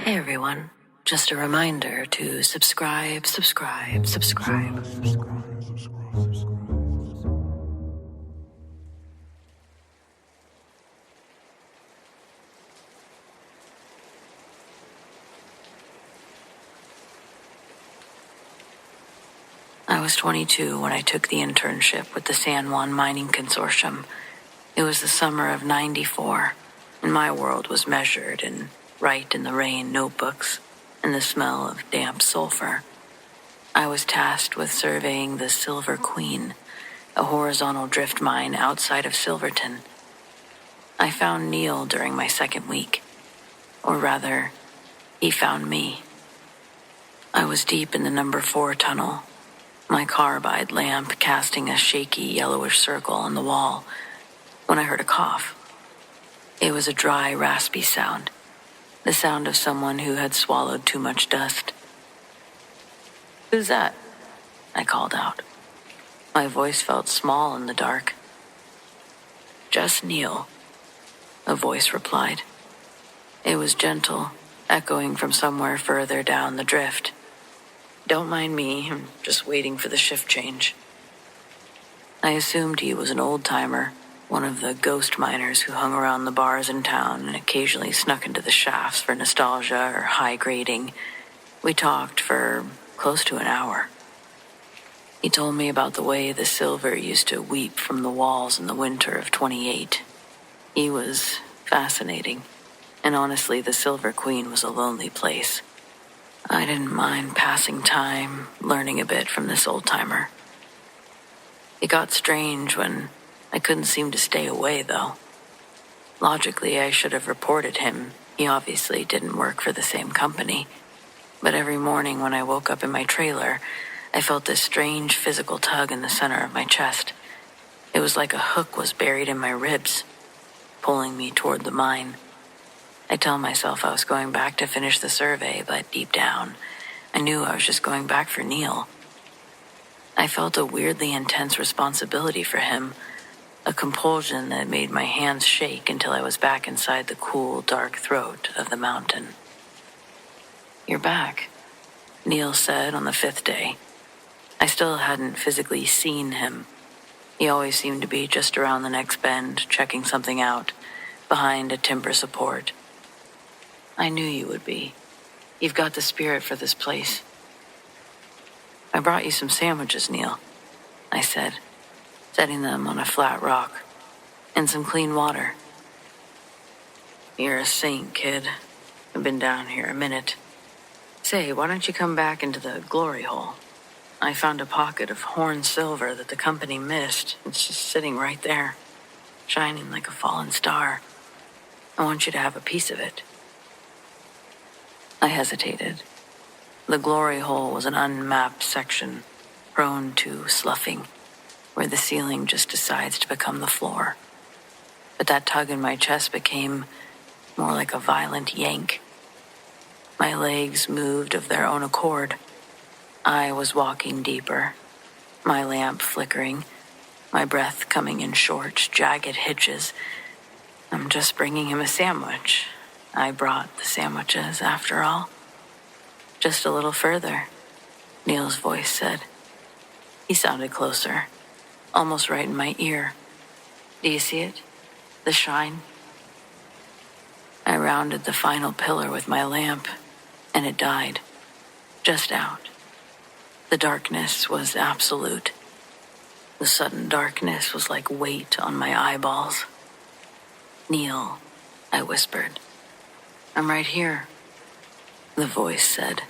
Hey everyone, just a reminder to subscribe. I was 22 when I took the internship with the San Juan Mining Consortium. It was the summer of '94, and my world was measured in write in the rain notebooks and the smell of damp sulfur. I was tasked with surveying the Silver Queen, a horizontal drift mine outside of Silverton. I found Neil during my second week. Or rather, he found me. I was deep in the number 4 tunnel, my carbide lamp casting a shaky yellowish circle on the wall, when I heard a cough. It was a dry, raspy sound, the sound of someone who had swallowed too much dust. "Who's that?" I called out. My voice felt small in the dark. "Just Neil," a voice replied. It was gentle, echoing from somewhere further down the drift. "Don't mind me, I'm just waiting for the shift change." I assumed he was an old-timer, one of the ghost miners who hung around the bars in town and occasionally snuck into the shafts for nostalgia or high grading. We talked for close to an hour. He told me about the way the silver used to weep from the walls in the winter of '28. He was fascinating, and honestly, the Silver Queen was a lonely place. I didn't mind passing time, learning a bit from this old-timer. It got strange when I couldn't seem to stay away, though. Logically, I should have reported him. He obviously didn't work for the same company. But every morning when I woke up in my trailer, I felt this strange physical tug in the center of my chest. It was like a hook was buried in my ribs, pulling me toward the mine. I tell myself I was going back to finish the survey, but deep down, I knew I was just going back for Neil. I felt a weirdly intense responsibility for him, a compulsion that made my hands shake until I was back inside the cool, dark throat of the mountain. "You're back," Neil said on the 5th day. I still hadn't physically seen him. He always seemed to be just around the next bend, checking something out, behind a timber support. "I knew you would be. You've got the spirit for this place." "I brought you some sandwiches, Neil," I said, setting them on a flat rock, "and some clean water." "You're a saint, kid. I've been down here a minute. Say, why don't you come back into the glory hole? I found a pocket of horn silver that the company missed. It's just sitting right there, shining like a fallen star. I want you to have a piece of it." I hesitated. The glory hole was an unmapped section, prone to sloughing, where the ceiling just decides to become the floor. But that tug in my chest became more like a violent yank. My legs moved of their own accord. I was walking deeper, my lamp flickering, my breath coming in short, jagged hitches. "I'm just bringing him a sandwich." I brought the sandwiches, after all. "Just a little further," Neil's voice said. He sounded closer, almost right in my ear. "Do you see it? The shine?" I rounded the final pillar with my lamp, and it died, just out. The darkness was absolute. The sudden darkness was like weight on my eyeballs. "Neil," I whispered. "I'm right here," the voice said.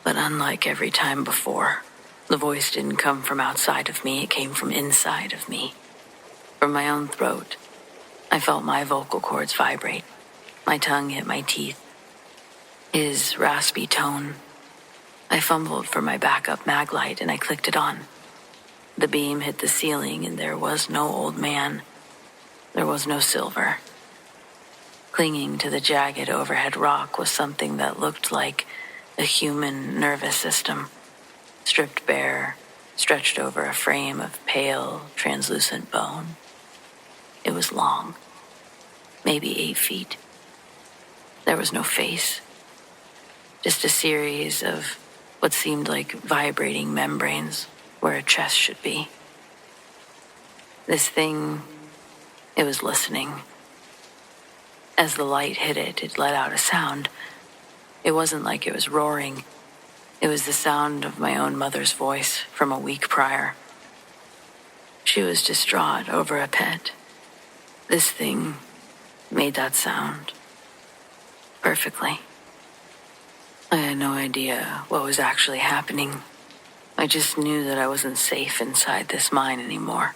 But unlike every time before, the voice didn't come from outside of me, it came from inside of me. From my own throat, I felt my vocal cords vibrate. My tongue hit my teeth. His raspy tone. I fumbled for my backup mag light and I clicked it on. The beam hit the ceiling and there was no old man. There was no silver. Clinging to the jagged overhead rock was something that looked like a human nervous system, stripped bare, stretched over a frame of pale, translucent bone. It was long, maybe 8 feet. There was no face, just a series of what seemed like vibrating membranes where a chest should be. This thing, it was listening. As the light hit it, it let out a sound. It wasn't like it was roaring. It was the sound of my own mother's voice from a week prior. She was distraught over a pet. This thing made that sound perfectly. I had no idea what was actually happening. I just knew that I wasn't safe inside this mine anymore.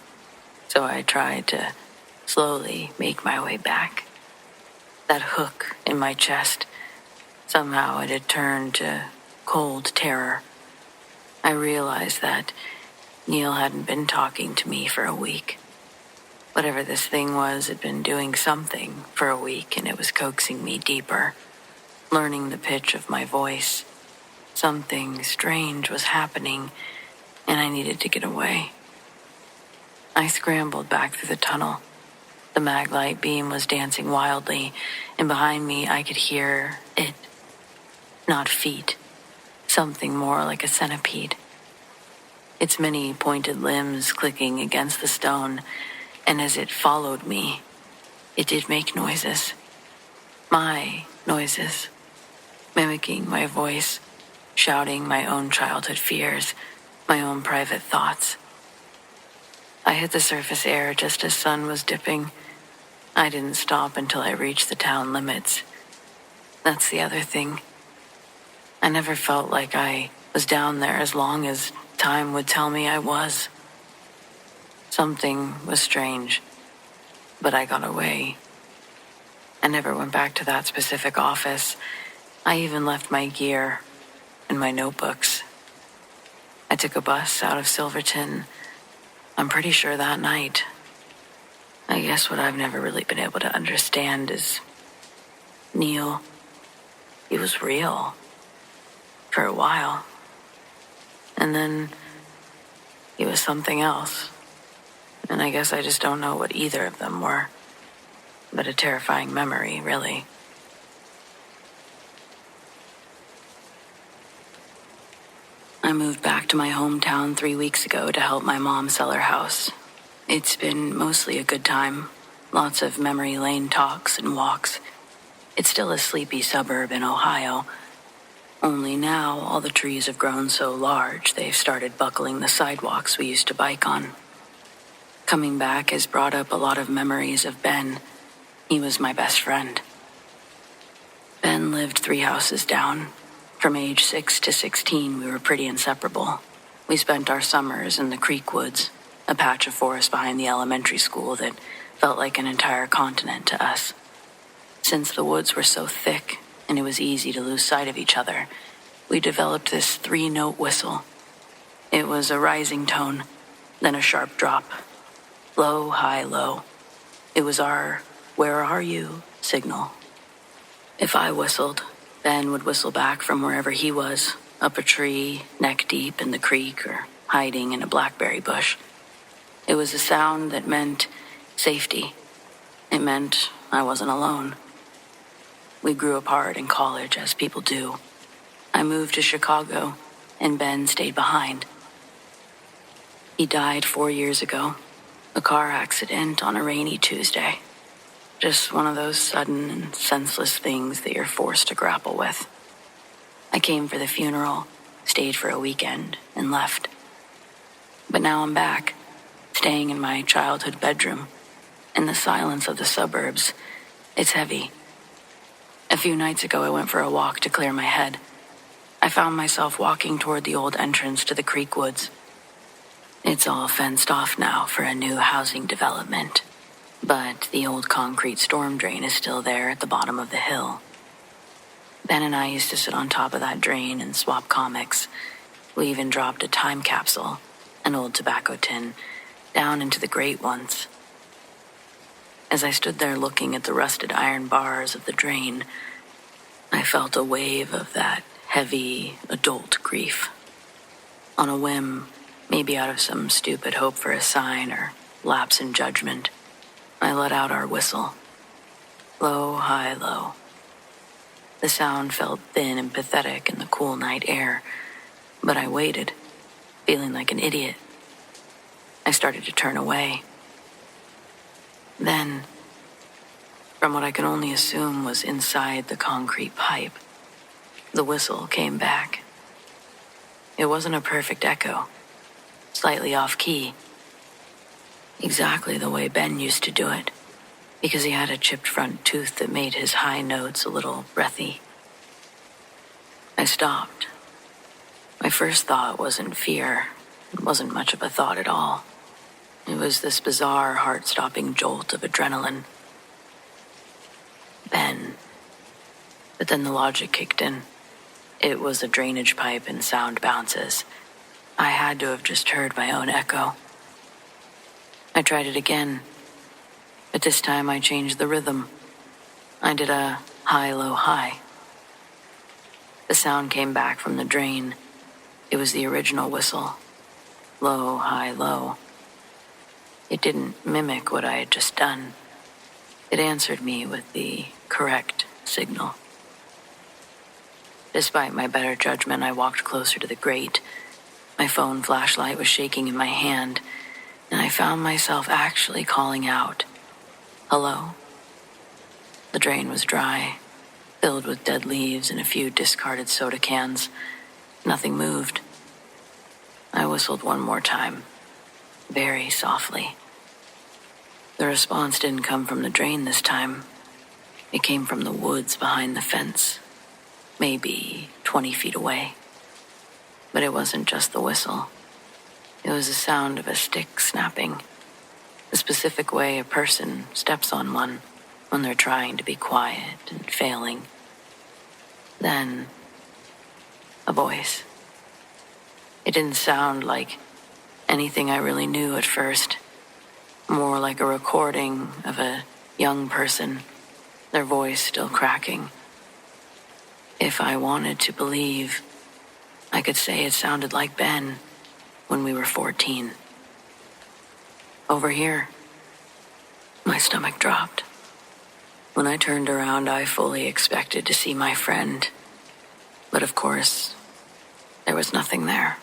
So I tried to slowly make my way back. That hook in my chest, somehow it had turned to cold terror. I realized that Neil hadn't been talking to me for a week. Whatever this thing was had been doing something for a week, and it was coaxing me deeper, learning the pitch of my voice. Something strange was happening, and I needed to get away. I scrambled back through the tunnel. The maglite beam was dancing wildly, and behind me I could hear it. Not feet, something more like a centipede. Its many pointed limbs clicking against the stone, and as it followed me, it did make noises. My noises, mimicking my voice, shouting my own childhood fears, my own private thoughts. I hit the surface air just as sun was dipping. I didn't stop until I reached the town limits. That's the other thing. I never felt like I was down there as long as time would tell me I was. Something was strange, but I got away. I never went back to that specific office. I even left my gear and my notebooks. I took a bus out of Silverton, I'm pretty sure that night. I guess what I've never really been able to understand is Neil. He was real. For a while. And then he was something else. And I guess I just don't know what either of them were. But a terrifying memory, really. I moved back to my hometown 3 weeks ago to help my mom sell her house. It's been mostly a good time. Lots of memory lane talks and walks. It's still a sleepy suburb in Ohio. Only now all the trees have grown so large they've started buckling the sidewalks we used to bike on. Coming back has brought up a lot of memories of Ben. He was my best friend. Ben lived 3 houses down. From age 6 to 16, we were pretty inseparable. We spent our summers in the Creek Woods, a patch of forest behind the elementary school that felt like an entire continent to us. Since the woods were so thick and it was easy to lose sight of each other, we developed this 3-note whistle. It was a rising tone, then a sharp drop. Low, high, low. It was our "where are you" signal. If I whistled, Ben would whistle back from wherever he was, up a tree, neck deep in the creek, or hiding in a blackberry bush. It was a sound that meant safety. It meant I wasn't alone. We grew apart in college, as people do. I moved to Chicago, and Ben stayed behind. He died 4 years ago, a car accident on a rainy Tuesday. Just one of those sudden and senseless things that you're forced to grapple with. I came for the funeral, stayed for a weekend, and left. But now I'm back, staying in my childhood bedroom. In the silence of the suburbs, it's heavy. A few nights ago, I went for a walk to clear my head. I found myself walking toward the old entrance to the Creek Woods. It's all fenced off now for a new housing development. But the old concrete storm drain is still there at the bottom of the hill. Ben and I used to sit on top of that drain and swap comics. We even dropped a time capsule, an old tobacco tin, down into the grate once. As I stood there looking at the rusted iron bars of the drain, I felt a wave of that heavy adult grief. On a whim, maybe out of some stupid hope for a sign or lapse in judgment, I let out our whistle. Low, high, low. The sound felt thin and pathetic in the cool night air, but I waited, feeling like an idiot. I started to turn away. Then, from what I could only assume was inside the concrete pipe, the whistle came back. It wasn't a perfect echo, slightly off-key, exactly the way Ben used to do it, because he had a chipped front tooth that made his high notes a little breathy. I stopped. My first thought wasn't fear. It wasn't much of a thought at all. It was this bizarre, heart-stopping jolt of adrenaline. Ben. But then the logic kicked in. It was a drainage pipe and sound bounces. I had to have just heard my own echo. I tried it again, but this time I changed the rhythm. I did a high, low, high. The sound came back from the drain. It was the original whistle. Low, high, low. It didn't mimic what I had just done. It answered me with the correct signal. Despite my better judgment, I walked closer to the grate. My phone flashlight was shaking in my hand, and I found myself actually calling out, "Hello?" The drain was dry, filled with dead leaves and a few discarded soda cans. Nothing moved. I whistled one more time, very softly. The response didn't come from the drain this time. It came from the woods behind the fence, maybe 20 feet away. But it wasn't just the whistle. It was the sound of a stick snapping, the specific way a person steps on one when they're trying to be quiet and failing. Then, a voice. It didn't sound like anything I really knew at first. More like a recording of a young person, their voice still cracking. If I wanted to believe, I could say it sounded like Ben when we were 14. Over here. My stomach dropped. When I turned around, I fully expected to see my friend. But of course, there was nothing there.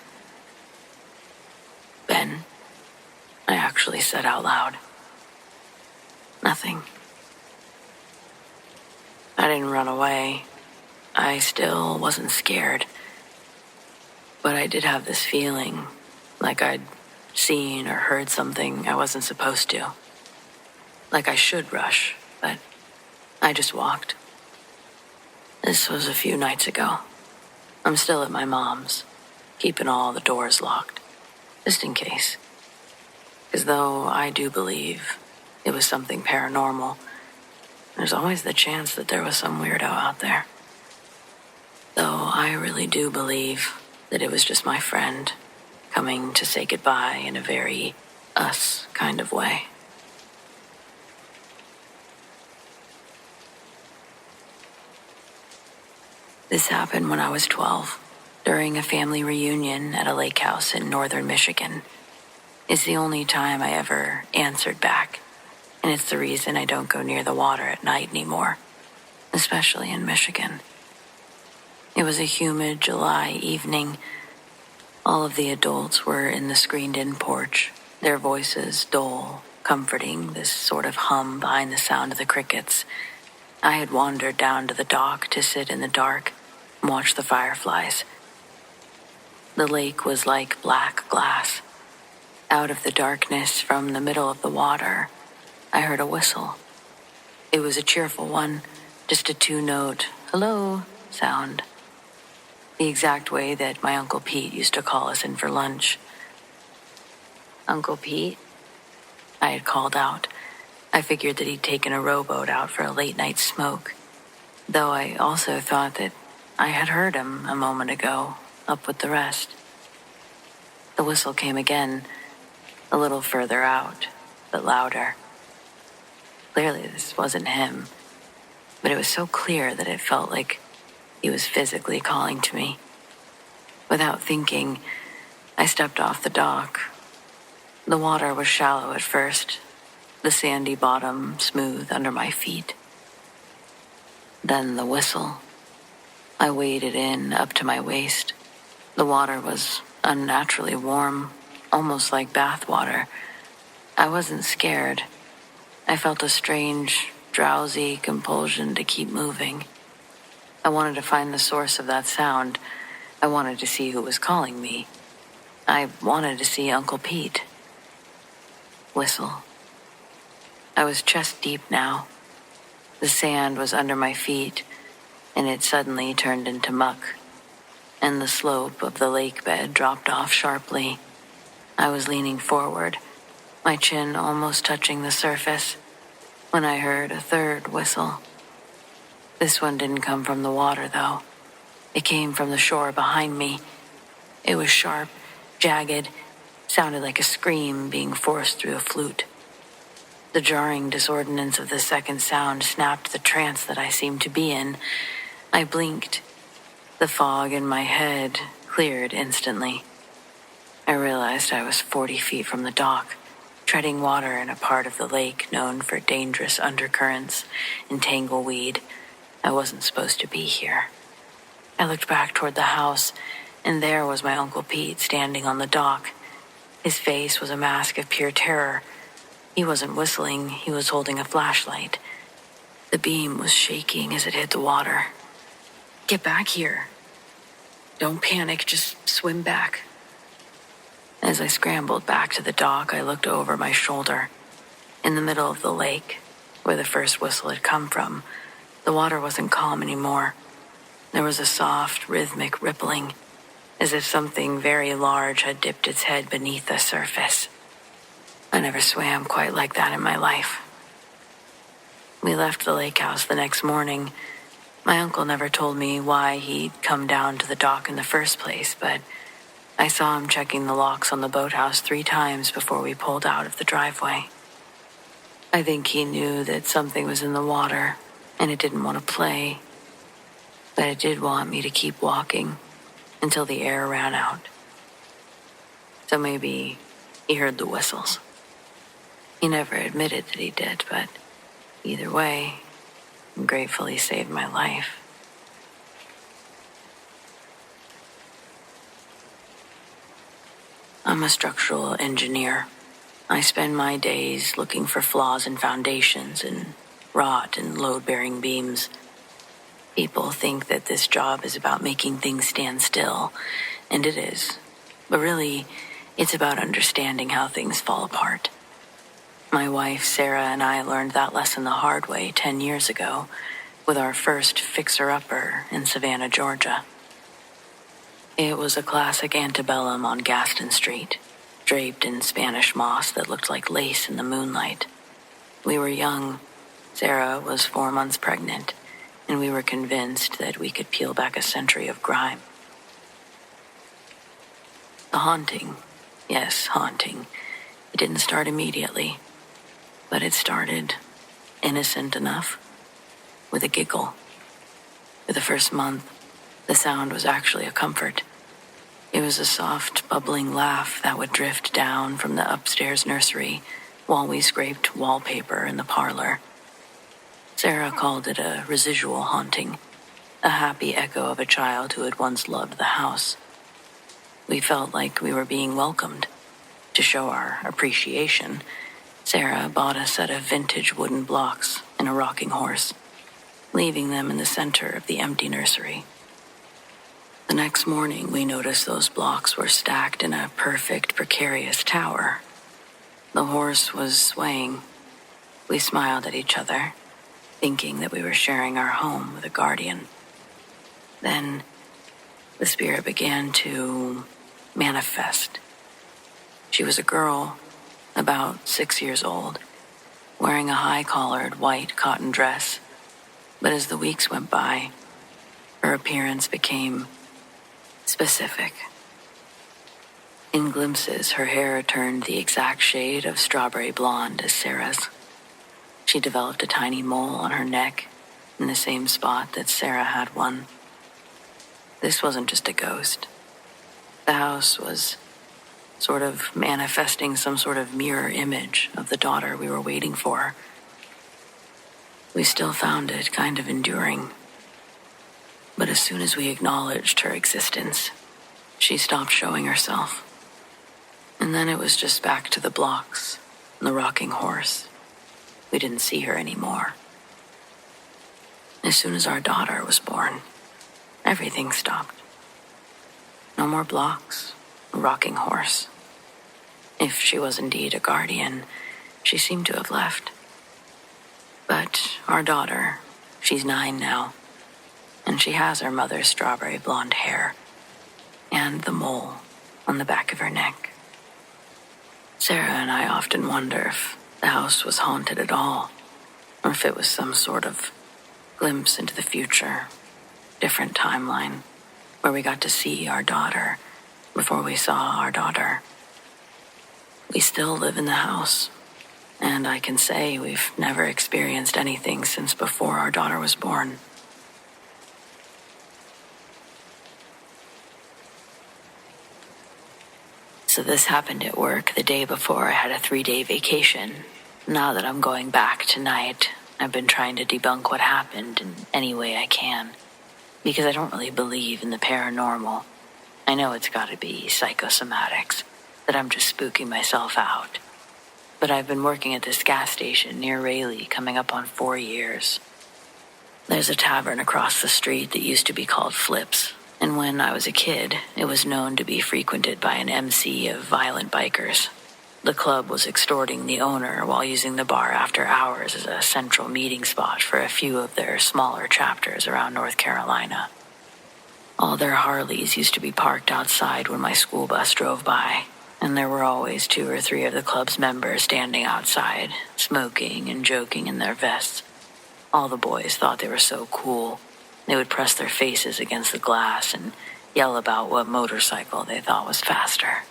Ben, I actually said out loud. Nothing. I didn't run away. I still wasn't scared. But I did have this feeling, like I'd seen or heard something I wasn't supposed to. Like I should rush, but I just walked. This was a few nights ago. I'm still at my mom's, keeping all the doors locked, just in case. Because though I do believe it was something paranormal, there's always the chance that there was some weirdo out there. Though I really do believe that it was just my friend coming to say goodbye in a very us kind of way. This happened when I was 12, during a family reunion at a lake house in northern Michigan. It's the only time I ever answered back, and it's the reason I don't go near the water at night anymore, especially in Michigan. It was a humid July evening. All of the adults were in the screened-in porch, their voices dull, comforting, this sort of hum behind the sound of the crickets. I had wandered down to the dock to sit in the dark and watch the fireflies. The lake was like black glass. Out of the darkness from the middle of the water, I heard a whistle. It was a cheerful one, just a two-note, hello sound. The exact way that my Uncle Pete used to call us in for lunch. Uncle Pete? I had called out. I figured that he'd taken a rowboat out for a late-night smoke, though I also thought that I had heard him a moment ago, up with the rest. The whistle came again, a little further out, but louder. Clearly this wasn't him, but it was so clear that it felt like he was physically calling to me. Without thinking, I stepped off the dock. The water was shallow at first, the sandy bottom smooth under my feet. Then the whistle. I waded in up to my waist. The water was unnaturally warm, almost like bath water. I wasn't scared. I felt a strange, drowsy compulsion to keep moving. I wanted to find the source of that sound. I wanted to see who was calling me. I wanted to see Uncle Pete. Whistle. I was chest deep now. The sand was under my feet, and it suddenly turned into muck, and the slope of the lake bed dropped off sharply. I was leaning forward, my chin almost touching the surface, when I heard a third whistle. This one didn't come from the water, though. It came from the shore behind me. It was sharp, jagged, sounded like a scream being forced through a flute. The jarring disordinance of the second sound snapped the trance that I seemed to be in. I blinked. The fog in my head cleared instantly. I realized I was 40 feet from the dock, treading water in a part of the lake known for dangerous undercurrents and tangleweed. I wasn't supposed to be here. I looked back toward the house, and there was my Uncle Pete standing on the dock. His face was a mask of pure terror. He wasn't whistling, he was holding a flashlight. The beam was shaking as it hit the water. "Get back here. Don't panic, just swim back." As I scrambled back to the dock, I looked over my shoulder. In the middle of the lake, where the first whistle had come from, the water wasn't calm anymore. There was a soft, rhythmic rippling, as if something very large had dipped its head beneath the surface. I never swam quite like that in my life. We left the lake house the next morning. My uncle never told me why he'd come down to the dock in the first place, but I saw him checking the locks on the boathouse 3 times before we pulled out of the driveway. I think he knew that something was in the water, and it didn't want to play, but it did want me to keep walking until the air ran out. So maybe he heard the whistles. He never admitted that he did, but either way, I'm grateful he saved my life. I'm a structural engineer. I spend my days looking for flaws in foundations and rot in load-bearing beams. People think that this job is about making things stand still, and it is. But really, it's about understanding how things fall apart. My wife, Sara, and I learned that lesson the hard way 10 years ago with our first fixer-upper in Savannah, Georgia. It was a classic antebellum on Gaston Street, draped in Spanish moss that looked like lace in the moonlight. We were young. Sara was 4 months pregnant, and we were convinced that we could peel back a century of grime. The haunting, yes, haunting, it didn't start immediately. But it started, innocent enough, with a giggle. For the first month, the sound was actually a comfort. It was a soft, bubbling laugh that would drift down from the upstairs nursery while we scraped wallpaper in the parlor. Sara called it a residual haunting, a happy echo of a child who had once loved the house. We felt like we were being welcomed. To show our appreciation, Sara bought a set of vintage wooden blocks and a rocking horse, leaving them in the center of the empty nursery. The next morning, we noticed those blocks were stacked in a perfect, precarious tower. The horse was swaying. We smiled at each other, thinking that we were sharing our home with a guardian. Then, the spirit began to manifest. She was a girl, about 6 years old, wearing a high-collared white cotton dress. But as the weeks went by, her appearance became specific. In glimpses, her hair turned the exact shade of strawberry blonde as Sara's. She developed a tiny mole on her neck in the same spot that Sara had one. This wasn't just a ghost. The house was sort of manifesting some sort of mirror image of the daughter we were waiting for. We still found it kind of enduring. But as soon as we acknowledged her existence, she stopped showing herself. And then it was just back to the blocks and the rocking horse. We didn't see her anymore. As soon as our daughter was born, everything stopped. No more blocks, a rocking horse. If she was indeed a guardian, she seemed to have left. But our daughter, she's 9 now, and she has her mother's strawberry blonde hair and the mole on the back of her neck. Sarah and I often wonder if the house was haunted at all, or if it was some sort of glimpse into the future, different timeline, where we got to see our daughter before we saw our daughter. We still live in the house, and I can say we've never experienced anything since before our daughter was born. So this happened at work the day before I had a 3-day vacation. Now that I'm going back tonight, I've been trying to debunk what happened in any way I can, because I don't really believe in the paranormal. I know it's got to be psychosomatics, that I'm just spooking myself out. But I've been working at this gas station near Raleigh coming up on 4 years. There's a tavern across the street that used to be called Flips, and when I was a kid, it was known to be frequented by an MC of violent bikers. The club was extorting the owner while using the bar after hours as a central meeting spot for a few of their smaller chapters around North Carolina. All their Harleys used to be parked outside when my school bus drove by, and there were always 2 or 3 of the club's members standing outside, smoking and joking in their vests. All the boys thought they were so cool. They would press their faces against the glass and yell about what motorcycle they thought was faster.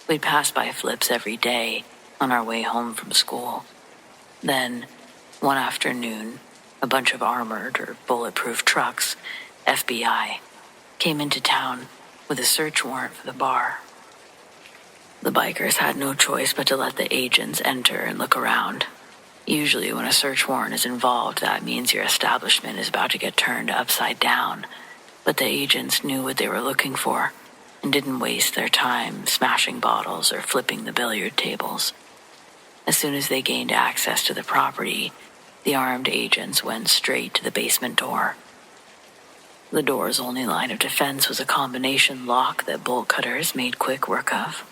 We'd pass by Flips every day on our way home from school. Then, one afternoon, a bunch of armored or bulletproof trucks, FBI, came into town with a search warrant for the bar. The bikers had no choice but to let the agents enter and look around. Usually when a search warrant is involved, that means your establishment is about to get turned upside down. But the agents knew what they were looking for and didn't waste their time smashing bottles or flipping the billiard tables. As soon as they gained access to the property, the armed agents went straight to the basement door. The door's only line of defense was a combination lock that bolt cutters made quick work of.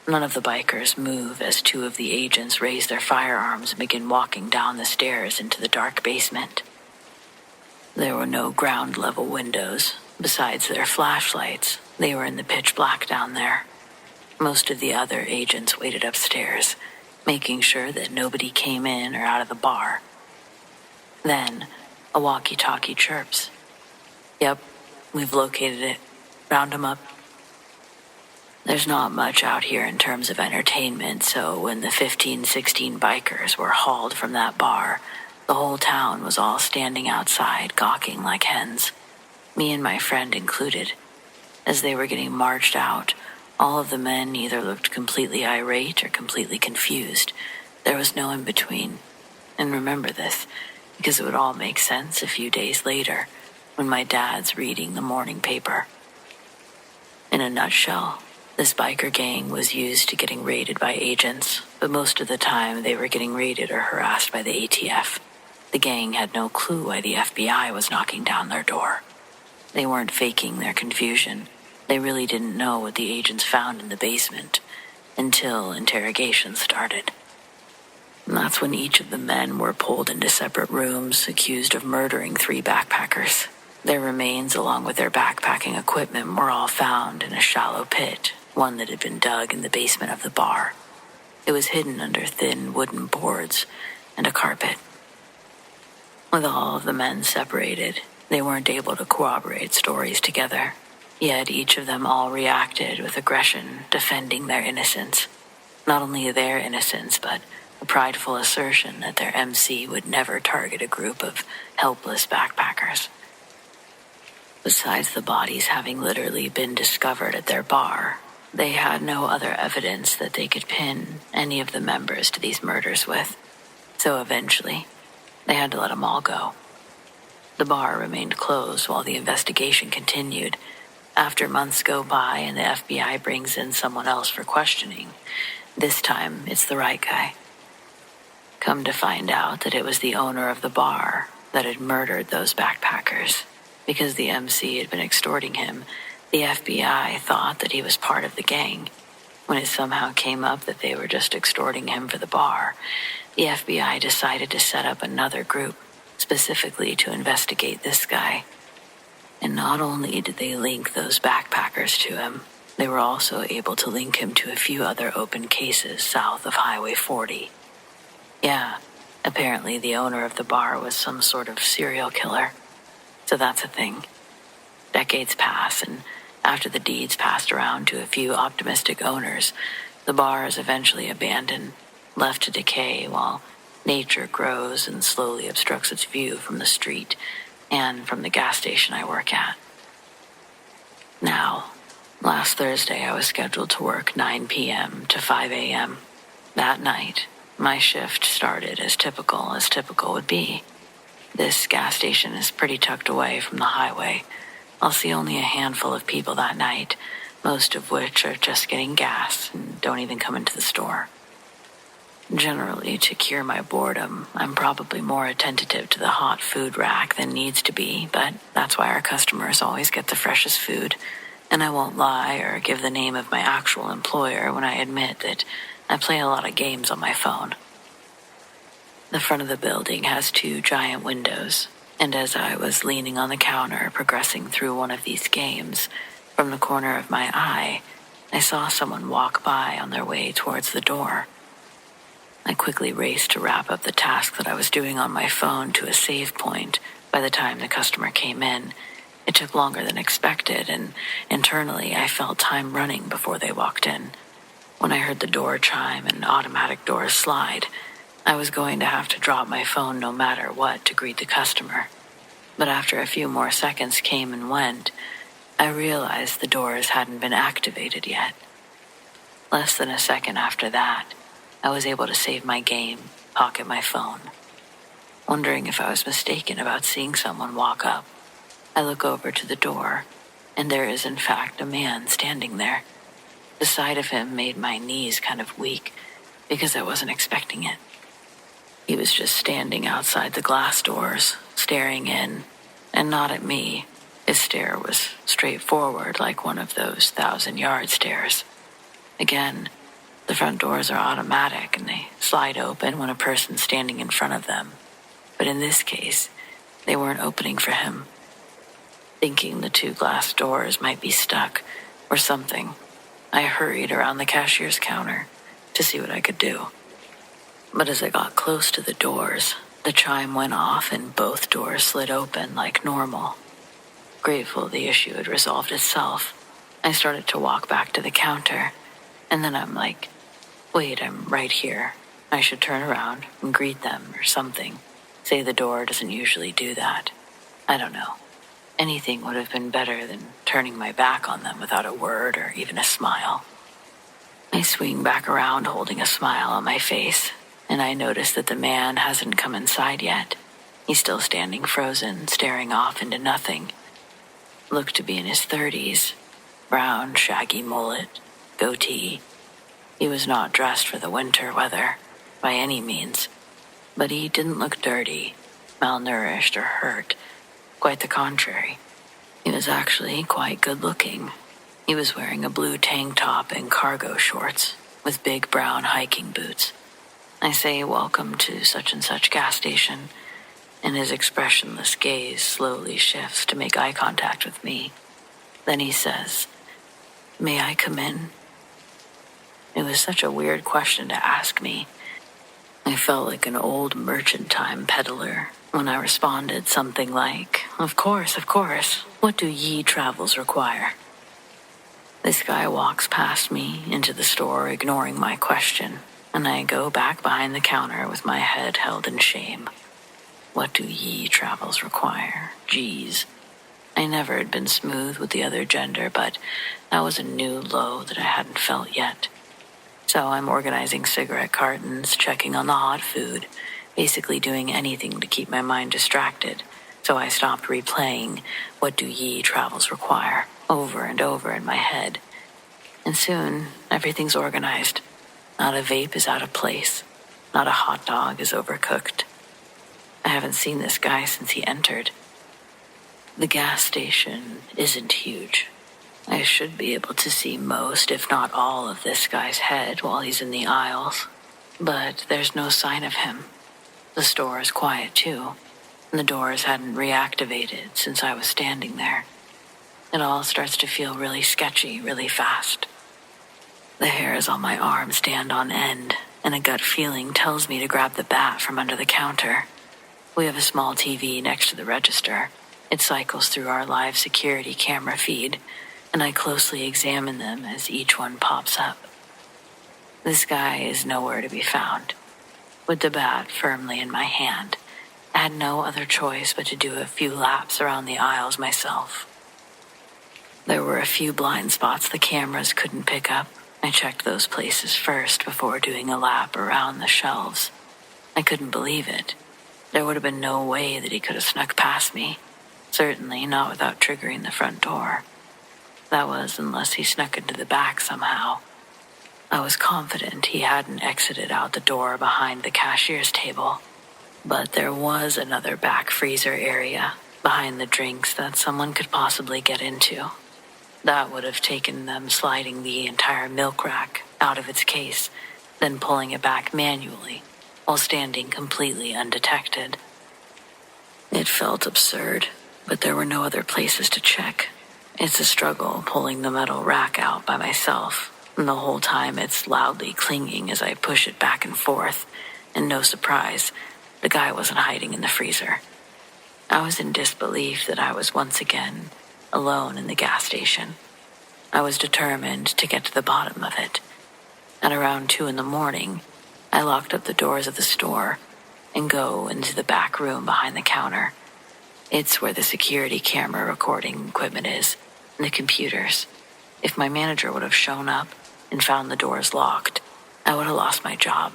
None of the bikers move as 2 of the agents raise their firearms and begin walking down the stairs into the dark basement. There were no ground-level windows. Besides their flashlights, they were in the pitch black down there. Most of the other agents waited upstairs, making sure that nobody came in or out of the bar. Then, a walkie-talkie chirps. "Yep, we've located it. Round 'em up." There's not much out here in terms of entertainment, so when the 15-16 bikers were hauled from that bar, the whole town was all standing outside, gawking like hens. Me and my friend included. As they were getting marched out, all of the men either looked completely irate or completely confused. There was no in between. And remember this, because it would all make sense a few days later, when my dad's reading the morning paper. In a nutshell, this biker gang was used to getting raided by agents, but most of the time they were getting raided or harassed by the ATF. The gang had no clue why the FBI was knocking down their door. They weren't faking their confusion. They really didn't know what the agents found in the basement until interrogation started. And that's when each of the men were pulled into separate rooms, accused of murdering 3 backpackers. Their remains, along with their backpacking equipment, were all found in a shallow pit, one that had been dug in the basement of the bar. It was hidden under thin wooden boards and a carpet. With all of the men separated, they weren't able to corroborate stories together, yet each of them all reacted with aggression, defending their innocence. Not only their innocence, but a prideful assertion that their MC would never target a group of helpless backpackers. Besides the bodies having literally been discovered at their bar, they had no other evidence that they could pin any of the members to these murders with. So eventually, they had to let them all go. The bar remained closed while the investigation continued. After months go by and the FBI brings in someone else for questioning, this time it's the right guy. Come to find out that it was the owner of the bar that had murdered those backpackers. Because the MC had been extorting him, the FBI thought that he was part of the gang. When it somehow came up that they were just extorting him for the bar, the FBI decided to set up another group, specifically to investigate this guy. And not only did they link those backpackers to him, they were also able to link him to a few other open cases south of Highway 40. Yeah, apparently the owner of the bar was some sort of serial killer. So that's a thing. Decades pass, and after the deeds passed around to a few optimistic owners, the bar is eventually abandoned, left to decay while nature grows and slowly obstructs its view from the street and from the gas station I work at. Now, last Thursday I was scheduled to work 9 p.m. to 5 a.m. That night, my shift started as typical would be. This gas station is pretty tucked away from the highway. I'll see only a handful of people that night, most of which are just getting gas and don't even come into the store. Generally, to cure my boredom, I'm probably more attentive to the hot food rack than needs to be, but that's why our customers always get the freshest food. And I won't lie or give the name of my actual employer when I admit that I play a lot of games on my phone. The front of the building has 2 giant windows, and as I was leaning on the counter progressing through one of these games, from the corner of my eye, I saw someone walk by on their way towards the door. I quickly raced to wrap up the task that I was doing on my phone to a save point. By the time the customer came in, it took longer than expected, and internally I felt time running before they walked in. When I heard the door chime and automatic doors slide, I was going to have to drop my phone no matter what to greet the customer. But after a few more seconds came and went, I realized the doors hadn't been activated yet. Less than a second after that, I was able to save my game, pocket my phone. Wondering if I was mistaken about seeing someone walk up, I look over to the door, and there is in fact a man standing there. The sight of him made my knees kind of weak because I wasn't expecting it. He was just standing outside the glass doors, staring in, and not at me. His stare was straightforward, like one of those 1,000-yard stares. Again, the front doors are automatic and they slide open when a person's standing in front of them. But in this case, they weren't opening for him. Thinking the 2 glass doors might be stuck or something, I hurried around the cashier's counter to see what I could do. But as I got close to the doors, the chime went off and both doors slid open like normal. Grateful the issue had resolved itself, I started to walk back to the counter, and then I'm like, wait, I'm right here. I should turn around and greet them or something. Say the door doesn't usually do that. I don't know. Anything would have been better than turning my back on them without a word or even a smile. I swing back around holding a smile on my face, and I notice that the man hasn't come inside yet. He's still standing frozen, staring off into nothing. Looked to be in his 30s. Brown, shaggy mullet, goatee. He was not dressed for the winter weather, by any means. But he didn't look dirty, malnourished, or hurt. Quite the contrary. He was actually quite good-looking. He was wearing a blue tank top and cargo shorts, with big brown hiking boots. I say welcome to such and such gas station, and his expressionless gaze slowly shifts to make eye contact with me. Then he says, "May I come in?" It was such a weird question to ask me. I felt like an old merchant-time peddler when I responded something like, of course, what do ye travels require?" This guy walks past me into the store, ignoring my question, and I go back behind the counter with my head held in shame. What do ye travels require? Geez. I never had been smooth with the other gender, but that was a new low that I hadn't felt yet. So I'm organizing cigarette cartons, checking on the hot food, basically doing anything to keep my mind distracted, So I stopped replaying "What Do Ye Travels Require" over and over in my head. And soon, everything's organized. Not a vape is out of place. Not a hot dog is overcooked. I haven't seen this guy since he entered. The gas station isn't huge. I should be able to see most, if not all, of this guy's head while he's in the aisles. But there's no sign of him. The store is quiet, too. And the doors hadn't reactivated since I was standing there. It all starts to feel really sketchy, really fast. The hairs on my arm stand on end, and a gut feeling tells me to grab the bat from under the counter. We have a small TV next to the register. It cycles through our live security camera feed, and I closely examine them as each one pops up. This guy is nowhere to be found. With the bat firmly in my hand, I had no other choice but to do a few laps around the aisles myself. There were a few blind spots the cameras couldn't pick up. I checked those places first before doing a lap around the shelves. I couldn't believe it. There would have been no way that he could have snuck past me. Certainly not without triggering the front door. That was unless he snuck into the back somehow. I was confident he hadn't exited out the door behind the cashier's table. But there was another back freezer area behind the drinks that someone could possibly get into. That would have taken them sliding the entire milk rack out of its case, then pulling it back manually while standing completely undetected. It felt absurd, but there were no other places to check. It's a struggle pulling the metal rack out by myself, and the whole time it's loudly clinging as I push it back and forth, and no surprise, the guy wasn't hiding in the freezer. I was in disbelief that I was once again alone in the gas station. I was determined to get to the bottom of it. At around 2 a.m, I locked up the doors of the store and go into the back room behind the counter. It's where the security camera recording equipment is, and the computers. If my manager would have shown up and found the doors locked, I would have lost my job.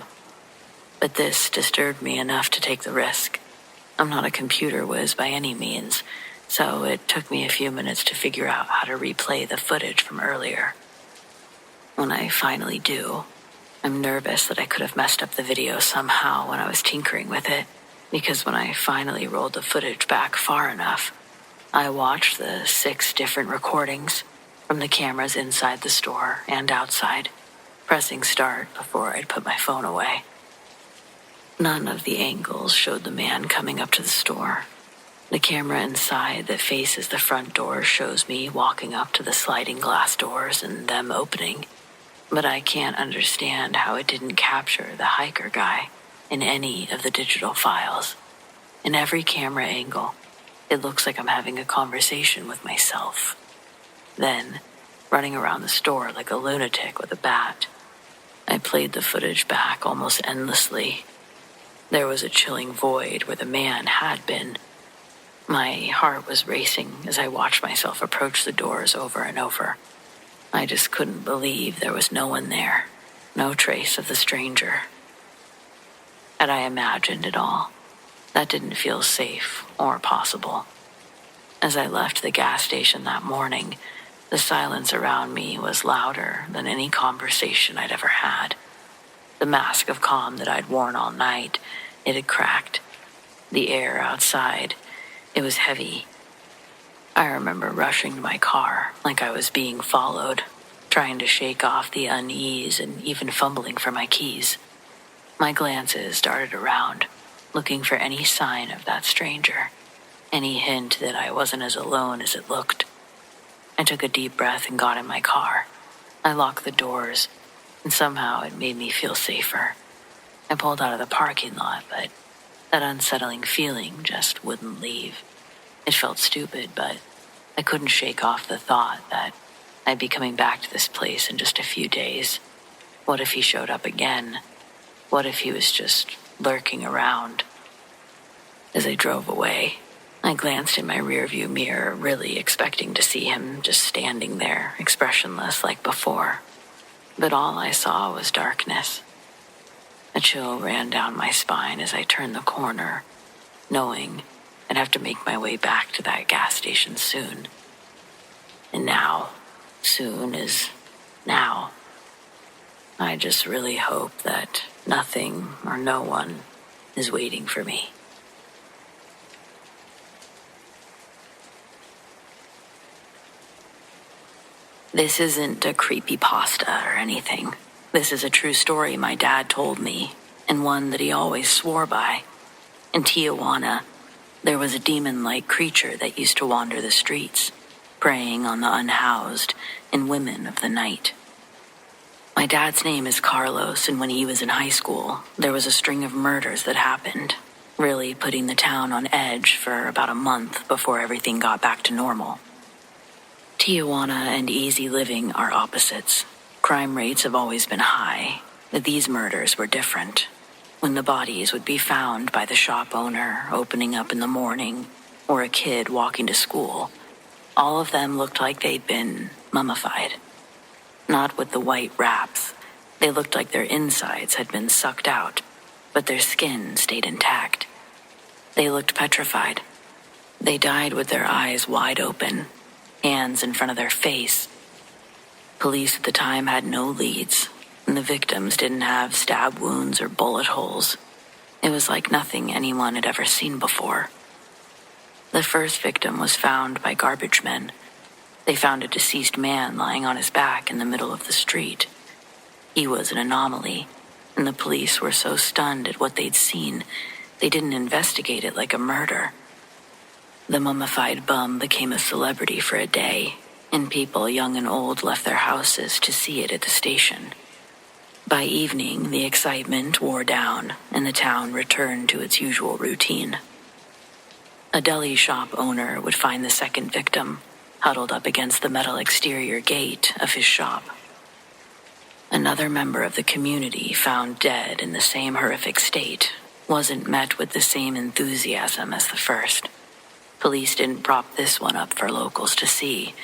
But this disturbed me enough to take the risk. I'm not a computer whiz by any means, so it took me a few minutes to figure out how to replay the footage from earlier. When I finally do, I'm nervous that I could have messed up the video somehow when I was tinkering with it, because when I finally rolled the footage back far enough, I watched the 6 different recordings from the cameras inside the store and outside, pressing start before I'd put my phone away. None of the angles showed the man coming up to the store. The camera inside that faces the front door shows me walking up to the sliding glass doors and them opening, but I can't understand how it didn't capture the hiker guy in any of the digital files. In every camera angle, it looks like I'm having a conversation with myself. Then, running around the store like a lunatic with a bat, I played the footage back almost endlessly. There was a chilling void where the man had been. My heart was racing as I watched myself approach the doors over and over. I just couldn't believe there was no one there, no trace of the stranger. Had I imagined it all? That didn't feel safe or possible. As I left the gas station that morning, the silence around me was louder than any conversation I'd ever had. The mask of calm that I'd worn all night, it had cracked. The air outside, it was heavy. I remember rushing to my car like I was being followed, trying to shake off the unease and even fumbling for my keys. My glances darted around, looking for any sign of that stranger, any hint that I wasn't as alone as it looked. I took a deep breath and got in my car. I locked the doors, and somehow it made me feel safer. I pulled out of the parking lot, but that unsettling feeling just wouldn't leave. It felt stupid, but I couldn't shake off the thought that I'd be coming back to this place in just a few days. What if he showed up again? What if he was just lurking around? As I drove away, I glanced in my rearview mirror, really expecting to see him just standing there, expressionless like before. But all I saw was darkness. A chill ran down my spine as I turned the corner, knowing I'd have to make my way back to that gas station soon. And now, soon is now. I just really hope that nothing or no one is waiting for me. This isn't a creepypasta or anything. This is a true story my dad told me, and one that he always swore by. In Tijuana, there was a demon-like creature that used to wander the streets, preying on the unhoused and women of the night. My dad's name is Carlos, and when he was in high school, there was a string of murders that happened, really putting the town on edge for about a month before everything got back to normal. Tijuana and easy living are opposites. Crime rates have always been high, but these murders were different. When the bodies would be found by the shop owner opening up in the morning, or a kid walking to school, all of them looked like they'd been mummified. Not with the white wraps. They looked like their insides had been sucked out, but their skin stayed intact. They looked petrified. They died with their eyes wide open, hands in front of their face. Police at the time had no leads, and the victims didn't have stab wounds or bullet holes. It was like nothing anyone had ever seen before. The first victim was found by garbage men. They found a deceased man lying on his back in the middle of the street. He was an anomaly, and the police were so stunned at what they'd seen, they didn't investigate it like a murder. The mummified bum became a celebrity for a day, and people young and old left their houses to see it at the station. By evening, the excitement wore down, and the town returned to its usual routine. A deli shop owner would find the second victim, huddled up against the metal exterior gate of his shop. Another member of the community, found dead in the same horrific state, wasn't met with the same enthusiasm as the first. Police didn't prop this one up for locals to see,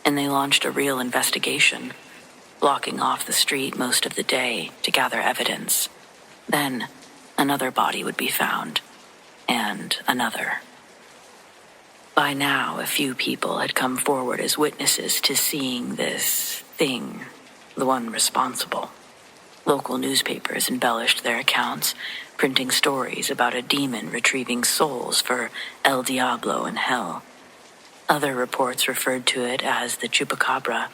and they launched a real investigation, blocking off the street most of the day to gather evidence. Then, another body would be found, and another. By now, a few people had come forward as witnesses to seeing this thing, the one responsible. Local newspapers embellished their accounts, printing stories about a demon retrieving souls for El Diablo in hell. Other reports referred to it as the chupacabra.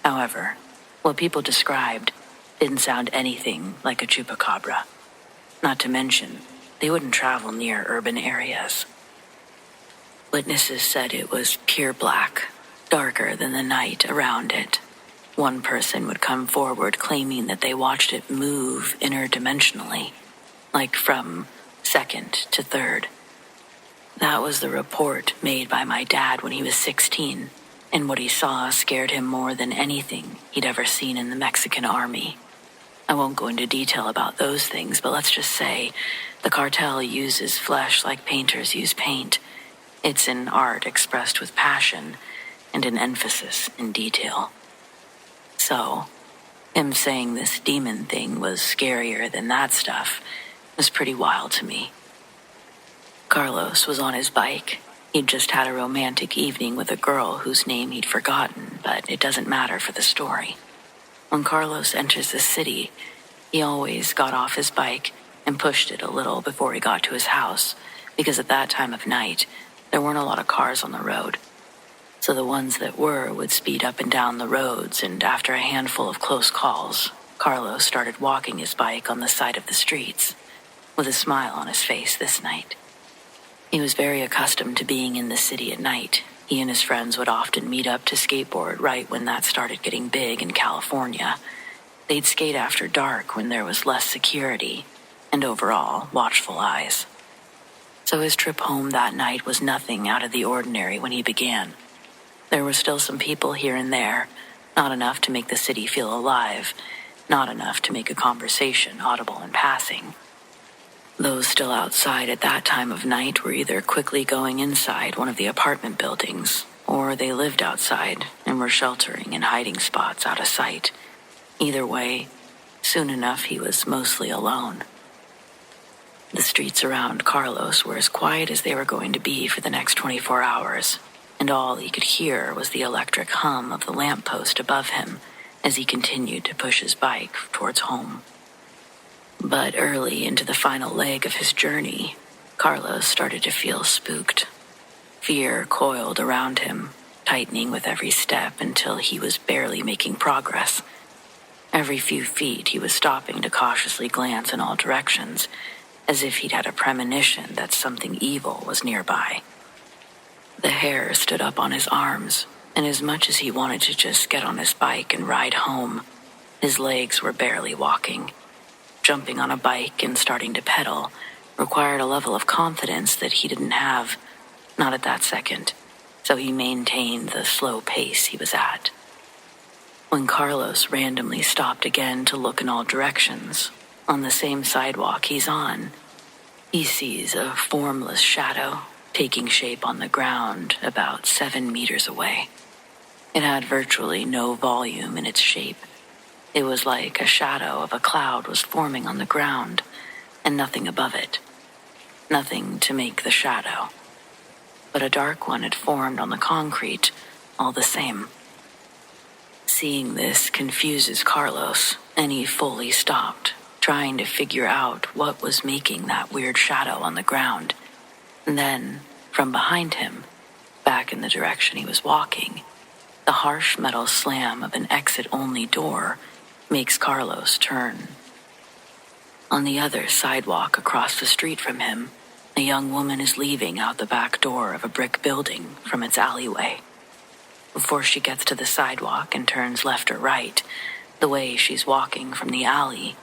However, what people described didn't sound anything like a chupacabra. Not to mention, they wouldn't travel near urban areas. Witnesses said it was pure black, darker than the night around it. One person would come forward claiming that they watched it move interdimensionally, like from second to third. That was the report made by my dad when he was 16, and what he saw scared him more than anything he'd ever seen in the Mexican army. I won't go into detail about those things, but let's just say the cartel uses flesh like painters use paint. It's an art expressed with passion and an emphasis in detail. So, him saying this demon thing was scarier than that stuff was pretty wild to me. Carlos was on his bike. He'd just had a romantic evening with a girl whose name he'd forgotten, but it doesn't matter for the story. When Carlos enters the city, he always got off his bike and pushed it a little before he got to his house, because at that time of night, there weren't a lot of cars on the road. So the ones that were would speed up and down the roads, and after a handful of close calls, Carlos started walking his bike on the side of the streets, with a smile on his face this night. He was very accustomed to being in the city at night. He and his friends would often meet up to skateboard right when that started getting big in California. They'd skate after dark when there was less security, and overall, watchful eyes. So his trip home that night was nothing out of the ordinary when he began. There were still some people here and there, not enough to make the city feel alive, not enough to make a conversation audible in passing. Those still outside at that time of night were either quickly going inside one of the apartment buildings, or they lived outside and were sheltering in hiding spots out of sight. Either way, soon enough he was mostly alone. The streets around Carlos were as quiet as they were going to be for the next 24 hours, and all he could hear was the electric hum of the lamppost above him as he continued to push his bike towards home. But early into the final leg of his journey, Carlos started to feel spooked. Fear coiled around him, tightening with every step until he was barely making progress. Every few feet he was stopping to cautiously glance in all directions, as if he'd had a premonition that something evil was nearby. The hair stood up on his arms, and as much as he wanted to just get on his bike and ride home, his legs were barely walking. Jumping on a bike and starting to pedal required a level of confidence that he didn't have, not at that second, so he maintained the slow pace he was at. When Carlos randomly stopped again to look in all directions, on the same sidewalk he's on, he sees a formless shadow taking shape on the ground about 7 meters away. It had virtually no volume in its shape. It was like a shadow of a cloud was forming on the ground, and nothing above it. Nothing to make the shadow. But a dark one had formed on the concrete, all the same. Seeing this confuses Carlos, and he fully stopped, trying to figure out what was making that weird shadow on the ground. And then, from behind him, back in the direction he was walking, the harsh metal slam of an exit-only door makes Carlos turn. On the other sidewalk across the street from him, a young woman is leaving out the back door of a brick building from its alleyway. Before she gets to the sidewalk and turns left or right, the way she's walking from the alley,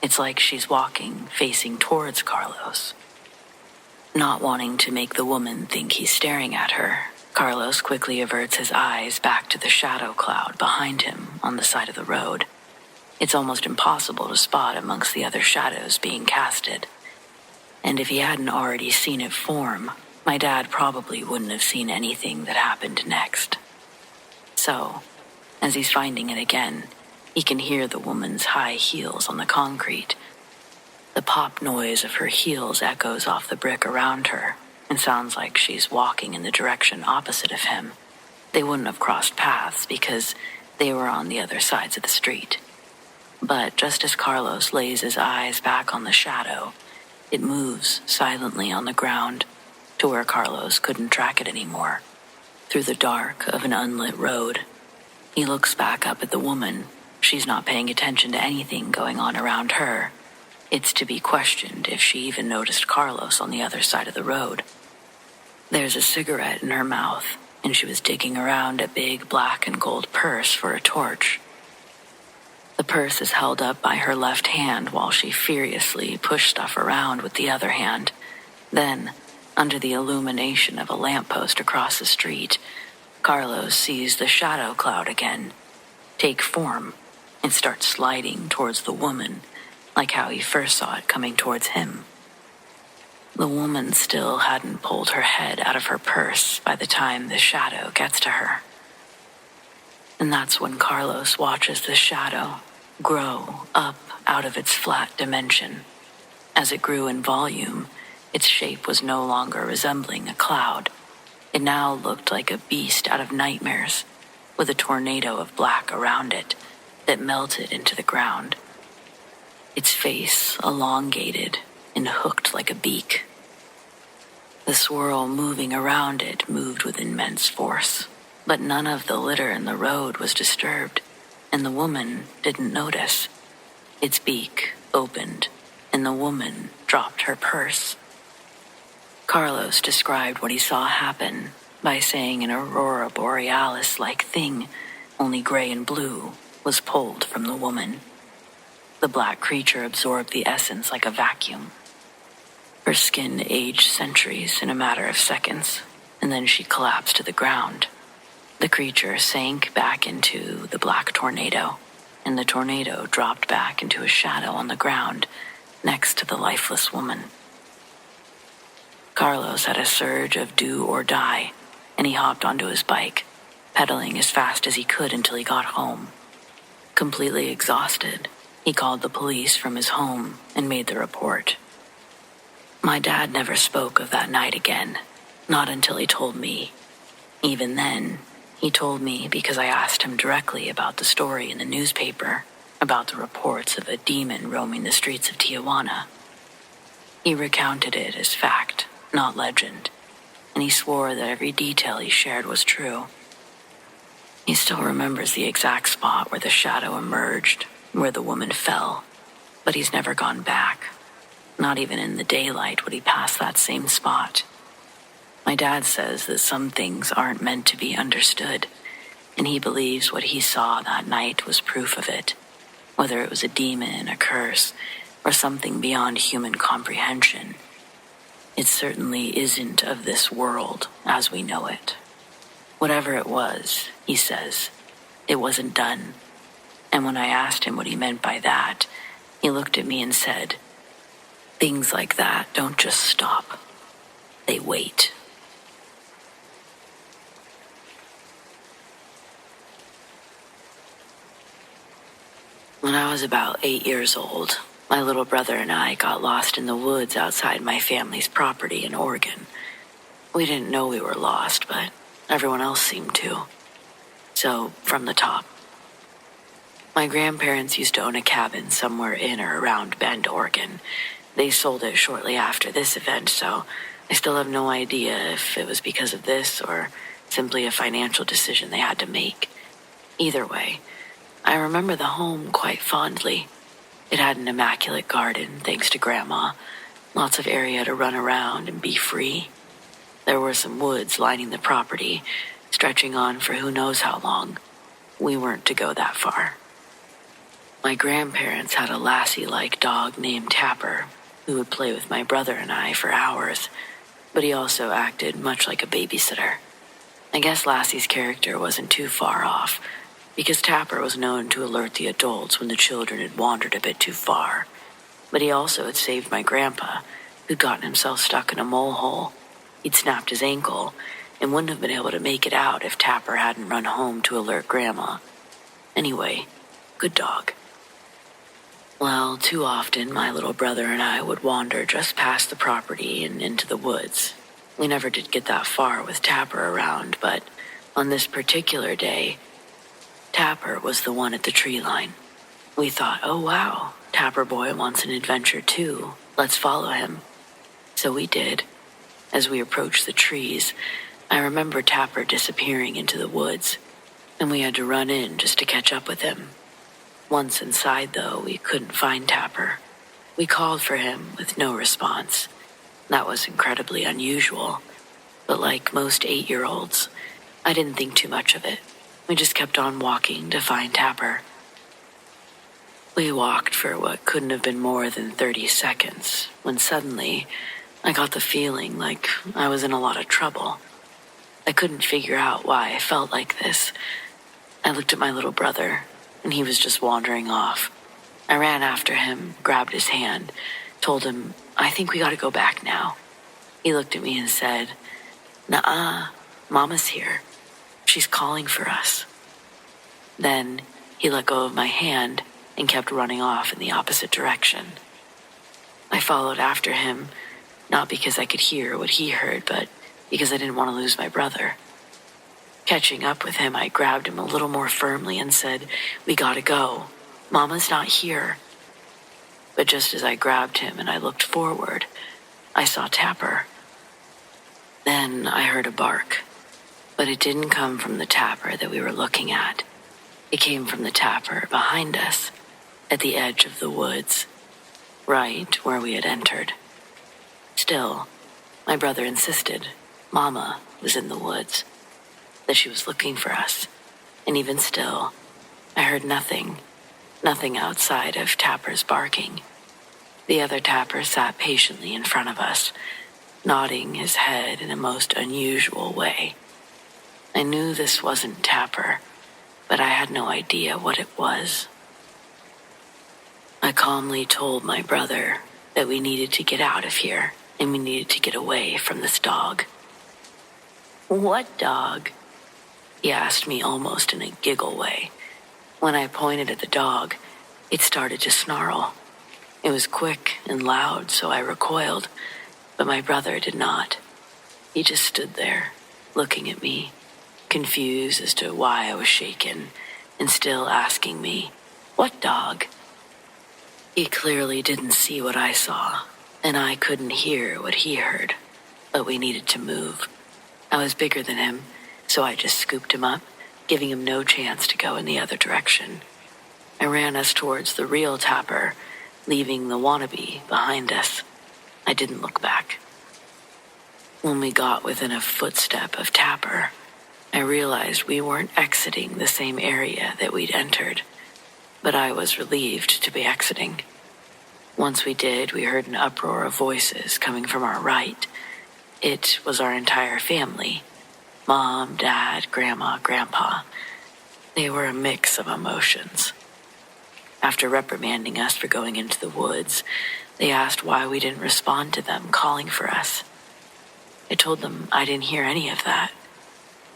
it's like she's walking facing towards Carlos. Not wanting to make the woman think he's staring at her, Carlos quickly averts his eyes back to the shadow cloud behind him on the side of the road. It's almost impossible to spot amongst the other shadows being casted. And if he hadn't already seen it form, my dad probably wouldn't have seen anything that happened next. So, as he's finding it again, he can hear the woman's high heels on the concrete. The pop noise of her heels echoes off the brick around her and sounds like she's walking in the direction opposite of him. They wouldn't have crossed paths because they were on the other sides of the street. But just as Carlos lays his eyes back on the shadow, it moves silently on the ground to where Carlos couldn't track it anymore. Through the dark of an unlit road, he looks back up at the woman. She's not paying attention to anything going on around her. It's to be questioned if she even noticed Carlos on the other side of the road. There's a cigarette in her mouth, and she was digging around a big black and gold purse for a torch. The purse is held up by her left hand while she furiously pushed stuff around with the other hand. Then, under the illumination of a lamppost across the street, Carlos sees the shadow cloud again take form and start sliding towards the woman, like how he first saw it coming towards him. The woman still hadn't pulled her head out of her purse by the time the shadow gets to her. And that's when Carlos watches the shadow grow up out of its flat dimension. As it grew in volume, its shape was no longer resembling a cloud. It now looked like a beast out of nightmares, with a tornado of black around it that melted into the ground. Its face elongated and hooked like a beak. The swirl moving around it moved with immense force, but none of the litter in the road was disturbed, and the woman didn't notice. Its beak opened, and the woman dropped her purse. Carlos described what he saw happen by saying an aurora borealis-like thing, only gray and blue, was pulled from the woman. The black creature absorbed the essence like a vacuum. Her skin aged centuries in a matter of seconds, and then she collapsed to the ground. The creature sank back into the black tornado, and the tornado dropped back into a shadow on the ground next to the lifeless woman. Carlos had a surge of do or die, and he hopped onto his bike, pedaling as fast as he could until he got home. Completely exhausted, he called the police from his home and made the report. My dad never spoke of that night again, not until he told me. Even then, he told me because I asked him directly about the story in the newspaper, about the reports of a demon roaming the streets of Tijuana. He recounted it as fact, not legend, and he swore that every detail he shared was true. He still remembers the exact spot where the shadow emerged, where the woman fell, but he's never gone back. Not even in the daylight would he pass that same spot. My dad says that some things aren't meant to be understood, and he believes what he saw that night was proof of it, whether it was a demon, a curse, or something beyond human comprehension. It certainly isn't of this world as we know it. Whatever it was, he says, it wasn't done. And when I asked him what he meant by that, he looked at me and said, "Things like that don't just stop. They wait." When I was about 8 years old, my little brother and I got lost in the woods outside my family's property in Oregon. We didn't know we were lost, but everyone else seemed to. So, from the top. My grandparents used to own a cabin somewhere in or around Bend, Oregon. They sold it shortly after this event, so I still have no idea if it was because of this or simply a financial decision they had to make. Either way, I remember the home quite fondly. It had an immaculate garden, thanks to Grandma, lots of area to run around and be free. There were some woods lining the property, stretching on for who knows how long. We weren't to go that far. My grandparents had a lassie-like dog named Tapper, who would play with my brother and I for hours, but he also acted much like a babysitter. I guess Lassie's character wasn't too far off, because Tapper was known to alert the adults when the children had wandered a bit too far. But he also had saved my grandpa, who'd gotten himself stuck in a mole hole. He'd snapped his ankle and wouldn't have been able to make it out if Tapper hadn't run home to alert Grandma. Anyway, good dog. Well, too often my little brother and I would wander just past the property and into the woods. We never did get that far with Tapper around, but on this particular day, Tapper was the one at the tree line. We thought, oh wow, Tapper boy wants an adventure too. Let's follow him. So we did. As we approached the trees, I remember Tapper disappearing into the woods, and we had to run in just to catch up with him. Once inside, though, we couldn't find Tapper. We called for him with no response. That was incredibly unusual, but like most 8-year-olds, I didn't think too much of it. We just kept on walking to find Tapper. We walked for what couldn't have been more than 30 seconds, when suddenly I got the feeling like I was in a lot of trouble. I couldn't figure out why I felt like this. I looked at my little brother, and he was just wandering off. I ran after him, grabbed his hand, told him, "I think we gotta go back now." He looked at me and said, "Nuh-uh, Mama's here. She's calling for us." Then he let go of my hand and kept running off in the opposite direction. I followed after him, not because I could hear what he heard, but because I didn't want to lose my brother. Catching up with him, I grabbed him a little more firmly and said, "We gotta go. Mama's not here." But just as I grabbed him and I looked forward, I saw Tapper. Then I heard a bark, but it didn't come from the Tapper that we were looking at. It came from the Tapper behind us, at the edge of the woods, right where we had entered. Still, my brother insisted Mama was in the woods, that she was looking for us, and even still, I heard nothing outside of Tapper's barking. The other Tapper sat patiently in front of us, nodding his head in a most unusual way. I knew this wasn't Tapper, but I had no idea what it was. I calmly told my brother that we needed to get out of here, and we needed to get away from this dog. "What dog?" he asked me almost in a giggle way. When I pointed at the dog, it started to snarl. It was quick and loud, so I recoiled, but my brother did not. He just stood there, looking at me, confused as to why I was shaken, and still asking me, "What dog?" He clearly didn't see what I saw, and I couldn't hear what he heard, but we needed to move. I was bigger than him, so I just scooped him up, giving him no chance to go in the other direction. I ran us towards the real Tapper, leaving the wannabe behind us. I didn't look back. When we got within a footstep of Tapper, I realized we weren't exiting the same area that we'd entered, but I was relieved to be exiting. Once we did, we heard an uproar of voices coming from our right. It was our entire family. Mom, Dad, Grandma, Grandpa. They were a mix of emotions. After reprimanding us for going into the woods, they asked why we didn't respond to them calling for us. I told them I didn't hear any of that.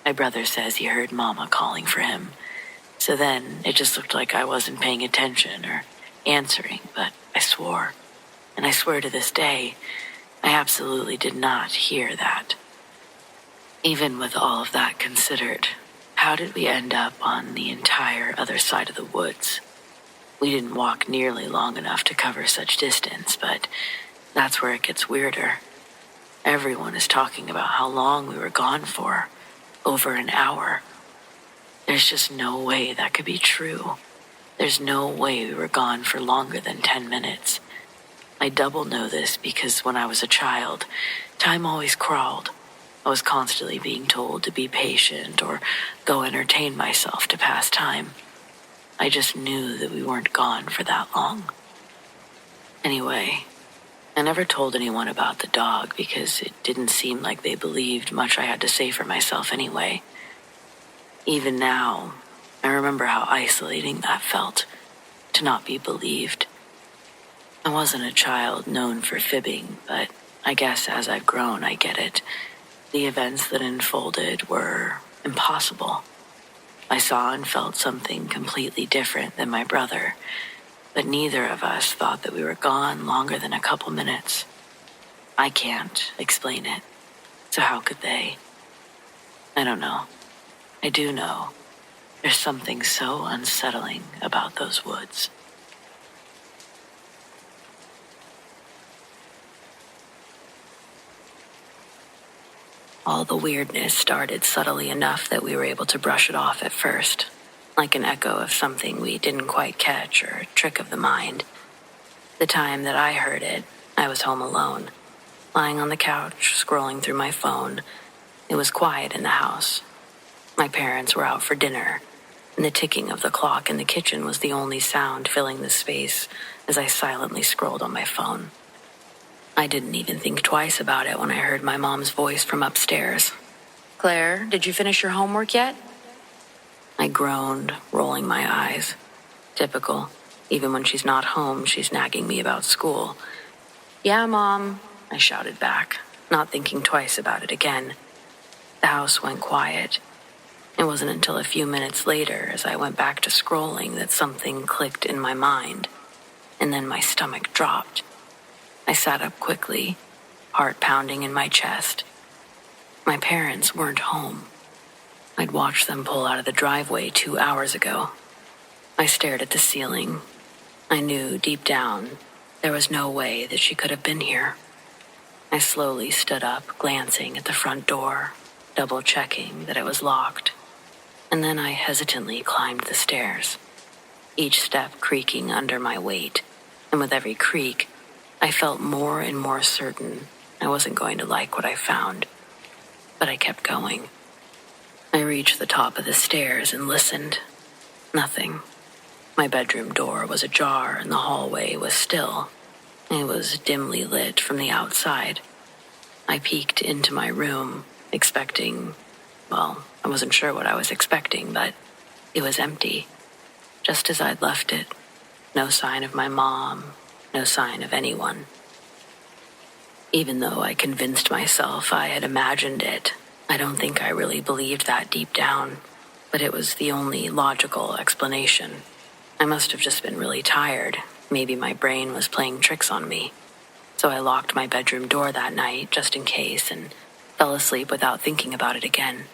My brother says he heard Mama calling for him, so then it just looked like I wasn't paying attention or answering, but I swore. And I swear to this day, I absolutely did not hear that. Even with all of that considered, how did we end up on the entire other side of the woods? We didn't walk nearly long enough to cover such distance, but that's where it gets weirder. Everyone is talking about how long we were gone for. Over an hour. There's just no way that could be true. There's no way we were gone for longer than 10 minutes. I double know this because when I was a child, time always crawled. I was constantly being told to be patient or go entertain myself to pass time. I just knew that we weren't gone for that long. Anyway, I never told anyone about the dog because it didn't seem like they believed much I had to say for myself anyway. Even now, I remember how isolating that felt, to not be believed. I wasn't a child known for fibbing, but I guess as I've grown, I get it. The events that unfolded were impossible. I saw and felt something completely different than my brother, but neither of us thought that we were gone longer than a couple minutes. I can't explain it, so how could they? I don't know. I do know there's something so unsettling about those woods. All the weirdness started subtly enough that we were able to brush it off at first, like an echo of something we didn't quite catch or a trick of the mind. The time that I heard it, I was home alone, lying on the couch, scrolling through my phone. It was quiet in the house. My parents were out for dinner, and the ticking of the clock in the kitchen was the only sound filling the space as I silently scrolled on my phone. I didn't even think twice about it when I heard my mom's voice from upstairs. "Claire, did you finish your homework yet?" I groaned, rolling my eyes. Typical. Even when she's not home, she's nagging me about school. "Yeah, Mom," I shouted back, not thinking twice about it again. The house went quiet. It wasn't until a few minutes later, as I went back to scrolling, that something clicked in my mind, and then my stomach dropped. I sat up quickly, heart pounding in my chest. My parents weren't home. I'd watched them pull out of the driveway 2 hours ago. I stared at the ceiling. I knew deep down there was no way that she could have been here. I slowly stood up, glancing at the front door, double-checking that it was locked. And then I hesitantly climbed the stairs, each step creaking under my weight, and with every creak, I felt more and more certain I wasn't going to like what I found. But I kept going. I reached the top of the stairs and listened. Nothing. My bedroom door was ajar and the hallway was still. It was dimly lit from the outside. I peeked into my room, expecting, well, I wasn't sure what I was expecting, but it was empty, just as I'd left it. No sign of my mom, no sign of anyone. Even though I convinced myself I had imagined it, I don't think I really believed that deep down, but it was the only logical explanation. I must have just been really tired. Maybe my brain was playing tricks on me. so I locked my bedroom door that night just in case and fell asleep without thinking about it again.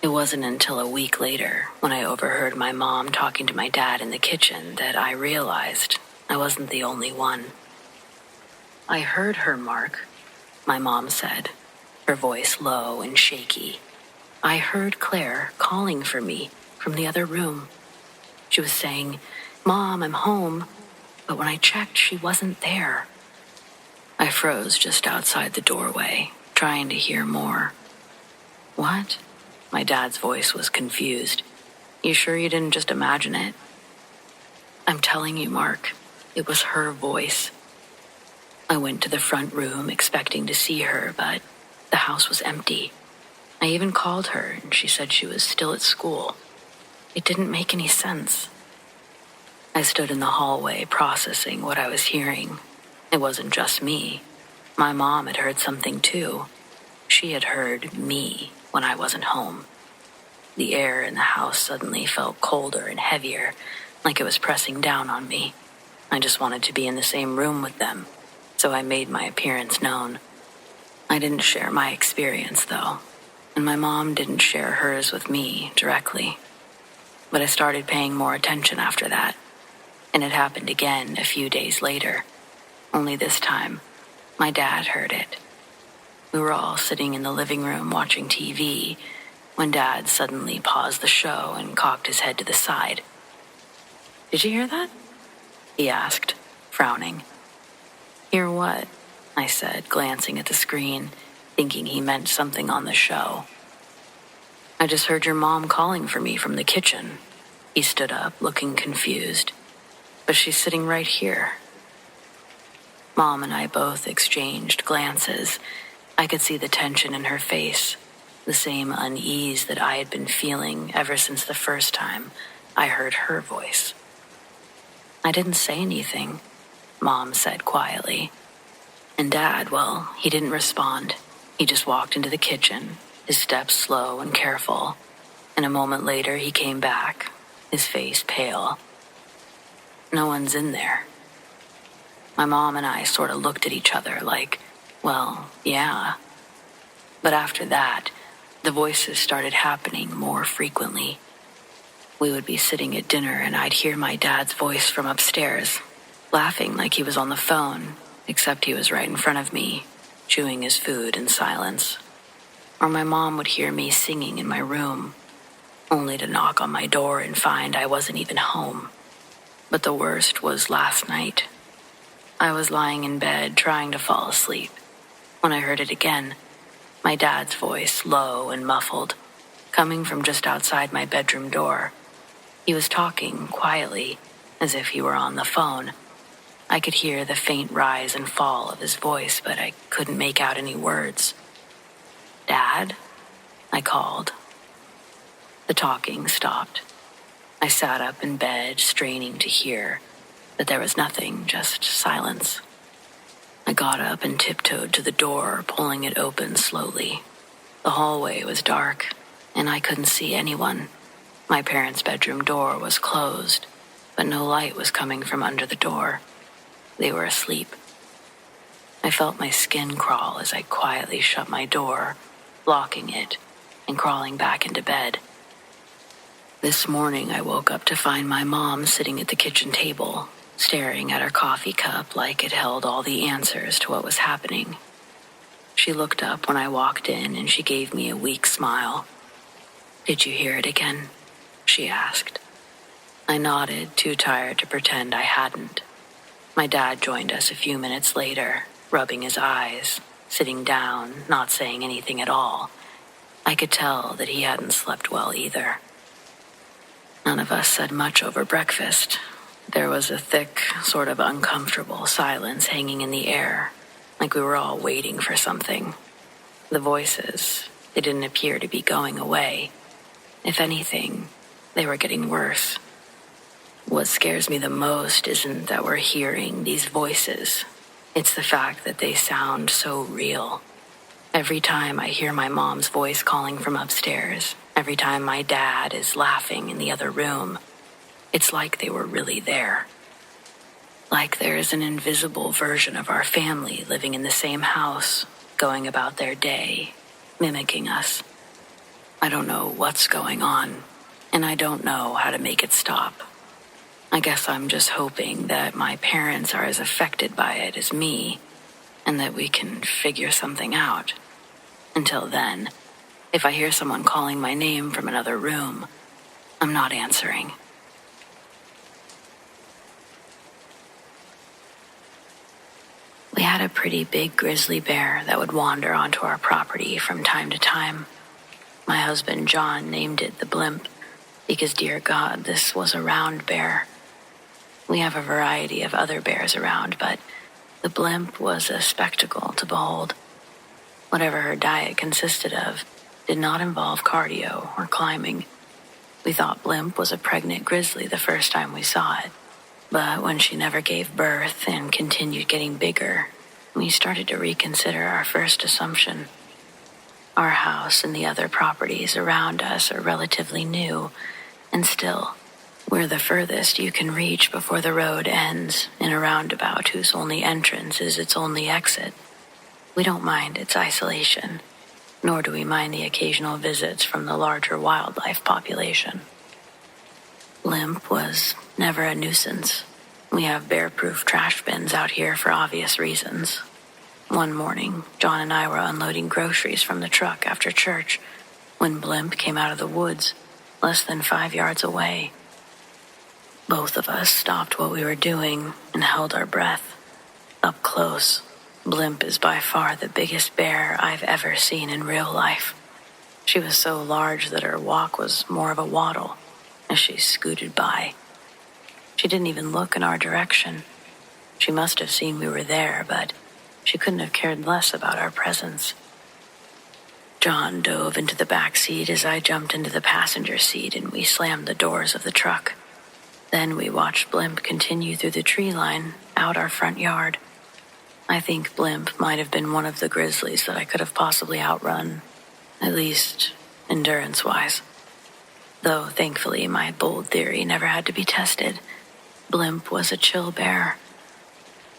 It wasn't until a week later, when I overheard my mom talking to my dad in the kitchen, that I realized I wasn't the only one. "I heard her, Mark," my mom said, her voice low and shaky. "I heard Claire calling for me from the other room. She was saying, 'Mom, I'm home,' but when I checked, she wasn't there." I froze just outside the doorway, trying to hear more. "What?" My dad's voice was confused. "You sure you didn't just imagine it?" "I'm telling you, Mark, it was her voice." I went to the front room expecting to see her, but the house was empty. I even called her, and she said she was still at school. It didn't make any sense. I stood in the hallway processing what I was hearing. It wasn't just me. My mom had heard something too. She had heard me when I wasn't home. The air in the house suddenly felt colder and heavier, like it was pressing down on me. I just wanted to be in the same room with them, so I made my appearance known. I didn't share my experience, though, and my mom didn't share hers with me directly. But I started paying more attention after that, and it happened again a few days later. Only this time, my dad heard it. We were all sitting in the living room watching TV when Dad suddenly paused the show and cocked his head to the side. "Did you hear that?" he asked, frowning. "Hear what?" I said, glancing at the screen, thinking he meant something on the show. "I just heard your mom calling for me from the kitchen." He stood up, looking confused. "But she's sitting right here." Mom and I both exchanged glances. I could see the tension in her face, the same unease that I had been feeling ever since the first time I heard her voice. "I didn't say anything," Mom said quietly. And Dad, well, he didn't respond. He just walked into the kitchen, his steps slow and careful, and a moment later he came back, his face pale. "No one's in there." My mom and I sort of looked at each other like, well, yeah. But after that, the voices started happening more frequently. We would be sitting at dinner and I'd hear my dad's voice from upstairs, laughing like he was on the phone, except he was right in front of me, chewing his food in silence. Or my mom would hear me singing in my room, only to knock on my door and find I wasn't even home. But the worst was last night. I was lying in bed trying to fall asleep when I heard it again, my dad's voice low and muffled, coming from just outside my bedroom door. He was talking quietly, as if he were on the phone. I could hear the faint rise and fall of his voice, but I couldn't make out any words. "Dad?" I called. The talking stopped. I sat up in bed, straining to hear, but there was nothing, just silence. I got up and tiptoed to the door, pulling it open slowly. The hallway was dark, and I couldn't see anyone. My parents' bedroom door was closed, but no light was coming from under the door. They were asleep. I felt my skin crawl as I quietly shut my door, locking it and crawling back into bed. This morning I woke up to find my mom sitting at the kitchen table, staring at her coffee cup like it held all the answers to what was happening. She looked up when I walked in and she gave me a weak smile. "Did you hear it again?" she asked. I nodded, too tired to pretend I hadn't. My dad joined us a few minutes later, rubbing his eyes, sitting down, not saying anything at all. I could tell that he hadn't slept well either. None of us said much over breakfast. There was a thick, sort of uncomfortable silence hanging in the air, like we were all waiting for something. The voices, they didn't appear to be going away. If anything, they were getting worse. What scares me the most isn't that we're hearing these voices. It's the fact that they sound so real. Every time I hear my mom's voice calling from upstairs, every time my dad is laughing in the other room, it's like they were really there. Like there is an invisible version of our family living in the same house, going about their day, mimicking us. I don't know what's going on, and I don't know how to make it stop. I guess I'm just hoping that my parents are as affected by it as me, and that we can figure something out. Until then, if I hear someone calling my name from another room, I'm not answering. We had a pretty big grizzly bear that would wander onto our property from time to time. My husband John named it the Blimp because, dear God, this was a round bear. We have a variety of other bears around, but the Blimp was a spectacle to behold. Whatever her diet consisted of did not involve cardio or climbing. We thought Blimp was a pregnant grizzly the first time we saw it. But when she never gave birth and continued getting bigger, we started to reconsider our first assumption. Our house and the other properties around us are relatively new, and still, we're the furthest you can reach before the road ends in a roundabout whose only entrance is its only exit. We don't mind its isolation, nor do we mind the occasional visits from the larger wildlife population. Limp was never a nuisance. We have bear-proof trash bins out here for obvious reasons. One morning, John and I were unloading groceries from the truck after church when Blimp came out of the woods, less than 5 yards away. Both of us stopped what we were doing and held our breath. Up close, Blimp is by far the biggest bear I've ever seen in real life. She was so large that her walk was more of a waddle as she scooted by. She didn't even look in our direction. She must have seen we were there, but she couldn't have cared less about our presence. John dove into the back seat as I jumped into the passenger seat, and we slammed the doors of the truck. Then we watched Blimp continue through the tree line out our front yard. I think Blimp might have been one of the grizzlies that I could have possibly outrun, at least endurance-wise. Though, thankfully, my bold theory never had to be tested. Blimp was a chill bear.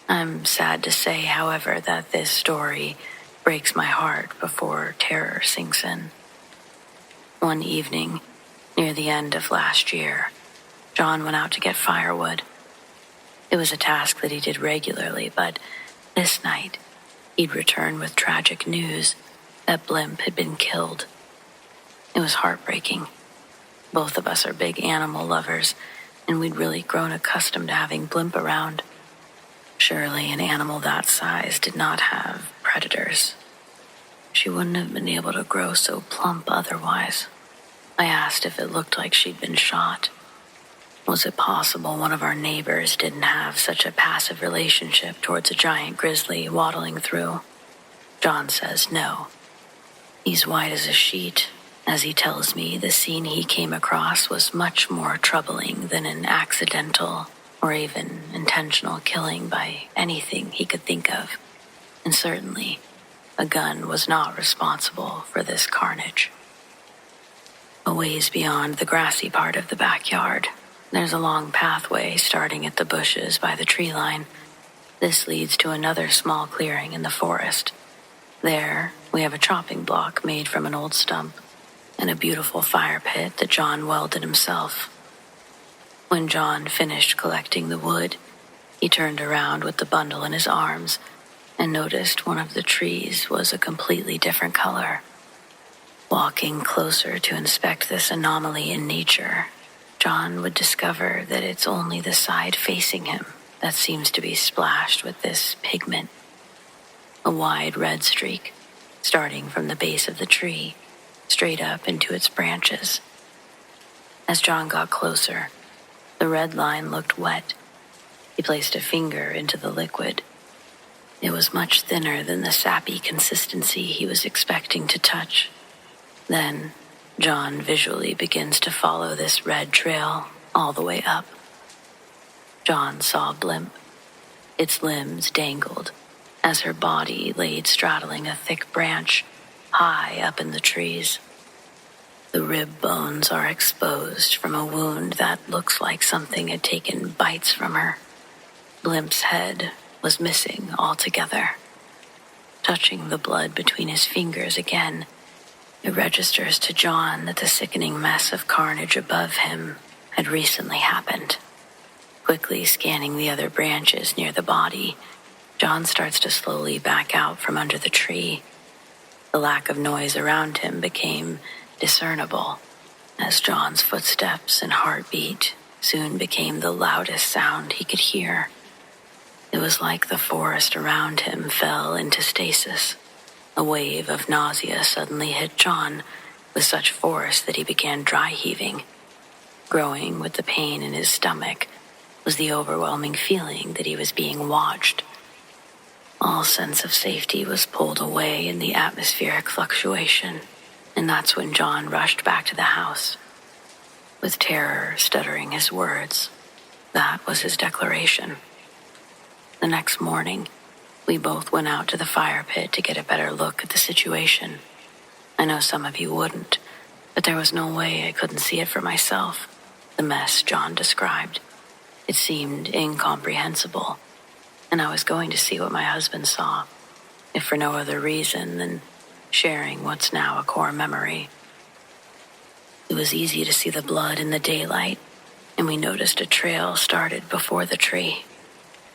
I'm sad to say, however, that this story breaks my heart before terror sinks in. One evening, near the end of last year, John went out to get firewood. It was a task that he did regularly, but this night, he'd return with tragic news that Blimp had been killed. It was heartbreaking. Both of us are big animal lovers, and we'd really grown accustomed to having Blimp around. Surely an animal that size did not have predators. She wouldn't have been able to grow so plump otherwise. I asked if it looked like she'd been shot. Was it possible one of our neighbors didn't have such a passive relationship towards a giant grizzly waddling through? John says no. He's white as a sheet. As he tells me, the scene he came across was much more troubling than an accidental or even intentional killing by anything he could think of. And certainly, a gun was not responsible for this carnage. A ways beyond the grassy part of the backyard, there's a long pathway starting at the bushes by the tree line. This leads to another small clearing in the forest. There, we have a chopping block made from an old stump and a beautiful fire pit that John welded himself. When John finished collecting the wood, he turned around with the bundle in his arms and noticed one of the trees was a completely different color. Walking closer to inspect this anomaly in nature, John would discover that it's only the side facing him that seems to be splashed with this pigment. A wide red streak, starting from the base of the tree, straight up into its branches. As John got closer, the red line looked wet. He placed a finger into the liquid. It was much thinner than the sappy consistency he was expecting to touch. Then, John visually begins to follow this red trail all the way up. John saw Blimp. Its limbs dangled as her body laid straddling a thick branch high up in the trees. The rib bones are exposed from a wound that looks like something had taken bites from her. Blimp's head was missing altogether. Touching the blood between his fingers again, it registers to John that the sickening mess of carnage above him had recently happened. Quickly scanning the other branches near the body, John starts to slowly back out from under the tree. The lack of noise around him became discernible as John's footsteps and heartbeat soon became the loudest sound he could hear. It was like the forest around him fell into stasis. A wave of nausea suddenly hit John with such force that he began dry heaving. Growing with the pain in his stomach was the overwhelming feeling that he was being watched. All sense of safety was pulled away in the atmospheric fluctuation, and that's when John rushed back to the house. With terror stuttering his words, that was his declaration. The next morning, we both went out to the fire pit to get a better look at the situation. I know some of you wouldn't, but there was no way I couldn't see it for myself, the mess John described. It seemed incomprehensible, and I was going to see what my husband saw, if for no other reason than sharing what's now a core memory. It was easy to see the blood in the daylight, and we noticed a trail started before the tree.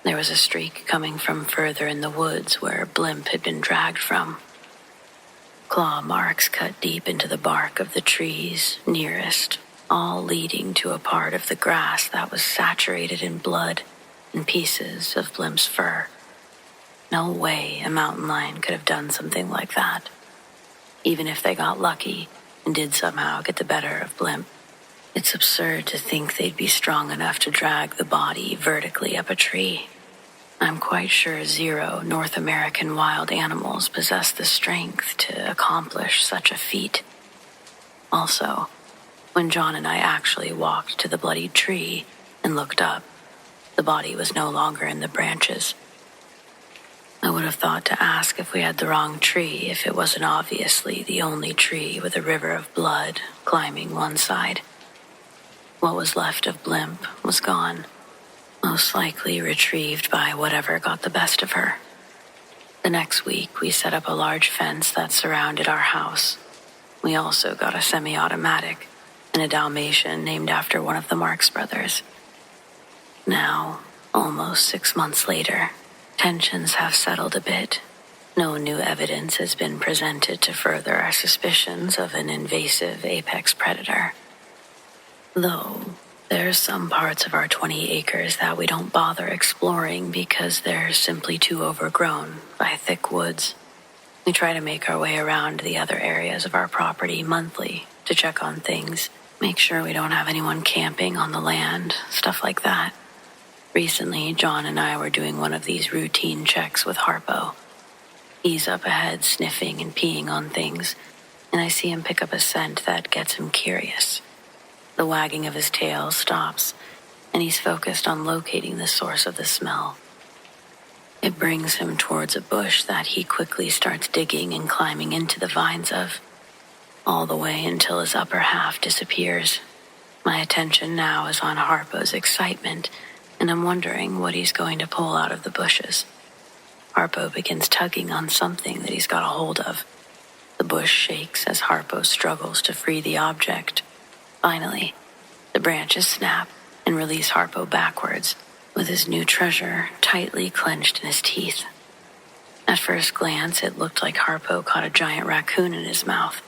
There was a streak coming from further in the woods where Blimp had been dragged from. Claw marks cut deep into the bark of the trees nearest, all leading to a part of the grass that was saturated in blood and pieces of Blimp's fur. No way a mountain lion could have done something like that. Even if they got lucky and did somehow get the better of Blimp, it's absurd to think they'd be strong enough to drag the body vertically up a tree. I'm quite sure 0 North American wild animals possess the strength to accomplish such a feat. Also, when John and I actually walked to the bloodied tree and looked up, the body was no longer in the branches. I would have thought to ask if we had the wrong tree if it wasn't obviously the only tree with a river of blood climbing one side. What was left of Blimp was gone, most likely retrieved by whatever got the best of her. The next week, we set up a large fence that surrounded our house. We also got a semi-automatic and a Dalmatian named after one of the Marx brothers. Now, almost 6 months later, tensions have settled a bit. No new evidence has been presented to further our suspicions of an invasive apex predator. Though, there's some parts of our 20 acres that we don't bother exploring because they're simply too overgrown by thick woods. We try to make our way around the other areas of our property monthly to check on things, make sure we don't have anyone camping on the land, stuff like that. Recently, John and I were doing one of these routine checks with Harpo. He's up ahead sniffing and peeing on things, and I see him pick up a scent that gets him curious. The wagging of his tail stops, and he's focused on locating the source of the smell. It brings him towards a bush that he quickly starts digging and climbing into the vines of, all the way until his upper half disappears. My attention now is on Harpo's excitement, and I'm wondering what he's going to pull out of the bushes. Harpo begins tugging on something that he's got a hold of. The bush shakes as Harpo struggles to free the object. Finally, the branches snap and release Harpo backwards, with his new treasure tightly clenched in his teeth. At first glance, it looked like Harpo caught a giant raccoon in his mouth.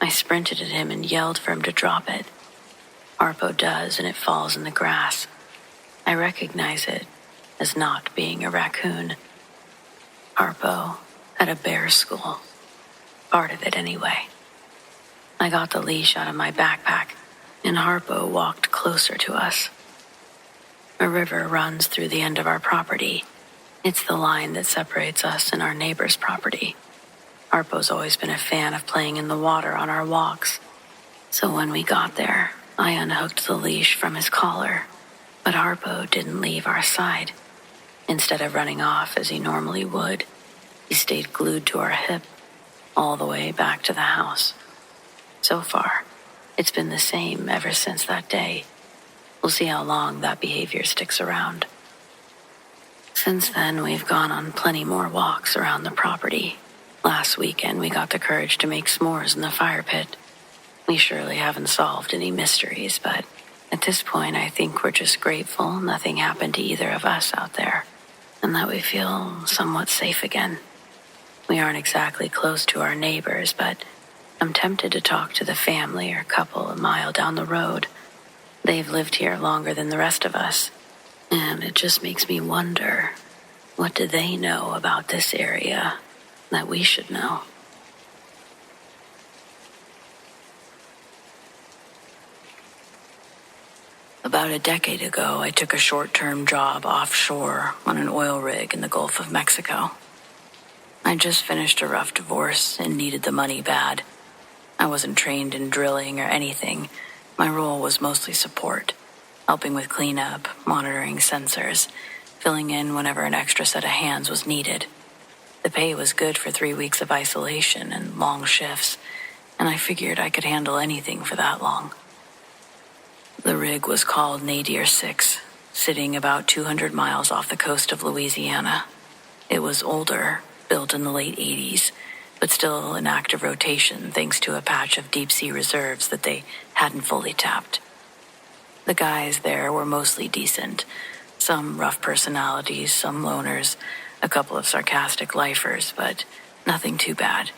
I sprinted at him and yelled for him to drop it. Harpo does, and it falls in the grass. I recognize it as not being a raccoon. Harpo had a bear skull. Part of it anyway. I got the leash out of my backpack, and Harpo walked closer to us. A river runs through the end of our property. It's the line that separates us and our neighbor's property. Harpo's always been a fan of playing in the water on our walks. So when we got there, I unhooked the leash from his collar, but Harpo didn't leave our side. Instead of running off as he normally would, he stayed glued to our hip, all the way back to the house. So far, it's been the same ever since that day. We'll see how long that behavior sticks around. Since then, we've gone on plenty more walks around the property. Last weekend, we got the courage to make s'mores in the fire pit. We surely haven't solved any mysteries, but at this point, I think we're just grateful nothing happened to either of us out there, and that we feel somewhat safe again. We aren't exactly close to our neighbors, but I'm tempted to talk to the family or couple a mile down the road. They've lived here longer than the rest of us, and it just makes me wonder, what do they know about this area that we should know? About a decade ago, I took a short-term job offshore on an oil rig in the Gulf of Mexico. I just finished a rough divorce and needed the money bad. I wasn't trained in drilling or anything. My role was mostly support, helping with cleanup, monitoring sensors, filling in whenever an extra set of hands was needed. The pay was good for 3 weeks of isolation and long shifts, and I figured I could handle anything for that long. The rig was called Nadir 6, sitting about 200 miles off the coast of Louisiana. It was older, built in the late 80s, but still in active rotation thanks to a patch of deep-sea reserves that they hadn't fully tapped. The guys there were mostly decent. Some rough personalities, some loners, a couple of sarcastic lifers, but nothing too bad.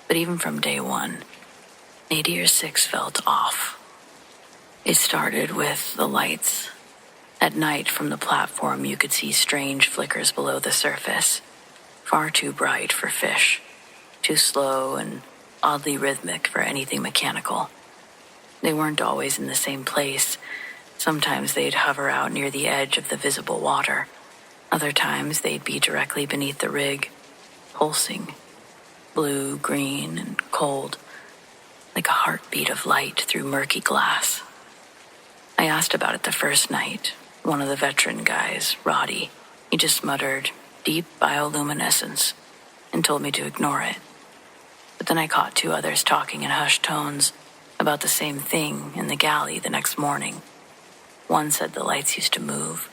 But even from day one, Nadir 6 felt off. It started with the lights. At night from the platform you could see strange flickers below the surface. Far too bright for fish, too slow and oddly rhythmic for anything mechanical. They weren't always in the same place. Sometimes they'd hover out near the edge of the visible water. Other times they'd be directly beneath the rig, pulsing, blue, green, and cold, like a heartbeat of light through murky glass. I asked about it the first night. One of the veteran guys, Roddy, he just muttered, "deep bioluminescence," and told me to ignore it. But then I caught 2 others talking in hushed tones about the same thing in the galley the next morning. One said the lights used to move.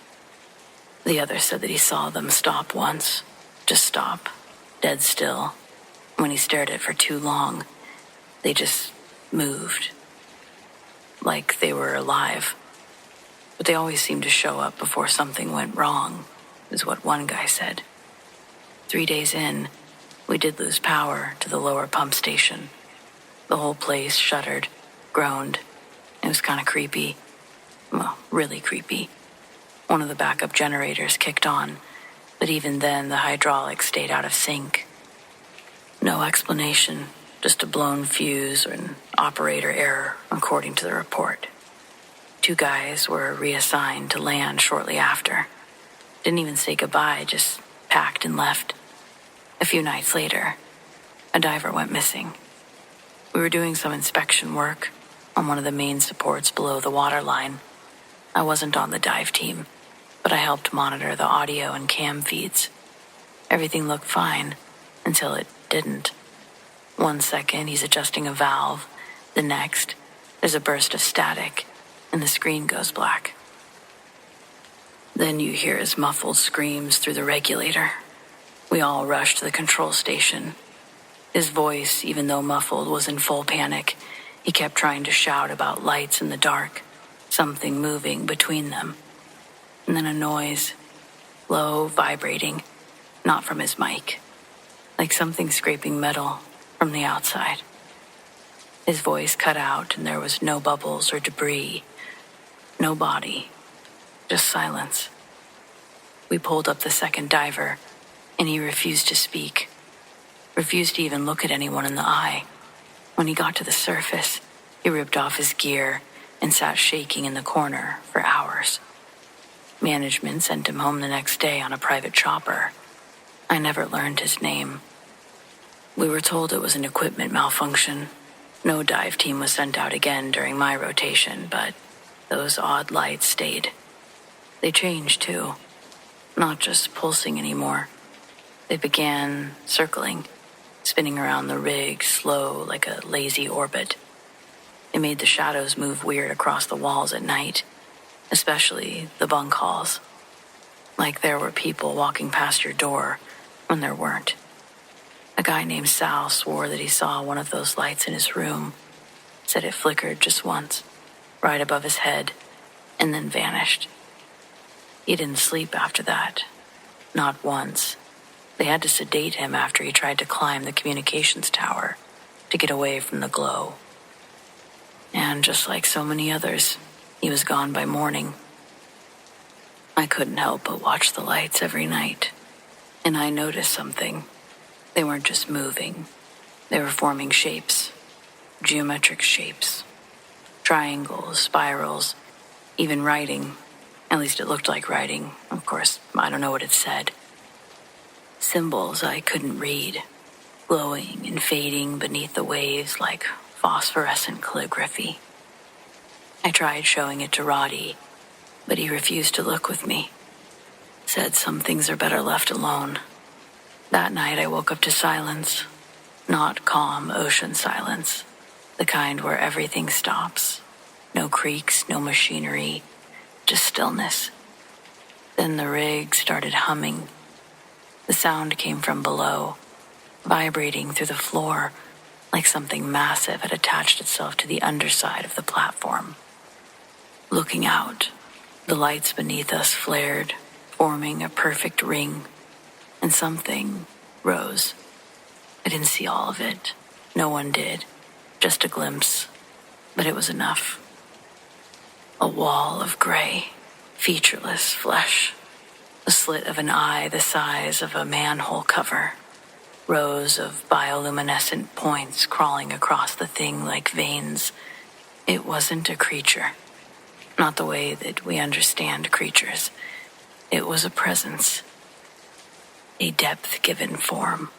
The other said that he saw them stop once, just stop, dead still. When he stared at it for too long, they just moved, like they were alive. But they always seemed to show up before something went wrong, is what one guy said. 3 days in, we did lose power to the lower pump station. The whole place shuddered, groaned. It was kind of creepy. Well, really creepy. One of the backup generators kicked on, but even then the hydraulics stayed out of sync. No explanation, just a blown fuse or an operator error, according to the report. 2 guys were reassigned to land shortly after. Didn't even say goodbye, just packed and left. A few nights later, a diver went missing. We were doing some inspection work on one of the main supports below the waterline. I wasn't on the dive team, but I helped monitor the audio and cam feeds. Everything looked fine until it didn't. 1 second, he's adjusting a valve. The next, there's a burst of static, and the screen goes black. Then you hear his muffled screams through the regulator. We all rush to the control station. His voice, even though muffled, was in full panic. He kept trying to shout about lights in the dark, something moving between them. And then a noise, low, vibrating, not from his mic, like something scraping metal from the outside. His voice cut out and there was no bubbles or debris, no body, just silence. We pulled up the second diver, and he refused to speak, refused to even look at anyone in the eye. When he got to the surface, he ripped off his gear and sat shaking in the corner for hours. Management sent him home the next day on a private chopper. I never learned his name. We were told it was an equipment malfunction. No dive team was sent out again during my rotation, but those odd lights stayed. They changed too, not just pulsing anymore. They began circling, spinning around the rig slow like a lazy orbit. It made the shadows move weird across the walls at night, especially the bunk halls. like there were people walking past your door when there weren't. A guy named Sal swore that he saw one of those lights in his room, said it flickered just once, right above his head, and then vanished. He didn't sleep after that. Not once. They had to sedate him after he tried to climb the communications tower to get away from the glow. And just like so many others, he was gone by morning. I couldn't help but watch the lights every night, and I noticed something. They weren't just moving. They were forming shapes, geometric shapes, triangles, spirals, even writing. At least it looked like writing. Of course, I don't know what it said. Symbols I couldn't read, glowing and fading beneath the waves like phosphorescent calligraphy. I tried showing it to Roddy, but he refused to look with me. Said some things are better left alone. That night I woke up to silence. Not calm ocean silence. The kind where everything stops. No creaks, no machinery, just stillness. Then the rig started humming. The sound came from below, vibrating through the floor like something massive had attached itself to the underside of the platform. Looking out, the lights beneath us flared, forming a perfect ring, and something rose. I didn't see all of it. No one did. Just a glimpse. But it was enough. A wall of gray, featureless flesh. The slit of an eye the size of a manhole cover. Rows of bioluminescent points crawling across the thing like veins. It wasn't a creature. Not the way that we understand creatures. It was a presence. A depth-given form.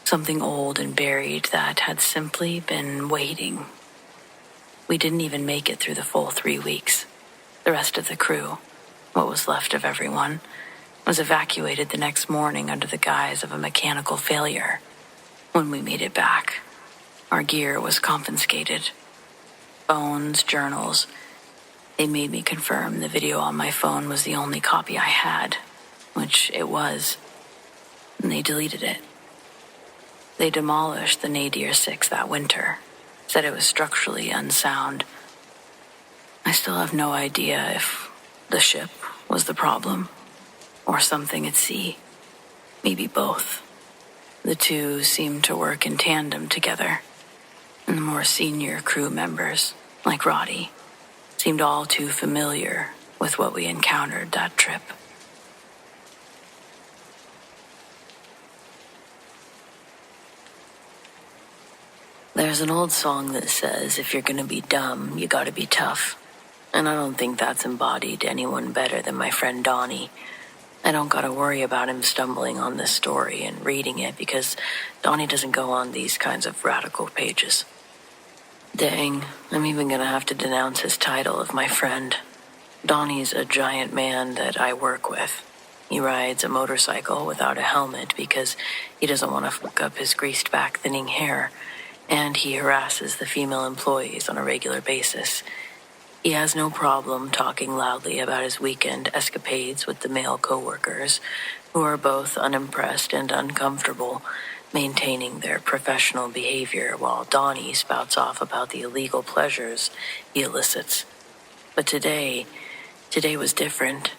Something old and buried that had simply been waiting. We didn't even make it through the full 3 weeks. The rest of the crew, what was left of everyone, was evacuated the next morning under the guise of a mechanical failure. When we made it back, our gear was confiscated. Phones, journals. They made me confirm the video on my phone was the only copy I had, which it was. And they deleted it. They demolished the Nadir 6 that winter, said it was structurally unsound. I still have no idea if the ship was the problem, or something at sea. Maybe both. The two seemed to work in tandem together, and the more senior crew members, like Roddy, seemed all too familiar with what we encountered that trip. There's an old song that says, if you're gonna be dumb, you gotta be tough. And I don't think that's embodied anyone better than my friend Donnie. I don't gotta worry about him stumbling on this story and reading it because Donnie doesn't go on these kinds of radical pages. Dang, I'm even gonna have to denounce his title of my friend. Donnie's a giant man that I work with. He rides a motorcycle without a helmet because he doesn't want to fuck up his greased back thinning hair, and he harasses the female employees on a regular basis. He has no problem talking loudly about his weekend escapades with the male coworkers, who are both unimpressed and uncomfortable, maintaining their professional behavior while Donnie spouts off about the illegal pleasures he elicits. But today was different.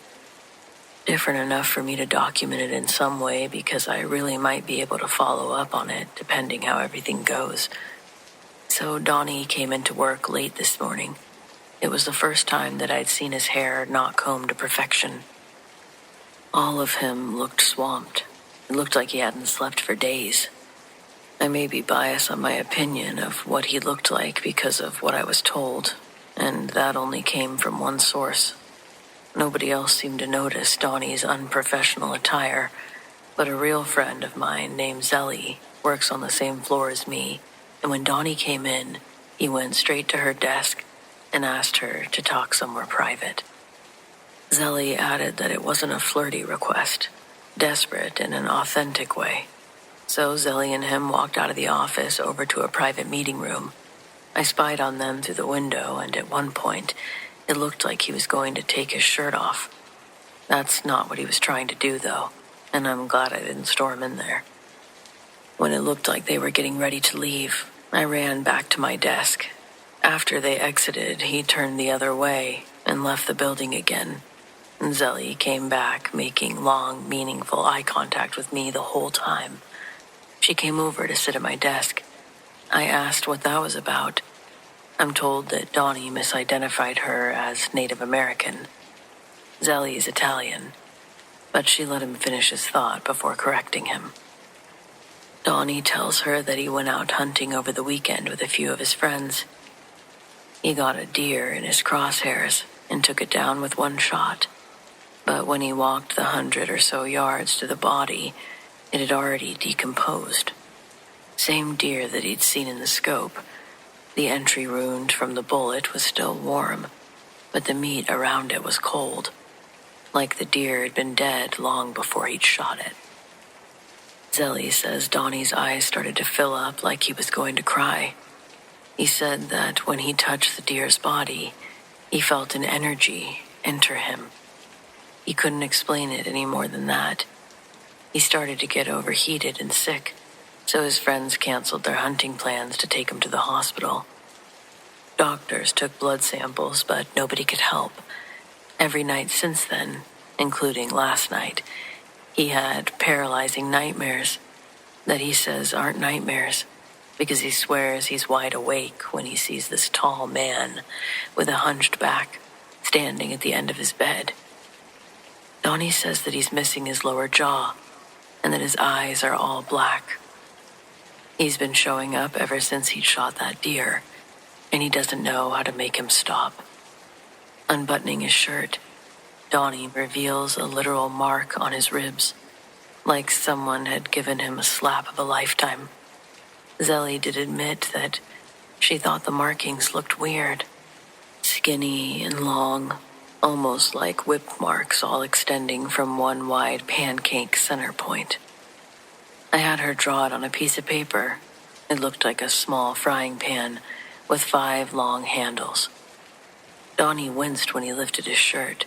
Different enough for me to document it in some way because I really might be able to follow up on it depending how everything goes. So Donnie came into work late this morning. It was the first time that I'd seen his hair not combed to perfection. All of him looked swamped. It looked like he hadn't slept for days. I may be biased on my opinion of what he looked like because of what I was told, and that only came from one source. Nobody else seemed to notice Donnie's unprofessional attire, but a real friend of mine named Zelly works on the same floor as me, and when Donnie came in, he went straight to her desk and asked her to talk somewhere private. Zelly added that it wasn't a flirty request, desperate in an authentic way. So Zelly and him walked out of the office over to a private meeting room. I spied on them through the window, and at one point, it looked like he was going to take his shirt off. That's not what he was trying to do, though, and I'm glad I didn't storm in there. When it looked like they were getting ready to leave, I ran back to my desk. After they exited, he turned the other way and left the building again. And Zelly came back, making long, meaningful eye contact with me the whole time. She came over to sit at my desk. I asked what that was about. I'm told that Donnie misidentified her as Native American. Zelly's Italian, but she let him finish his thought before correcting him. Donnie tells her that he went out hunting over the weekend with a few of his friends. He got a deer in his crosshairs and took it down with one shot. But when he walked the 100 or so yards to the body, it had already decomposed. Same deer that he'd seen in the scope. The entry wound from the bullet was still warm, but the meat around it was cold, like the deer had been dead long before he'd shot it. Zelly says Donnie's eyes started to fill up like he was going to cry. He said that when he touched the deer's body, he felt an energy enter him. He couldn't explain it any more than that. He started to get overheated and sick, so his friends canceled their hunting plans to take him to the hospital. Doctors took blood samples, but nobody could help. Every night since then, including last night, he had paralyzing nightmares that he says aren't nightmares, because he swears he's wide awake when he sees this tall man with a hunched back standing at the end of his bed. Donnie says that he's missing his lower jaw and that his eyes are all black. He's been showing up ever since he shot that deer, and he doesn't know how to make him stop. Unbuttoning his shirt, Donnie reveals a literal mark on his ribs, like someone had given him a slap of a lifetime. Zelly did admit that she thought the markings looked weird, skinny and long, almost like whip marks all extending from one wide pancake center point. I had her draw it on a piece of paper. It looked like a small frying pan with 5 long handles. Donnie winced when he lifted his shirt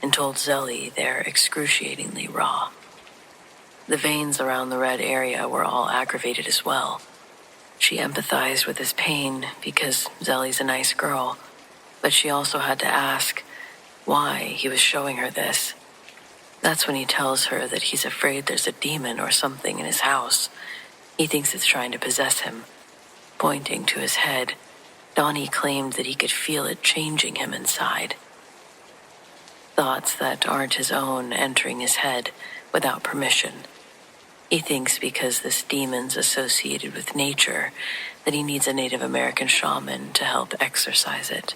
and told Zelly they're excruciatingly raw. The veins around the red area were all aggravated as well. She empathized with his pain because Zelly's a nice girl, but she also had to ask why he was showing her this. That's when he tells her that he's afraid there's a demon or something in his house. He thinks it's trying to possess him. Pointing to his head, Donnie claimed that he could feel it changing him inside. Thoughts that aren't his own entering his head without permission. He thinks because this demon's associated with nature that he needs a Native American shaman to help exorcise it.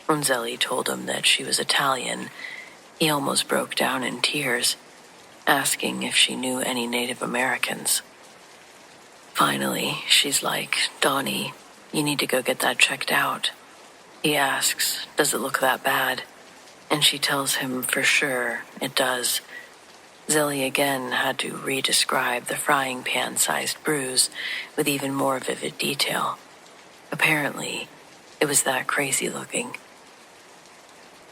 When Zelly told him that she was Italian, he almost broke down in tears, asking if she knew any Native Americans. Finally, she's like, "Donnie, you need to go get that checked out." He asks, "Does it look that bad?" And she tells him for sure it does. Zelly again had to re-describe the frying pan-sized bruise with even more vivid detail. Apparently, it was that crazy looking.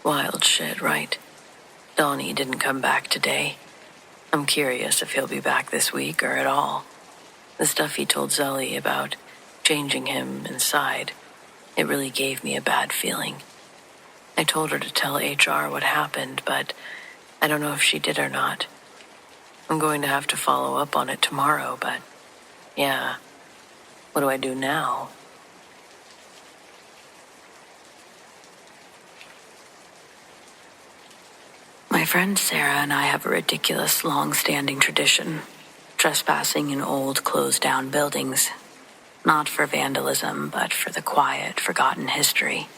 Wild shit, right? Donnie didn't come back today. I'm curious if he'll be back this week or at all. The stuff he told Zelly about changing him inside, it really gave me a bad feeling. I told her to tell HR what happened, but I don't know if she did or not. I'm going to have to follow up on it tomorrow, but yeah, what do I do now? My friend Sara and I have a ridiculous, long-standing tradition, trespassing in old, closed-down buildings. Not for vandalism, but for the quiet, forgotten history.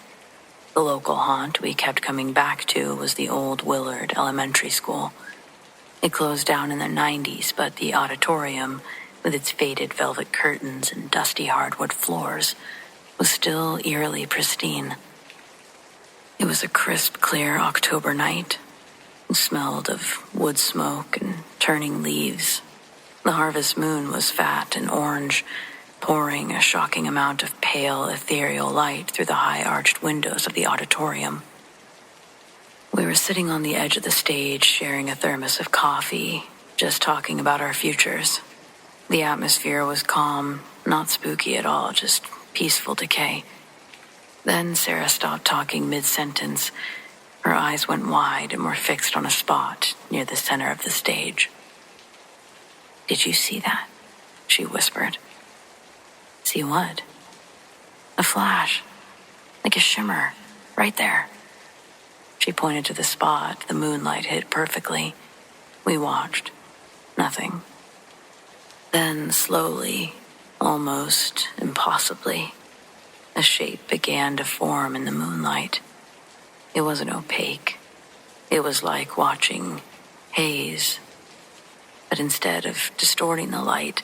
The local haunt we kept coming back to was the old Willard Elementary School. It closed down in the 90s, but the auditorium, with its faded velvet curtains and dusty hardwood floors, was still eerily pristine. It was a crisp, clear October night. It smelled of wood smoke and turning leaves. The harvest moon was fat and orange, pouring a shocking amount of pale, ethereal light through the high-arched windows of the auditorium. We were sitting on the edge of the stage, sharing a thermos of coffee, just talking about our futures. The atmosphere was calm, not spooky at all, just peaceful decay. Then Sara stopped talking mid-sentence. Her eyes went wide and were fixed on a spot near the center of the stage. "Did you see that?" she whispered. "See what?" "A flash, like a shimmer, right there." She pointed to the spot the moonlight hit perfectly. We watched. Nothing. Then slowly, almost impossibly, a shape began to form in the moonlight. It wasn't opaque. It was like watching haze. But instead of distorting the light,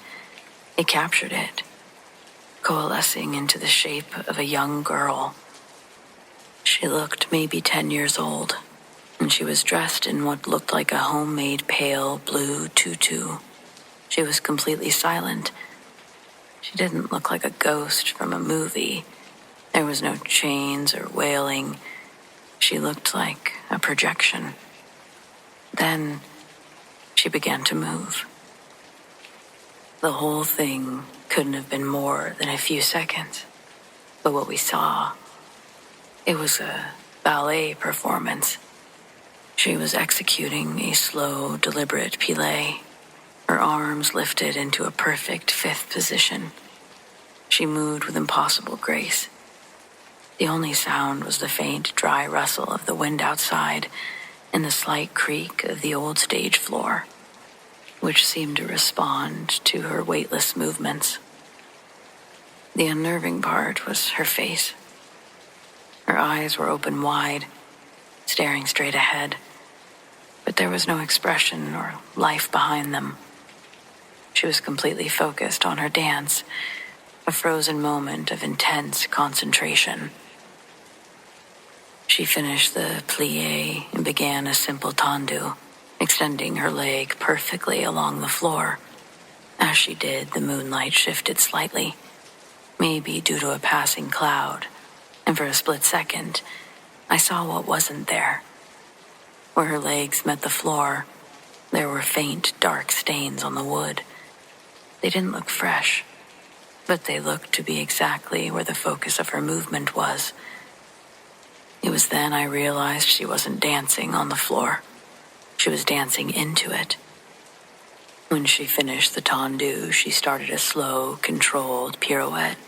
it captured it, coalescing into the shape of a young girl. She looked maybe 10 years old, and she was dressed in what looked like a homemade pale blue tutu. She was completely silent. She didn't look like a ghost from a movie. There was no chains or wailing. She looked like a projection. Then she began to move. The whole thing couldn't have been more than a few seconds. But what we saw, it was a ballet performance. She was executing a slow, deliberate plie, her arms lifted into a perfect fifth position. She moved with impossible grace. The only sound was the faint, dry rustle of the wind outside and the slight creak of the old stage floor, which seemed to respond to her weightless movements. The unnerving part was her face. Her eyes were open wide, staring straight ahead, but there was no expression or life behind them. She was completely focused on her dance, a frozen moment of intense concentration. She finished the plie and began a simple tendu, extending her leg perfectly along the floor. As she did, the moonlight shifted slightly, maybe due to a passing cloud, and for a split second, I saw what wasn't there. Where her legs met the floor, there were faint, dark stains on the wood. They didn't look fresh, but they looked to be exactly where the focus of her movement was. It was then I realized she wasn't dancing on the floor. She was dancing into it. When she finished the tendu, she started a slow, controlled pirouette.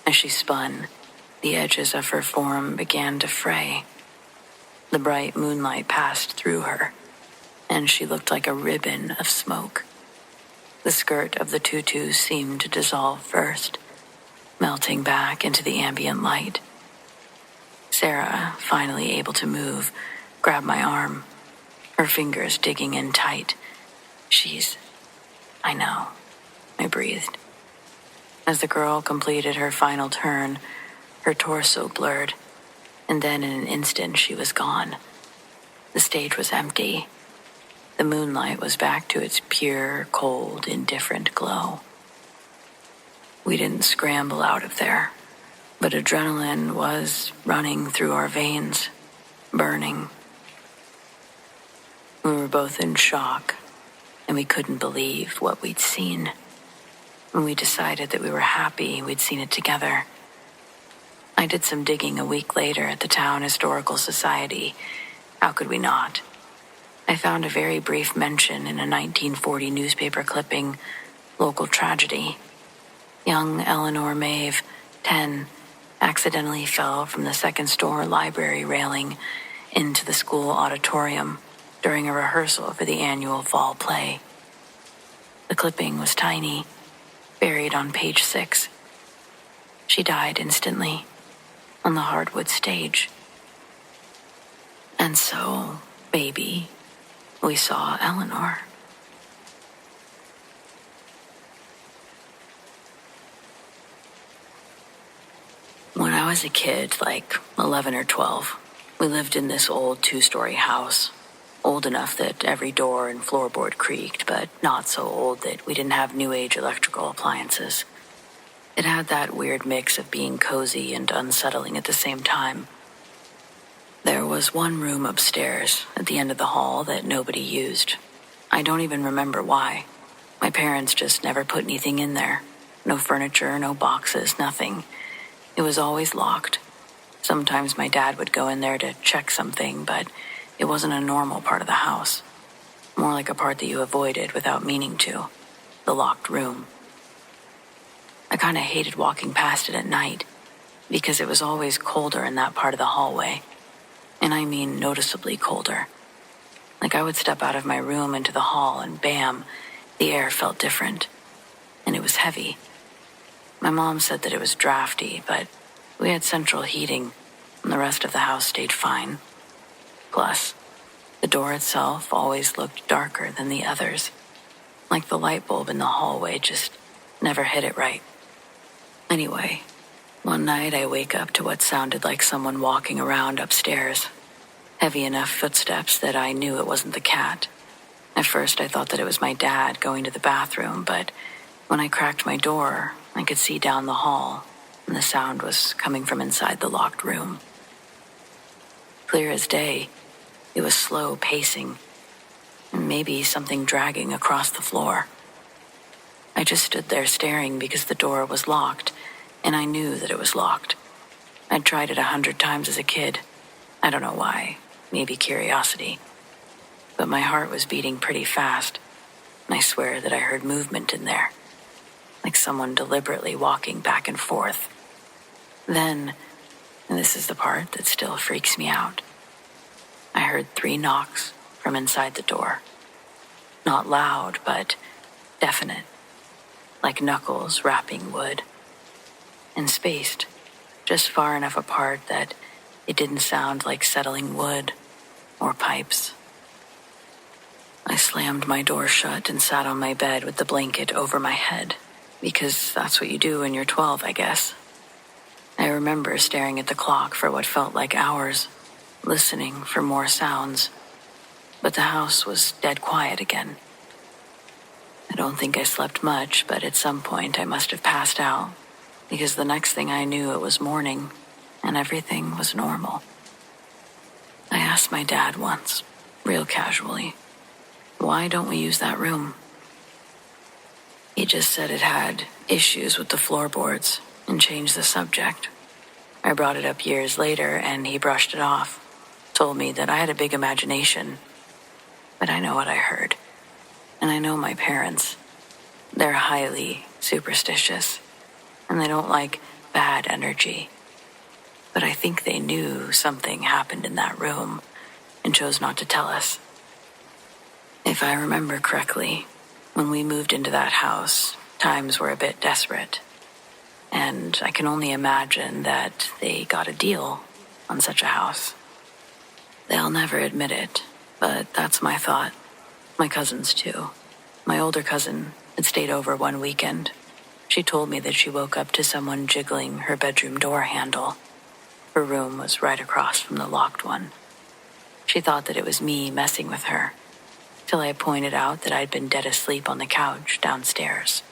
As she spun, the edges of her form began to fray. The bright moonlight passed through her, and she looked like a ribbon of smoke. The skirt of the tutu seemed to dissolve first, melting back into the ambient light. Sara, finally able to move, grabbed my arm, her fingers digging in tight. I know, I breathed. As the girl completed her final turn, her torso blurred, and then in an instant she was gone. The stage was empty. The moonlight was back to its pure, cold, indifferent glow. We didn't scramble out of there, but adrenaline was running through our veins, burning. We were both in shock, and we couldn't believe what we'd seen. And we decided that we were happy we'd seen it together. I did some digging a week later at the Town Historical Society. How could we not? I found a very brief mention in a 1940 newspaper clipping, local tragedy. Young Eleanor Maeve, 10, accidentally fell from the second-story library railing into the school auditorium during a rehearsal for the annual fall play. The clipping was tiny, buried on page 6. She died instantly on the hardwood stage. And so, baby, we saw Eleanor. When I was a kid, like 11 or 12, we lived in this old 2-story house, old enough that every door and floorboard creaked, but not so old that we didn't have new-age electrical appliances. It had that weird mix of being cozy and unsettling at the same time. There was one room upstairs at the end of the hall that nobody used. I don't even remember why. My parents just never put anything in there. No furniture, no boxes, nothing. It was always locked. Sometimes my dad would go in there to check something, but it wasn't a normal part of the house. More like a part that you avoided without meaning to. The locked room. I kind of hated walking past it at night because it was always colder in that part of the hallway. And I mean noticeably colder. Like I would step out of my room into the hall and bam, the air felt different. And it was heavy. My mom said that it was drafty, but we had central heating and the rest of the house stayed fine. Plus, the door itself always looked darker than the others. Like the light bulb in the hallway just never hit it right. Anyway, one night I wake up to what sounded like someone walking around upstairs. Heavy enough footsteps that I knew it wasn't the cat. At first I thought that it was my dad going to the bathroom, but when I cracked my door, I could see down the hall, and the sound was coming from inside the locked room. Clear as day, it was slow pacing, and maybe something dragging across the floor. I just stood there staring because the door was locked, and I knew that it was locked. I'd tried it 100 times as a kid. I don't know why, maybe curiosity. But my heart was beating pretty fast, and I swear that I heard movement in there. Like someone deliberately walking back and forth. Then, and this is the part that still freaks me out, I heard 3 knocks from inside the door. Not loud, but definite. Like knuckles rapping wood. And spaced, just far enough apart that it didn't sound like settling wood or pipes. I slammed my door shut and sat on my bed with the blanket over my head. Because that's what you do when you're 12, I guess. I remember staring at the clock for what felt like hours, listening for more sounds. But the house was dead quiet again. I don't think I slept much, but at some point I must have passed out, because the next thing I knew it was morning, and everything was normal. I asked my dad once, real casually, why don't we use that room? He just said it had issues with the floorboards and changed the subject. I brought it up years later and he brushed it off, told me that I had a big imagination. But I know what I heard. And I know my parents. They're highly superstitious and they don't like bad energy. But I think they knew something happened in that room and chose not to tell us. If I remember correctly, when we moved into that house, times were a bit desperate. And I can only imagine that they got a deal on such a house. They'll never admit it, but that's my thought. My cousins, too. My older cousin had stayed over one weekend. She told me that she woke up to someone jiggling her bedroom door handle. Her room was right across from the locked one. She thought that it was me messing with her, till I pointed out that I'd been dead asleep on the couch downstairs.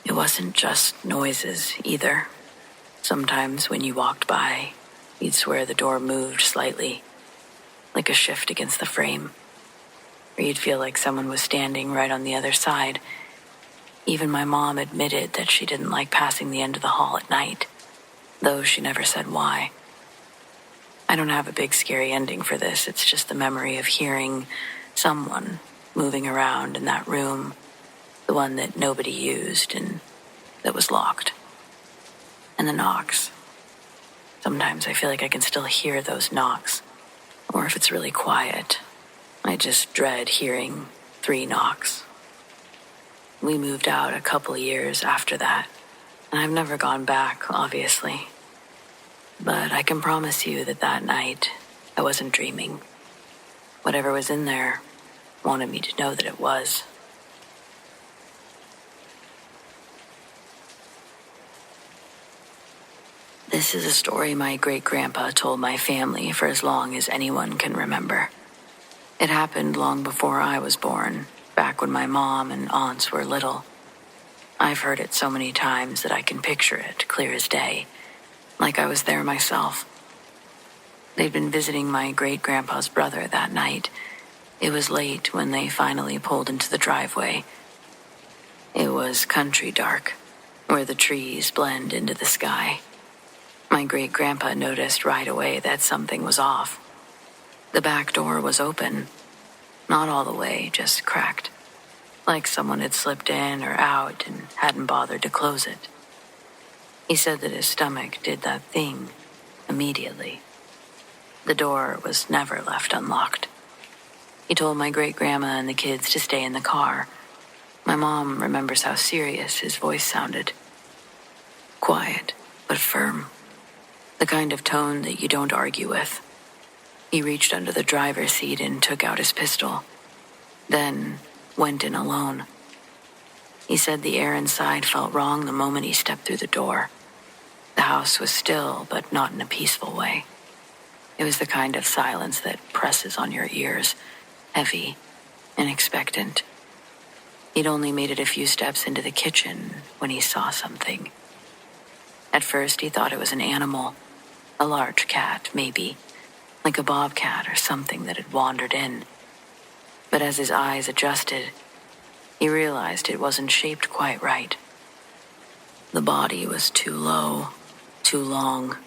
It wasn't just noises, either. Sometimes when you walked by, you'd swear the door moved slightly, like a shift against the frame. Or you'd feel like someone was standing right on the other side. Even my mom admitted that she didn't like passing the end of the hall at night, though she never said why. I don't have a big scary ending for this, it's just the memory of hearing someone moving around in that room, the one that nobody used and that was locked. And the knocks. Sometimes I feel like I can still hear those knocks. Or if it's really quiet, I just dread hearing 3 knocks. We moved out a couple years after that, and I've never gone back, obviously. But I can promise you that that night, I wasn't dreaming. Whatever was in there wanted me to know that it was. This is a story my great-grandpa told my family for as long as anyone can remember. It happened long before I was born, back when my mom and aunts were little. I've heard it so many times that I can picture it clear as day, like I was there myself. They'd been visiting my great-grandpa's brother that night. It was late when they finally pulled into the driveway. It was country dark, where the trees blend into the sky. My great-grandpa noticed right away that something was off. The back door was open, not all the way, just cracked, like someone had slipped in or out and hadn't bothered to close it. He said that his stomach did that thing immediately. The door was never left unlocked. He told my great-grandma and the kids to stay in the car. My mom remembers how serious his voice sounded. Quiet, but firm. The kind of tone that you don't argue with. He reached under the driver's seat and took out his pistol. Then went in alone. He said the air inside felt wrong the moment he stepped through the door. The house was still, but not in a peaceful way. It was the kind of silence that presses on your ears, heavy and expectant. He'd only made it a few steps into the kitchen when he saw something. At first, he thought it was an animal, a large cat, maybe, like a bobcat or something that had wandered in. But as his eyes adjusted, he realized it wasn't shaped quite right. The body was too low, too long,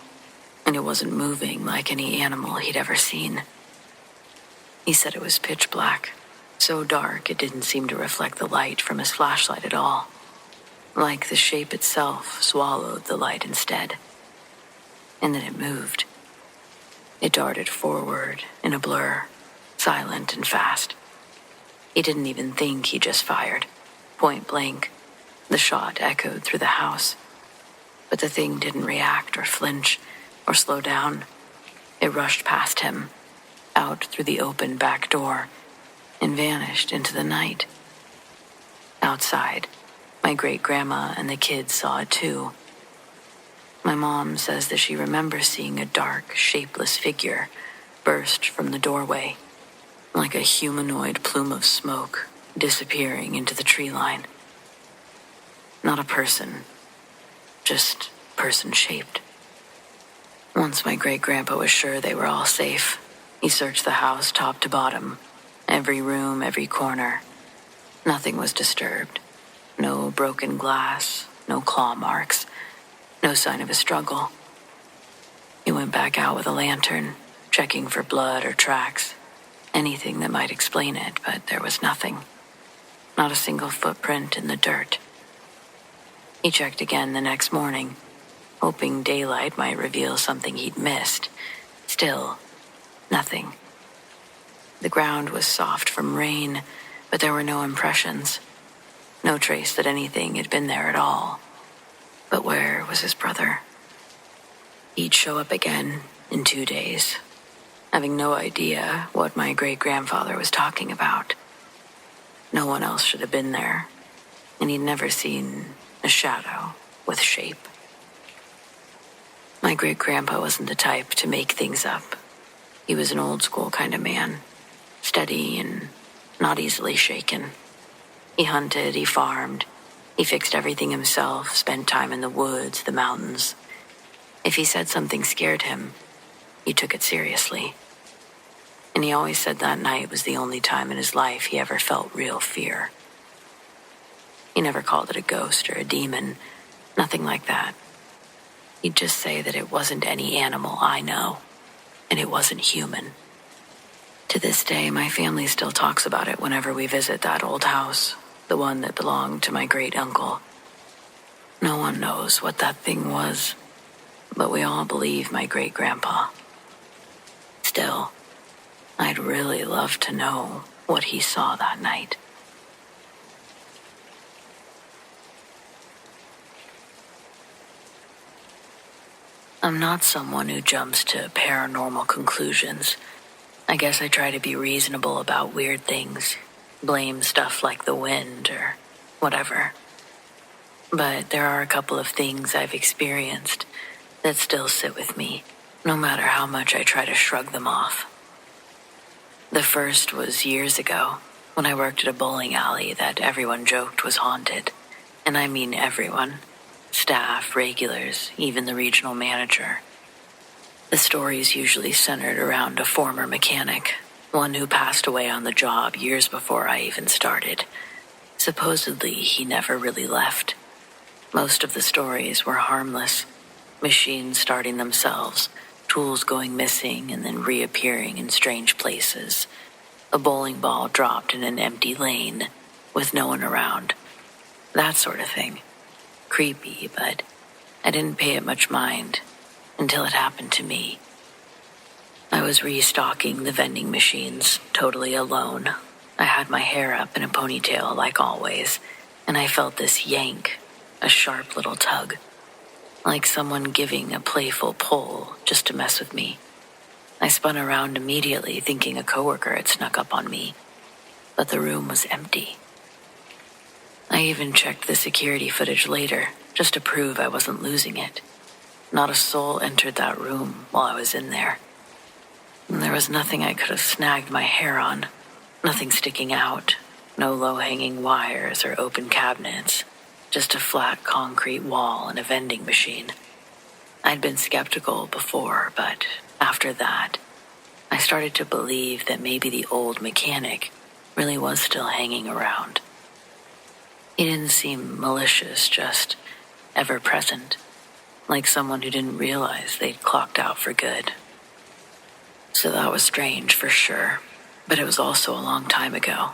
and it wasn't moving like any animal he'd ever seen. He said it was pitch black, so dark it didn't seem to reflect the light from his flashlight at all. Like the shape itself swallowed the light instead. And then it moved. It darted forward in a blur, silent and fast. He didn't even think, he just fired. Point blank. The shot echoed through the house. But the thing didn't react or flinch or slow down. It rushed past him, out through the open back door, and vanished into the night. Outside, my great-grandma and the kids saw it too. My mom says that she remembers seeing a dark, shapeless figure burst from the doorway, like a humanoid plume of smoke disappearing into the tree line. Not a person, just person-shaped. Once my great-grandpa was sure they were all safe, he searched the house top to bottom, every room, every corner. Nothing was disturbed. No broken glass, no claw marks, no sign of a struggle. He went back out with a lantern, checking for blood or tracks, anything that might explain it, but there was nothing. Not a single footprint in the dirt. He checked again the next morning, hoping daylight might reveal something he'd missed. Still, nothing. The ground was soft from rain, but there were no impressions. No trace that anything had been there at all. But where was his brother? He'd show up again in 2 days, having no idea what my great-grandfather was talking about. No one else should have been there, and he'd never seen a shadow with shape. My great-grandpa wasn't the type to make things up. He was an old-school kind of man, steady and not easily shaken. He hunted, he farmed, he fixed everything himself, spent time in the woods, the mountains. If he said something scared him, he took it seriously. And he always said that night was the only time in his life he ever felt real fear. He never called it a ghost or a demon, nothing like that. He'd just say that it wasn't any animal I know, and it wasn't human. To this day, my family still talks about it whenever we visit that old house, the one that belonged to my great-uncle. No one knows what that thing was, but we all believe my great-grandpa. Still, I'd really love to know what he saw that night. I'm not someone who jumps to paranormal conclusions. I guess I try to be reasonable about weird things, blame stuff like the wind or whatever. But there are a couple of things I've experienced that still sit with me, no matter how much I try to shrug them off. The first was years ago, when I worked at a bowling alley that everyone joked was haunted. And I mean everyone. Staff, regulars, even the regional manager. The stories usually centered around a former mechanic, one who passed away on the job years before I even started. Supposedly, he never really left. Most of the stories were harmless. Machines starting themselves, tools going missing and then reappearing in strange places. A bowling ball dropped in an empty lane with no one around. That sort of thing. Creepy, but I didn't pay it much mind until it happened to me. I was restocking the vending machines, totally alone. I had my hair up in a ponytail like always, and I felt this yank, a sharp little tug, like someone giving a playful pull just to mess with me. I spun around immediately, thinking a coworker had snuck up on me, but the room was empty. I even checked the security footage later, just to prove I wasn't losing it. Not a soul entered that room while I was in there. And there was nothing I could have snagged my hair on, nothing sticking out, no low-hanging wires or open cabinets, just a flat concrete wall and a vending machine. I'd been skeptical before, but after that, I started to believe that maybe the old mechanic really was still hanging around. He didn't seem malicious, just ever-present, like someone who didn't realize they'd clocked out for good. So that was strange for sure, but it was also a long time ago.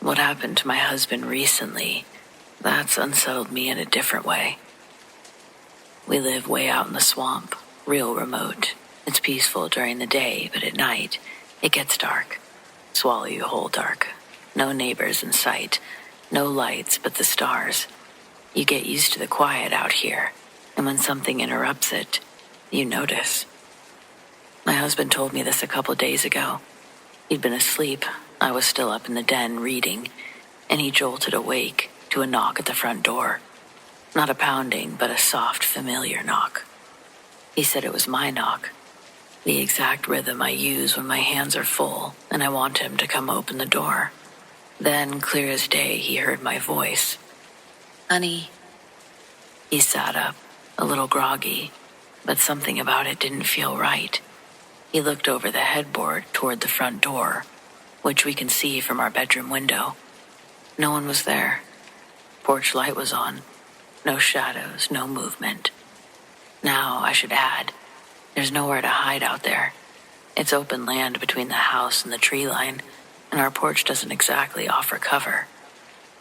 What happened to my husband recently, that's unsettled me in a different way. We live way out in the swamp, real remote. It's peaceful during the day, but at night, it gets dark. Swallow you whole dark. No neighbors in sight, no lights but the stars. You get used to the quiet out here, and when something interrupts it, you notice. My husband told me this a couple days ago. He'd been asleep. I was still up in the den reading, and he jolted awake to a knock at the front door. Not a pounding, but a soft, familiar knock. He said it was my knock, the exact rhythm I use when my hands are full and I want him to come open the door. Then, clear as day, he heard my voice. "Honey." He sat up, a little groggy, but something about it didn't feel right. He looked over the headboard toward the front door, which we can see from our bedroom window. No one was there. Porch light was on. No shadows, no movement. Now, I should add, there's nowhere to hide out there. It's open land between the house and the tree line, and our porch doesn't exactly offer cover.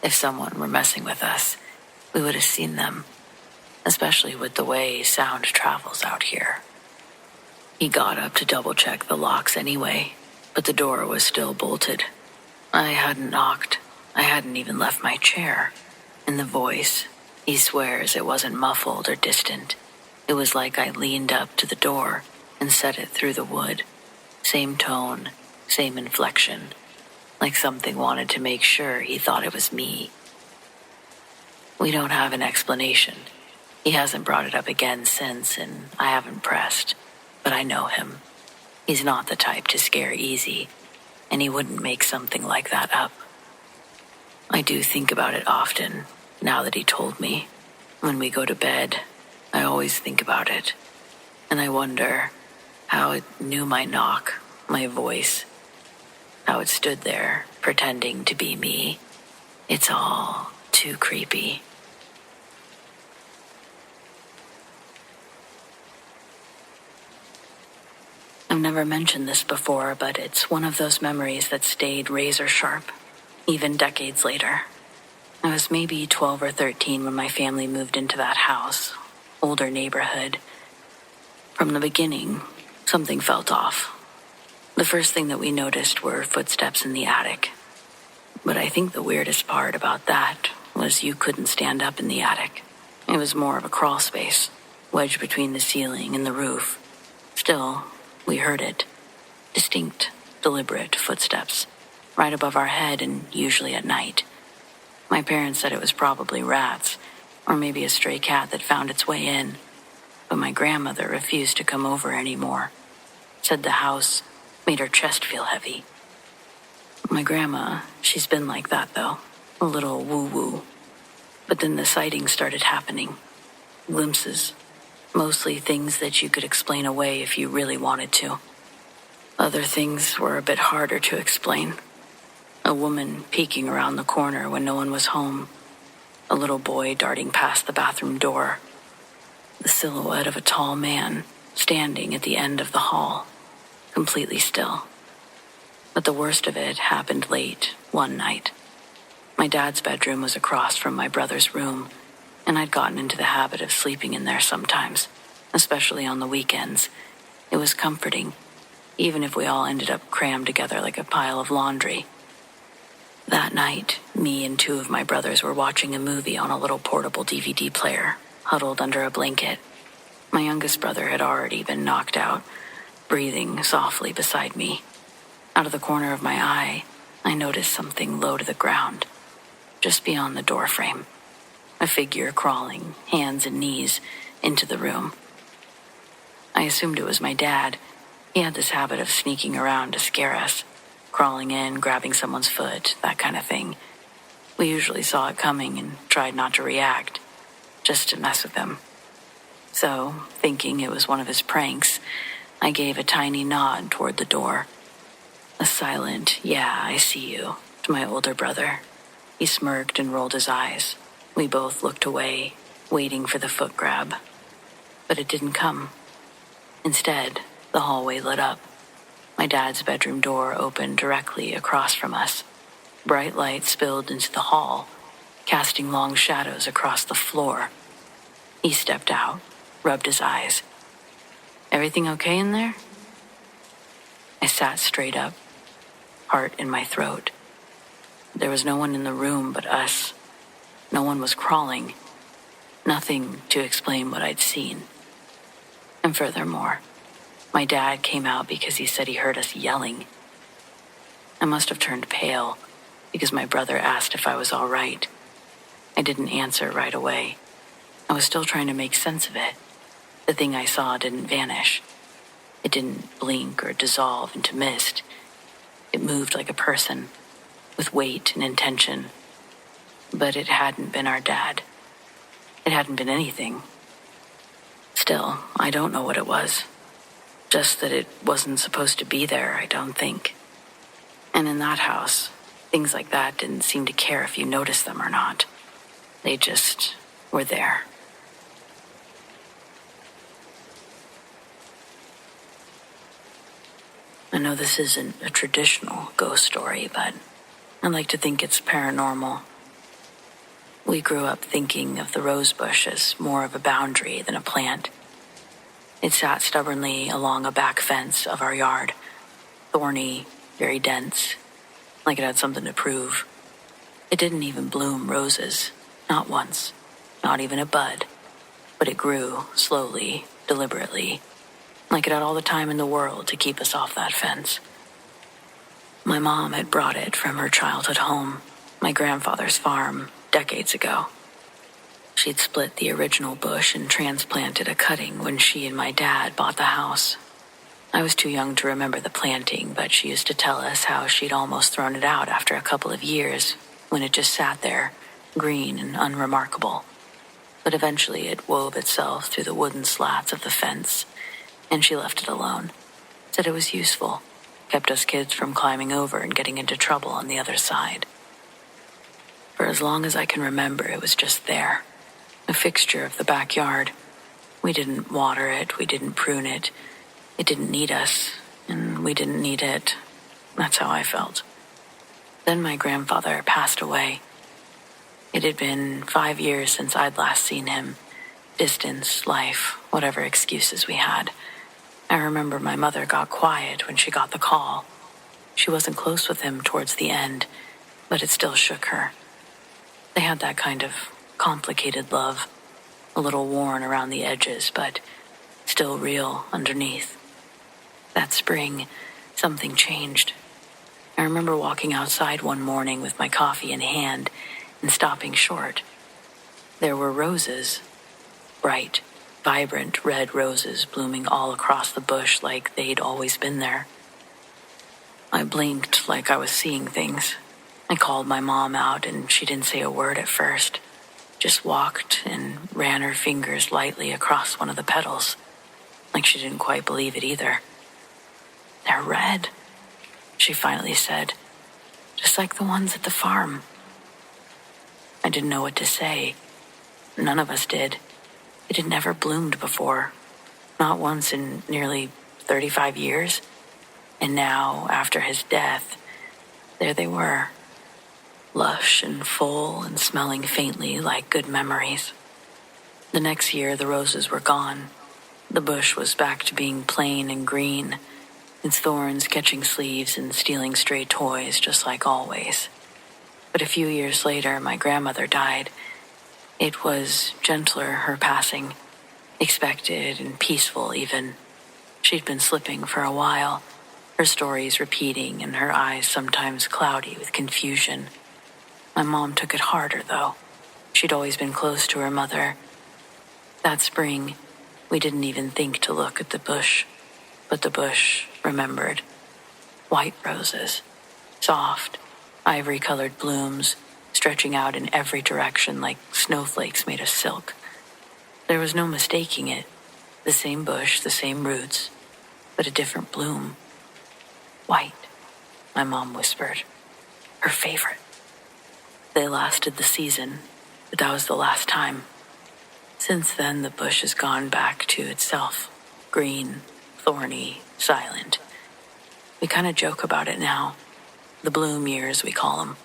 If someone were messing with us, we would have seen them, especially with the way sound travels out here. He got up to double-check the locks anyway, but the door was still bolted. I hadn't knocked. I hadn't even left my chair. And the voice, he swears it wasn't muffled or distant. It was like I leaned up to the door and said it through the wood. Same tone, same inflection, like something wanted to make sure he thought it was me. We don't have an explanation. He hasn't brought it up again since, and I haven't pressed. But I know him. He's not the type to scare easy, and he wouldn't make something like that up. I do think about it often, now that he told me. When we go to bed, I always think about it, and I wonder how it knew my knock, my voice, how it stood there, pretending to be me. It's all too creepy. I've never mentioned this before, but it's one of those memories that stayed razor sharp, even decades later. I was maybe 12 or 13 when my family moved into that house, older neighborhood. From the beginning, something felt off. The first thing that we noticed were footsteps in the attic. But I think the weirdest part about that was you couldn't stand up in the attic. It was more of a crawl space, wedged between the ceiling and the roof. Still, we heard it. Distinct, deliberate footsteps, right above our head and usually at night. My parents said it was probably rats, or maybe a stray cat that found its way in. But my grandmother refused to come over anymore. Said the house made her chest feel heavy. My grandma, she's been like that though, a little woo-woo. But then the sightings started happening. Glimpses. Mostly things that you could explain away if you really wanted to. Other things were a bit harder to explain. A woman peeking around the corner when no one was home. A little boy darting past the bathroom door. The silhouette of a tall man standing at the end of the hall, completely still. But the worst of it happened late one night. My dad's bedroom was across from my brother's room, and I'd gotten into the habit of sleeping in there sometimes, especially on the weekends. It was comforting, even if we all ended up crammed together like a pile of laundry. That night, me and two of my brothers were watching a movie on a little portable DVD player, huddled under a blanket. My youngest brother had already been knocked out, breathing softly beside me. Out of the corner of my eye, I noticed something low to the ground, just beyond the doorframe. A figure crawling, hands and knees, into the room. I assumed it was my dad. He had this habit of sneaking around to scare us, crawling in, grabbing someone's foot, that kind of thing. We usually saw it coming and tried not to react, just to mess with him. So, thinking it was one of his pranks, I gave a tiny nod toward the door. A silent, "Yeah, I see you," to my older brother. He smirked and rolled his eyes. We both looked away, waiting for the foot grab. But it didn't come. Instead, the hallway lit up. My dad's bedroom door opened directly across from us. Bright light spilled into the hall, casting long shadows across the floor. He stepped out, rubbed his eyes. "Everything okay in there?" I sat straight up, heart in my throat. There was no one in the room but us. No one was crawling. Nothing to explain what I'd seen. And furthermore, my dad came out because he said he heard us yelling. I must have turned pale because my brother asked if I was all right. I didn't answer right away. I was still trying to make sense of it. The thing I saw didn't vanish. It didn't blink or dissolve into mist. It moved like a person, with weight and intention. But it hadn't been our dad. It hadn't been anything. Still, I don't know what it was. Just that it wasn't supposed to be there, I don't think. And in that house, things like that didn't seem to care if you noticed them or not. They just were there. I know this isn't a traditional ghost story, but I like to think it's paranormal. We grew up thinking of the rose bush as more of a boundary than a plant. It sat stubbornly along a back fence of our yard, thorny, very dense, like it had something to prove. It didn't even bloom roses, not once, not even a bud, but it grew slowly, deliberately, like it had all the time in the world to keep us off that fence. My mom had brought it from her childhood home, my grandfather's farm, decades ago. She'd split the original bush and transplanted a cutting when she and my dad bought the house. I was too young to remember the planting, but she used to tell us how she'd almost thrown it out after a couple of years, when it just sat there, green and unremarkable. But eventually it wove itself through the wooden slats of the fence, and she left it alone. Said it was useful, kept us kids from climbing over and getting into trouble on the other side. For as long as I can remember, it was just there, a fixture of the backyard. We didn't water it, we didn't prune it. It didn't need us, and we didn't need it. That's how I felt. Then my grandfather passed away. It had been 5 years since I'd last seen him. Distance, life, whatever excuses we had. I remember my mother got quiet when she got the call. She wasn't close with him towards the end, but it still shook her. They had that kind of complicated love, a little worn around the edges, but still real underneath. That spring, something changed. I remember walking outside one morning with my coffee in hand and stopping short. There were roses, bright, vibrant red roses blooming all across the bush like they'd always been there. I blinked like I was seeing things. I called my mom out and she didn't say a word at first. just walked and ran her fingers lightly across one of the petals, like she didn't quite believe it either. "They're red," she finally said, "just like the ones at the farm." I didn't know what to say. None of us did. It had never bloomed before, not once in nearly 35 years. And now, after his death, there they were, lush and full and smelling faintly like good memories. The next year, the roses were gone. The bush was back to being plain and green, its thorns catching sleeves and stealing stray toys just like always. But a few years later, my grandmother died. It was gentler, her passing, expected and peaceful even. She'd been slipping for a while, her stories repeating and her eyes sometimes cloudy with confusion. My mom took it harder, though. She'd always been close to her mother. That spring, we didn't even think to look at the bush, but the bush remembered. White roses, soft, ivory-colored blooms, stretching out in every direction like snowflakes made of silk. There was no mistaking it. The same bush, the same roots, but a different bloom. White, my mom whispered. Her favorite. They lasted the season, but that was the last time. Since then, the bush has gone back to itself. Green, thorny, silent. We kind of joke about it now. The bloom years, we call them.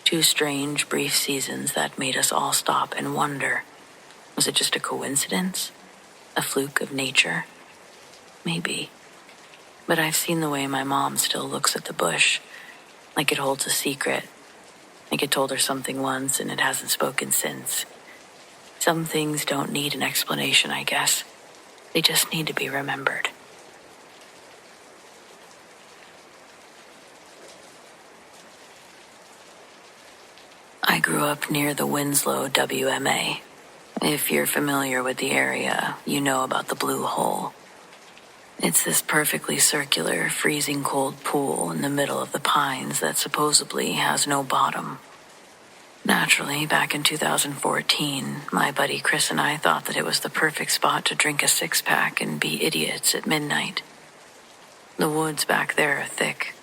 2 strange, brief seasons that made us all stop and wonder. Was it just a coincidence? A fluke of nature? Maybe. But I've seen the way my mom still looks at the bush, like it holds a secret, like it told her something once and it hasn't spoken since. Some things don't need an explanation, I guess. They just need to be remembered. I grew up near the Winslow WMA. If you're familiar with the area, you know about the Blue Hole. It's this perfectly circular, freezing cold pool in the middle of the pines that supposedly has no bottom. Naturally, back in 2014, my buddy Chris and I thought that it was the perfect spot to drink a 6-pack and be idiots at midnight. The woods back there are thick.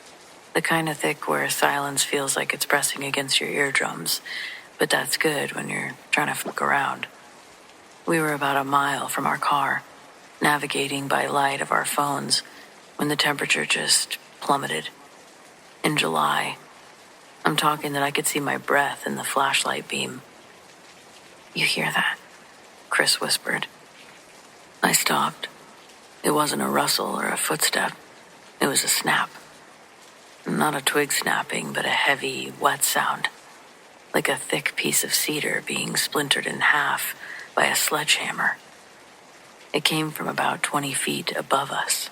The kind of thick where silence feels like it's pressing against your eardrums, but that's good when you're trying to fuck around. We were about a mile from our car, navigating by light of our phones, when the temperature just plummeted. In July, I'm talking that I could see my breath in the flashlight beam. "You hear that?" Chris whispered. I stopped. It wasn't a rustle or a footstep. It was a snap. Not a twig snapping, but a heavy, wet sound, like a thick piece of cedar being splintered in half by a sledgehammer. It came from about 20 feet above us.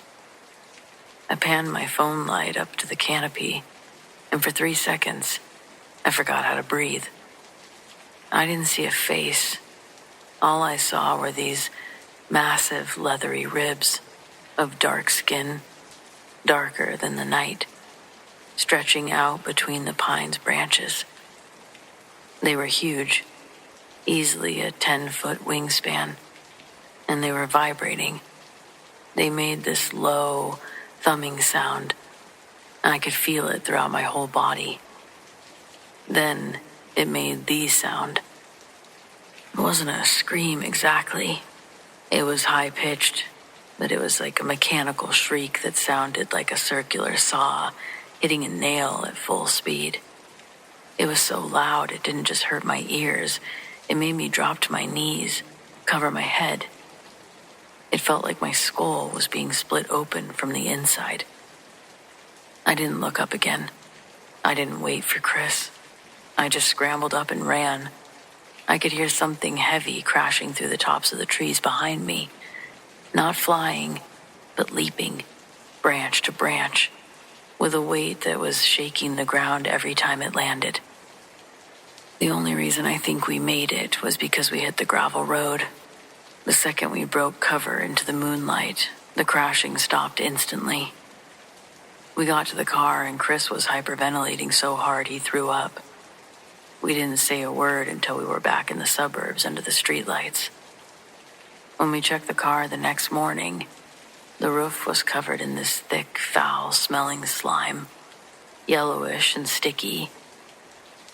I panned my phone light up to the canopy, and for 3 seconds, I forgot how to breathe. I didn't see a face. All I saw were these massive, leathery ribs of dark skin, darker than the night, stretching out between the pine's branches. They were huge, easily a 10-foot wingspan, and they were vibrating. They made this low, thumbing sound, and I could feel it throughout my whole body. Then it made the sound. It wasn't a scream exactly. It was high-pitched, but it was like a mechanical shriek that sounded like a circular saw hitting a nail at full speed. It was so loud it didn't just hurt my ears. It made me drop to my knees, cover my head. It felt like my skull was being split open from the inside. I didn't look up again. I didn't wait for Chris. I just scrambled up and ran. I could hear something heavy crashing through the tops of the trees behind me. Not flying, but leaping, branch to branch, with a weight that was shaking the ground every time it landed. The only reason I think we made it was because we hit the gravel road. The second we broke cover into the moonlight, the crashing stopped instantly. We got to the car and Chris was hyperventilating so hard he threw up. We didn't say a word until we were back in the suburbs under the streetlights. When we checked the car the next morning, the roof was covered in this thick, foul-smelling slime, yellowish and sticky,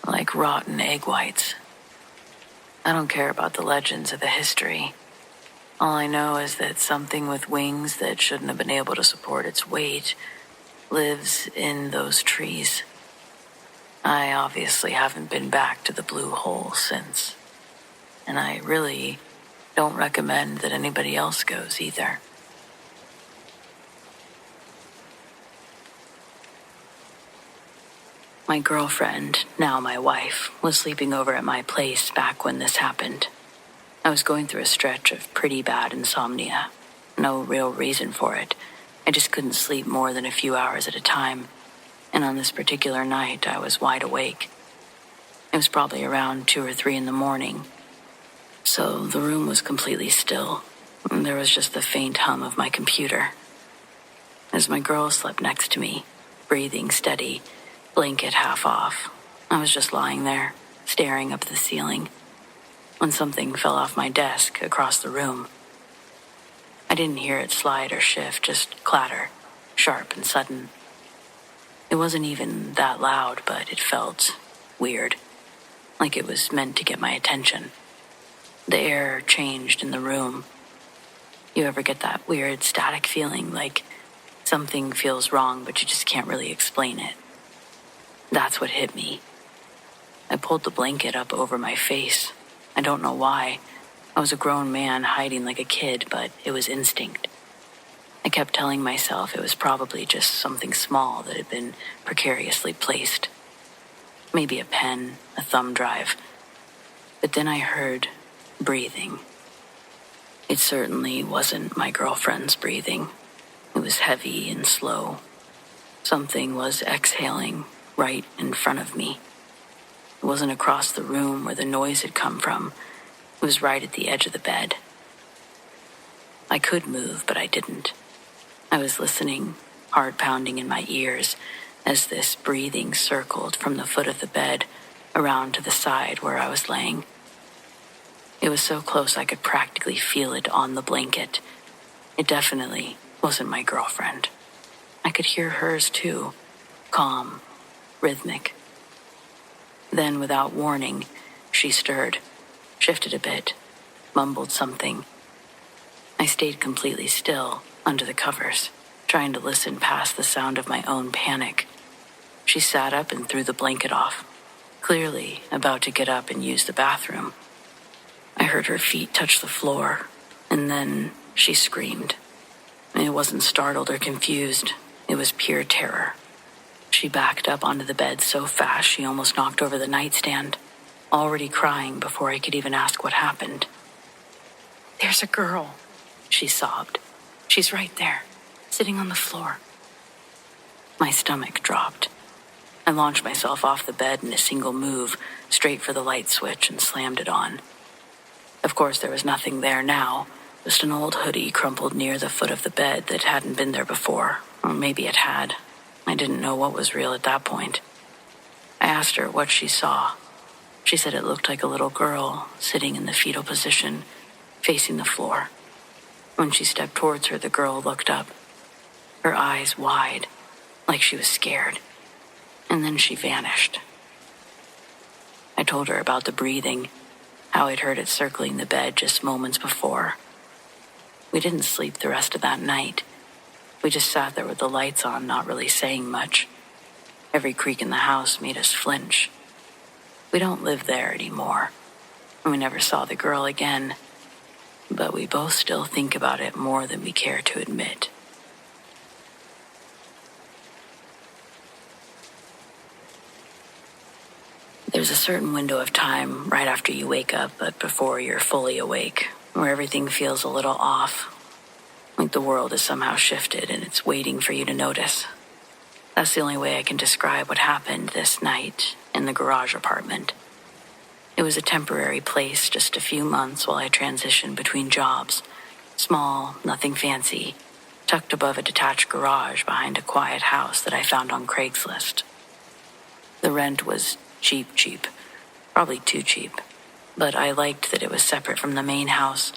like rotten egg whites. I don't care about the legends or the history. All I know is that something with wings that shouldn't have been able to support its weight lives in those trees. I obviously haven't been back to the blue hole since, and I really don't recommend that anybody else goes either. My girlfriend, now my wife, was sleeping over at my place back when this happened. I was going through a stretch of pretty bad insomnia. No real reason for it. I just couldn't sleep more than a few hours at a time. And on this particular night, I was wide awake. It was probably around 2 or 3 in the morning. So the room was completely still. There was just the faint hum of my computer. As my girl slept next to me, breathing steady, blanket half off, I was just lying there, staring up at the ceiling, when something fell off my desk across the room. I didn't hear it slide or shift, just clatter, sharp and sudden. It wasn't even that loud, but it felt weird, like it was meant to get my attention. The air changed in the room. You ever get that weird static feeling, like something feels wrong, but you just can't really explain it? That's what hit me. I pulled the blanket up over my face. I don't know why. I was a grown man hiding like a kid, but it was instinct. I kept telling myself it was probably just something small that had been precariously placed. Maybe a pen, a thumb drive. But then I heard breathing. It certainly wasn't my girlfriend's breathing. It was heavy and slow. Something was exhaling right in front of me. It wasn't across the room where the noise had come from. It was right at the edge of the bed. I could move, but I didn't. I was listening, heart pounding in my ears, as this breathing circled from the foot of the bed around to the side where I was laying. It was so close I could practically feel it on the blanket. It definitely wasn't my girlfriend. I could hear hers too, calm, rhythmic. Then, without warning, she stirred, shifted a bit, mumbled something. I stayed completely still under the covers, trying to listen past the sound of my own panic. She sat up and threw the blanket off, clearly about to get up and use the bathroom. I heard her feet touch the floor, and then she screamed. It wasn't startled or confused. It was pure terror. She backed up onto the bed so fast she almost knocked over the nightstand, already crying before I could even ask what happened. "There's a girl," she sobbed. "She's right there, sitting on the floor." My stomach dropped. I launched myself off the bed in a single move, straight for the light switch, and slammed it on. Of course, there was nothing there now, just an old hoodie crumpled near the foot of the bed that hadn't been there before, or maybe it had. I didn't know what was real at that point. I asked her what she saw. She said it looked like a little girl sitting in the fetal position, facing the floor. When she stepped towards her, the girl looked up, her eyes wide, like she was scared. And then she vanished. I told her about the breathing, how I'd heard it circling the bed just moments before. We didn't sleep the rest of that night. We just sat there with the lights on, not really saying much. Every creak in the house made us flinch. We don't live there anymore. We never saw the girl again, but we both still think about it more than we care to admit. There's a certain window of time right after you wake up, but before you're fully awake, where everything feels a little off, like the world has somehow shifted and it's waiting for you to notice. That's the only way I can describe what happened this night in the garage apartment. It was a temporary place, just a few months while I transitioned between jobs. Small, nothing fancy, tucked above a detached garage behind a quiet house that I found on Craigslist. The rent was cheap. Probably too cheap. But I liked that it was separate from the main house,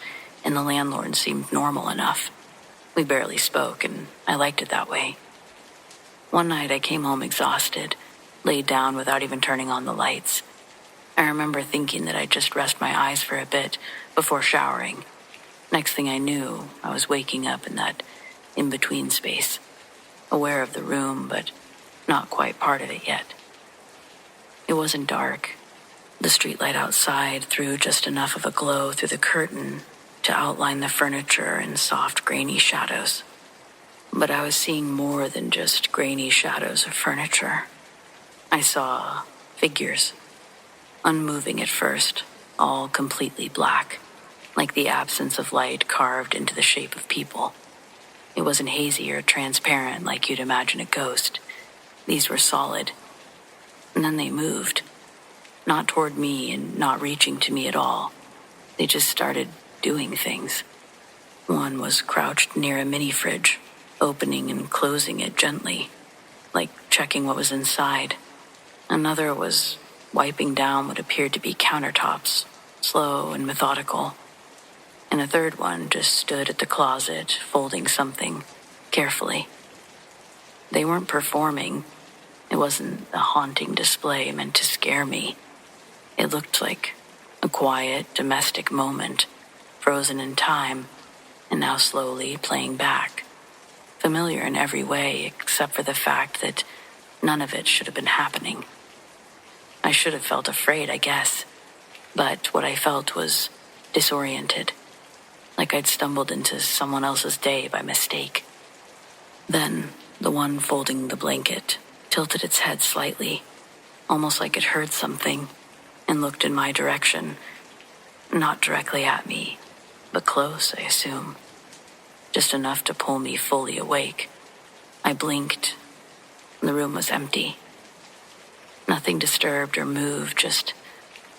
and the landlord seemed normal enough. We barely spoke, and I liked it that way. One night I came home exhausted, laid down without even turning on the lights. I remember thinking that I'd just rest my eyes for a bit before showering. Next thing I knew, I was waking up in that in-between space, aware of the room, but not quite part of it yet. It wasn't dark. The streetlight outside threw just enough of a glow through the curtain to outline the furniture in soft, grainy shadows. But I was seeing more than just grainy shadows of furniture. I saw figures, unmoving at first, all completely black, like the absence of light carved into the shape of people. It wasn't hazy or transparent like you'd imagine a ghost. These were solid. And then they moved. Not toward me and not reaching to me at all. They just started doing things. One was crouched near a mini fridge, opening and closing it gently, like checking what was inside. Another was wiping down what appeared to be countertops, slow and methodical. And a third one just stood at the closet, folding something carefully. They weren't performing. It wasn't a haunting display meant to scare me. It looked like a quiet, domestic moment, frozen in time, and now slowly playing back. Familiar in every way except for the fact that none of it should have been happening. I should have felt afraid, I guess, but what I felt was disoriented, like I'd stumbled into someone else's day by mistake. Then the one folding the blanket tilted its head slightly, almost like it heard something, and looked in my direction. Not directly at me, but close, I assume. Just enough to pull me fully awake. I blinked. The room was empty. Nothing disturbed or moved, just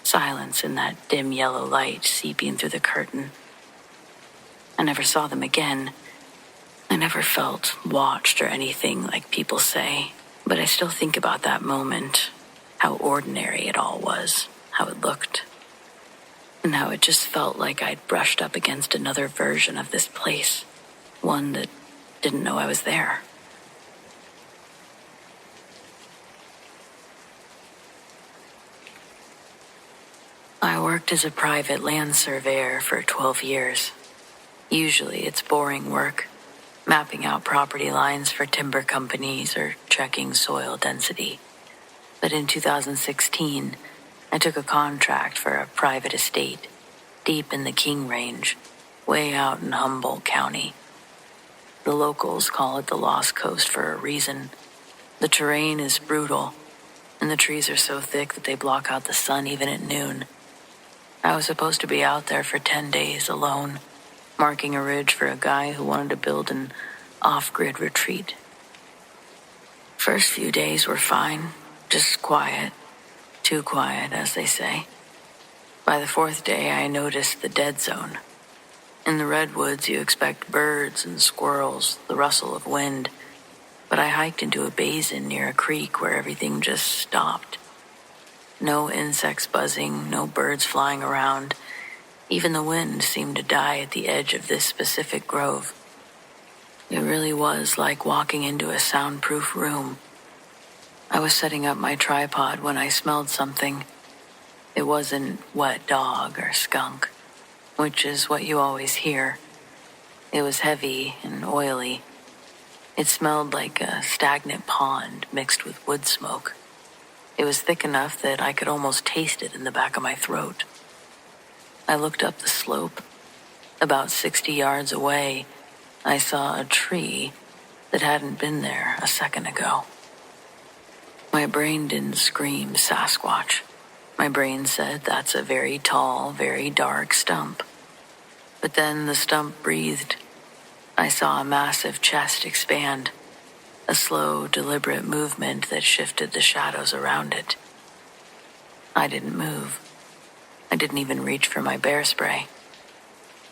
silence in that dim yellow light seeping through the curtain. I never saw them again. I never felt watched or anything like people say, but I still think about that moment, how ordinary it all was, how it looked, and how it just felt like I'd brushed up against another version of this place, one that didn't know I was there. I worked as a private land surveyor for 12 years. Usually it's boring work, mapping out property lines for timber companies or checking soil density. But in 2016, I took a contract for a private estate deep in the King Range, way out in Humboldt County. The locals call it the Lost Coast for a reason. The terrain is brutal, and the trees are so thick that they block out the sun even at noon. I was supposed to be out there for 10 days alone, marking a ridge for a guy who wanted to build an off-grid retreat. First few days were fine, just quiet. Too quiet, as they say. By the fourth day, I noticed the dead zone. In the redwoods, you expect birds and squirrels, the rustle of wind, but I hiked into a basin near a creek where everything just stopped. No insects buzzing, no birds flying around. Even the wind seemed to die at the edge of this specific grove. It really was like walking into a soundproof room. I was setting up my tripod when I smelled something. It wasn't wet dog or skunk, which is what you always hear. It was heavy and oily. It smelled like a stagnant pond mixed with wood smoke. It was thick enough that I could almost taste it in the back of my throat. I looked up the slope. About 60 yards away, I saw a tree that hadn't been there a second ago. My brain didn't scream Sasquatch. My brain said that's a very tall, very dark stump. But then the stump breathed. I saw a massive chest expand, a slow, deliberate movement that shifted the shadows around it. I didn't move. I didn't even reach for my bear spray.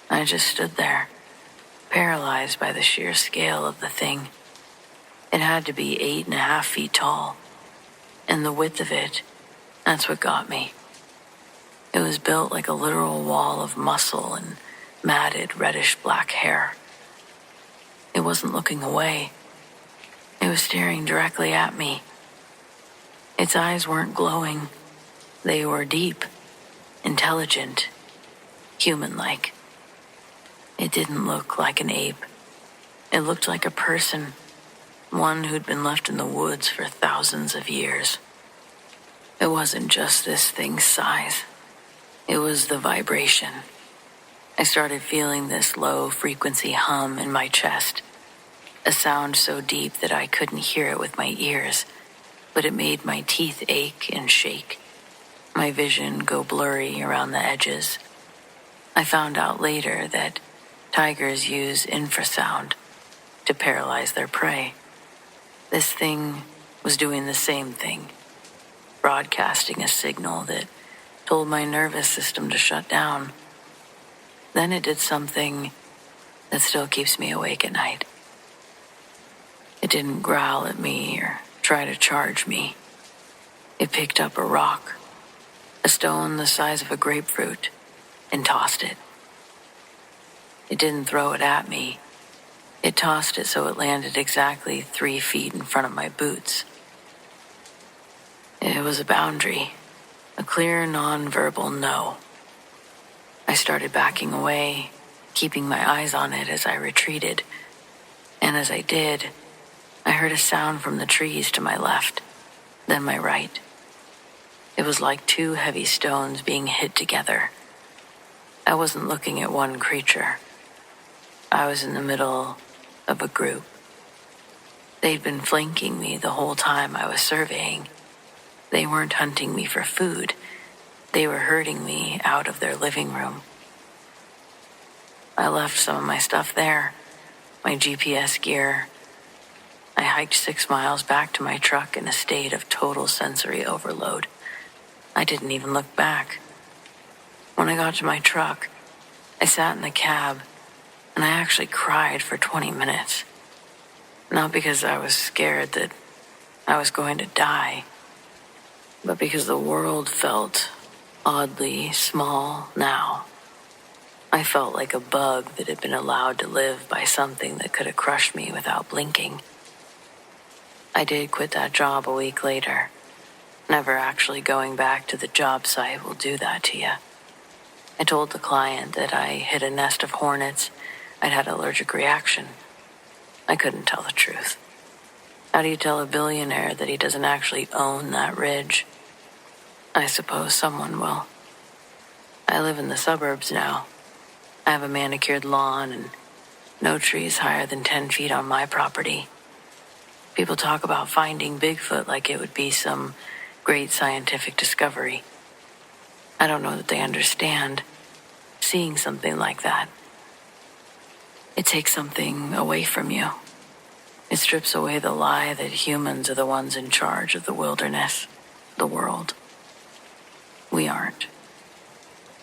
I just stood there, paralyzed by the sheer scale of the thing. It had to be 8.5 feet tall. And the width of it, that's what got me. It was built like a literal wall of muscle and matted reddish-black hair. It wasn't looking away. It was staring directly at me. Its eyes weren't glowing. They were deep, intelligent, human-like. It didn't look like an ape. It looked like a person, one who'd been left in the woods for thousands of years. It wasn't just this thing's size. It was the vibration. I started feeling this low-frequency hum in my chest, a sound so deep that I couldn't hear it with my ears, but it made my teeth ache and shake, my vision go blurry around the edges. I found out later that tigers use infrasound to paralyze their prey. This thing was doing the same thing, broadcasting a signal that told my nervous system to shut down. Then it did something that still keeps me awake at night. It didn't growl at me or try to charge me. It picked up a rock, a stone the size of a grapefruit, and tossed it. It didn't throw it at me. It tossed it so it landed exactly 3 feet in front of my boots. It was a boundary, a clear, non-verbal no. I started backing away, keeping my eyes on it as I retreated. And as I did, I heard a sound from the trees to my left, then my right. It was like 2 heavy stones being hit together. I wasn't looking at one creature. I was in the middle of a group. They'd been flanking me the whole time I was surveying. They weren't hunting me for food. They were herding me out of their living room. I left some of my stuff there, my GPS gear. I hiked 6 miles back to my truck in a state of total sensory overload. I didn't even look back. When I got to my truck, I sat in the cab, and I actually cried for 20 minutes. Not because I was scared that I was going to die, but because the world felt oddly small now. I felt like a bug that had been allowed to live by something that could have crushed me without blinking. I did quit that job a week later. Never actually going back to the job site will do that to you. I told the client that I hit a nest of hornets. I'd had an allergic reaction. I couldn't tell the truth. How do you tell a billionaire that he doesn't actually own that ridge? I suppose someone will. I live in the suburbs now. I have a manicured lawn and no trees higher than 10 feet on my property. People talk about finding Bigfoot like it would be some great scientific discovery. I don't know that they understand seeing something like that. It takes something away from you. It strips away the lie that humans are the ones in charge of the wilderness, the world. We aren't.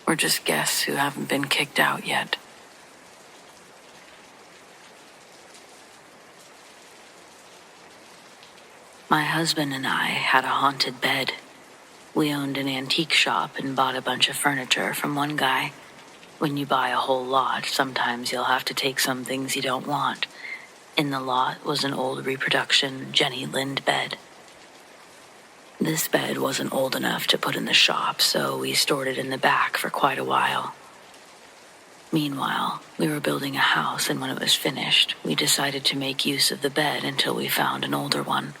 We're just guests who haven't been kicked out yet. My husband and I had a haunted bed. We owned an antique shop and bought a bunch of furniture from one guy. When you buy a whole lot, sometimes you'll have to take some things you don't want. In the lot was an old reproduction Jenny Lind bed. This bed wasn't old enough to put in the shop, so we stored it in the back for quite a while. Meanwhile, we were building a house, and when it was finished, we decided to make use of the bed until we found an older one.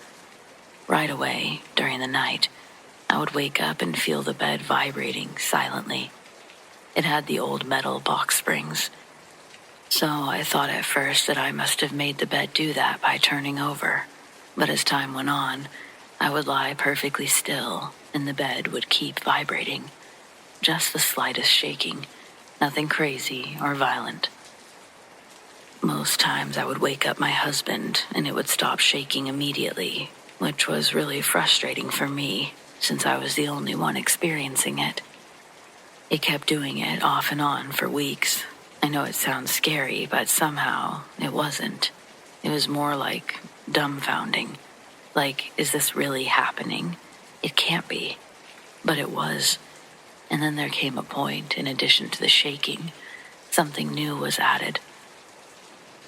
Right away, during the night, I would wake up and feel the bed vibrating silently. It had the old metal box springs. So I thought at first that I must have made the bed do that by turning over. But as time went on, I would lie perfectly still, and the bed would keep vibrating. Just the slightest shaking, nothing crazy or violent. Most times I would wake up my husband, and it would stop shaking immediately, which was really frustrating for me, since I was the only one experiencing it. It kept doing it off and on for weeks. I know it sounds scary, but somehow it wasn't. It was more like dumbfounding. Like, is this really happening? It can't be. But it was. And then there came a point, in addition to the shaking, something new was added.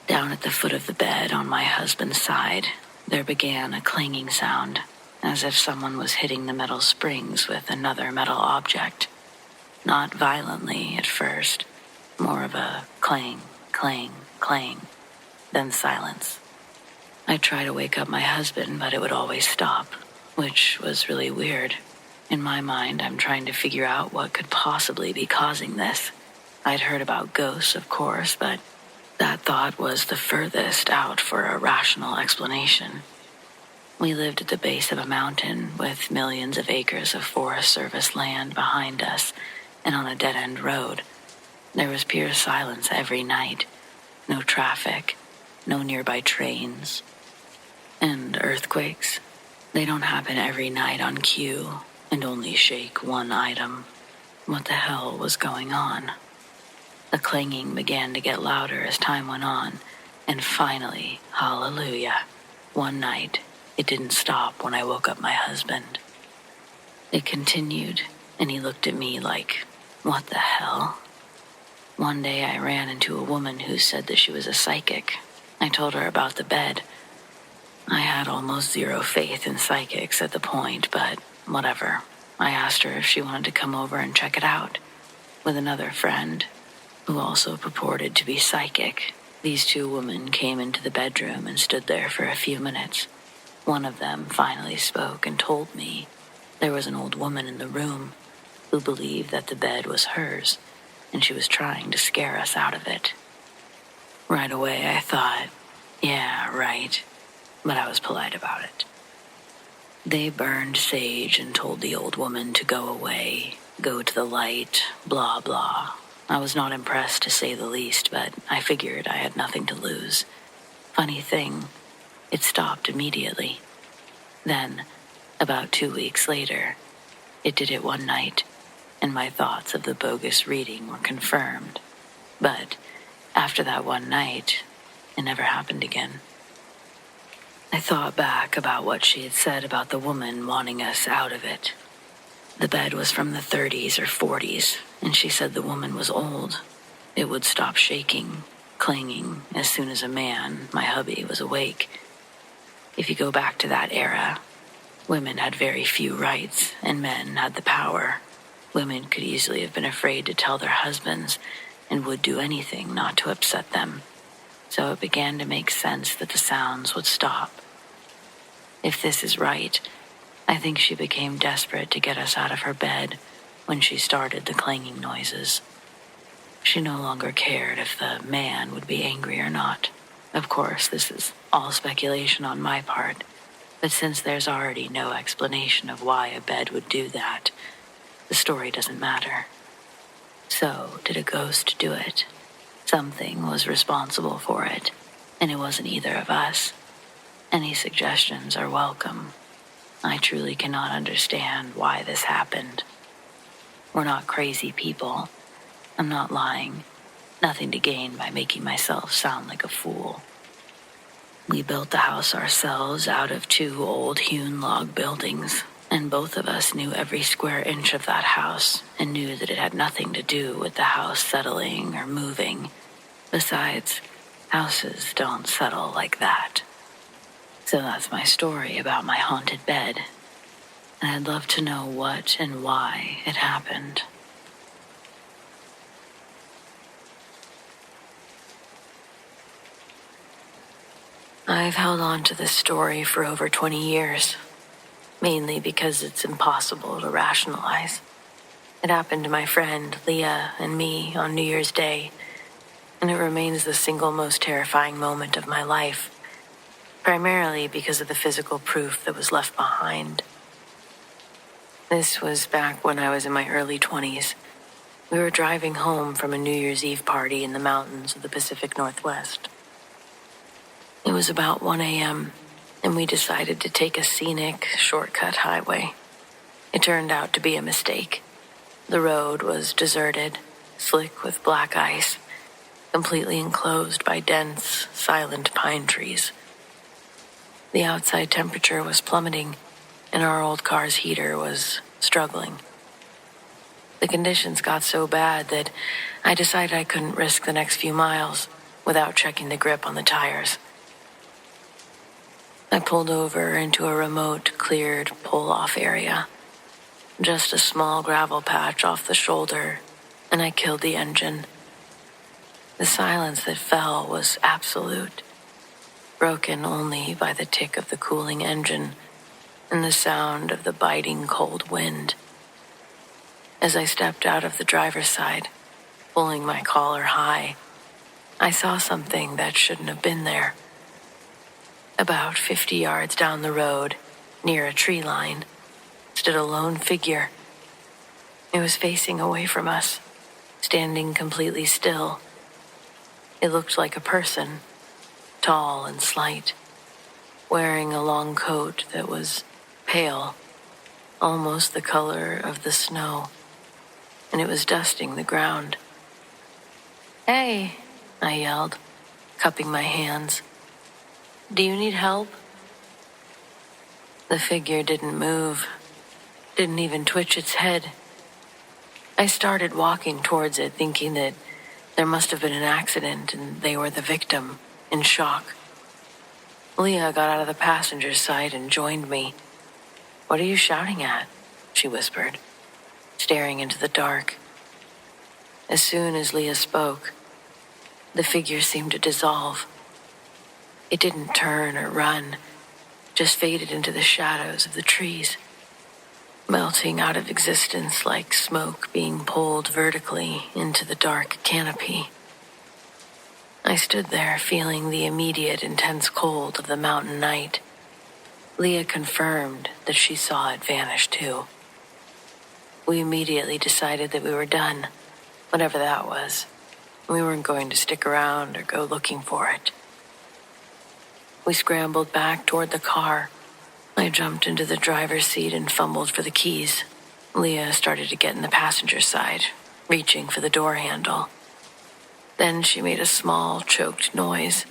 Down at the foot of the bed on my husband's side, there began a clanging sound, as if someone was hitting the metal springs with another metal object. Not violently at first, more of a clang, clang, clang, then silence. I tried to wake up my husband, but it would always stop, which was really weird. In my mind, I'm trying to figure out what could possibly be causing this. I'd heard about ghosts, of course, but that thought was the furthest out for a rational explanation. We lived at the base of a mountain with millions of acres of Forest Service land behind us and on a dead-end road. There was pure silence every night. No traffic, no nearby trains. And earthquakes, they don't happen every night on cue and only shake one item. What the hell was going on? The clanging began to get louder as time went on, and finally, hallelujah, one night, it didn't stop when I woke up my husband. It continued, and he looked at me like, what the hell? One day I ran into a woman who said that she was a psychic. I told her about the bed. I had almost zero faith in psychics at the point, but whatever. I asked her if she wanted to come over and check it out. With another friend, who also purported to be psychic, these two women came into the bedroom and stood there for a few minutes. One of them finally spoke and told me there was an old woman in the room who believed that the bed was hers, and she was trying to scare us out of it. Right away I thought, yeah, right, but I was polite about it. They burned sage and told the old woman to go away, go to the light, blah, blah. I was not impressed, to say the least, but I figured I had nothing to lose. Funny thing, it stopped immediately. Then, about 2 weeks later, it did it one night, and my thoughts of the bogus reading were confirmed. But after that one night, it never happened again. I thought back about what she had said about the woman wanting us out of it. The bed was from the 30s or 40s, and she said the woman was old. It would stop shaking, clanging, as soon as a man, my hubby, was awake. If you go back to that era, women had very few rights, and men had the power. Women could easily have been afraid to tell their husbands, and would do anything not to upset them. So it began to make sense that the sounds would stop. If this is right, I think she became desperate to get us out of her bed when she started the clanging noises. She no longer cared if the man would be angry or not. Of course, this is all speculation on my part, but since there's already no explanation of why a bed would do that, the story doesn't matter. So, did a ghost do it? Something was responsible for it, and it wasn't either of us. Any suggestions are welcome. I truly cannot understand why this happened. We're not crazy people. I'm not lying. Nothing to gain by making myself sound like a fool. We built the house ourselves out of 2 old hewn log buildings, and both of us knew every square inch of that house and knew that it had nothing to do with the house settling or moving. Besides, houses don't settle like that. So that's my story about my haunted bed, and I'd love to know what and why it happened. I've held on to this story for over 20 years, mainly because it's impossible to rationalize. It happened to my friend Leah and me on New Year's Day, and it remains the single most terrifying moment of my life. Primarily because of the physical proof that was left behind. This was back when I was in my early 20s. We were driving home from a New Year's Eve party in the mountains of the Pacific Northwest. It was about 1 a.m., and we decided to take a scenic, shortcut highway. It turned out to be a mistake. The road was deserted, slick with black ice, completely enclosed by dense, silent pine trees. The outside temperature was plummeting, and our old car's heater was struggling. The conditions got so bad that I decided I couldn't risk the next few miles without checking the grip on the tires. I pulled over into a remote, cleared pull-off area. Just a small gravel patch off the shoulder, and I killed the engine. The silence that fell was absolute, broken only by the tick of the cooling engine and the sound of the biting cold wind. As I stepped out of the driver's side, pulling my collar high, I saw something that shouldn't have been there. About 50 yards down the road, near a tree line, stood a lone figure. It was facing away from us, standing completely still. It looked like a person, tall and slight, wearing a long coat that was pale, almost the color of the snow, and it was dusting the ground. "Hey," I yelled, cupping my hands. "Do you need help?" The figure didn't move, didn't even twitch its head. I started walking towards it, thinking that there must have been an accident and they were the victim, in shock. Leah got out of the passenger side and joined me. "What are you shouting at?" she whispered, staring into the dark. As soon as Leah spoke, the figure seemed to dissolve. It didn't turn or run, just faded into the shadows of the trees, melting out of existence like smoke being pulled vertically into the dark canopy. I stood there feeling the immediate intense cold of the mountain night. Leah confirmed that she saw it vanish too. We immediately decided that we were done, whatever that was. We weren't going to stick around or go looking for it. We scrambled back toward the car. I jumped into the driver's seat and fumbled for the keys. Leah started to get in the passenger side, reaching for the door handle. Then she made a small, choked noise.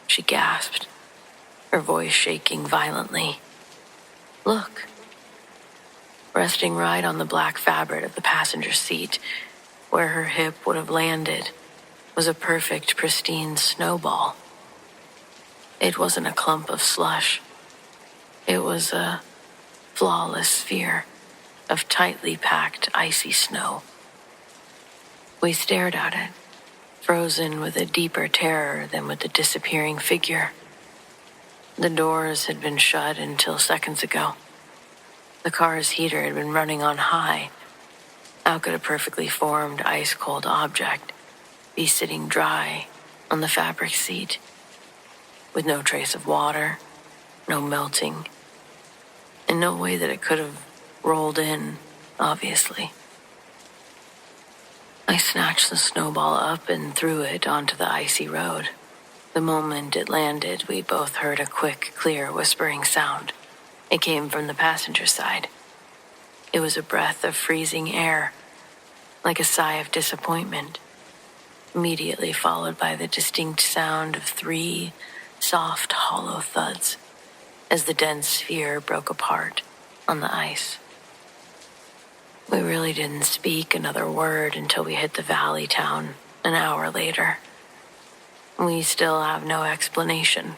She gasped, her voice shaking violently. "Look." Resting right on the black fabric of the passenger seat, where her hip would have landed, was a perfect, pristine snowball. It wasn't a clump of slush. It was a flawless sphere of tightly packed, icy snow. We stared at it, frozen with a deeper terror than with the disappearing figure. The doors had been shut until seconds ago. The car's heater had been running on high. How could a perfectly formed, ice-cold object be sitting dry on the fabric seat, with no trace of water, no melting, and no way that it could have rolled in, obviously? I snatched the snowball up and threw it onto the icy road. The moment it landed, we both heard a quick, clear, whispering sound. It came from the passenger side. It was a breath of freezing air, like a sigh of disappointment, immediately followed by the distinct sound of 3 soft, hollow thuds as the dense sphere broke apart on the ice. We really didn't speak another word until we hit the valley town an hour later. We still have no explanation,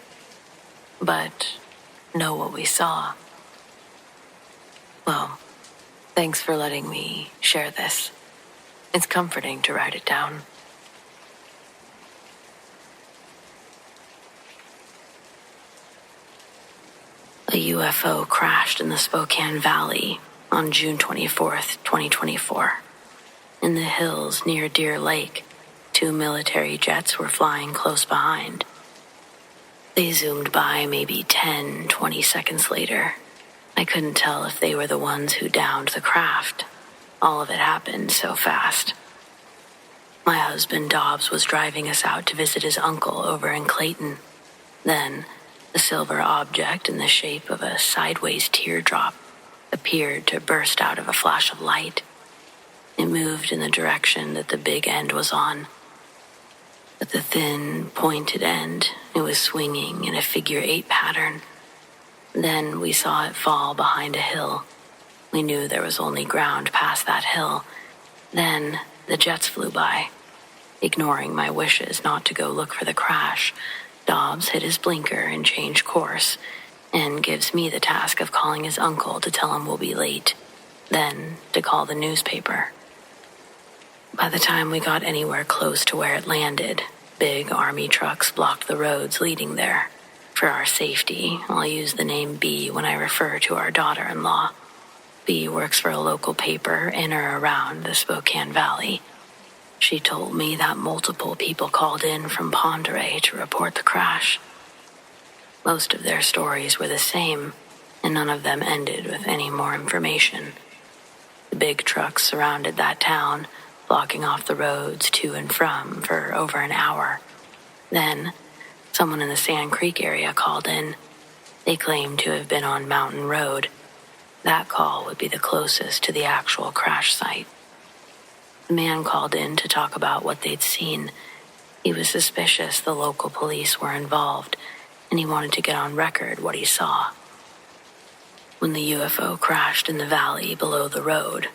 but know what we saw. Well, thanks for letting me share this. It's comforting to write it down. A UFO crashed in the Spokane Valley on June 24th, 2024. In the hills near Deer Lake, 2 military jets were flying close behind. They zoomed by maybe 10, 20 seconds later. I couldn't tell if they were the ones who downed the craft. All of it happened so fast. My husband Dobbs was driving us out to visit his uncle over in Clayton. Then, a silver object in the shape of a sideways teardrop appeared to burst out of a flash of light. It moved in the direction that the big end was on. At the thin, pointed end, it was swinging in a figure 8 pattern. Then we saw it fall behind a hill, We knew there was only ground past that hill. Then the jets flew by. Ignoring my wishes not to go look for the crash, Dobbs hit his blinker and changed course, and gives me the task of calling his uncle to tell him we'll be late, then to call the newspaper. By the time we got anywhere close to where it landed, big army trucks blocked the roads leading there. For our safety, I'll use the name B when I refer to our daughter-in-law. B works for a local paper in or around the Spokane Valley. She told me that multiple people called in from Ponderay to report the crash. Most of their stories were the same, and none of them ended with any more information. The big trucks surrounded that town, blocking off the roads to and from for over an hour. Then, someone in the Sand Creek area called in. They claimed to have been on Mountain Road. That call would be the closest to the actual crash site. The man called in to talk about what they'd seen. He was suspicious the local police were involved, and he wanted to get on record what he saw. When the UFO crashed in the valley below the road,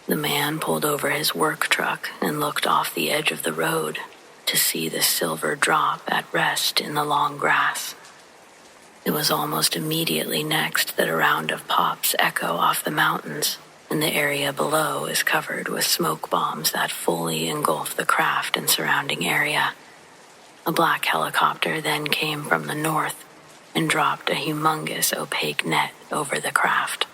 the man pulled over his work truck and looked off the edge of the road to see the silver drop at rest in the long grass. It was almost immediately next that a round of pops echo off the mountains, and the area below is covered with smoke bombs that fully engulf the craft and surrounding area. A black helicopter then came from the north and dropped a humongous opaque net over the craft.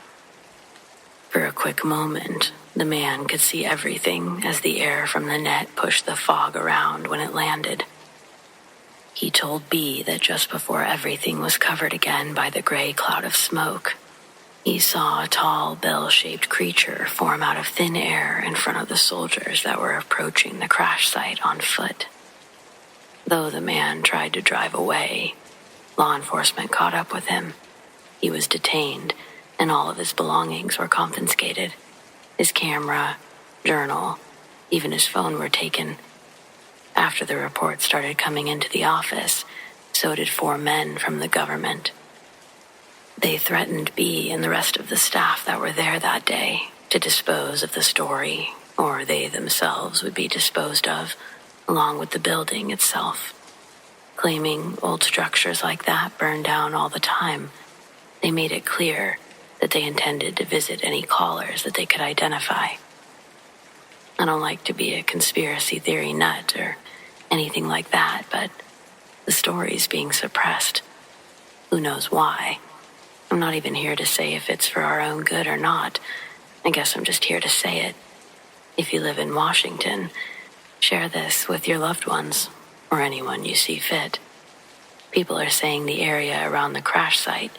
For a quick moment, the man could see everything as the air from the net pushed the fog around when it landed. He told B that just before everything was covered again by the gray cloud of smoke, he saw a tall, bell-shaped creature form out of thin air in front of the soldiers that were approaching the crash site on foot. Though the man tried to drive away, law enforcement caught up with him. He was detained, and all of his belongings were confiscated. His camera, journal, even his phone were taken. After the reports started coming into the office, so did 4 men from the government. They threatened B and the rest of the staff that were there that day to dispose of the story, or they themselves would be disposed of, along with the building itself. Claiming old structures like that burn down all the time, they made it clear that they intended to visit any callers that they could identify. I don't like to be a conspiracy theory nut or anything like that, but the story's being suppressed. Who knows why? I'm not even here to say if it's for our own good or not. I guess I'm just here to say it. If you live in Washington, share this with your loved ones or anyone you see fit. People are saying the area around the crash site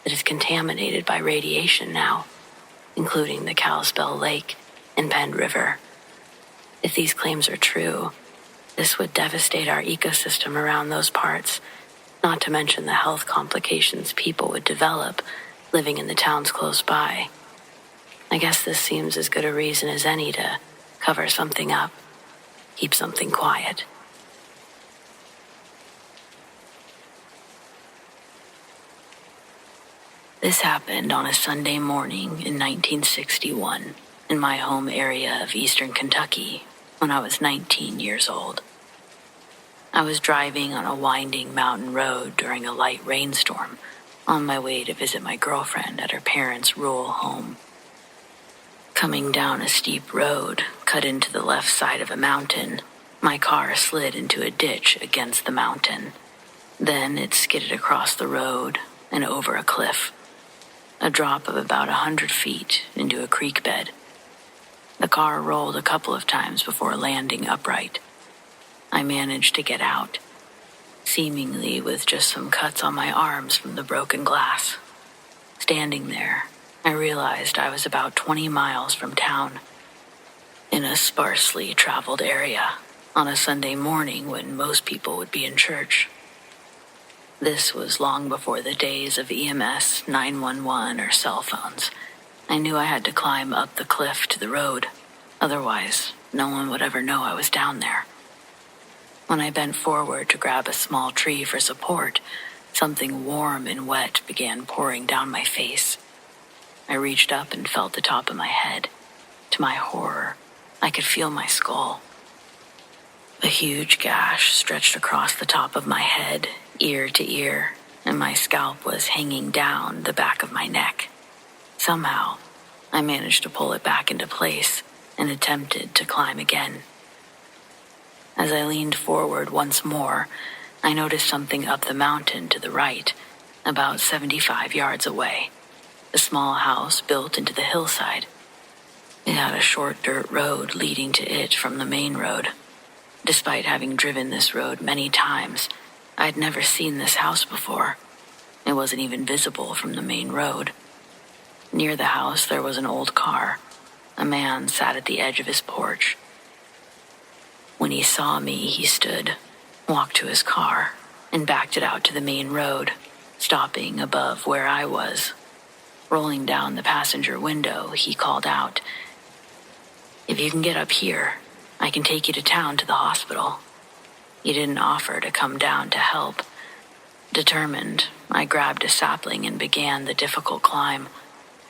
that is contaminated by radiation now, including the Kalispell Lake and Penn River. If these claims are true, this would devastate our ecosystem around those parts, not to mention the health complications people would develop living in the towns close by. I guess this seems as good a reason as any to cover something up, keep something quiet. This happened on a Sunday morning in 1961 in my home area of eastern Kentucky when I was 19 years old. I was driving on a winding mountain road during a light rainstorm on my way to visit my girlfriend at her parents' rural home. Coming down a steep road cut into the left side of a mountain, my car slid into a ditch against the mountain. Then it skidded across the road and over a cliff, a drop of about 100 feet into a creek bed. The car rolled a couple of times before landing upright. I managed to get out, seemingly with just some cuts on my arms from the broken glass. Standing there, I realized I was about 20 miles from town, in a sparsely traveled area, on a Sunday morning when most people would be in church. This was long before the days of EMS, 911, or cell phones. I knew I had to climb up the cliff to the road. Otherwise, no one would ever know I was down there. When I bent forward to grab a small tree for support, something warm and wet began pouring down my face. I reached up and felt the top of my head. To my horror, I could feel my skull. A huge gash stretched across the top of my head, ear to ear, and my scalp was hanging down the back of my neck. Somehow, I managed to pull it back into place and attempted to climb again. As I leaned forward once more, I noticed something up the mountain to the right, about 75 yards away. A small house built into the hillside. It had a short dirt road leading to it from the main road. Despite having driven this road many times, I'd never seen this house before. It wasn't even visible from the main road. Near the house, there was an old car. A man sat at the edge of his porch. When he saw me, he stood, walked to his car, and backed it out to the main road, stopping above where I was. Rolling down the passenger window, he called out, "If you can get up here, I can take you to town to the hospital." He didn't offer to come down to help. Determined, I grabbed a sapling and began the difficult climb.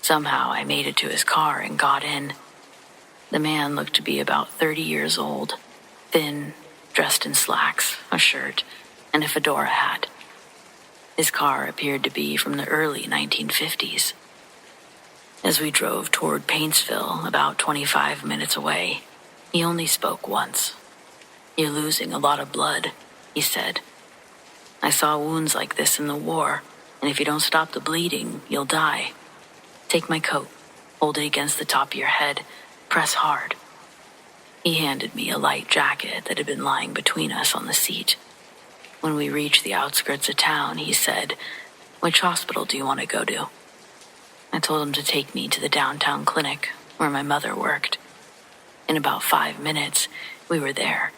Somehow I made it to his car and got in. The man looked to be about 30 years old, thin, dressed in slacks, a shirt, and a fedora hat. His car appeared to be from the early 1950s. As we drove toward Paintsville, about 25 minutes away, he only spoke once. "You're losing a lot of blood," he said. "I saw wounds like this in the war, and if you don't stop the bleeding, you'll die. Take my coat, hold it against the top of your head, press hard." He handed me a light jacket that had been lying between us on the seat. When we reached the outskirts of town, he said, "Which hospital do you want to go to?" I told him to take me to the downtown clinic where my mother worked. In about 5 minutes, we were there.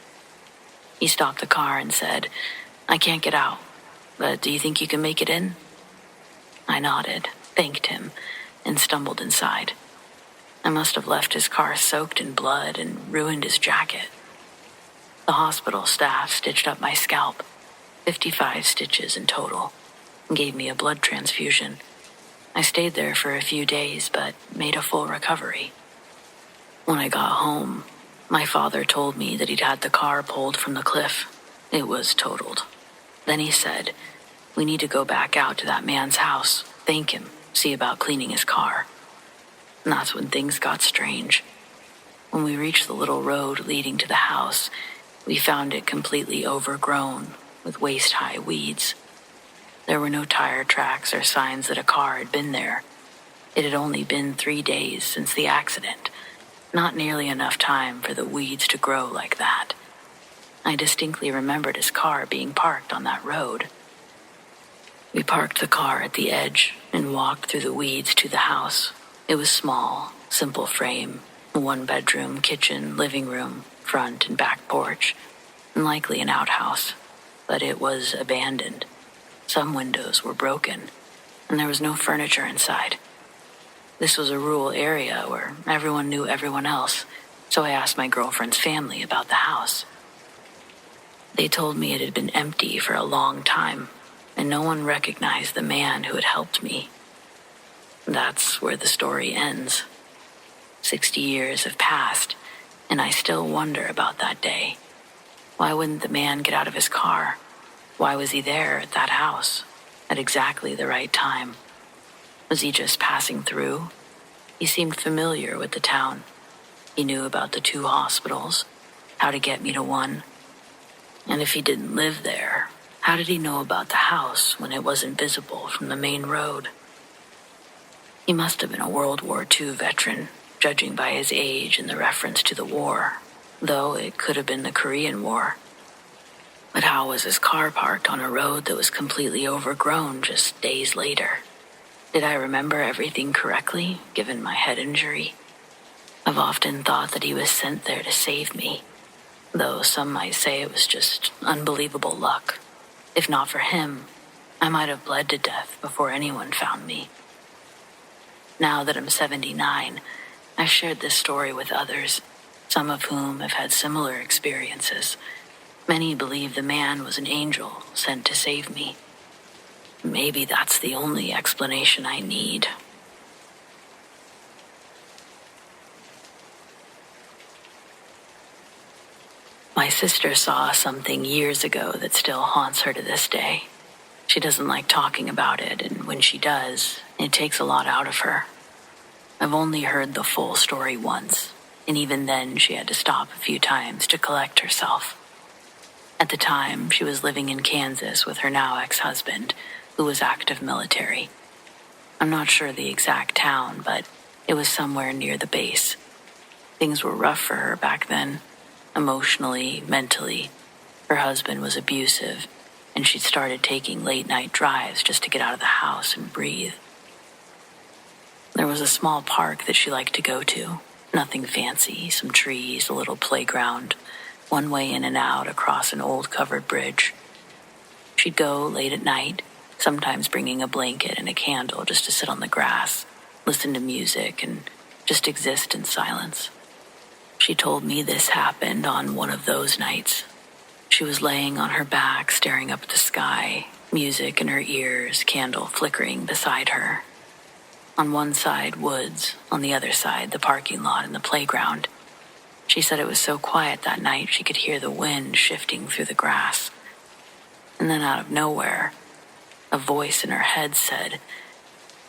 He stopped the car and said, "I can't get out, but do you think you can make it in?" I nodded, thanked him, and stumbled inside. I must have left his car soaked in blood and ruined his jacket. The hospital staff stitched up my scalp, 55 stitches in total, and gave me a blood transfusion. I stayed there for a few days, but made a full recovery. When I got home, my father told me that he'd had the car pulled from the cliff. It was totaled. Then he said, "We need to go back out to that man's house, thank him, see about cleaning his car." And that's when things got strange. When we reached the little road leading to the house, we found it completely overgrown with waist-high weeds. There were no tire tracks or signs that a car had been there. It had only been 3 days since the accident, not nearly enough time for the weeds to grow like that. I distinctly remembered his car being parked on that road. We parked the car at the edge and walked through the weeds to the house. It was small, simple frame, 1-bedroom, kitchen, living room, front and back porch, and likely an outhouse, but it was abandoned. Some windows were broken, and there was no furniture inside. This was a rural area where everyone knew everyone else, so I asked my girlfriend's family about the house. They told me it had been empty for a long time, and no one recognized the man who had helped me. That's where the story ends. 60 years have passed, and I still wonder about that day. Why wouldn't the man get out of his car? Why was he there at that house at exactly the right time? Was he just passing through? He seemed familiar with the town. He knew about the 2 hospitals, how to get me to one. And if he didn't live there, how did he know about the house when it wasn't visible from the main road? He must have been a World War II veteran, judging by his age and the reference to the war, though it could have been the Korean War. But how was his car parked on a road that was completely overgrown just days later? Did I remember everything correctly, given my head injury? I've often thought that he was sent there to save me, though some might say it was just unbelievable luck. If not for him, I might have bled to death before anyone found me. Now that I'm 79, I've shared this story with others, some of whom have had similar experiences. Many believe the man was an angel sent to save me. Maybe that's the only explanation I need. My sister saw something years ago that still haunts her to this day. She doesn't like talking about it, and when she does, it takes a lot out of her. I've only heard the full story once, and even then she had to stop a few times to collect herself. At the time, she was living in Kansas with her now ex-husband, who was active military. I'm not sure the exact town, but it was somewhere near the base. Things were rough for her back then, emotionally, mentally. Her husband was abusive, and she'd started taking late-night drives just to get out of the house and breathe. There was a small park that she liked to go to. Nothing fancy, some trees, a little playground, one way in and out across an old covered bridge. She'd go late at night, sometimes bringing a blanket and a candle just to sit on the grass, listen to music, and just exist in silence. She told me this happened on one of those nights. She was laying on her back, staring up at the sky, music in her ears, candle flickering beside her. On one side, woods. On the other side, the parking lot and the playground. She said it was so quiet that night she could hear the wind shifting through the grass. And then out of nowhere, a voice in her head said,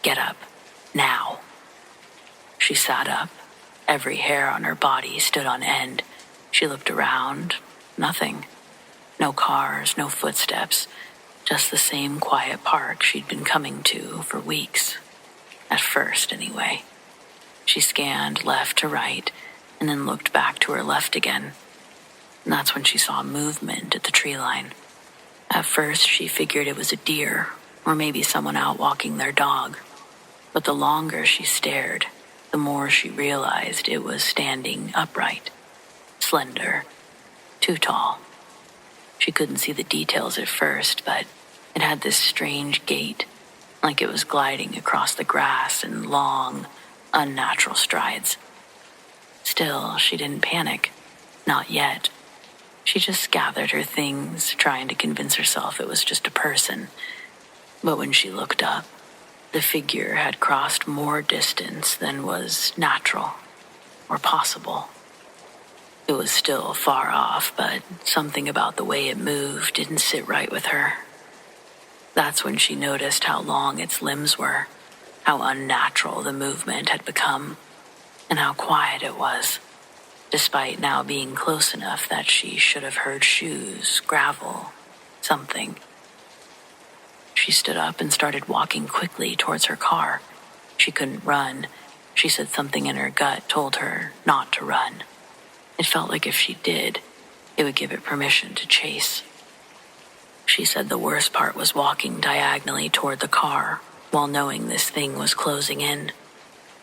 "Get up, now." She sat up. Every hair on her body stood on end. She looked around. Nothing. No cars, no footsteps. Just the same quiet park she'd been coming to for weeks. At first, anyway. She scanned left to right, and then looked back to her left again. And that's when she saw movement at the tree line. At first, she figured it was a deer, or maybe someone out walking their dog. But the longer she stared, the more she realized it was standing upright, slender, too tall. She couldn't see the details at first, but it had this strange gait, like it was gliding across the grass in long, unnatural strides. Still, she didn't panic. Not yet. She just gathered her things, trying to convince herself it was just a person. But when she looked up, the figure had crossed more distance than was natural or possible. It was still far off, but something about the way it moved didn't sit right with her. That's when she noticed how long its limbs were, how unnatural the movement had become, and how quiet it was, despite now being close enough that she should have heard shoes, gravel, something. She stood up and started walking quickly towards her car. She couldn't run. She said something in her gut told her not to run. It felt like if she did, it would give it permission to chase. She said the worst part was walking diagonally toward the car while knowing this thing was closing in.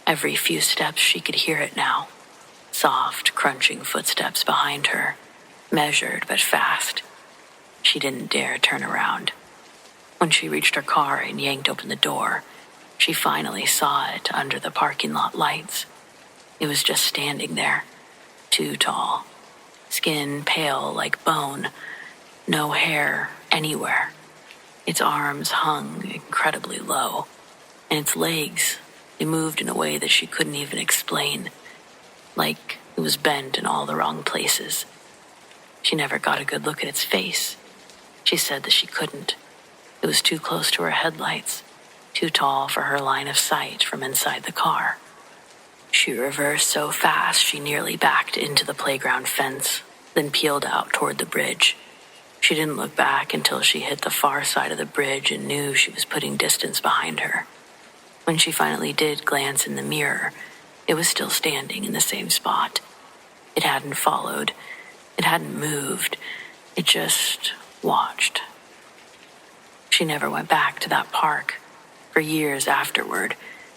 Every few steps she could hear it now. Soft, crunching footsteps behind her, measured but fast. She didn't dare turn around. When she reached her car and yanked open the door, she finally saw it under the parking lot lights. It was just standing there, too tall, skin pale like bone, no hair anywhere. Its arms hung incredibly low, and its legs, they moved in a way that she couldn't even explain, like it was bent in all the wrong places. She never got a good look at its face. She said that she couldn't. It was too close to her headlights, too tall for her line of sight from inside the car. She reversed so fast she nearly backed into the playground fence, then peeled out toward the bridge. She didn't look back until she hit the far side of the bridge and knew she was putting distance behind her. When she finally did glance in the mirror, it was still standing in the same spot. It hadn't followed. It hadn't moved. It just watched. She never went back to that park. For years afterward,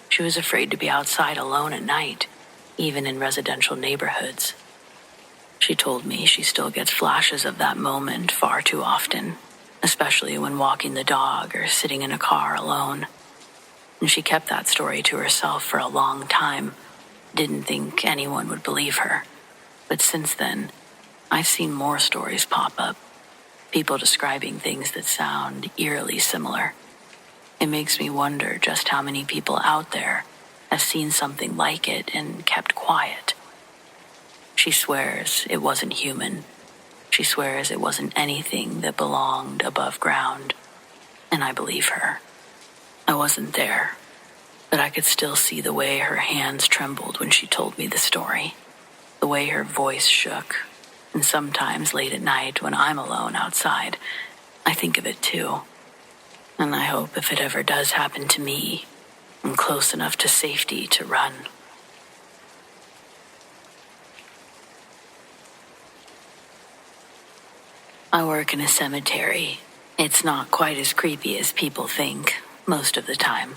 she was afraid to be outside alone at night, even in residential neighborhoods. She told me she still gets flashes of that moment far too often, especially when walking the dog or sitting in a car alone. And she kept that story to herself for a long time, didn't think anyone would believe her. But since then, I've seen more stories pop up, people describing things that sound eerily similar. It makes me wonder just how many people out there have seen something like it and kept quiet. She swears it wasn't human. She swears it wasn't anything that belonged above ground, and I believe her. I wasn't there, but I could still see the way her hands trembled when she told me the story, the way her voice shook, and sometimes late at night when I'm alone outside, I think of it too. And I hope if it ever does happen to me, I'm close enough to safety to run. I work in a cemetery. It's not quite as creepy as people think, most of the time.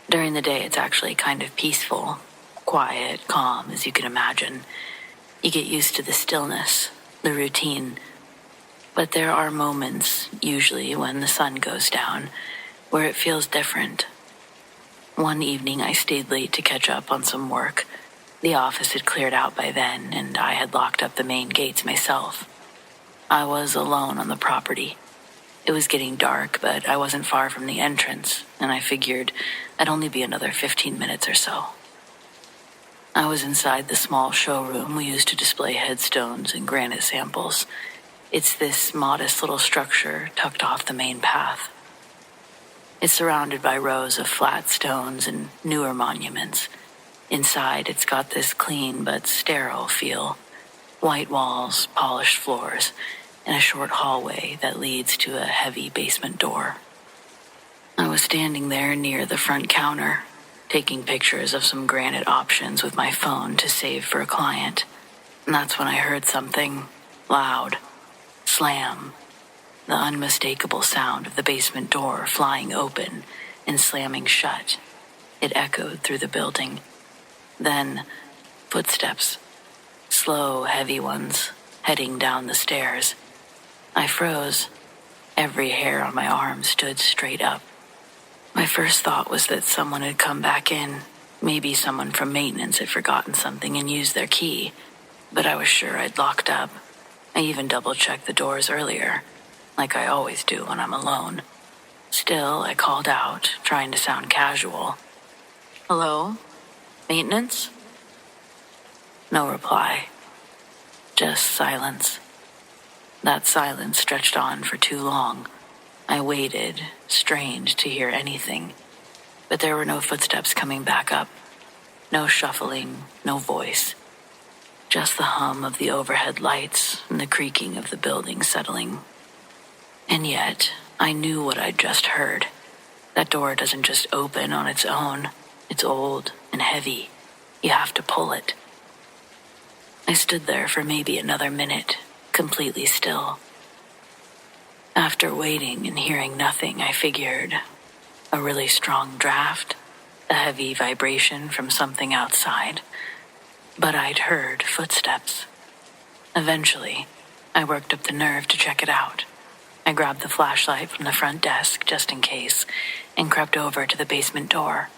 During the day, it's actually kind of peaceful, quiet, calm, as you can imagine. You get used to the stillness, the routine. But there are moments, usually when the sun goes down, where it feels different. One evening, I stayed late to catch up on some work. The office had cleared out by then, and I had locked up the main gates myself. I was alone on the property. It was getting dark, but I wasn't far from the entrance, and I figured I'd only be another 15 minutes or so. I was inside the small showroom we used to display headstones and granite samples. It's this modest little structure tucked off the main path. It's surrounded by rows of flat stones and newer monuments. Inside, it's got this clean but sterile feel. White walls, polished floors, and a short hallway that leads to a heavy basement door. I was standing there near the front counter, taking pictures of some granite options with my phone to save for a client. And that's when I heard something loud. Slam. The unmistakable sound of the basement door flying open and slamming shut. It echoed through the building. Then, footsteps. Slow, heavy ones, heading down the stairs. I froze. Every hair on my arm stood straight up. My first thought was that someone had come back in. Maybe someone from maintenance had forgotten something and used their key. But I was sure I'd locked up. I even double-checked the doors earlier, like I always do when I'm alone. Still, I called out, trying to sound casual. Hello? Maintenance? No reply. Just silence. That silence stretched on for too long. I waited, strained to hear anything. But there were no footsteps coming back up. No shuffling, no voice. Just the hum of the overhead lights and the creaking of the building settling. And yet, I knew what I'd just heard. That door doesn't just open on its own. It's old and heavy. You have to pull it. I stood there for maybe another minute, completely still. After waiting and hearing nothing, I figured a really strong draft, a heavy vibration from something outside. But I'd heard footsteps. Eventually, I worked up the nerve to check it out. I grabbed the flashlight from the front desk just in case and crept over to the basement door.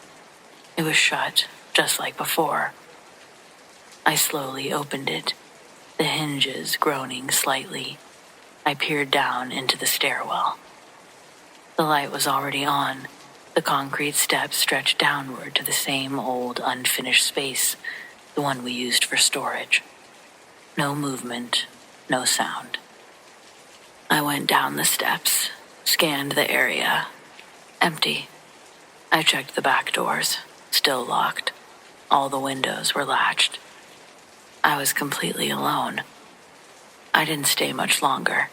It was shut, just like before. I slowly opened it, the hinges groaning slightly. I peered down into the stairwell. The light was already on. The concrete steps stretched downward to the same old unfinished space, the one we used for storage. No movement, no sound. I went down the steps, scanned the area. Empty. I checked the back doors, still locked. All the windows were latched. I was completely alone. I didn't stay much longer.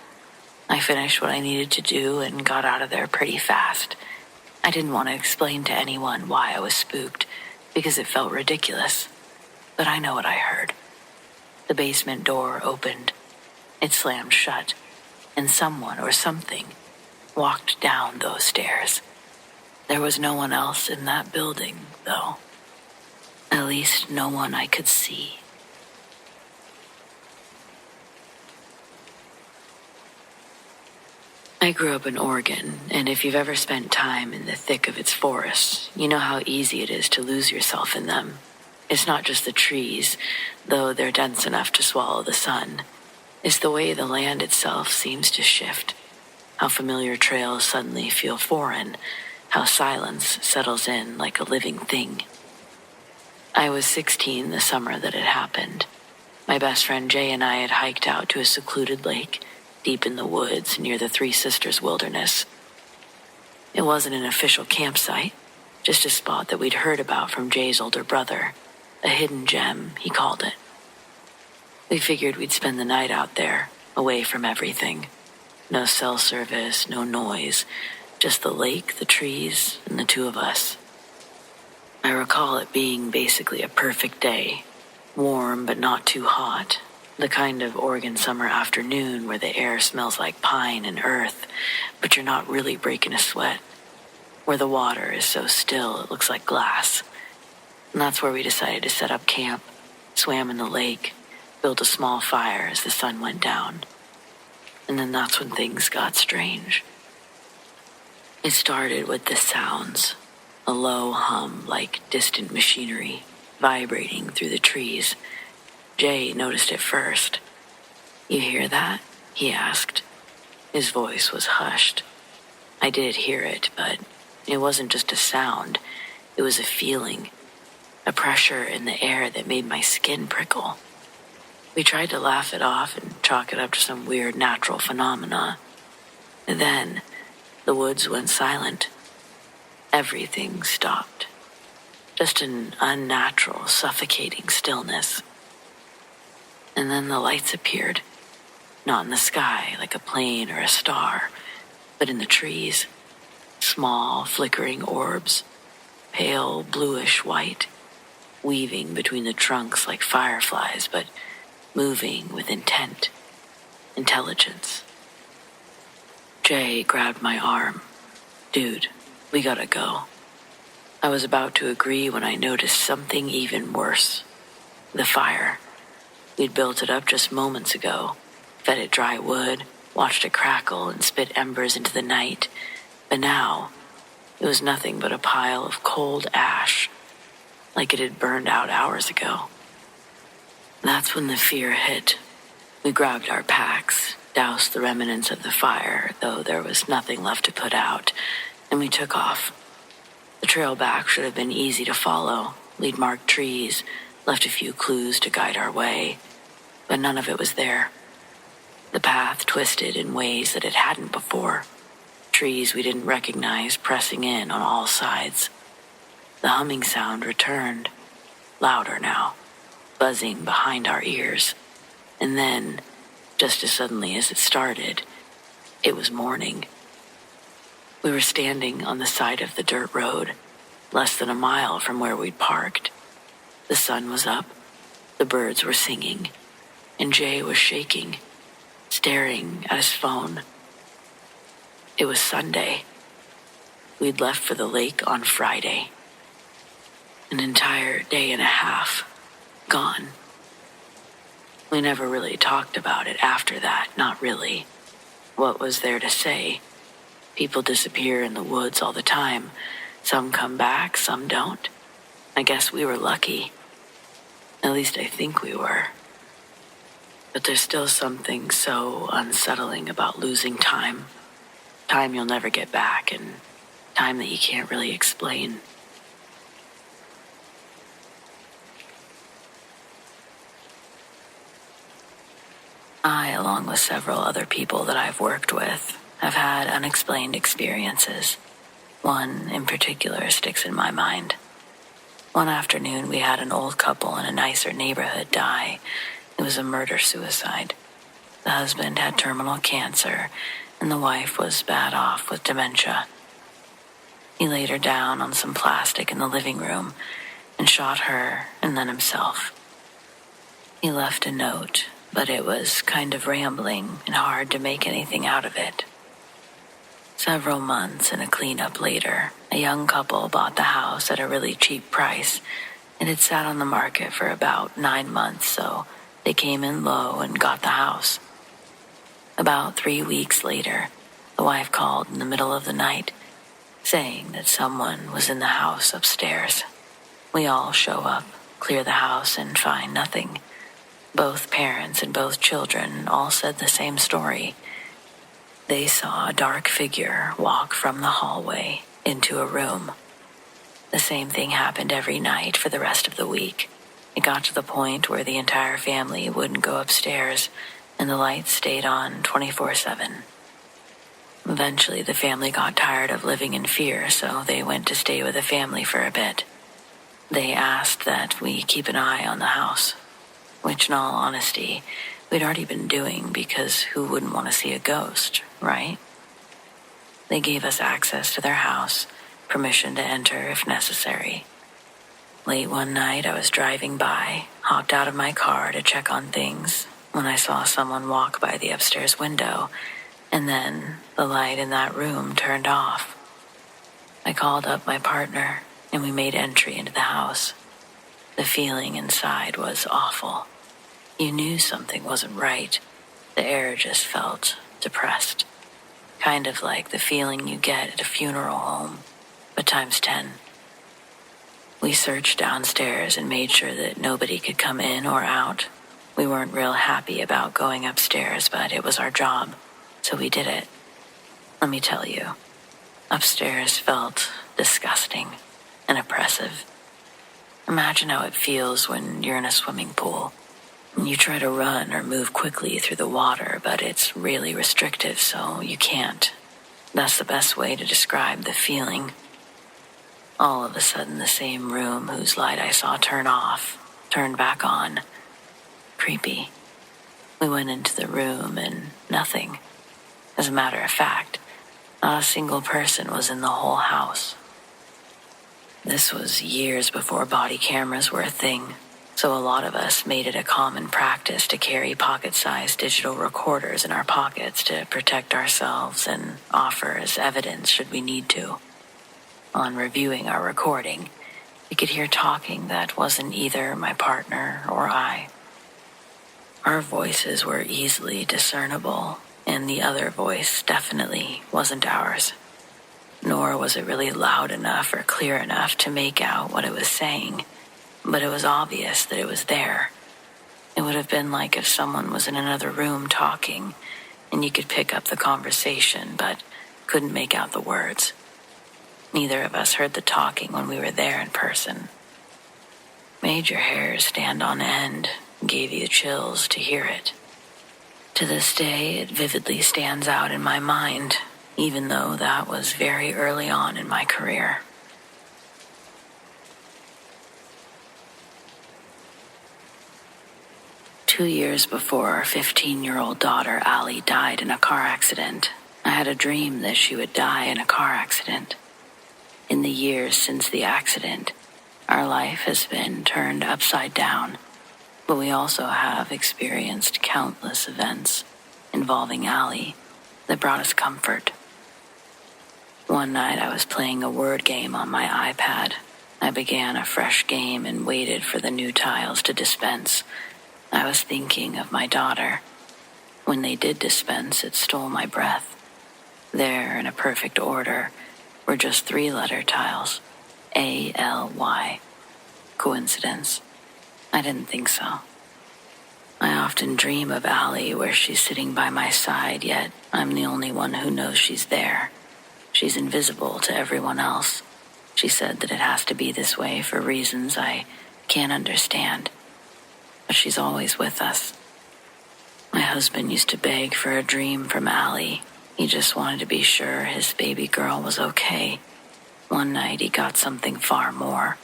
I finished what I needed to do and got out of there pretty fast. I didn't want to explain to anyone why I was spooked, because it felt ridiculous. But I know what I heard. The basement door opened. It slammed shut, and someone or something walked down those stairs. There was no one else in that building, though. At least no one I could see. I grew up in Oregon, and if you've ever spent time in the thick of its forests, you know how easy it is to lose yourself in them. It's not just the trees, though they're dense enough to swallow the sun. It's the way the land itself seems to shift, how familiar trails suddenly feel foreign, how silence settles in like a living thing. I was 16 the summer that it happened. My best friend Jay and I had hiked out to a secluded lake, deep in the woods near the Three Sisters Wilderness. It wasn't an official campsite, just a spot that we'd heard about from Jay's older brother, a hidden gem, he called it. We figured we'd spend the night out there, away from everything. No cell service, no noise, just the lake, the trees, and the two of us. I recall it being basically a perfect day, warm but not too hot, the kind of Oregon summer afternoon where the air smells like pine and earth, but you're not really breaking a sweat, where the water is so still it looks like glass. And that's where we decided to set up camp, swam in the lake, built a small fire as the sun went down. And then that's when things got strange. It started with the sounds, a low hum like distant machinery vibrating through the trees. Jay noticed it first. "You hear that?" he asked. His voice was hushed. I did hear it, but it wasn't just a sound. It was a feeling, a pressure in the air that made my skin prickle. We tried to laugh it off and chalk it up to some weird natural phenomena. Then, the woods went silent. Everything stopped. Just an unnatural, suffocating stillness. And then the lights appeared. Not in the sky like a plane or a star, but in the trees. Small, flickering orbs, pale, bluish white, weaving between the trunks like fireflies, but moving with intent, intelligence. Jay grabbed my arm. "Dude, we gotta go." I was about to agree when I noticed something even worse. The fire. We'd built it up just moments ago, fed it dry wood, watched it crackle and spit embers into the night. But now, it was nothing but a pile of cold ash, like it had burned out hours ago. That's when the fear hit. We grabbed our packs, doused the remnants of the fire, though there was nothing left to put out, and we took off. The trail back should have been easy to follow. We'd marked trees, left a few clues to guide our way, but none of it was there. The path twisted in ways that it hadn't before. Trees we didn't recognize pressing in on all sides. The humming sound returned, louder now, buzzing behind our ears. And then, just as suddenly as it started, it was morning. We were standing on the side of the dirt road, less than a mile from where we'd parked. The sun was up, the birds were singing, and Jay was shaking, staring at his phone. It was Sunday. We'd left for the lake on Friday. An entire day and a half gone. We never really talked about it after that, not really. What was there to say? People disappear in the woods all the time. Some come back, some don't. I guess we were lucky. At least I think we were. But there's still something so unsettling about losing time. Time you'll never get back, and time that you can't really explain. I, along with several other people that I've worked with, have had unexplained experiences. One in particular sticks in my mind. One afternoon, we had an old couple in a nicer neighborhood die. It was a murder-suicide. The husband had terminal cancer, and the wife was bad off with dementia. He laid her down on some plastic in the living room and shot her and then himself. He left a note, but it was kind of rambling and hard to make anything out of it. Several months and a cleanup later, a young couple bought the house at a really cheap price. It had sat on the market for about 9 months, so they came in low and got the house. About 3 weeks later, the wife called in the middle of the night, saying that someone was in the house upstairs. We all show up, clear the house, and find nothing. Both parents and both children all said the same story. They saw a dark figure walk from the hallway into a room. The same thing happened every night for the rest of the week. It got to the point where the entire family wouldn't go upstairs, and the lights stayed on 24/7. Eventually, the family got tired of living in fear, so they went to stay with the family for a bit. They asked that we keep an eye on the house, which in all honesty, we'd already been doing because who wouldn't want to see a ghost, right? They gave us access to their house, permission to enter if necessary. Late one night, I was driving by, hopped out of my car to check on things, when I saw someone walk by the upstairs window, and then the light in that room turned off. I called up my partner, and we made entry into the house. The feeling inside was awful. You knew something wasn't right. The air just felt depressed. Kind of like the feeling you get at a funeral home, but times 10. We searched downstairs and made sure that nobody could come in or out. We weren't real happy about going upstairs, but it was our job, so we did it. Let me tell you, upstairs felt disgusting and oppressive. Imagine how it feels when you're in a swimming pool. You try to run or move quickly through the water, but it's really restrictive, so you can't. That's the best way to describe the feeling. All of a sudden, the same room whose light I saw turn off, turned back on. Creepy. We went into the room and nothing. As a matter of fact, not a single person was in the whole house. This was years before body cameras were a thing, so a lot of us made it a common practice to carry pocket-sized digital recorders in our pockets to protect ourselves and offer as evidence should we need to. On reviewing our recording, we could hear talking that wasn't either my partner or I. Our voices were easily discernible, and the other voice definitely wasn't ours. Nor was it really loud enough or clear enough to make out what it was saying, but it was obvious that it was there. It would have been like if someone was in another room talking, and you could pick up the conversation, but couldn't make out the words. Neither of us heard the talking when we were there in person. Made your hair stand on end, gave you chills to hear it. To this day, it vividly stands out in my mind, even though that was very early on in my career. Two years before our 15-year-old daughter, Allie, died in a car accident, I had a dream that she would die in a car accident. In the years since the accident, our life has been turned upside down, but we also have experienced countless events involving Allie that brought us comfort. One night I was playing a word game on my iPad. I began a fresh game and waited for the new tiles to dispense. I was thinking of my daughter. When they did dispense, it stole my breath. There, in a perfect order, were just 3-letter tiles. A-L-Y. Coincidence? I didn't think so. I often dream of Allie where she's sitting by my side, yet I'm the only one who knows she's there. She's invisible to everyone else. She said that it has to be this way for reasons I can't understand. But she's always with us. My husband used to beg for a dream from Allie. He just wanted to be sure his baby girl was okay. One night he got something far more.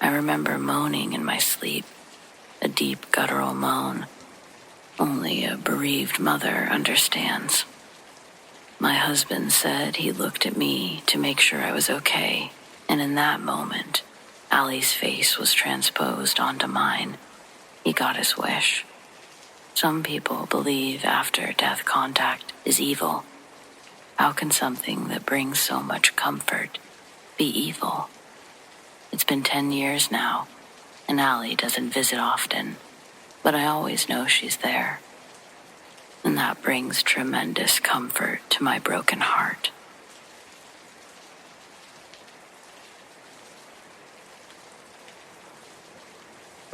I remember moaning in my sleep, a deep guttural moan. Only a bereaved mother understands. My husband said he looked at me to make sure I was okay, and in that moment, Allie's face was transposed onto mine. He got his wish. Some people believe after-death contact is evil. How can something that brings so much comfort be evil? It's been 10 years now, and Allie doesn't visit often, but I always know she's there. And that brings tremendous comfort to my broken heart.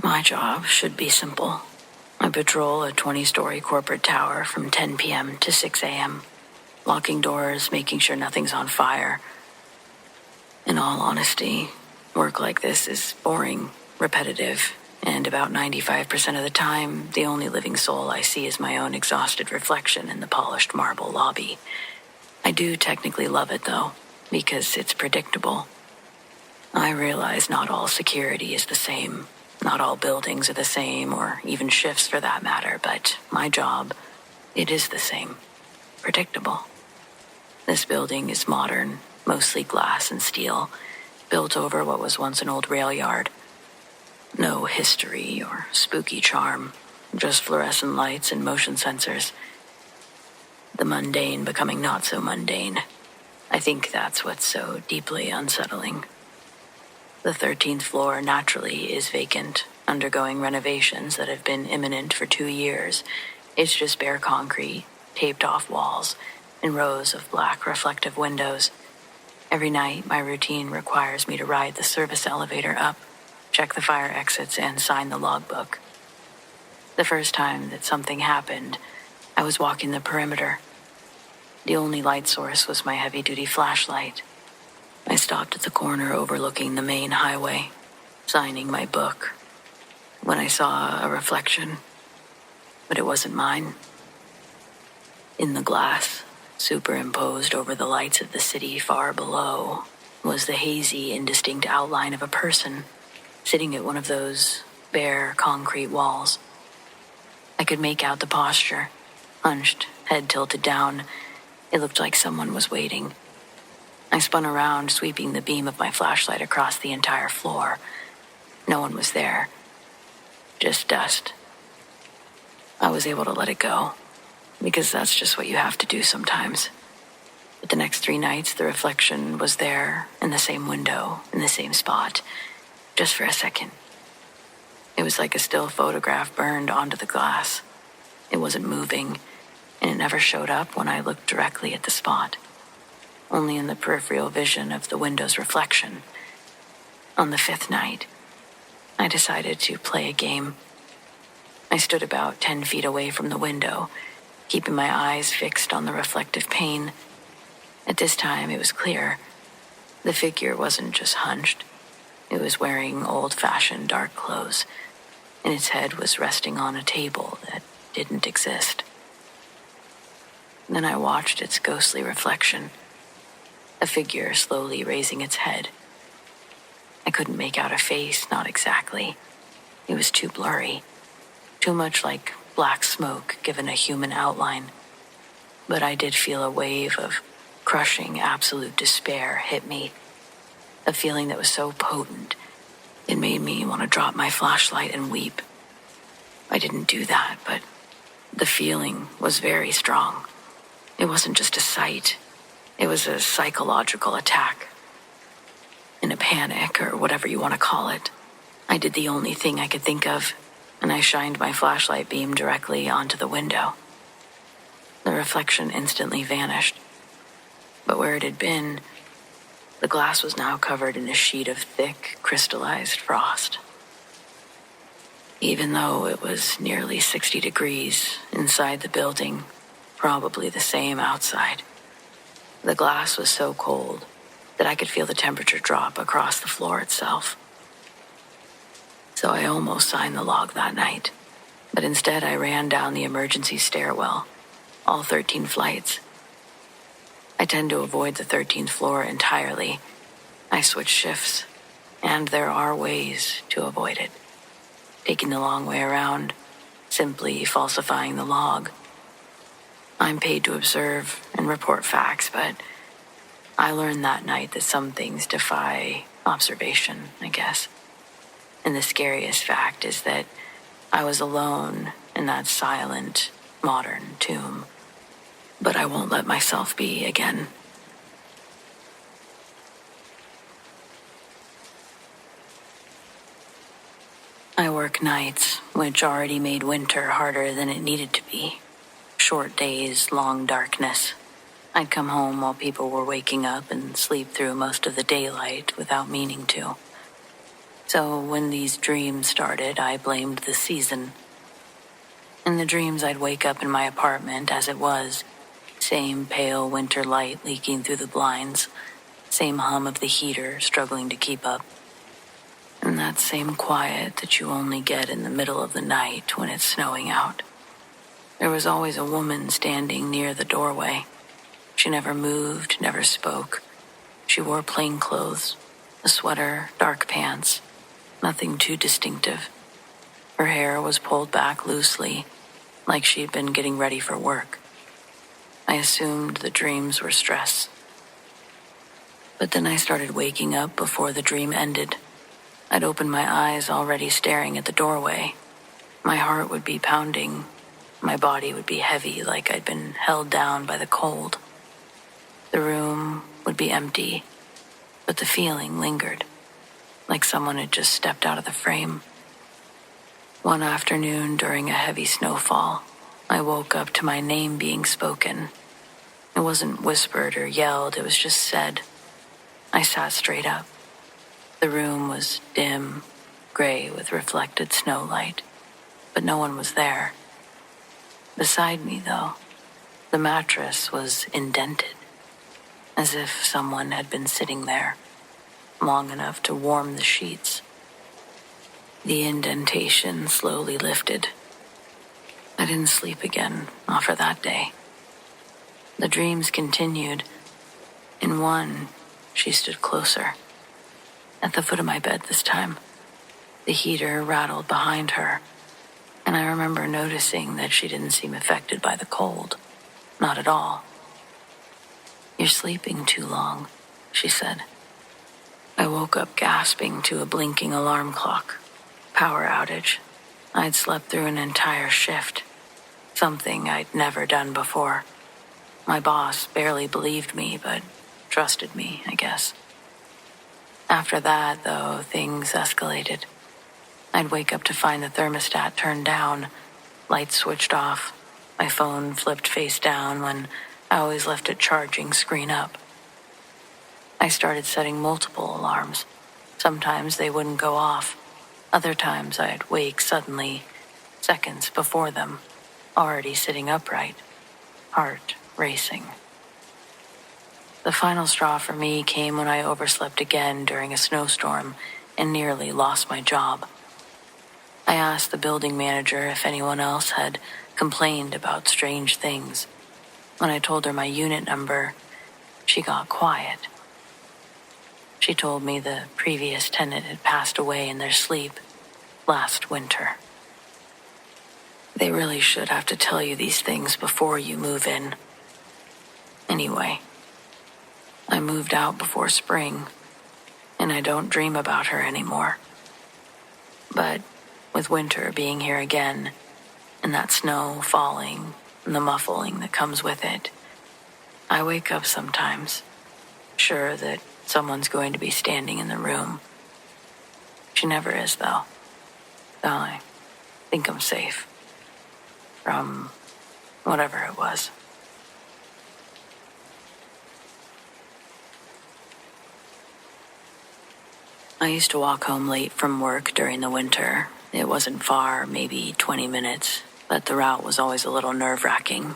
My job should be simple. I patrol a 20-story corporate tower from 10 p.m. to 6 a.m., locking doors, making sure nothing's on fire. In all honesty, work like this is boring, repetitive, And about 95% of the time, the only living soul I see is my own exhausted reflection in the polished marble lobby. I do technically love it, though, because it's predictable. I realize not all security is the same. Not all buildings are the same, or even shifts for that matter, but my job, it is the same. Predictable. This building is modern, mostly glass and steel, built over what was once an old rail yard. No history or spooky charm, just fluorescent lights and motion sensors. The mundane becoming not so mundane. I think that's what's so deeply unsettling. The 13th floor naturally is vacant, undergoing renovations that have been imminent for 2 years. It's just bare concrete, taped off walls, and rows of black reflective windows. Every night, my routine requires me to ride the service elevator up, check the fire exits, and sign the logbook. The first time that something happened, I was walking the perimeter. The only light source was my heavy-duty flashlight. I stopped at the corner overlooking the main highway, signing my book, when I saw a reflection, but it wasn't mine. In the glass, superimposed over the lights of the city far below, was the hazy, indistinct outline of a person sitting at one of those bare concrete walls. I could make out the posture, hunched, head tilted down. It looked like someone was waiting. I spun around, sweeping the beam of my flashlight across the entire floor. No one was there. Just dust. I was able to let it go, because that's just what you have to do sometimes. But the next 3 nights, the reflection was there, in the same window, in the same spot, just for a second. It was like a still photograph burned onto the glass. It wasn't moving, and it never showed up when I looked directly at the spot. Only in the peripheral vision of the window's reflection. On the 5th night, I decided to play a game. I stood about 10 feet away from the window, keeping my eyes fixed on the reflective pane. At this time, it was clear. The figure wasn't just hunched. It was wearing old-fashioned dark clothes, and its head was resting on a table that didn't exist. Then I watched its ghostly reflection, a figure slowly raising its head. I couldn't make out a face, not exactly. It was too blurry, too much like black smoke given a human outline. But I did feel a wave of crushing, absolute despair hit me, a feeling that was so potent, it made me want to drop my flashlight and weep. I didn't do that, but the feeling was very strong. It wasn't just a sight. It was a psychological attack. In a panic, or whatever you want to call it, I did the only thing I could think of, and I shined my flashlight beam directly onto the window. The reflection instantly vanished. But where it had been, the glass was now covered in a sheet of thick, crystallized frost. Even though it was nearly 60 degrees inside the building, probably the same outside, the glass was so cold that I could feel the temperature drop across the floor itself. So I almost signed the log that night, but instead I ran down the emergency stairwell, all 13 flights. I tend to avoid the 13th floor entirely. I switch shifts, and there are ways to avoid it. Taking the long way around, simply falsifying the log. I'm paid to observe and report facts, but I learned that night that some things defy observation, I guess. And the scariest fact is that I was alone in that silent, modern tomb. But I won't let myself be again. I work nights, which already made winter harder than it needed to be. Short days, long darkness. I'd come home while people were waking up and sleep through most of the daylight without meaning to. So when these dreams started, I blamed the season. In the dreams, I'd wake up in my apartment as it was. Same pale winter light leaking through the blinds. Same hum of the heater struggling to keep up. and that same quiet that you only get in the middle of the night when it's snowing out. There was always a woman standing near the doorway. She never moved, never spoke. She wore plain clothes, a sweater, dark pants, nothing too distinctive. Her hair was pulled back loosely, like she'd been getting ready for work. I assumed the dreams were stress. But then I started waking up before the dream ended. I'd open my eyes already staring at the doorway. My heart would be pounding. My body would be heavy like I'd been held down by the cold. The room would be empty, but the feeling lingered, like someone had just stepped out of the frame. One afternoon during a heavy snowfall, I woke up to my name being spoken. It wasn't whispered or yelled, it was just said. I sat straight up. The room was dim, gray with reflected snowlight, but no one was there. Beside me, though, the mattress was indented, as if someone had been sitting there long enough to warm the sheets. The indentation slowly lifted. I didn't sleep again, not for that day. The dreams continued. In one, she stood closer, at the foot of my bed this time. The heater rattled behind her, and I remember noticing that she didn't seem affected by the cold. Not at all. "You're sleeping too long," she said. I woke up gasping to a blinking alarm clock. Power outage. I'd slept through an entire shift, something I'd never done before. My boss barely believed me, but trusted me, I guess. After that, though, things escalated. I'd wake up to find the thermostat turned down, lights switched off, my phone flipped face down when I always left it charging screen up. I started setting multiple alarms. Sometimes they wouldn't go off. Other times I'd wake suddenly, seconds before them, already sitting upright, heart racing. The final straw for me came when I overslept again during a snowstorm and nearly lost my job. I asked the building manager if anyone else had complained about strange things. When I told her my unit number, she got quiet. She told me the previous tenant had passed away in their sleep last winter. They really should have to tell you these things before you move in. Anyway, I moved out before spring, and I don't dream about her anymore. But with winter being here again, and that snow falling, and the muffling that comes with it, I wake up sometimes, sure that someone's going to be standing in the room. She never is, though. I think I'm safe. From whatever it was. I used to walk home late from work during the winter. It wasn't far, maybe 20 minutes, but the route was always a little nerve-wracking.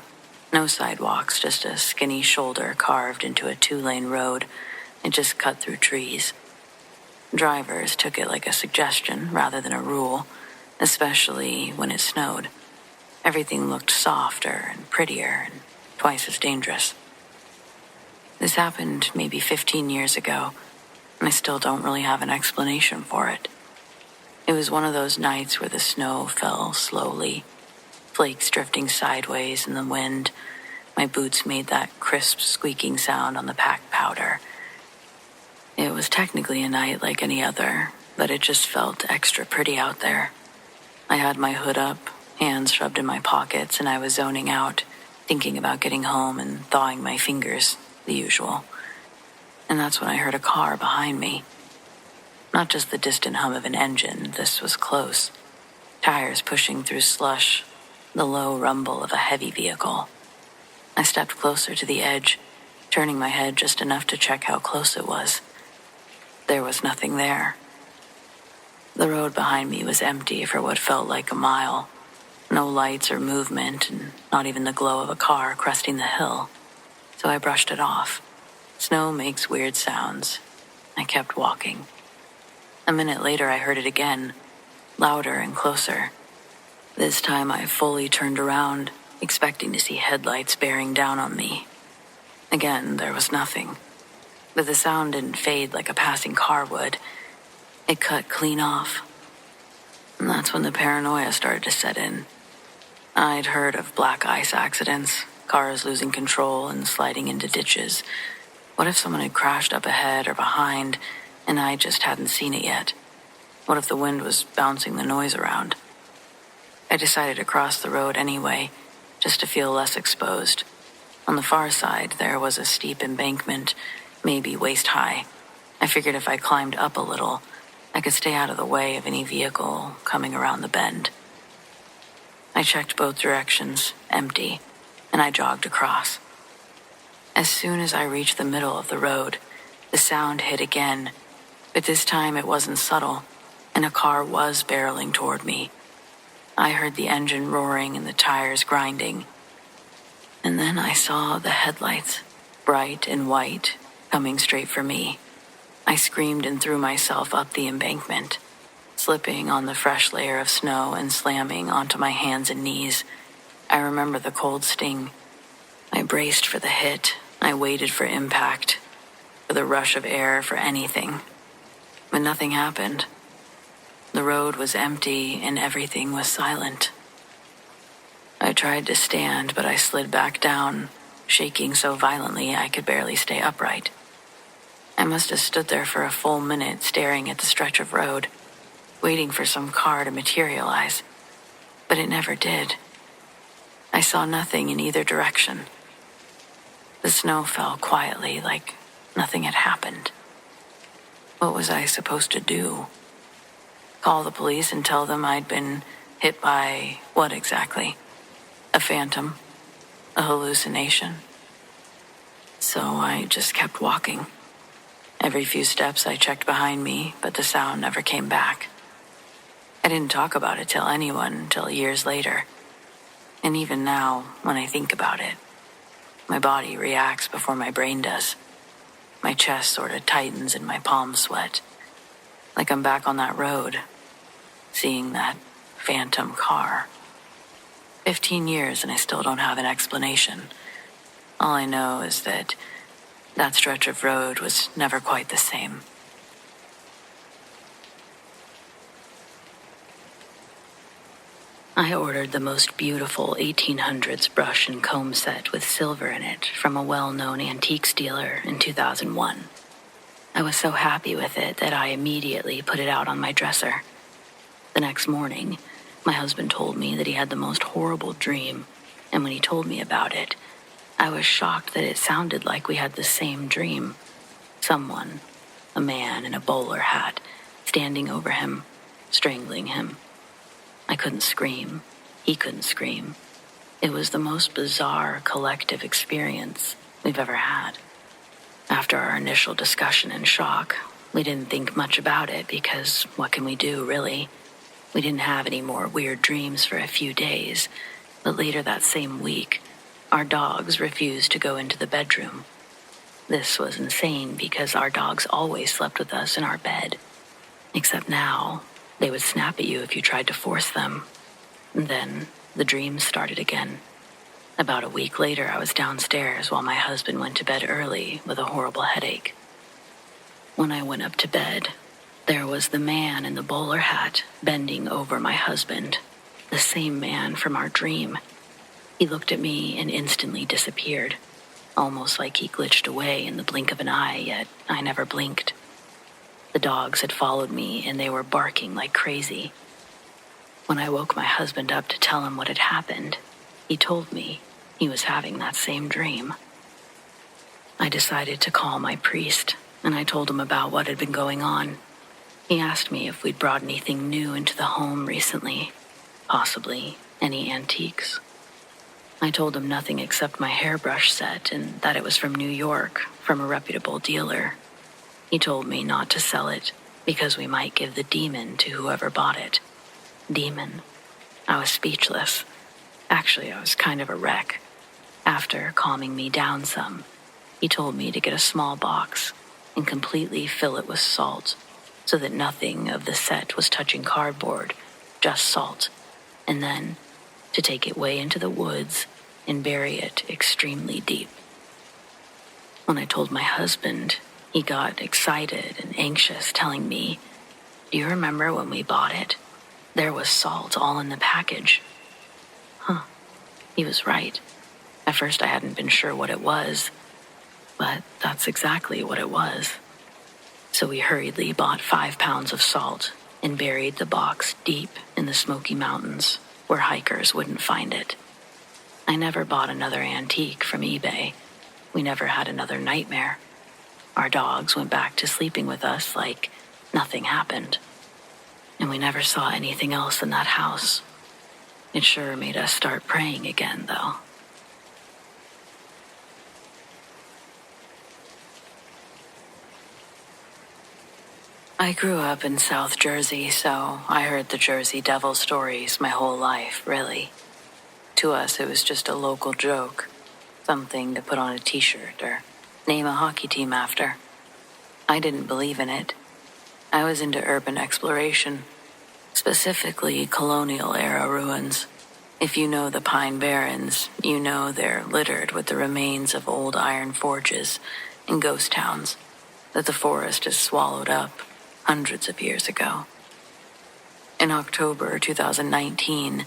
No sidewalks, just a skinny shoulder carved into a 2-lane road. It just cut through trees. Drivers took it like a suggestion rather than a rule, especially when it snowed. Everything looked softer and prettier and twice as dangerous. This happened maybe 15 years ago, and I still don't really have an explanation for it. It was one of those nights where the snow fell slowly, flakes drifting sideways in the wind. My boots made that crisp, squeaking sound on the packed powder. It was technically a night like any other, but it just felt extra pretty out there. I had my hood up, hands shoved in my pockets, and I was zoning out, thinking about getting home and thawing my fingers, the usual. And that's when I heard a car behind me. Not just the distant hum of an engine, this was close. Tires pushing through slush, the low rumble of a heavy vehicle. I stepped closer to the edge, turning my head just enough to check how close it was. There was nothing there. The road behind me was empty for what felt like a mile. No lights or movement, and not even the glow of a car cresting the hill. So I brushed it off. Snow makes weird sounds. I kept walking. A minute later, I heard it again, louder and closer. This time, I fully turned around, expecting to see headlights bearing down on me. Again, there was nothing, but the sound didn't fade like a passing car would. It cut clean off. And that's when the paranoia started to set in. I'd heard of black ice accidents, cars losing control and sliding into ditches. What if someone had crashed up ahead or behind, and I just hadn't seen it yet? What if the wind was bouncing the noise around? I decided to cross the road anyway, just to feel less exposed. On the far side, there was a steep embankment, maybe waist high. I figured if I climbed up a little, I could stay out of the way of any vehicle coming around the bend. I checked both directions, empty, and I jogged across. As soon as I reached the middle of the road, the sound hit again, but this time it wasn't subtle, and a car was barreling toward me. I heard the engine roaring and the tires grinding. And then I saw the headlights, bright and white, coming straight for me. I screamed and threw myself up the embankment, slipping on the fresh layer of snow and slamming onto my hands and knees. I remember the cold sting. I braced for the hit. I waited for impact, for the rush of air, for anything. But nothing happened. The road was empty and everything was silent. I tried to stand, but I slid back down, shaking so violently I could barely stay upright. I must have stood there for a full minute staring at the stretch of road, waiting for some car to materialize, but it never did. I saw nothing in either direction. The snow fell quietly, like nothing had happened. What was I supposed to do? Call the police and tell them I'd been hit by what exactly? A phantom? A hallucination? So I just kept walking. Every few steps I checked behind me, but the sound never came back. I didn't talk about it to anyone until years later. And even now, when I think about it, my body reacts before my brain does. My chest sort of tightens and my palms sweat. Like I'm back on that road, seeing that phantom car. 15 years and I still don't have an explanation. All I know is that stretch of road was never quite the same. I ordered the most beautiful 1800s brush and comb set with silver in it from a well-known antiques dealer in 2001. I was so happy with it that I immediately put it out on my dresser. The next morning, my husband told me that he had the most horrible dream, and when he told me about it, I was shocked that it sounded like we had the same dream. Someone, a man in a bowler hat, standing over him, strangling him. I couldn't scream. He couldn't scream. It was the most bizarre collective experience we've ever had. After our initial discussion and shock, we didn't think much about it because what can we do, really? We didn't have any more weird dreams for a few days, but later that same week, our dogs refused to go into the bedroom. This was insane because our dogs always slept with us in our bed. Except now, they would snap at you if you tried to force them. And then the dreams started again. About a week later, I was downstairs while my husband went to bed early with a horrible headache. When I went up to bed, there was the man in the bowler hat bending over my husband, the same man from our dream. He looked at me and instantly disappeared, almost like he glitched away in the blink of an eye, yet I never blinked. The dogs had followed me and they were barking like crazy. When I woke my husband up to tell him what had happened, he told me he was having that same dream. I decided to call my priest, and I told him about what had been going on. He asked me if we'd brought anything new into the home recently, possibly any antiques. I told him nothing except my hairbrush set and that it was from New York, from a reputable dealer. He told me not to sell it because we might give the demon to whoever bought it. Demon. I was speechless. Actually, I was kind of a wreck. After calming me down some, he told me to get a small box and completely fill it with salt. so that nothing of the set was touching cardboard, just salt, and then to take it way into the woods and bury it extremely deep. When I told my husband, he got excited and anxious, telling me, "Do you remember when we bought it? There was salt all in the package." He was right. At first I hadn't been sure what it was, but that's exactly what it was. So we hurriedly bought 5 pounds of salt and buried the box deep in the Smoky Mountains where hikers wouldn't find it. I never bought another antique from eBay. We never had another nightmare. Our dogs went back to sleeping with us like nothing happened. And we never saw anything else in that house. It sure made us start praying again, though. I grew up in South Jersey, so I heard the Jersey Devil stories my whole life, really. To us, it was just a local joke, something to put on a t-shirt or name a hockey team after. I didn't believe in it. I was into urban exploration, specifically colonial-era ruins. If you know the Pine Barrens, you know they're littered with the remains of old iron forges and ghost towns that the forest has swallowed up hundreds of years ago. In October 2019,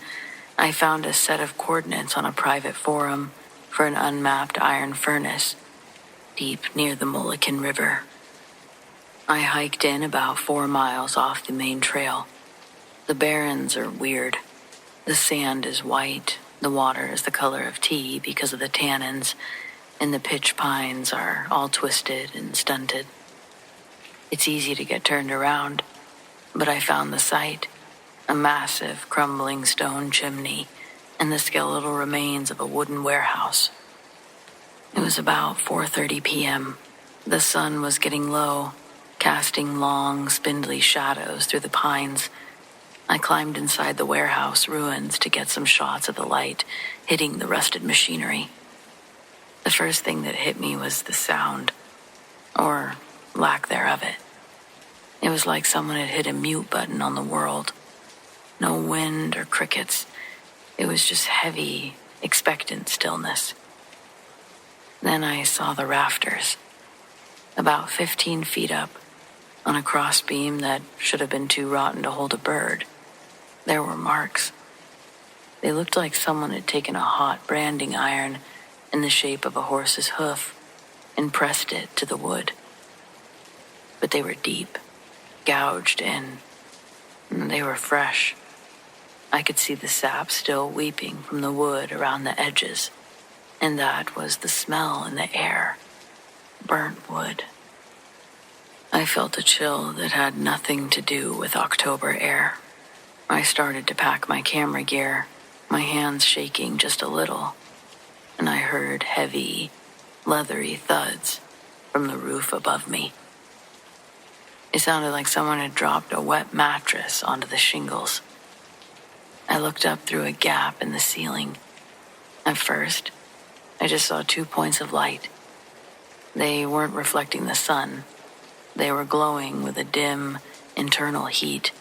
I found a set of coordinates on a private forum for an unmapped iron furnace deep near the Mulliken River. I hiked in about 4 miles off the main trail. The barrens are weird. The sand is white, the water is the color of tea because of the tannins, and the pitch pines are all twisted and stunted. It's easy to get turned around, but I found the site, a massive crumbling stone chimney and the skeletal remains of a wooden warehouse. It was about 4:30 p.m. The sun was getting low, casting long, spindly shadows through the pines. I climbed inside the warehouse ruins to get some shots of the light hitting the rusted machinery. The first thing that hit me was the sound, or lack thereof it. It was like someone had hit a mute button on the world. No wind or crickets. It was just heavy, expectant stillness. Then I saw the rafters, about 15 feet up, on a crossbeam that should have been too rotten to hold a bird. There were marks. They looked like someone had taken a hot branding iron in the shape of a horse's hoof and pressed it to the wood. But they were deep, gouged in, and they were fresh. I could see the sap still weeping from the wood around the edges, and that was the smell in the air, burnt wood. I felt a chill that had nothing to do with October air. I started to pack my camera gear, my hands shaking just a little, and I heard heavy, leathery thuds from the roof above me. It sounded like someone had dropped a wet mattress onto the shingles. I looked up through a gap in the ceiling. At first, I just saw 2 points of light. They weren't reflecting the sun. They were glowing with a dim, internal heat,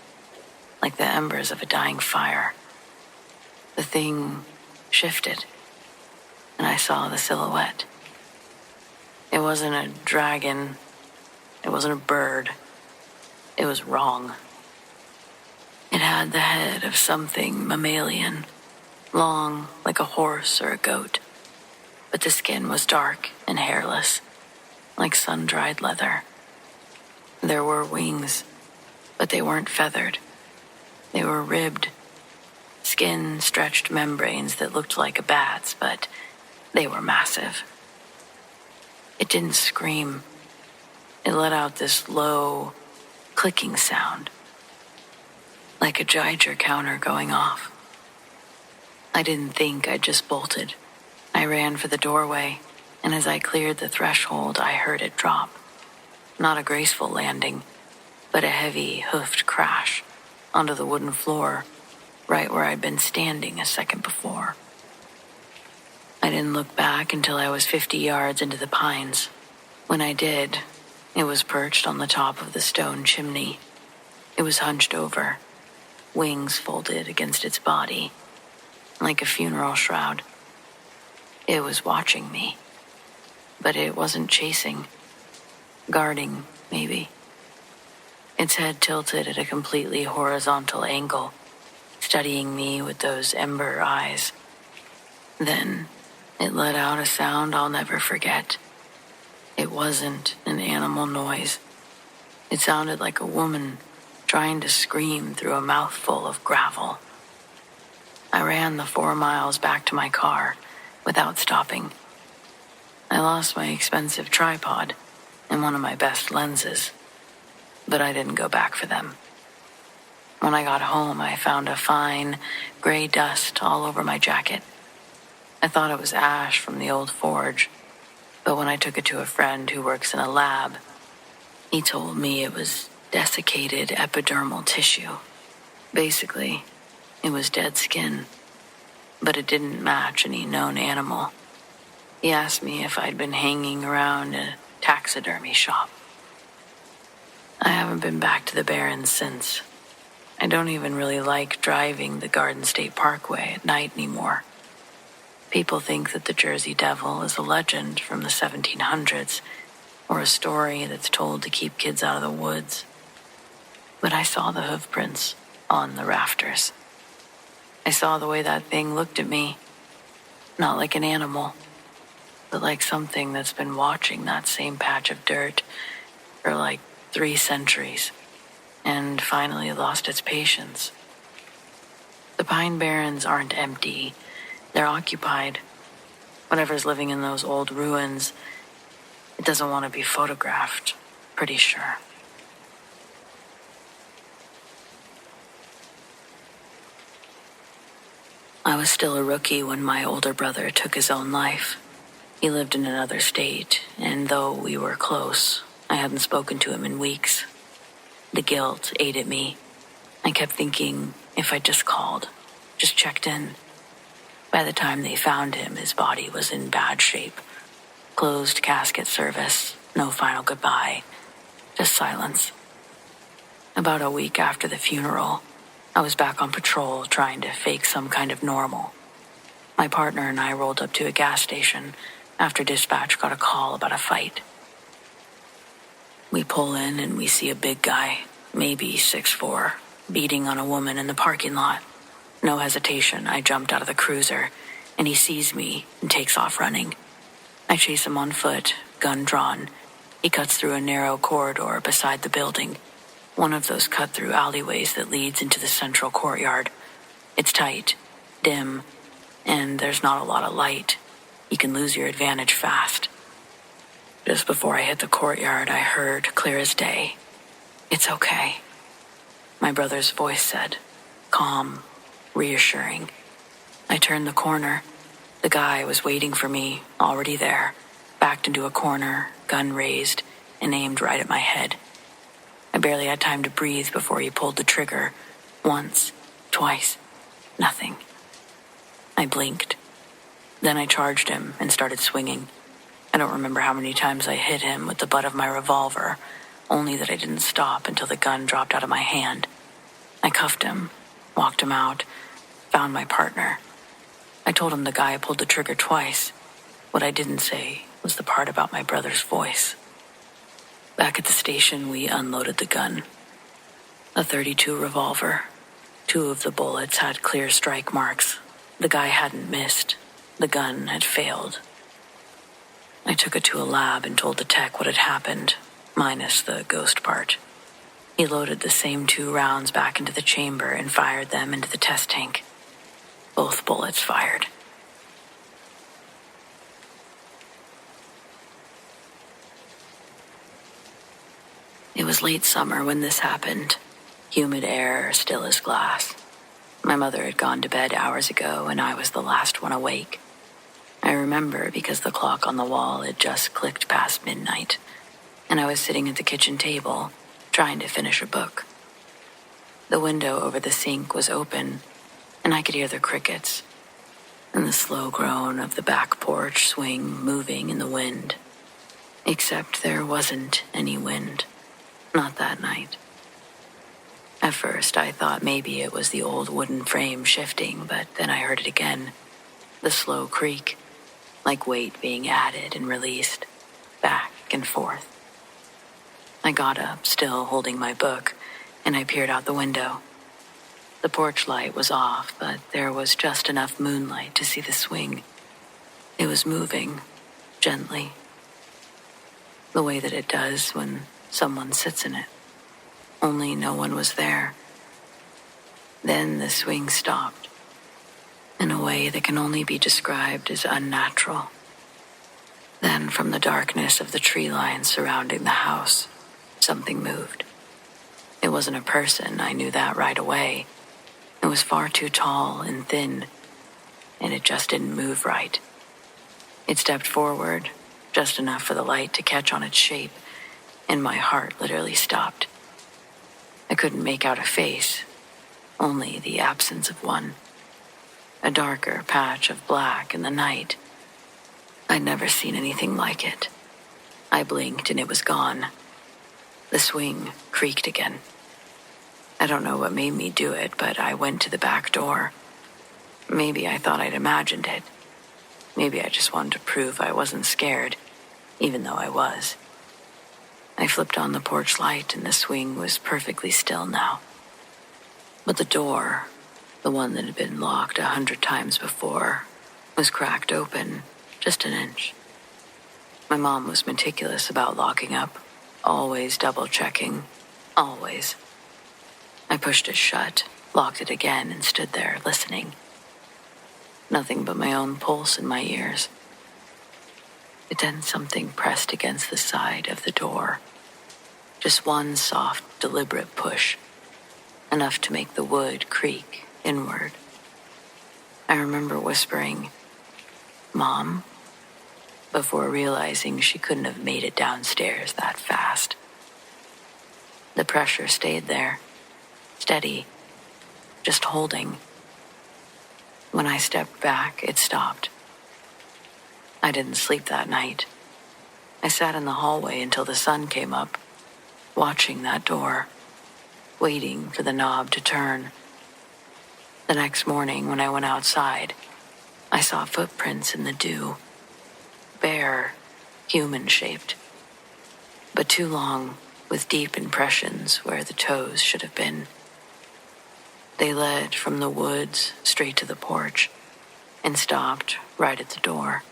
like the embers of a dying fire. The thing shifted, and I saw the silhouette. It wasn't a dragon. It wasn't a bird. It was wrong. It had the head of something mammalian, long like a horse or a goat, but the skin was dark and hairless, like sun-dried leather. There were wings, but they weren't feathered. They were ribbed, skin-stretched membranes that looked like a bat's, but they were massive. It didn't scream. It let out this low, clicking sound, like a Geiger counter going off. I didn't think, I just bolted. I ran for the doorway, and as I cleared the threshold, I heard it drop. Not a graceful landing, but a heavy, hoofed crash onto the wooden floor, right where I'd been standing a second before. I didn't look back until I was 50 yards into the pines. When I did, It was perched on the top of the stone chimney. It was hunched over, wings folded against its body, like a funeral shroud. It was watching me, but it wasn't chasing. Guarding, maybe. Its head tilted at a completely horizontal angle, studying me with those ember eyes. Then, it let out a sound I'll never forget. It wasn't an animal noise. It sounded like a woman trying to scream through a mouthful of gravel. I ran the 4 miles back to my car without stopping. I lost my expensive tripod and one of my best lenses, but I didn't go back for them. When I got home, I found a fine, gray dust all over my jacket. I thought it was ash from the old forge, but when I took it to a friend who works in a lab, he told me it was desiccated epidermal tissue. Basically, it was dead skin, but it didn't match any known animal. He asked me if I'd been hanging around a taxidermy shop. I haven't been back to the Barrens since. I don't even really like driving the Garden State Parkway at night anymore. People think that the Jersey Devil is a legend from the 1700s or a story that's told to keep kids out of the woods. But I saw the hoof prints on the rafters. I saw the way that thing looked at me, not like an animal, but like something that's been watching that same patch of dirt for like 3 centuries and finally lost its patience. The Pine Barrens aren't empty. They're occupied. Whatever's living in those old ruins, it doesn't want to be photographed, pretty sure. I was still a rookie when my older brother took his own life. He lived in another state, and though we were close, I hadn't spoken to him in weeks. The guilt ate at me. I kept thinking if I just called, just checked in. By the time they found him, his body was in bad shape. Closed casket service, no final goodbye, just silence. About a week after the funeral, I was back on patrol trying to fake some kind of normal. My partner and I rolled up to a gas station after dispatch got a call about a fight. We pull in and we see a big guy, maybe 6'4", beating on a woman in the parking lot. No hesitation, I jumped out of the cruiser, and he sees me and takes off running. I chase him on foot, gun drawn. He cuts through a narrow corridor beside the building, one of those cut-through alleyways that leads into the central courtyard. It's tight, dim, and there's not a lot of light. You can lose your advantage fast. Just before I hit the courtyard, I heard, clear as day, "It's okay." My brother's voice said, calm, reassuring. I turned the corner. The guy was waiting for me, already there, backed into a corner, gun raised, and aimed right at my head. I barely had time to breathe before he pulled the trigger. Once, twice, nothing. I blinked. Then I charged him and started swinging. I don't remember how many times I hit him with the butt of my revolver, only that I didn't stop until the gun dropped out of my hand. I cuffed him, walked him out, found my partner. I told him the guy pulled the trigger twice. What I didn't say was the part about my brother's voice. Back at the station, we unloaded the gun. A .32 revolver. 2 of the bullets had clear strike marks. The guy hadn't missed. The gun had failed. I took it to a lab and told the tech what had happened, minus the ghost part. He loaded the same 2 rounds back into the chamber and fired them into the test tank. Both bullets fired. It was late summer when this happened. Humid air, still as glass. My mother had gone to bed hours ago, and I was the last one awake. I remember because the clock on the wall had just clicked past midnight, and I was sitting at the kitchen table, trying to finish a book. The window over the sink was open, and I could hear the crickets, and the slow groan of the back porch swing moving in the wind. Except there wasn't any wind. Not that night. At first, I thought maybe it was the old wooden frame shifting, but then I heard it again. The slow creak, like weight being added and released, back and forth. I got up, still holding my book, and I peered out the window. The porch light was off, but there was just enough moonlight to see the swing. It was moving, gently, the way that it does when someone sits in it. Only no one was there. Then the swing stopped, in a way that can only be described as unnatural. Then, from the darkness of the tree line surrounding the house, something moved. It wasn't a person, I knew that right away. It was far too tall and thin, and it just didn't move right. It stepped forward, just enough for the light to catch on its shape, and my heart literally stopped. I couldn't make out a face, only the absence of one. A darker patch of black in the night. I'd never seen anything like it. I blinked and it was gone. The swing creaked again. I don't know what made me do it, but I went to the back door. Maybe I thought I'd imagined it. Maybe I just wanted to prove I wasn't scared, even though I was. I flipped on the porch light and the swing was perfectly still now. But the door, the one that had been locked 100 times before, was cracked open just an inch. My mom was meticulous about locking up, always double-checking, always. I pushed it shut, locked it again, and stood there listening. Nothing but my own pulse in my ears. But then something pressed against the side of the door. Just one soft, deliberate push, enough to make the wood creak inward. I remember whispering, "Mom," before realizing she couldn't have made it downstairs that fast. The pressure stayed there, steady, just holding. When I stepped back, it stopped. I didn't sleep that night. I sat in the hallway until the sun came up, watching that door, waiting for the knob to turn. The next morning, when I went outside, I saw footprints in the dew, bare, human-shaped, but too long, with deep impressions where the toes should have been. They led from the woods straight to the porch and stopped right at the door.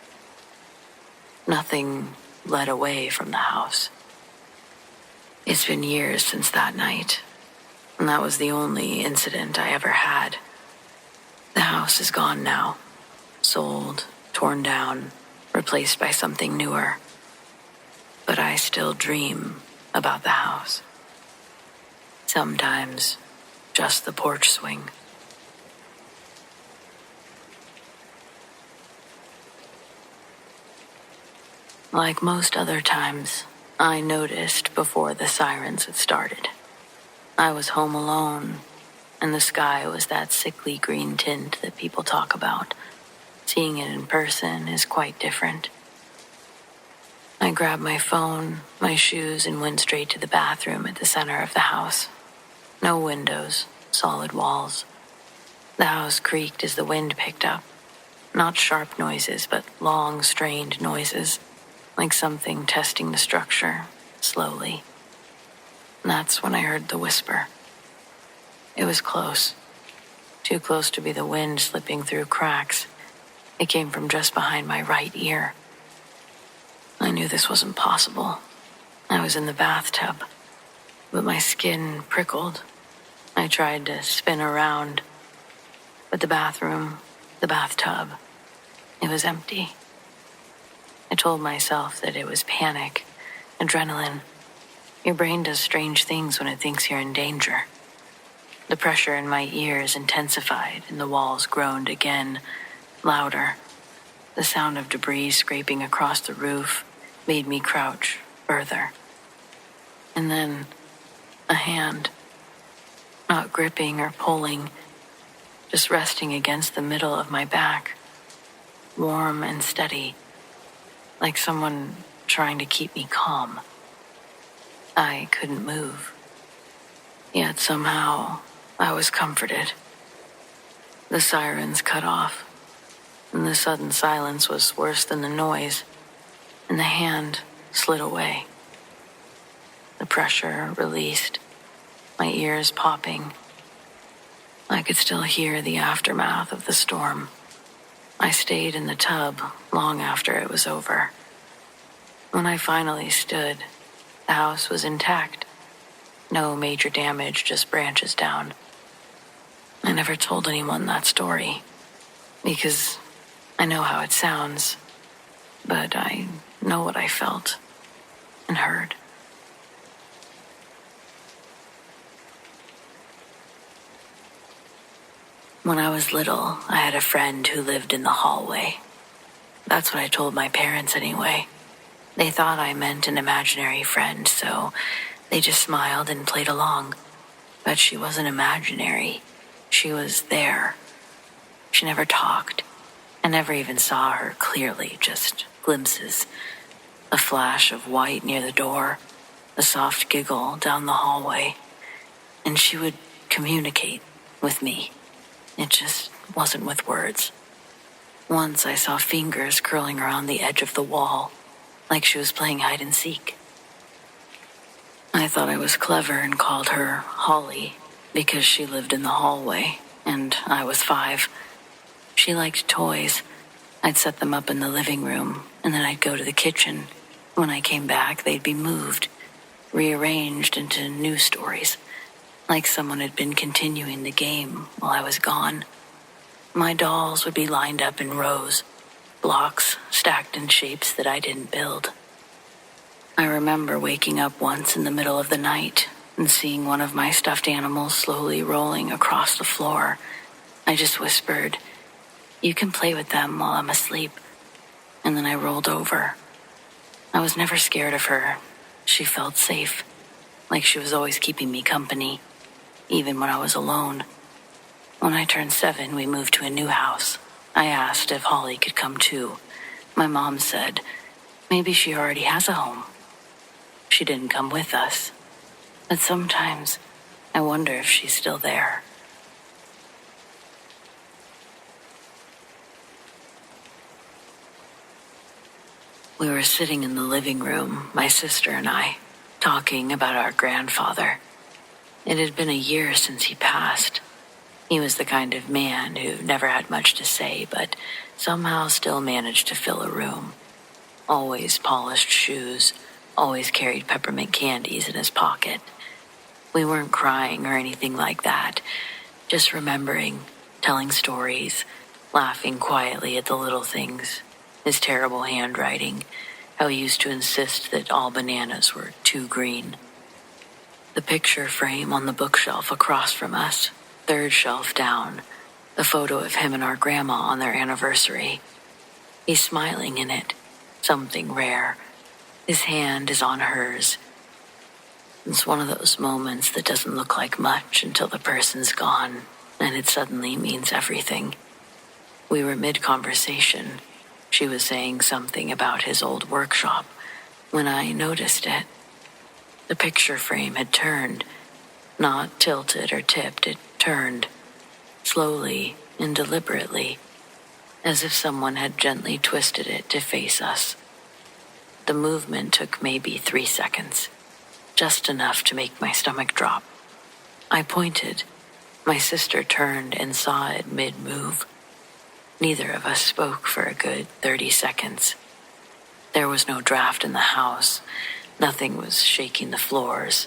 Nothing led away from the house. It's been years since that night, and that was the only incident I ever had. The house is gone now, sold, torn down, replaced by something newer. But I still dream about the house. Sometimes just the porch swing. Like most other times, I noticed before the sirens had started. I was home alone, and the sky was that sickly green tint that people talk about. Seeing it in person is quite different. I grabbed my phone, my shoes, and went straight to the bathroom at the center of the house. No windows, solid walls. The house creaked as the wind picked up. Not sharp noises, but long, strained noises, like something testing the structure, slowly. And that's when I heard the whisper. It was close. Too close to be the wind slipping through cracks. It came from just behind my right ear. I knew this wasn't possible. I was in the bathtub, but my skin prickled. I tried to spin around, but the bathroom, the bathtub, it was empty. I told myself that it was panic, adrenaline. Your brain does strange things when it thinks you're in danger. The pressure in my ears intensified and the walls groaned again, louder. The sound of debris scraping across the roof made me crouch further. And then, a hand, not gripping or pulling, just resting against the middle of my back, warm and steady, like someone trying to keep me calm. I couldn't move. Yet somehow I was comforted. The sirens cut off, and the sudden silence was worse than the noise, and the hand slid away. The pressure released, my ears popping. I could still hear the aftermath of the storm. I stayed in the tub long after it was over. When I finally stood, the house was intact. No major damage, just branches down. I never told anyone that story, because I know how it sounds, but I know what I felt and heard. When I was little, I had a friend who lived in the hallway. That's what I told my parents anyway. They thought I meant an imaginary friend, so they just smiled and played along. But she wasn't imaginary. She was there. She never talked. I never even saw her clearly, just glimpses. A flash of white near the door, a soft giggle down the hallway, and she would communicate with me. It just wasn't with words. Once I saw fingers curling around the edge of the wall, like she was playing hide and seek. I thought I was clever and called her Holly because she lived in the hallway, and I was 5. She liked toys. I'd set them up in the living room, and then I'd go to the kitchen. When I came back, they'd be moved, rearranged into new stories, like someone had been continuing the game while I was gone. My dolls would be lined up in rows, blocks stacked in shapes that I didn't build. I remember waking up once in the middle of the night and seeing one of my stuffed animals slowly rolling across the floor. I just whispered, "You can play with them while I'm asleep." And then I rolled over. I was never scared of her. She felt safe, like she was always keeping me company, even when I was alone. When I turned 7, we moved to a new house. I asked if Holly could come too. My mom said, maybe she already has a home. She didn't come with us, but sometimes I wonder if she's still there. We were sitting in the living room, my sister and I, talking about our grandfather. It had been a year since he passed. He was the kind of man who never had much to say, but somehow still managed to fill a room. Always polished shoes, always carried peppermint candies in his pocket. We weren't crying or anything like that, just remembering, telling stories, laughing quietly at the little things, his terrible handwriting, how he used to insist that all bananas were too green. The picture frame on the bookshelf across from us, 3rd shelf down, a photo of him and our grandma on their anniversary. He's smiling in it, something rare. His hand is on hers. It's one of those moments that doesn't look like much until the person's gone, and it suddenly means everything. We were mid-conversation. She was saying something about his old workshop when I noticed it. The picture frame had turned, not tilted or tipped, it turned, slowly and deliberately, as if someone had gently twisted it to face us. The movement took maybe 3 seconds, just enough to make my stomach drop. I pointed. My sister turned and saw it mid-move. Neither of us spoke for a good 30 seconds. There was no draft in the house. Nothing was shaking the floors,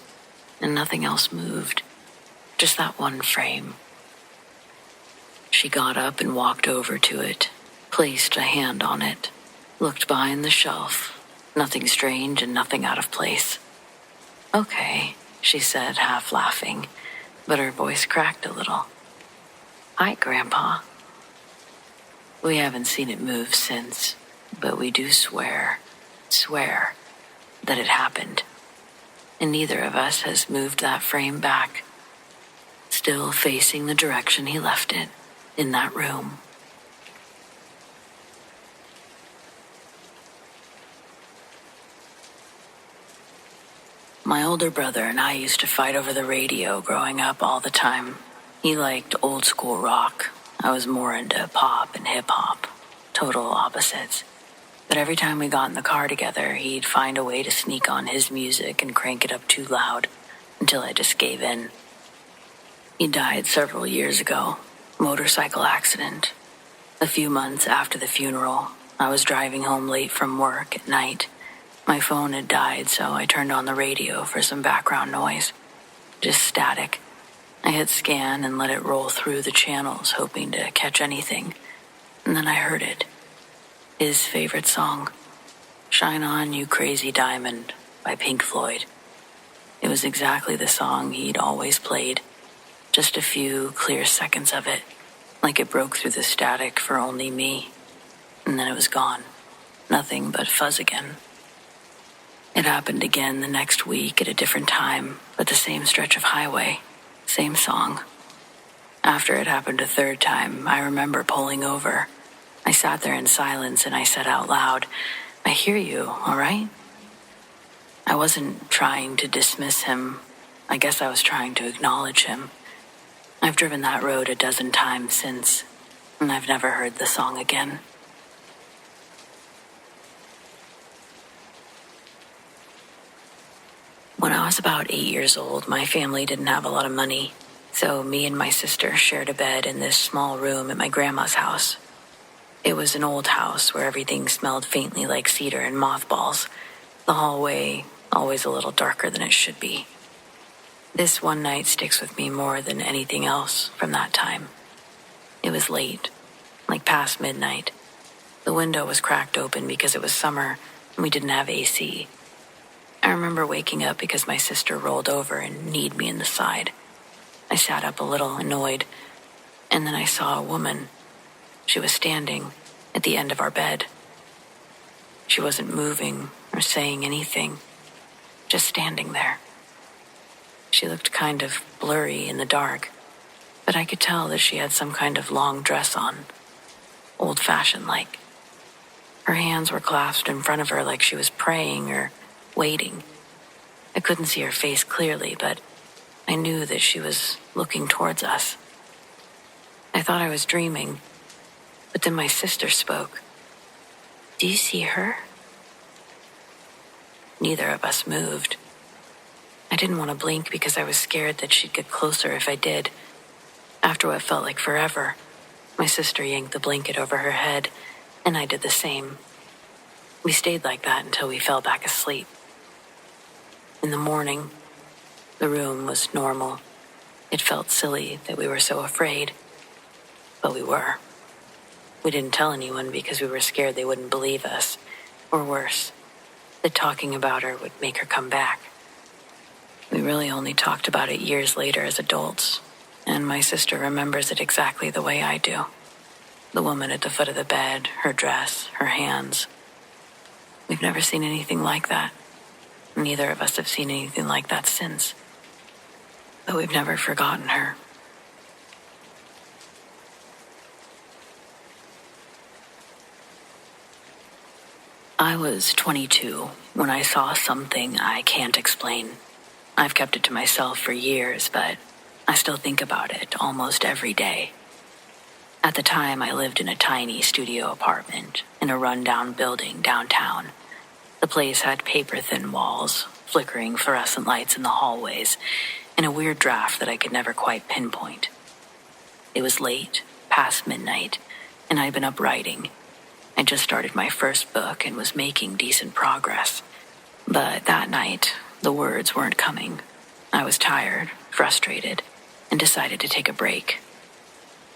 and nothing else moved. Just that one frame. She got up and walked over to it, placed a hand on it, looked behind the shelf. Nothing strange and nothing out of place. "Okay," she said, half laughing, but her voice cracked a little. "Hi, Grandpa." We haven't seen it move since, but we do swear that it happened. And neither of us has moved that frame back, still facing the direction he left it, in that room. My older brother and I used to fight over the radio growing up all the time. He liked old school rock. I was more into pop and hip hop. Total opposites. But every time we got in the car together, he'd find a way to sneak on his music and crank it up too loud until I just gave in. He died several years ago. Motorcycle accident. A few months after the funeral, I was driving home late from work at night. My phone had died, so I turned on the radio for some background noise. Just static. I hit scan and let it roll through the channels, hoping to catch anything. And then I heard it. His favorite song, Shine On You Crazy Diamond by Pink Floyd. It was exactly the song he'd always played. Just a few clear seconds of it, like it broke through the static for only me. And then it was gone. Nothing but fuzz again. It happened again the next week at a different time, but the same stretch of highway, same song. After it happened a third time, I remember pulling over. I sat there in silence and I said out loud, "I hear you, all right?" I wasn't trying to dismiss him. I guess I was trying to acknowledge him. I've driven that road a dozen times since, and I've never heard the song again. When I was about 8 years old, my family didn't have a lot of money, so me and my sister shared a bed in this small room at my grandma's house. It was an old house where everything smelled faintly like cedar and mothballs. The hallway, always a little darker than it should be. This one night sticks with me more than anything else from that time. It was late, like past midnight. The window was cracked open because it was summer and we didn't have AC. I remember waking up because my sister rolled over and kneed me in the side. I sat up a little, annoyed, and then I saw a woman. She was standing at the end of our bed. She wasn't moving or saying anything, just standing there. She looked kind of blurry in the dark, but I could tell that she had some kind of long dress on, old-fashioned like. Her hands were clasped in front of her like she was praying or waiting. I couldn't see her face clearly, but I knew that she was looking towards us. I thought I was dreaming, but then my sister spoke. "Do you see her?" Neither of us moved. I didn't want to blink because I was scared that she'd get closer if I did. After what felt like forever, my sister yanked the blanket over her head, and I did the same. We stayed like that until we fell back asleep. In the morning, the room was normal. It felt silly that we were so afraid, but we were. We didn't tell anyone because we were scared they wouldn't believe us, or worse, that talking about her would make her come back. We really only talked about it years later as adults, and my sister remembers it exactly the way I do. The woman at the foot of the bed, her dress, her hands. We've never seen anything like that. Neither of us have seen anything like that since. But we've never forgotten her. I was 22 when I saw something I can't explain. I've kept it to myself for years, but I still think about it almost every day. At the time, I lived in a tiny studio apartment in a rundown building downtown. The place had paper-thin walls, flickering fluorescent lights in the hallways, and a weird draft that I could never quite pinpoint. It was late, past midnight, and I'd been up writing. I just started my first book and was making decent progress. But that night, the words weren't coming. I was tired, frustrated, and decided to take a break.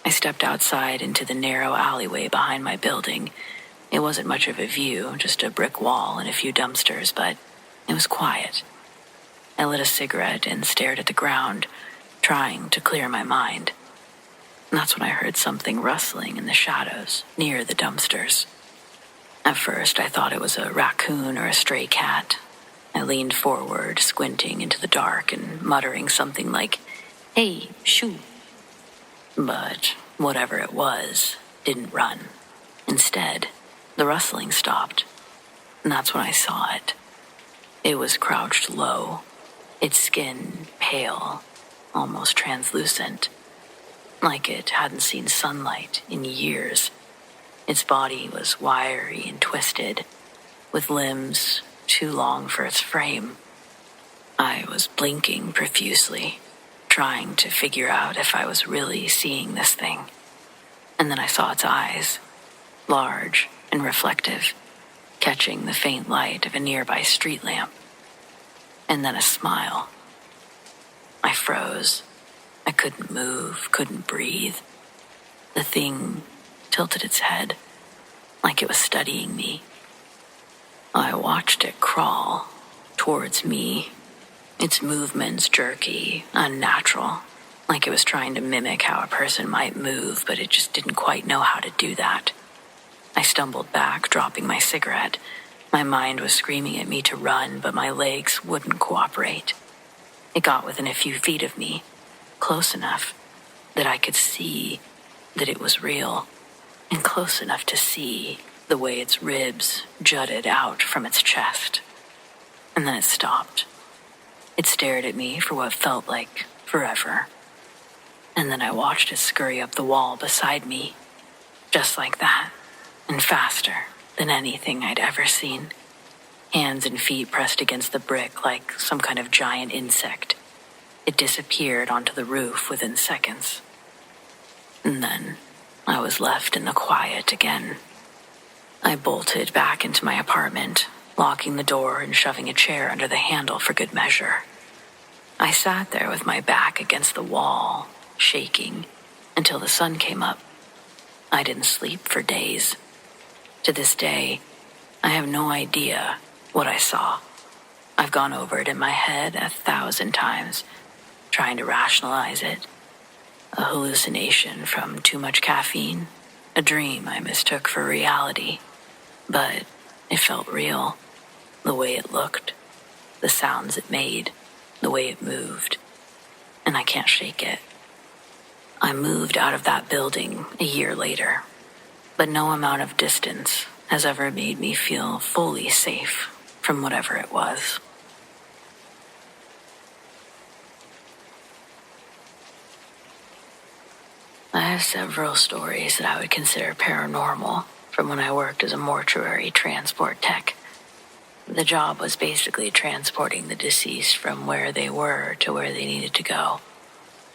I stepped outside into the narrow alleyway behind my building. It wasn't much of a view, just a brick wall and a few dumpsters, but it was quiet. I lit a cigarette and stared at the ground, trying to clear my mind. And that's when I heard something rustling in the shadows near the dumpsters. At first, I thought it was a raccoon or a stray cat. I leaned forward, squinting into the dark and muttering something like, "Hey, shoo." But whatever it was didn't run. Instead, the rustling stopped, and that's when I saw it. It was crouched low, its skin pale, almost translucent, like it hadn't seen sunlight in years. Its body was wiry and twisted, with limbs too long for its frame. I was blinking profusely, trying to figure out if I was really seeing this thing. And then I saw its eyes, large and reflective, catching the faint light of a nearby street lamp. And then a smile. I froze. I couldn't move, couldn't breathe. The thing tilted its head, like it was studying me. I watched it crawl towards me, its movements jerky, unnatural, like it was trying to mimic how a person might move, but it just didn't quite know how to do that. I stumbled back, dropping my cigarette. My mind was screaming at me to run, but my legs wouldn't cooperate. It got within a few feet of me, close enough that I could see that it was real, and close enough to see the way its ribs jutted out from its chest. And then it stopped. It stared at me for what felt like forever. And then I watched it scurry up the wall beside me, just like that, and faster than anything I'd ever seen. Hands and feet pressed against the brick like some kind of giant insect. It disappeared onto the roof within seconds. And then I was left in the quiet again. I bolted back into my apartment, locking the door and shoving a chair under the handle for good measure. I sat there with my back against the wall, shaking, until the sun came up. I didn't sleep for days. To this day, I have no idea what I saw. I've gone over it in my head 1,000 times, trying to rationalize it. A hallucination from too much caffeine, a dream I mistook for reality. But it felt real, the way it looked, the sounds it made, the way it moved, and I can't shake it. I moved out of that building a year later, but no amount of distance has ever made me feel fully safe from whatever it was. I have several stories that I would consider paranormal from when I worked as a mortuary transport tech. The job was basically transporting the deceased from where they were to where they needed to go.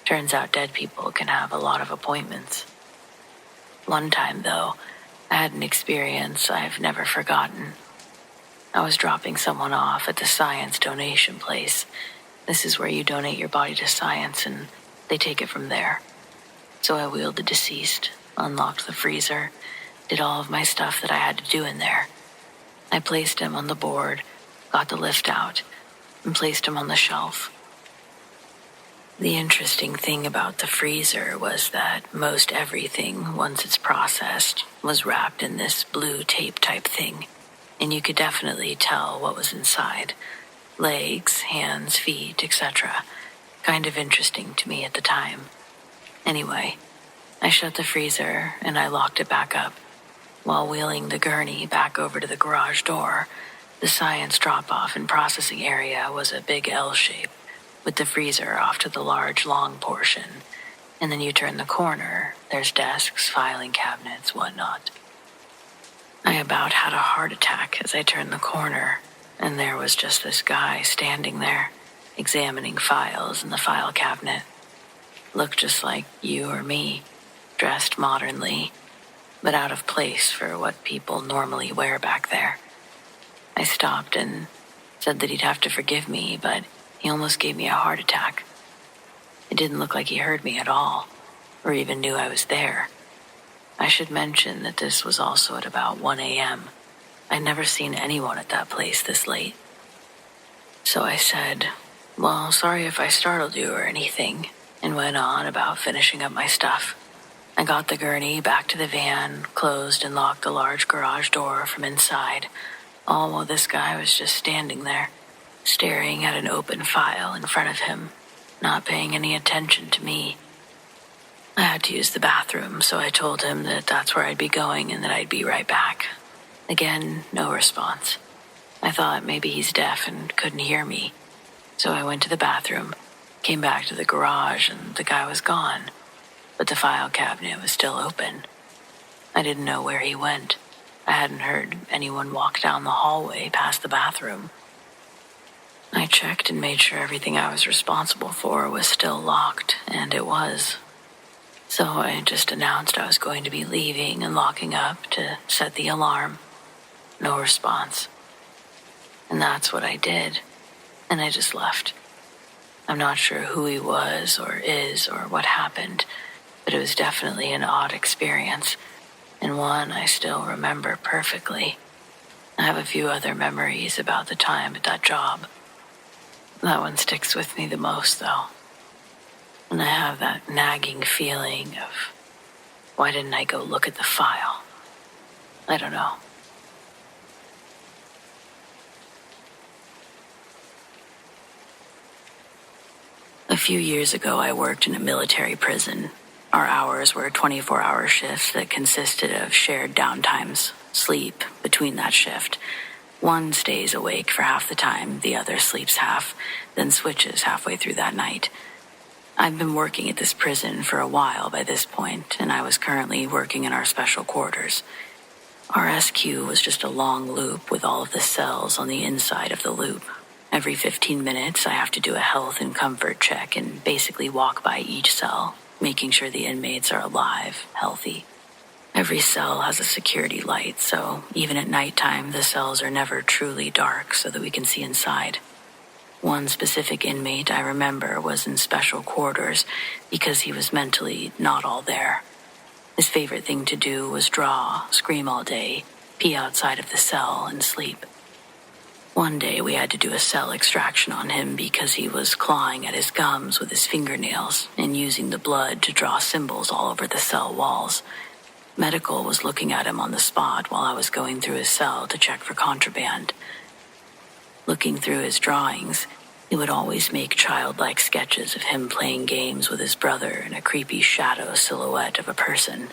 Turns out dead people can have a lot of appointments. One time, though, I had an experience I've never forgotten. I was dropping someone off at the science donation place. This is where you donate your body to science and they take it from there. So I wheeled the deceased, unlocked the freezer, did all of my stuff that I had to do in there. I placed him on the board, got the lift out, and placed him on the shelf. The interesting thing about the freezer was that most everything, once it's processed, was wrapped in this blue tape type thing, and you could definitely tell what was inside. Legs, hands, feet, etc. Kind of interesting to me at the time. Anyway, I shut the freezer and I locked it back up. While wheeling the gurney back over to the garage door, the science drop-off and processing area was a big L shape, with the freezer off to the large, long portion. And then you turn the corner, there's desks, filing cabinets, whatnot. I about had a heart attack as I turned the corner, and there was just this guy standing there, examining files in the file cabinet. Looked just like you or me, dressed modernly, but out of place for what people normally wear back there. I stopped and said that he'd have to forgive me, but he almost gave me a heart attack. It didn't look like he heard me at all, or even knew I was there. I should mention that this was also at about 1 a.m. I'd never seen anyone at that place this late. So I said, "Well, sorry if I startled you or anything," and went on about finishing up my stuff. I got the gurney back to the van, closed and locked the large garage door from inside, all while this guy was just standing there, staring at an open file in front of him, not paying any attention to me. I had to use the bathroom, so I told him that that's where I'd be going and that I'd be right back. Again, no response. I thought maybe he's deaf and couldn't hear me. So I went to the bathroom, came back to the garage, and the guy was gone. But the file cabinet was still open. I didn't know where he went. I hadn't heard anyone walk down the hallway past the bathroom. I checked and made sure everything I was responsible for was still locked, and it was. So I just announced I was going to be leaving and locking up to set the alarm. No response. And that's what I did. And I just left. I'm not sure who he was or is or what happened, but it was definitely an odd experience, and one I still remember perfectly. I have a few other memories about the time at that job. That one sticks with me the most, though. And I have that nagging feeling of, why didn't I go look at the file? I don't know. A few years ago, I worked in a military prison. Our hours were 24-hour shifts that consisted of shared downtimes, sleep between that shift. One stays awake for half the time, the other sleeps half, then switches halfway through that night. I've been working at this prison for a while by this point, and I was currently working in our special quarters. Our SQ was just a long loop with all of the cells on the inside of the loop. Every 15 minutes, I have to do a health and comfort check and basically walk by each cell, making sure the inmates are alive, healthy. Every cell has a security light, so even at nighttime, the cells are never truly dark so that we can see inside. One specific inmate I remember was in special quarters because he was mentally not all there. His favorite thing to do was draw, scream all day, pee outside of the cell, and sleep. One day we had to do a cell extraction on him because he was clawing at his gums with his fingernails and using the blood to draw symbols all over the cell walls. Medical was looking at him on the spot while I was going through his cell to check for contraband. Looking through his drawings, he would always make childlike sketches of him playing games with his brother in a creepy shadow silhouette of a person.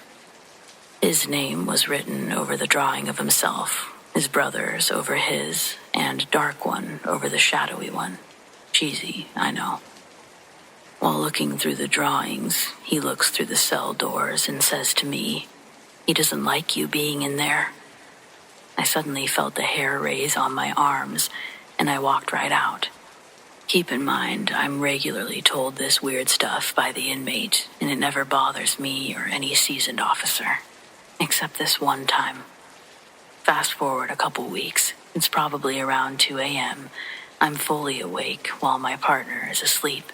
His name was written over the drawing of himself, his brother's over his, and dark one over the shadowy one. Cheesy, I know. While looking through the drawings, he looks through the cell doors and says to me, "He doesn't like you being in there." I suddenly felt the hair raise on my arms, and I walked right out. Keep in mind, I'm regularly told this weird stuff by the inmate, and it never bothers me or any seasoned officer. Except this one time. Fast forward a couple weeks, it's probably around 2 a.m. I'm fully awake while my partner is asleep.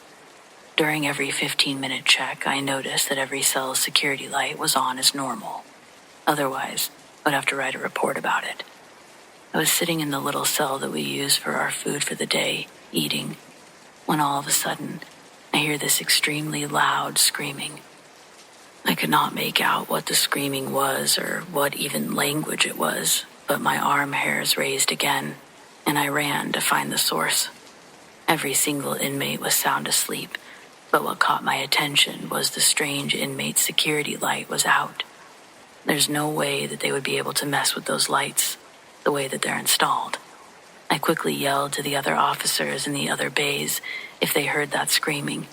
During every 15-minute check, I noticed that every cell's security light was on as normal. Otherwise, I'd have to write a report about it. I was sitting in the little cell that we use for our food for the day, eating, when all of a sudden, I hear this extremely loud screaming. I could not make out what the screaming was or what even language it was, but my arm hairs raised again, and I ran to find the source. Every single inmate was sound asleep, but what caught my attention was the strange inmate's security light was out. There's no way that they would be able to mess with those lights, the way that they're installed. I quickly yelled to the other officers in the other bays if they heard that screaming,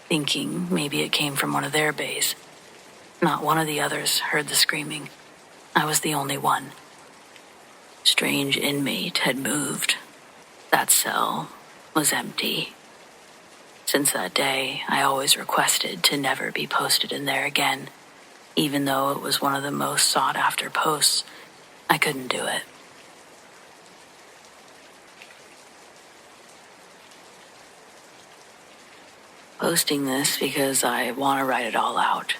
thinking maybe it came from one of their bays. Not one of the others heard the screaming. I was the only one. Strange inmate had moved. That cell was empty. Since that day, I always requested to never be posted in there again. Even though it was one of the most sought-after posts, I couldn't do it. Posting this because I want to write it all out.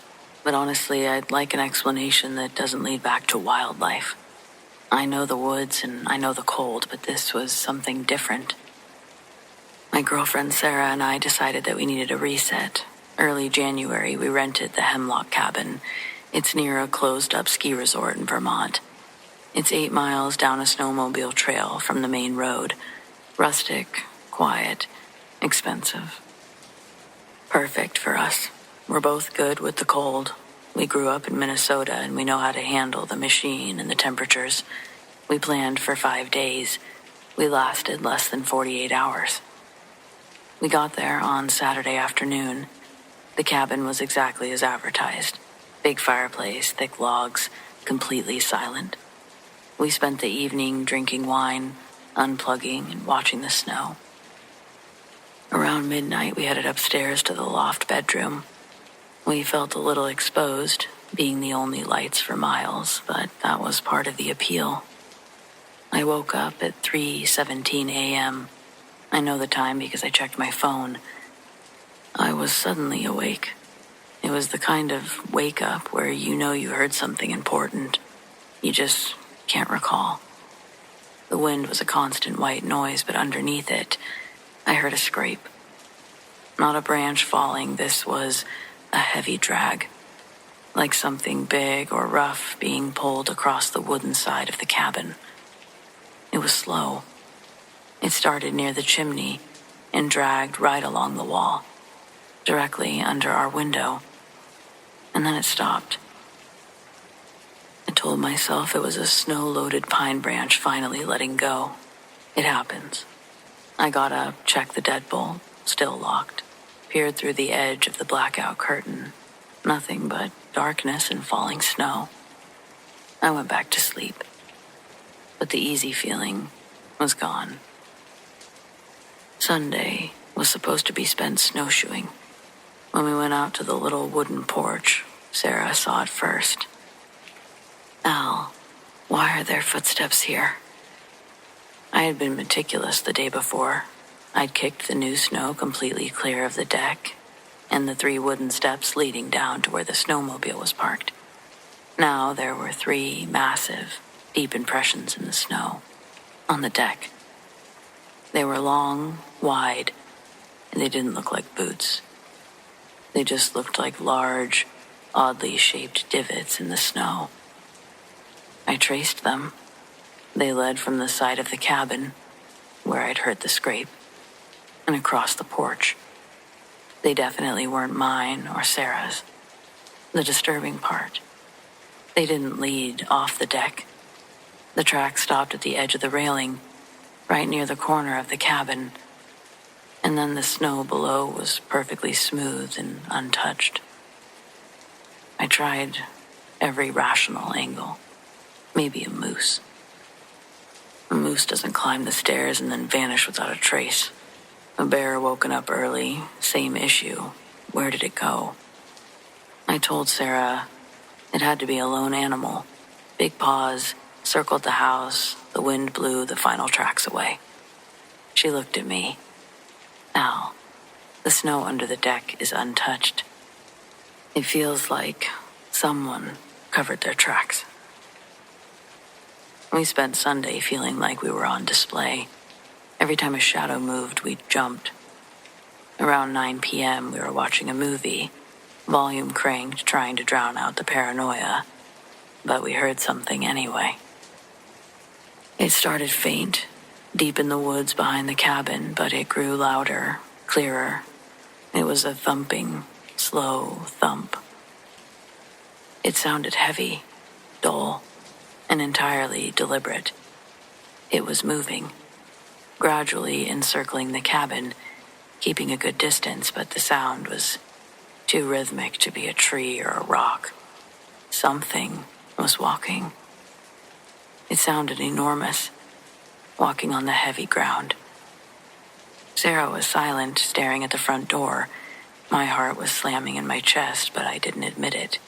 But honestly, I'd like an explanation that doesn't lead back to wildlife. I know the woods and I know the cold, but this was something different. My girlfriend Sara and I decided that we needed a reset. Early January, we rented the Hemlock Cabin. It's near a closed-up ski resort in Vermont. It's 8 miles down a snowmobile trail from the main road. Rustic, quiet, expensive. Perfect for us. We're both good with the cold. We grew up in Minnesota and we know how to handle the machine and the temperatures. We planned for 5 days. We lasted less than 48 hours. We got there on Saturday afternoon. The cabin was exactly as advertised. Big fireplace, thick logs, completely silent. We spent the evening drinking wine, unplugging, and watching the snow. Around midnight, we headed upstairs to the loft bedroom. We felt a little exposed, being the only lights for miles, but that was part of the appeal. I woke up at 3:17 a.m. I know the time because I checked my phone. I was suddenly awake. It was the kind of wake-up where you know you heard something important. You just can't recall. The wind was a constant white noise, but underneath it, I heard a scrape. Not a branch falling, this was a heavy drag, like something big or rough being pulled across the wooden side of the cabin. It was slow. It started near the chimney and dragged right along the wall, directly under our window, and then it stopped. I told myself it was a snow-loaded pine branch finally letting go. It happens. I got up, checked the deadbolt, still locked, peered through the edge of the blackout curtain. Nothing but darkness and falling snow. I went back to sleep, but the easy feeling was gone. Sunday was supposed to be spent snowshoeing. When we went out to the little wooden porch, Sara saw it first. "Al, why are there footsteps here?" I had been meticulous the day before. I'd kicked the new snow completely clear of the deck and the 3 wooden steps leading down to where the snowmobile was parked. Now there were 3 massive, deep impressions in the snow on the deck. They were long, wide, and they didn't look like boots. They just looked like large, oddly shaped divots in the snow. I traced them. They led from the side of the cabin, where I'd heard the scrape, and across the porch. They definitely weren't mine or Sarah's. The disturbing part, they didn't lead off the deck. The track stopped at the edge of the railing, right near the corner of the cabin, and then the snow below was perfectly smooth and untouched. I tried every rational angle. Maybe a moose. A moose doesn't climb the stairs and then vanish without a trace. A bear woken up early, same issue. Where did it go? I told Sara it had to be a lone animal. Big paws circled the house. The wind blew the final tracks away. She looked at me. "Al, the snow under the deck is untouched. It feels like someone covered their tracks." We spent Sunday feeling like we were on display. Every time a shadow moved, we jumped. Around 9 p.m., we were watching a movie, volume cranked, trying to drown out the paranoia, but we heard something anyway. It started faint, deep in the woods behind the cabin, but it grew louder, clearer. It was a thumping, slow thump. It sounded heavy, dull, and entirely deliberate. It was moving, gradually encircling the cabin, keeping a good distance, but the sound was too rhythmic to be a tree or a rock. Something was walking. It sounded enormous, walking on the heavy ground. Sara was silent, staring at the front door. My heart was slamming in my chest, but I didn't admit it.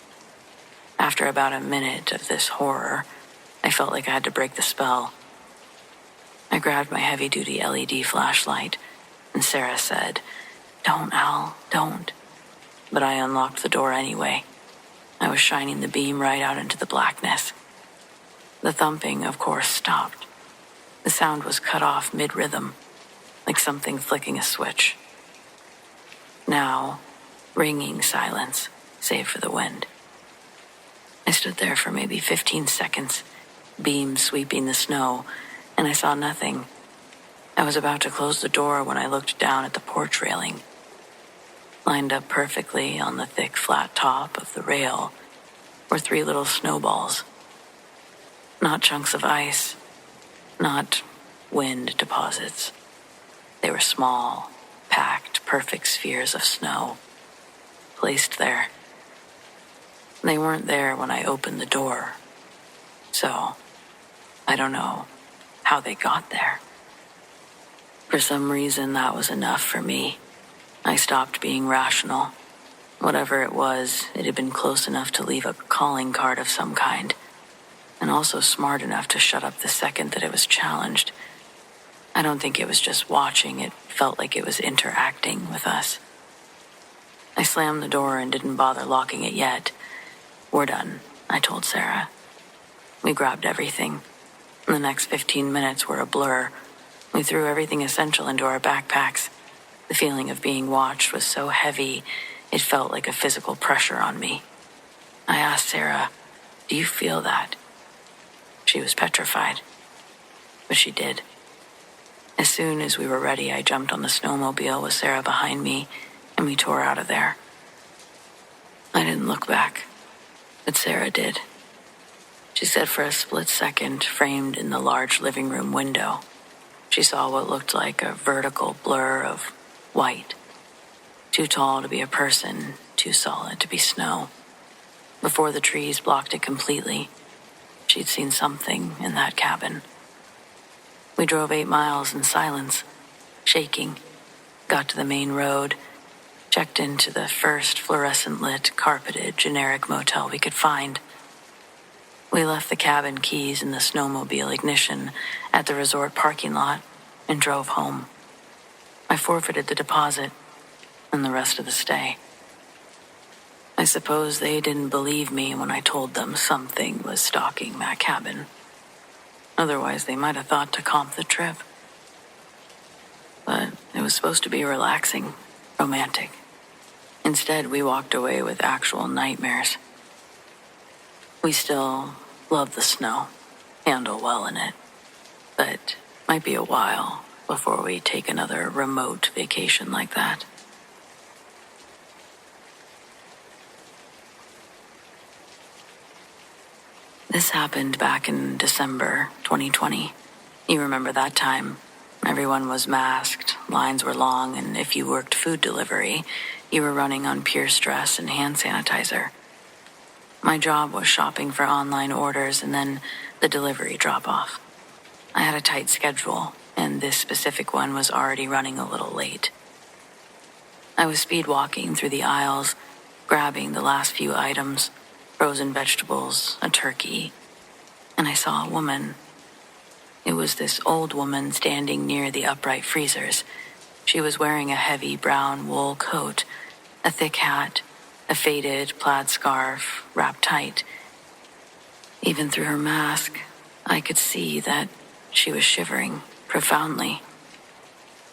After about a minute of this horror, I felt like I had to break the spell. I grabbed my heavy-duty LED flashlight, and Sara said, "Don't, Al, don't." But I unlocked the door anyway. I was shining the beam right out into the blackness. The thumping, of course, stopped. The sound was cut off mid-rhythm, like something flicking a switch. Now, ringing silence, save for the wind. I stood there for maybe 15 seconds, beam sweeping the snow, and I saw nothing. I was about to close the door when I looked down at the porch railing. Lined up perfectly on the thick, flat top of the rail were 3 little snowballs. Not chunks of ice, not wind deposits. They were small, packed, perfect spheres of snow, placed there. They weren't there when I opened the door, so I don't know how they got there. For some reason, that was enough for me. I stopped being rational. Whatever it was, it had been close enough to leave a calling card of some kind, and also smart enough to shut up the second that it was challenged. I don't think it was just watching, it felt like it was interacting with us. I slammed the door and didn't bother locking it yet. "We're done," I told Sara. We grabbed everything. The next 15 minutes were a blur. We threw everything essential into our backpacks. The feeling of being watched was so heavy, it felt like a physical pressure on me. I asked Sara, "Do you feel that?" She was petrified, but she did. As soon as we were ready, I jumped on the snowmobile with Sara behind me, and we tore out of there. I didn't look back, but Sara did. She said for a split second, framed in the large living room window, she saw what looked like a vertical blur of white. Too tall to be a person, too solid to be snow. Before the trees blocked it completely, she'd seen something in that cabin. We drove 8 miles in silence, shaking, got to the main road, checked into the first fluorescent-lit, carpeted, generic motel we could find. We left the cabin keys in the snowmobile ignition at the resort parking lot and drove home. I forfeited the deposit and the rest of the stay. I suppose they didn't believe me when I told them something was stalking that cabin. Otherwise, they might have thought to comp the trip. But it was supposed to be relaxing, romantic. Instead, we walked away with actual nightmares. We still love the snow, handle well in it, but might be a while before we take another remote vacation like that. This happened back in December 2020. You remember that time? Everyone was masked, lines were long, and if you worked food delivery, you were running on pure stress and hand sanitizer. My job was shopping for online orders and then the delivery drop-off. I had a tight schedule, and this specific one was already running a little late. I was speed walking through the aisles, grabbing the last few items, frozen vegetables, a turkey, and I saw a woman. It was this old woman standing near the upright freezers. She was wearing a heavy brown wool coat, a thick hat, a faded plaid scarf wrapped tight. Even through her mask, I could see that she was shivering profoundly.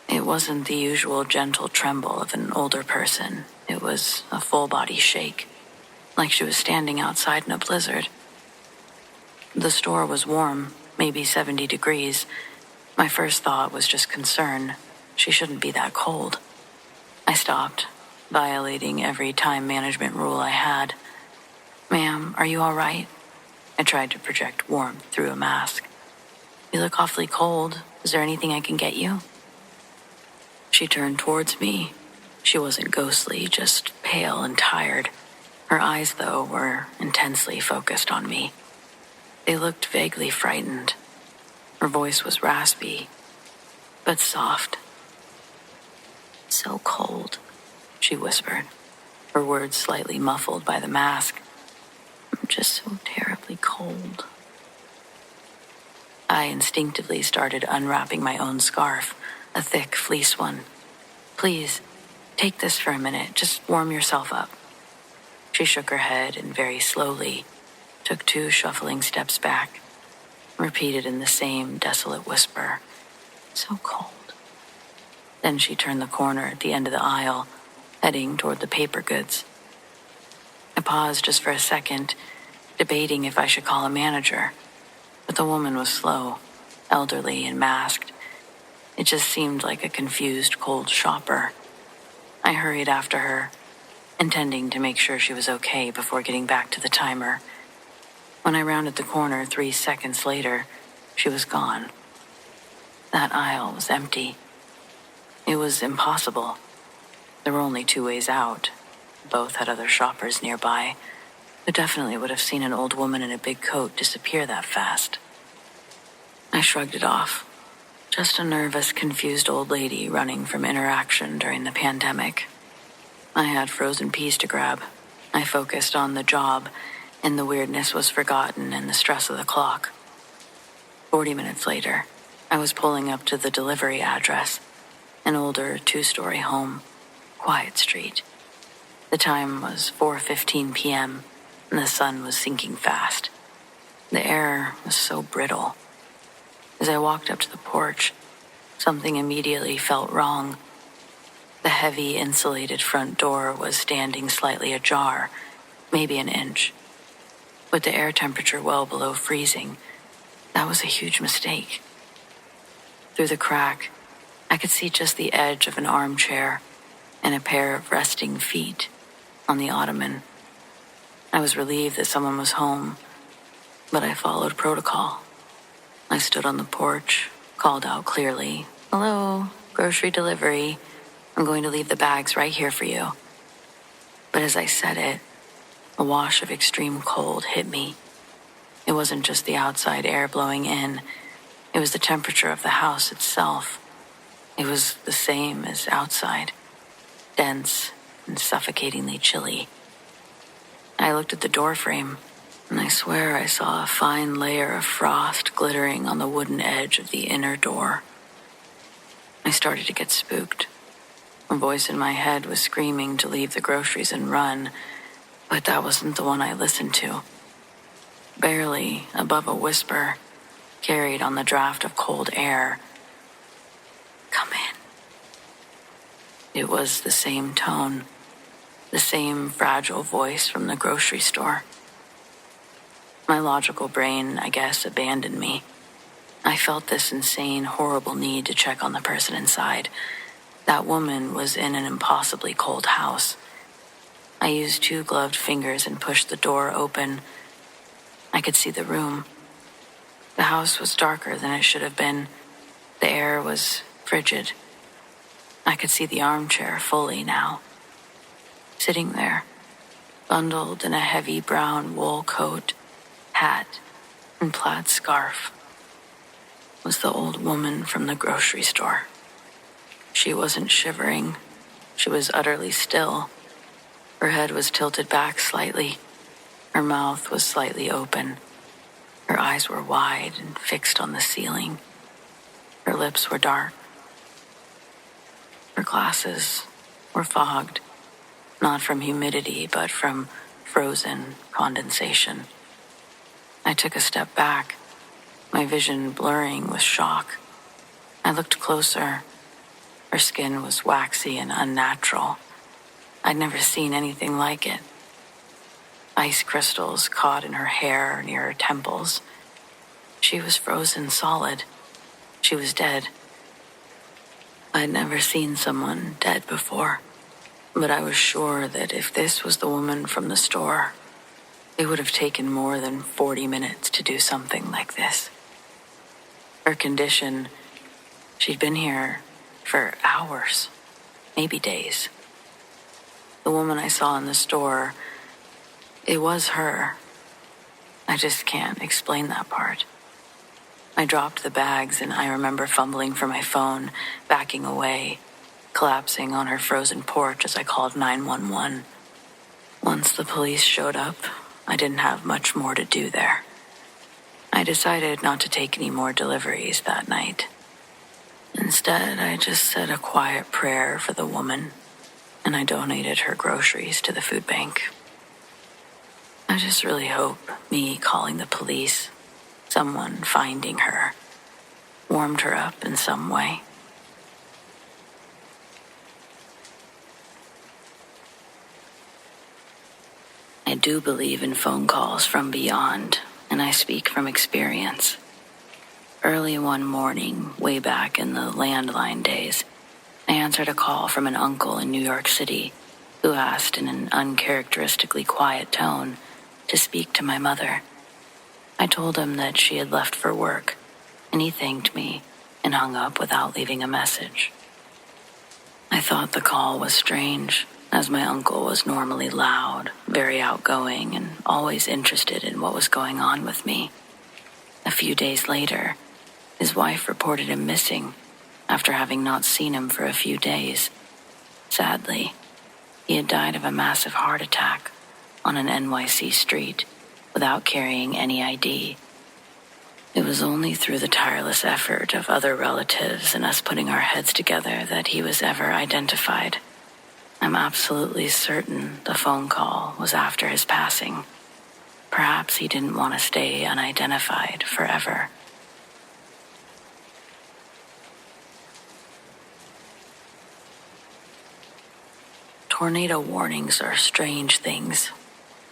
It wasn't the usual gentle tremble of an older person. It was a full-body shake, like she was standing outside in a blizzard. The store was warm, maybe 70 degrees. My first thought was just concern. She shouldn't be that cold. I stopped, violating every time management rule I had. "Ma'am, are you all right?" I tried to project warmth through a mask. "You look awfully cold. Is there anything I can get you?" She turned towards me. She wasn't ghostly, just pale and tired. Her eyes, though, were intensely focused on me. They looked vaguely frightened. Her voice was raspy, but soft. "So cold," she whispered, her words slightly muffled by the mask. "I'm just so terribly cold." I instinctively started unwrapping my own scarf, a thick fleece one. "Please, take this for a minute. Just warm yourself up." She shook her head and very slowly took 2 shuffling steps back, repeated in the same desolate whisper, "So cold." Then she turned the corner at the end of the aisle, heading toward the paper goods. I paused just for a second, debating if I should call a manager, but the woman was slow, elderly and masked. It just seemed like a confused, cold shopper. I hurried after her, intending to make sure she was okay before getting back to the timer. When I rounded the corner 3 seconds later, she was gone. That aisle was empty. It was impossible. There were only 2 ways out. Both had other shoppers nearby, who definitely would have seen an old woman in a big coat disappear that fast. I shrugged it off. Just a nervous, confused old lady running from interaction during the pandemic. I had frozen peas to grab. I focused on the job, and the weirdness was forgotten in the stress of the clock. 40 minutes later, I was pulling up to the delivery address, an older 2-story home, quiet street. The time was 4:15 p.m., and the sun was sinking fast. The air was so brittle. As I walked up to the porch, something immediately felt wrong. The heavy, insulated front door was standing slightly ajar, maybe an inch. With the air temperature well below freezing, that was a huge mistake. Through the crack, I could see just the edge of an armchair and a pair of resting feet on the ottoman. I was relieved that someone was home, but I followed protocol. I stood on the porch, called out clearly, "Hello, grocery delivery. I'm going to leave the bags right here for you." But as I said it, a wash of extreme cold hit me. It wasn't just the outside air blowing in. It was the temperature of the house itself. It was the same as outside, dense and suffocatingly chilly. I looked at the door frame, and I swear I saw a fine layer of frost glittering on the wooden edge of the inner door. I started to get spooked. A voice in my head was screaming to leave the groceries and run, but that wasn't the one I listened to. Barely above a whisper, carried on the draft of cold air, "Come in." It was the same tone, the same fragile voice from the grocery store. My logical brain, I guess, abandoned me. I felt this insane, horrible need to check on the person inside. That woman was in an impossibly cold house. I used 2 gloved fingers and pushed the door open. I could see the room. The house was darker than it should have been. The air was frigid. I could see the armchair fully now. Sitting there, bundled in a heavy brown wool coat, hat, and plaid scarf, was the old woman from the grocery store. She wasn't shivering. She was utterly still. Her head was tilted back slightly. Her mouth was slightly open. Her eyes were wide and fixed on the ceiling. Her lips were dark. Her glasses were fogged, not from humidity, but from frozen condensation. I took a step back, my vision blurring with shock. I looked closer. Her skin was waxy and unnatural. I'd never seen anything like it. Ice crystals caught in her hair near her temples. She was frozen solid. She was dead. I'd never seen someone dead before, but I was sure that if this was the woman from the store, it would have taken more than 40 minutes to do something like this. Her condition, she'd been here for hours, maybe days. The woman I saw in the store, it was her. I just can't explain that part. I dropped the bags and I remember fumbling for my phone, backing away, collapsing on her frozen porch as I called 911. Once the police showed up, I didn't have much more to do there. I decided not to take any more deliveries that night. Instead, I just said a quiet prayer for the woman, and I donated her groceries to the food bank. I just really hope me calling the police, someone finding her, warmed her up in some way. I do believe in phone calls from beyond, and I speak from experience. Early one morning, way back in the landline days, I answered a call from an uncle in New York City who asked in an uncharacteristically quiet tone to speak to my mother. I told him that she had left for work, and he thanked me and hung up without leaving a message. I thought the call was strange, as my uncle was normally loud, very outgoing, and always interested in what was going on with me. A few days later, his wife reported him missing after having not seen him for a few days. Sadly, he had died of a massive heart attack on an NYC street without carrying any ID. It was only through the tireless effort of other relatives and us putting our heads together that he was ever identified. I'm absolutely certain the phone call was after his passing. Perhaps he didn't want to stay unidentified forever. Tornado warnings are strange things.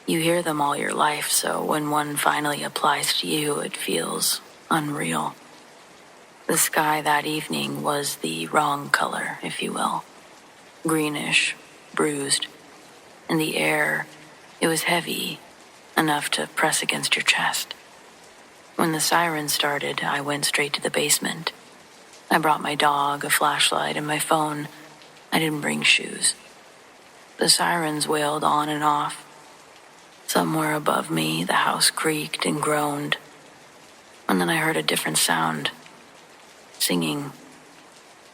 You hear them all your life, so when one finally applies to you, it feels unreal. The sky that evening was the wrong color, if you will. Greenish, bruised. In the air, it was heavy, enough to press against your chest. When the siren started, I went straight to the basement. I brought my dog, a flashlight, and my phone. I didn't bring shoes. The sirens wailed on and off. Somewhere above me, the house creaked and groaned. And then I heard a different sound. Singing.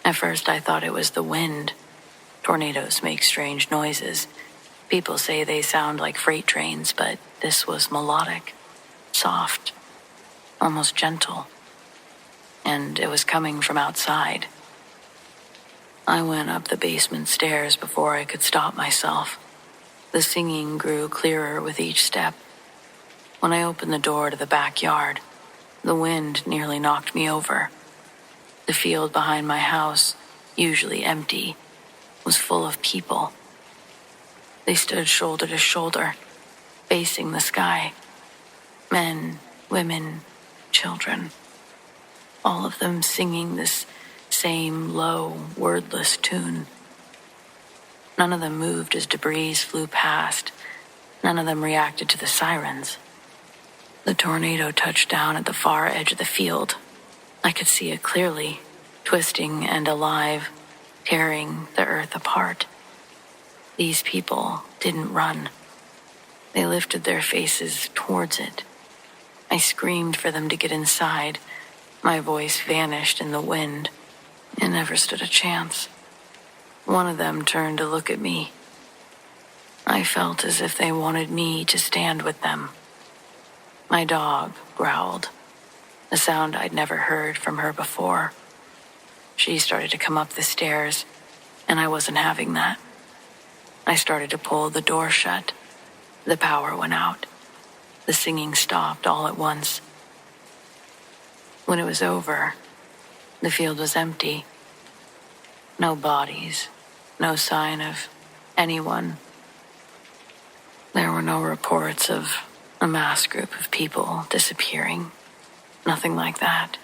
At first I thought it was the wind. Tornadoes make strange noises. People say they sound like freight trains, but this was melodic, soft, almost gentle. And it was coming from outside. I went up the basement stairs before I could stop myself. The singing grew clearer with each step. When I opened the door to the backyard, the wind nearly knocked me over. The field behind my house, usually empty, was full of people. They stood shoulder to shoulder, facing the sky. Men, women, children. All of them singing this same low, wordless tune. None of them moved as debris flew past. None of them reacted to the sirens. The tornado touched down at the far edge of the field. I could see it clearly, twisting and alive, tearing the earth apart. These people didn't run. They lifted their faces towards it. I screamed for them to get inside. My voice vanished in the wind. It never stood a chance. One of them turned to look at me. I felt as if they wanted me to stand with them. My dog growled, a sound I'd never heard from her before. She started to come up the stairs, and I wasn't having that. I started to pull the door shut. The power went out. The singing stopped all at once. When it was over, the field was empty. No bodies, no sign of anyone. There were no reports of a mass group of people disappearing. Nothing like that.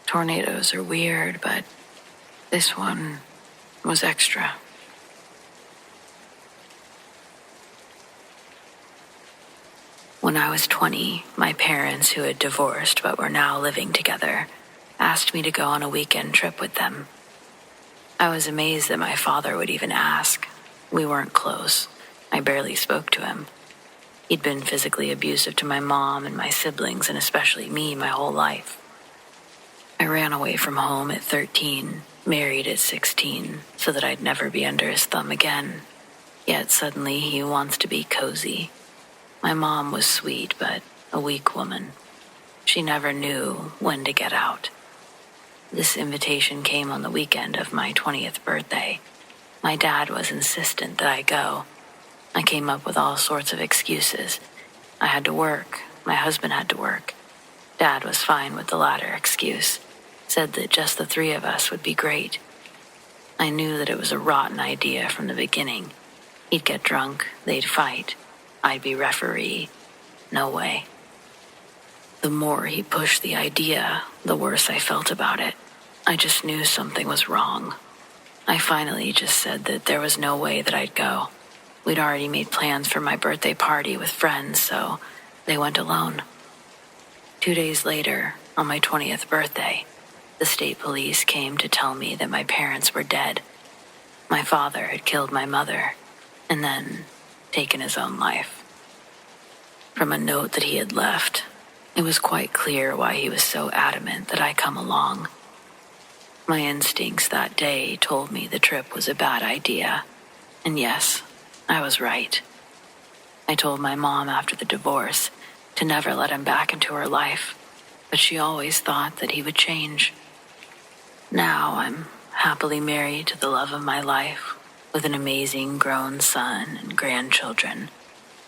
Tornadoes are weird, but this one was extra. When I was 20, my parents, who had divorced but were now living together, asked me to go on a weekend trip with them. I was amazed that my father would even ask. We weren't close. I barely spoke to him. He'd been physically abusive to my mom and my siblings, and especially me, my whole life. I ran away from home at 13, married at 16, so that I'd never be under his thumb again. Yet suddenly he wants to be cozy. My mom was sweet, but a weak woman. She never knew when to get out. This invitation came on the weekend of my 20th birthday. My dad was insistent that I go. I came up with all sorts of excuses. I had to work. My husband had to work. Dad was fine with the latter excuse. Said that just the three of us would be great. I knew that it was a rotten idea from the beginning. He'd get drunk, they'd fight. I'd be referee. No way. The more he pushed the idea, the worse I felt about it. I just knew something was wrong. I finally just said that there was no way that I'd go. We'd already made plans for my birthday party with friends, so they went alone. 2 days later, on my 20th birthday, The state police came to tell me that my parents were dead. My father had killed my mother and then taken his own life. From a note that he had left, it was quite clear why he was so adamant that I come along. My instincts that day told me the trip was a bad idea, and yes, I was right. I told my mom after the divorce to never let him back into her life, but she always thought that he would change. Now I'm happily married to the love of my life, with an amazing grown son and grandchildren.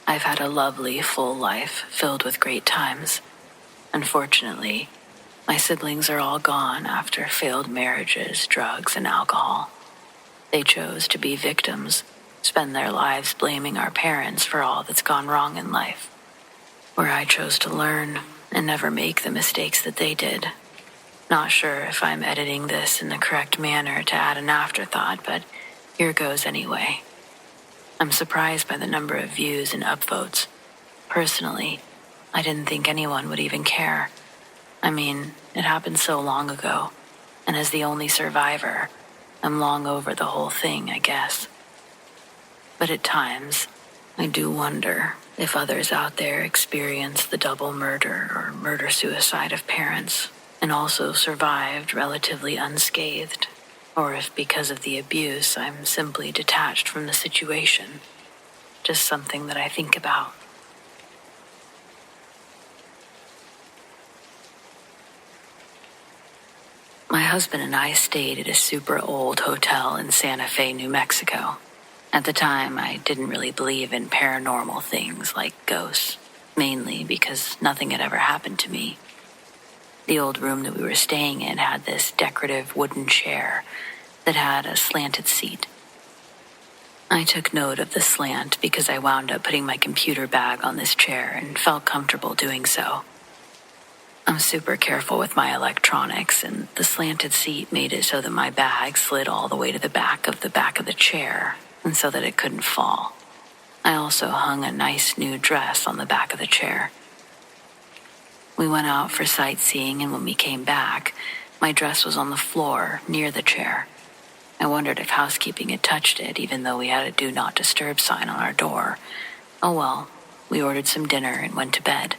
I've had a lovely, full life filled with great times. Unfortunately, my siblings are all gone after failed marriages, drugs, and alcohol. They chose to be victims, spend their lives blaming our parents for all that's gone wrong in life. Where I chose to learn and never make the mistakes that they did. Not sure if I'm editing this in the correct manner to add an afterthought, but here goes anyway. I'm surprised by the number of views and upvotes. Personally, I didn't think anyone would even care. I mean, it happened so long ago, and as the only survivor, I'm long over the whole thing, I guess. But at times, I do wonder if others out there experience the double murder or murder-suicide of parents and also survived relatively unscathed, or if because of the abuse I'm simply detached from the situation. Just something that I think about. My husband and I stayed at a super old hotel in Santa Fe, New Mexico. At the time, I didn't really believe in paranormal things like ghosts, mainly because nothing had ever happened to me. The old room that we were staying in had this decorative wooden chair that had a slanted seat. I took note of the slant because I wound up putting my computer bag on this chair and felt comfortable doing so. I'm super careful with my electronics, and the slanted seat made it so that my bag slid all the way to the back of the chair, and so that it couldn't fall. I also hung a nice new dress on the back of the chair. We went out for sightseeing, and when we came back, my dress was on the floor near the chair. I wondered if housekeeping had touched it, even though we had a do not disturb sign on our door. Oh well, we ordered some dinner and went to bed.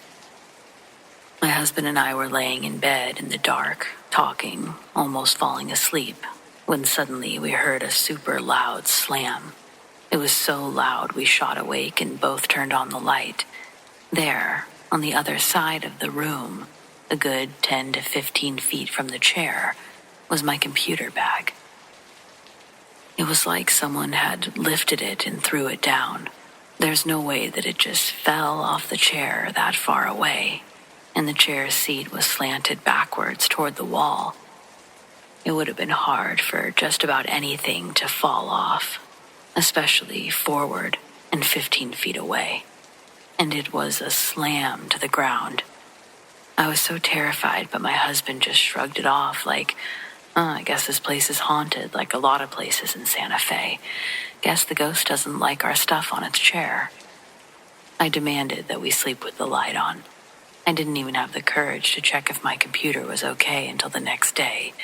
My husband and I were laying in bed in the dark, talking, almost falling asleep, when suddenly we heard a super loud slam. It was so loud we shot awake and both turned on the light. There, on the other side of the room, a good 10 to 15 feet from the chair, was my computer bag. It was like someone had lifted it and threw it down. There's no way that it just fell off the chair that far away, and the chair's seat was slanted backwards toward the wall. It would have been hard for just about anything to fall off, especially forward and 15 feet away. And it was a slam to the ground. I was so terrified, but my husband just shrugged it off like, I guess this place is haunted like a lot of places in Santa Fe. Guess the ghost doesn't like our stuff on its chair. I demanded that we sleep with the light on. I didn't even have the courage to check if my computer was okay until the next day.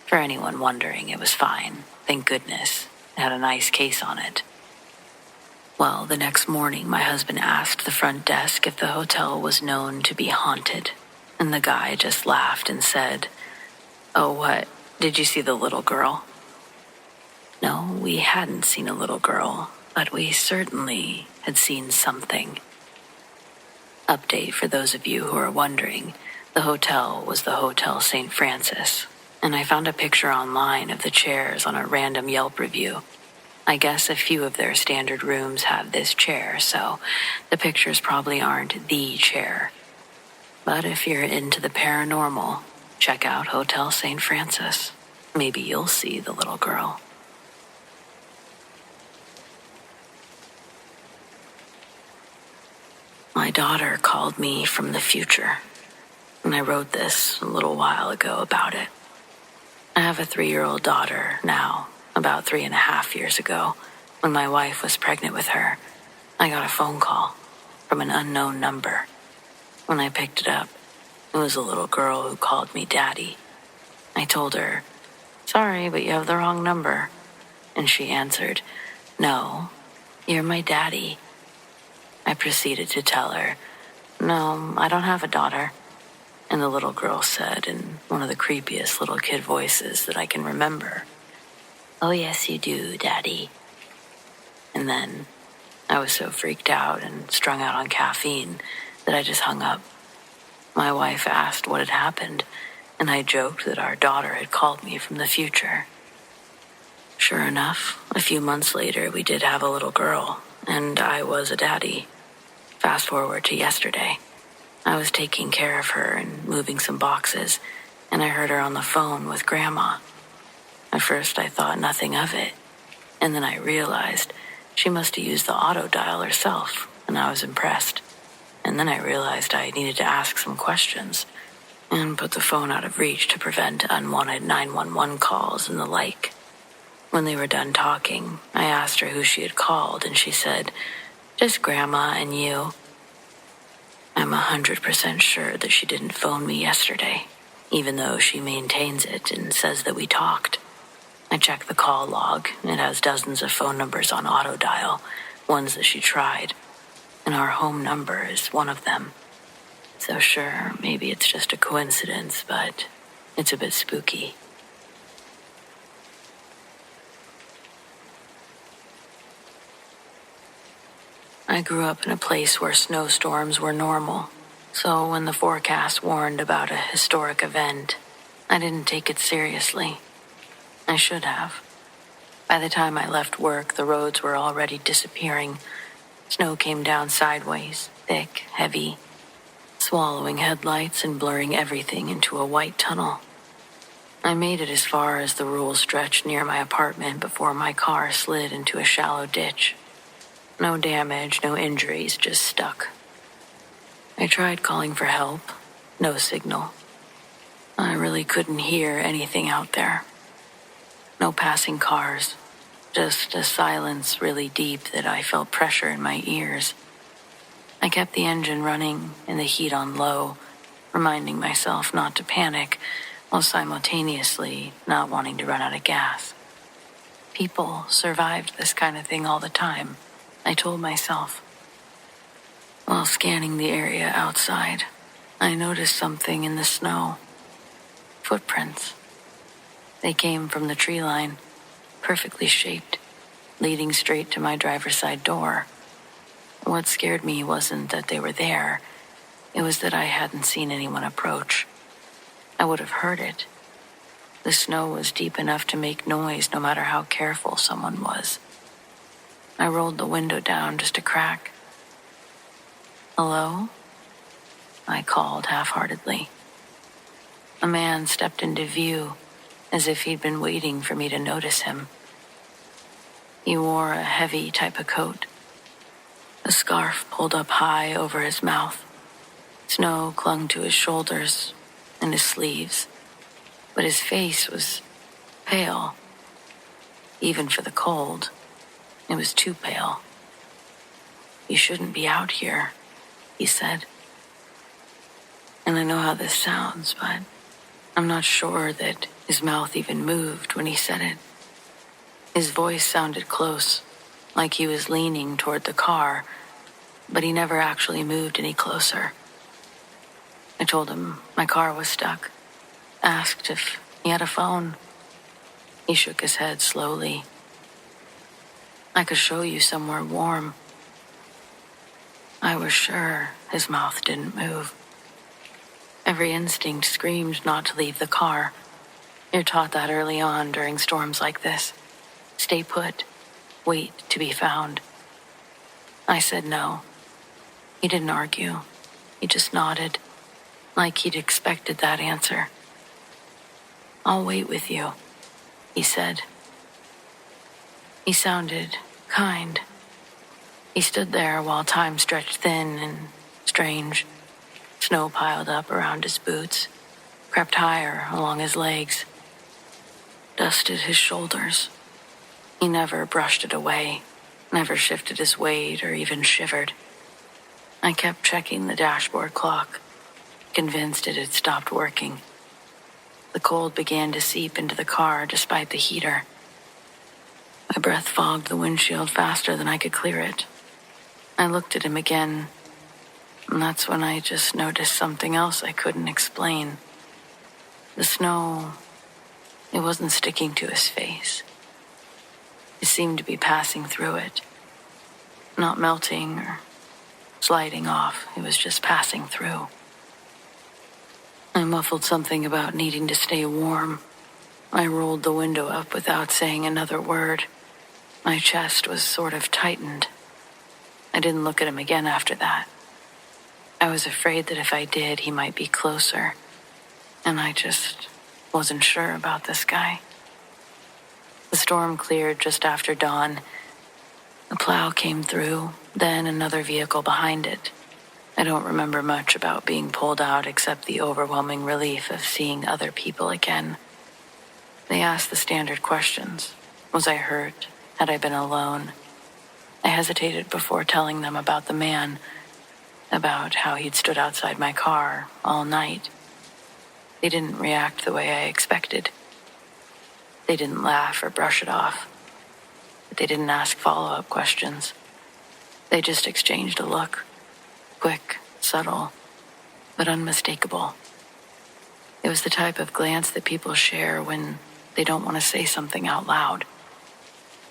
For anyone wondering, it was fine. Thank goodness. It had a nice case on it. Well, the next morning, my husband asked the front desk if the hotel was known to be haunted, and the guy just laughed and said, "Oh, what? Did you see the little girl?" No, we hadn't seen a little girl, but we certainly had seen something. Update for those of you who are wondering, the hotel was the Hotel St. Francis, and I found a picture online of the chairs on a random Yelp review. I guess a few of their standard rooms have this chair, so the pictures probably aren't the chair. But if you're into the paranormal, check out Hotel St. Francis. Maybe you'll see the little girl. My daughter called me from the future, and I wrote this a little while ago about it. I have a 3-year-old daughter now. About 3.5 years ago, when my wife was pregnant with her, I got a phone call from an unknown number. When I picked it up, it was a little girl who called me Daddy. I told her, "Sorry, but you have the wrong number." And she answered, "No, you're my daddy." I proceeded to tell her, "No, I don't have a daughter." And the little girl said, in one of the creepiest little kid voices that I can remember, "Oh, yes, you do, Daddy." And then I was so freaked out and strung out on caffeine that I just hung up. My wife asked what had happened, and I joked that our daughter had called me from the future. Sure enough, a few months later, we did have a little girl, and I was a daddy. Fast forward to yesterday. I was taking care of her and moving some boxes, and I heard her on the phone with Grandma. At first, I thought nothing of it, and then I realized she must have used the auto dial herself, and I was impressed. And then I realized I needed to ask some questions and put the phone out of reach to prevent unwanted 911 calls and the like. When they were done talking, I asked her who she had called, and she said, "Just Grandma and you." I'm 100% sure that she didn't phone me yesterday, even though she maintains it and says that we talked. I checked the call log. It has dozens of phone numbers on auto dial, ones that she tried, and our home number is one of them. So sure, maybe it's just a coincidence, but it's a bit spooky. I grew up in a place where snowstorms were normal, so when the forecast warned about a historic event, I didn't take it seriously. I should have. By the time I left work, the roads were already disappearing. Snow came down sideways, thick, heavy, swallowing headlights and blurring everything into a white tunnel. I made it as far as the rural stretch near my apartment before my car slid into a shallow ditch. No damage, no injuries, just stuck. I tried calling for help. No signal. I really couldn't hear anything out there. No passing cars. Just a silence really deep that I felt pressure in my ears. I kept the engine running and the heat on low, reminding myself not to panic while simultaneously not wanting to run out of gas. People survived this kind of thing all the time, I told myself. While scanning the area outside, I noticed something in the snow. Footprints. They came from the tree line, perfectly shaped, leading straight to my driver's side door. What scared me wasn't that they were there. It was that I hadn't seen anyone approach. I would have heard it. The snow was deep enough to make noise no matter how careful someone was. I rolled the window down just a crack. "Hello?" I called half-heartedly. A man stepped into view, as if he'd been waiting for me to notice him. He wore a heavy type of coat, a scarf pulled up high over his mouth. Snow clung to his shoulders and his sleeves, but his face was pale. Even for the cold, it was too pale. "You shouldn't be out here," he said. And I know how this sounds, but I'm not sure that his mouth even moved when he said it. His voice sounded close, like he was leaning toward the car, but he never actually moved any closer. I told him my car was stuck, asked if he had a phone. He shook his head slowly. "I could show you somewhere warm." I was sure his mouth didn't move. Every instinct screamed not to leave the car. You're taught that early on during storms like this. Stay put. Wait to be found. I said no. He didn't argue. He just nodded, like he'd expected that answer. "I'll wait with you," he said. He sounded kind. He stood there while time stretched thin and strange. Snow piled up around his boots, crept higher along his legs, dusted his shoulders. He never brushed it away, never shifted his weight or even shivered. I kept checking the dashboard clock, convinced it had stopped working. The cold began to seep into the car despite the heater. My breath fogged the windshield faster than I could clear it. I looked at him again, and that's when I just noticed something else I couldn't explain. The snow, it wasn't sticking to his face. It seemed to be passing through it. Not melting or sliding off, it was just passing through. I muffled something about needing to stay warm. I rolled the window up without saying another word. My chest was sort of tightened. I didn't look at him again after that. I was afraid that if I did, he might be closer. And I just wasn't sure about this guy. The storm cleared just after dawn. A plow came through, then another vehicle behind it. I don't remember much about being pulled out except the overwhelming relief of seeing other people again. They asked the standard questions. Was I hurt? Had I been alone? I hesitated before telling them about the man, about how he'd stood outside my car all night. They didn't react the way I expected. They didn't laugh or brush it off. But they didn't ask follow-up questions. They just exchanged a look. Quick, subtle, but unmistakable. It was the type of glance that people share when they don't want to say something out loud.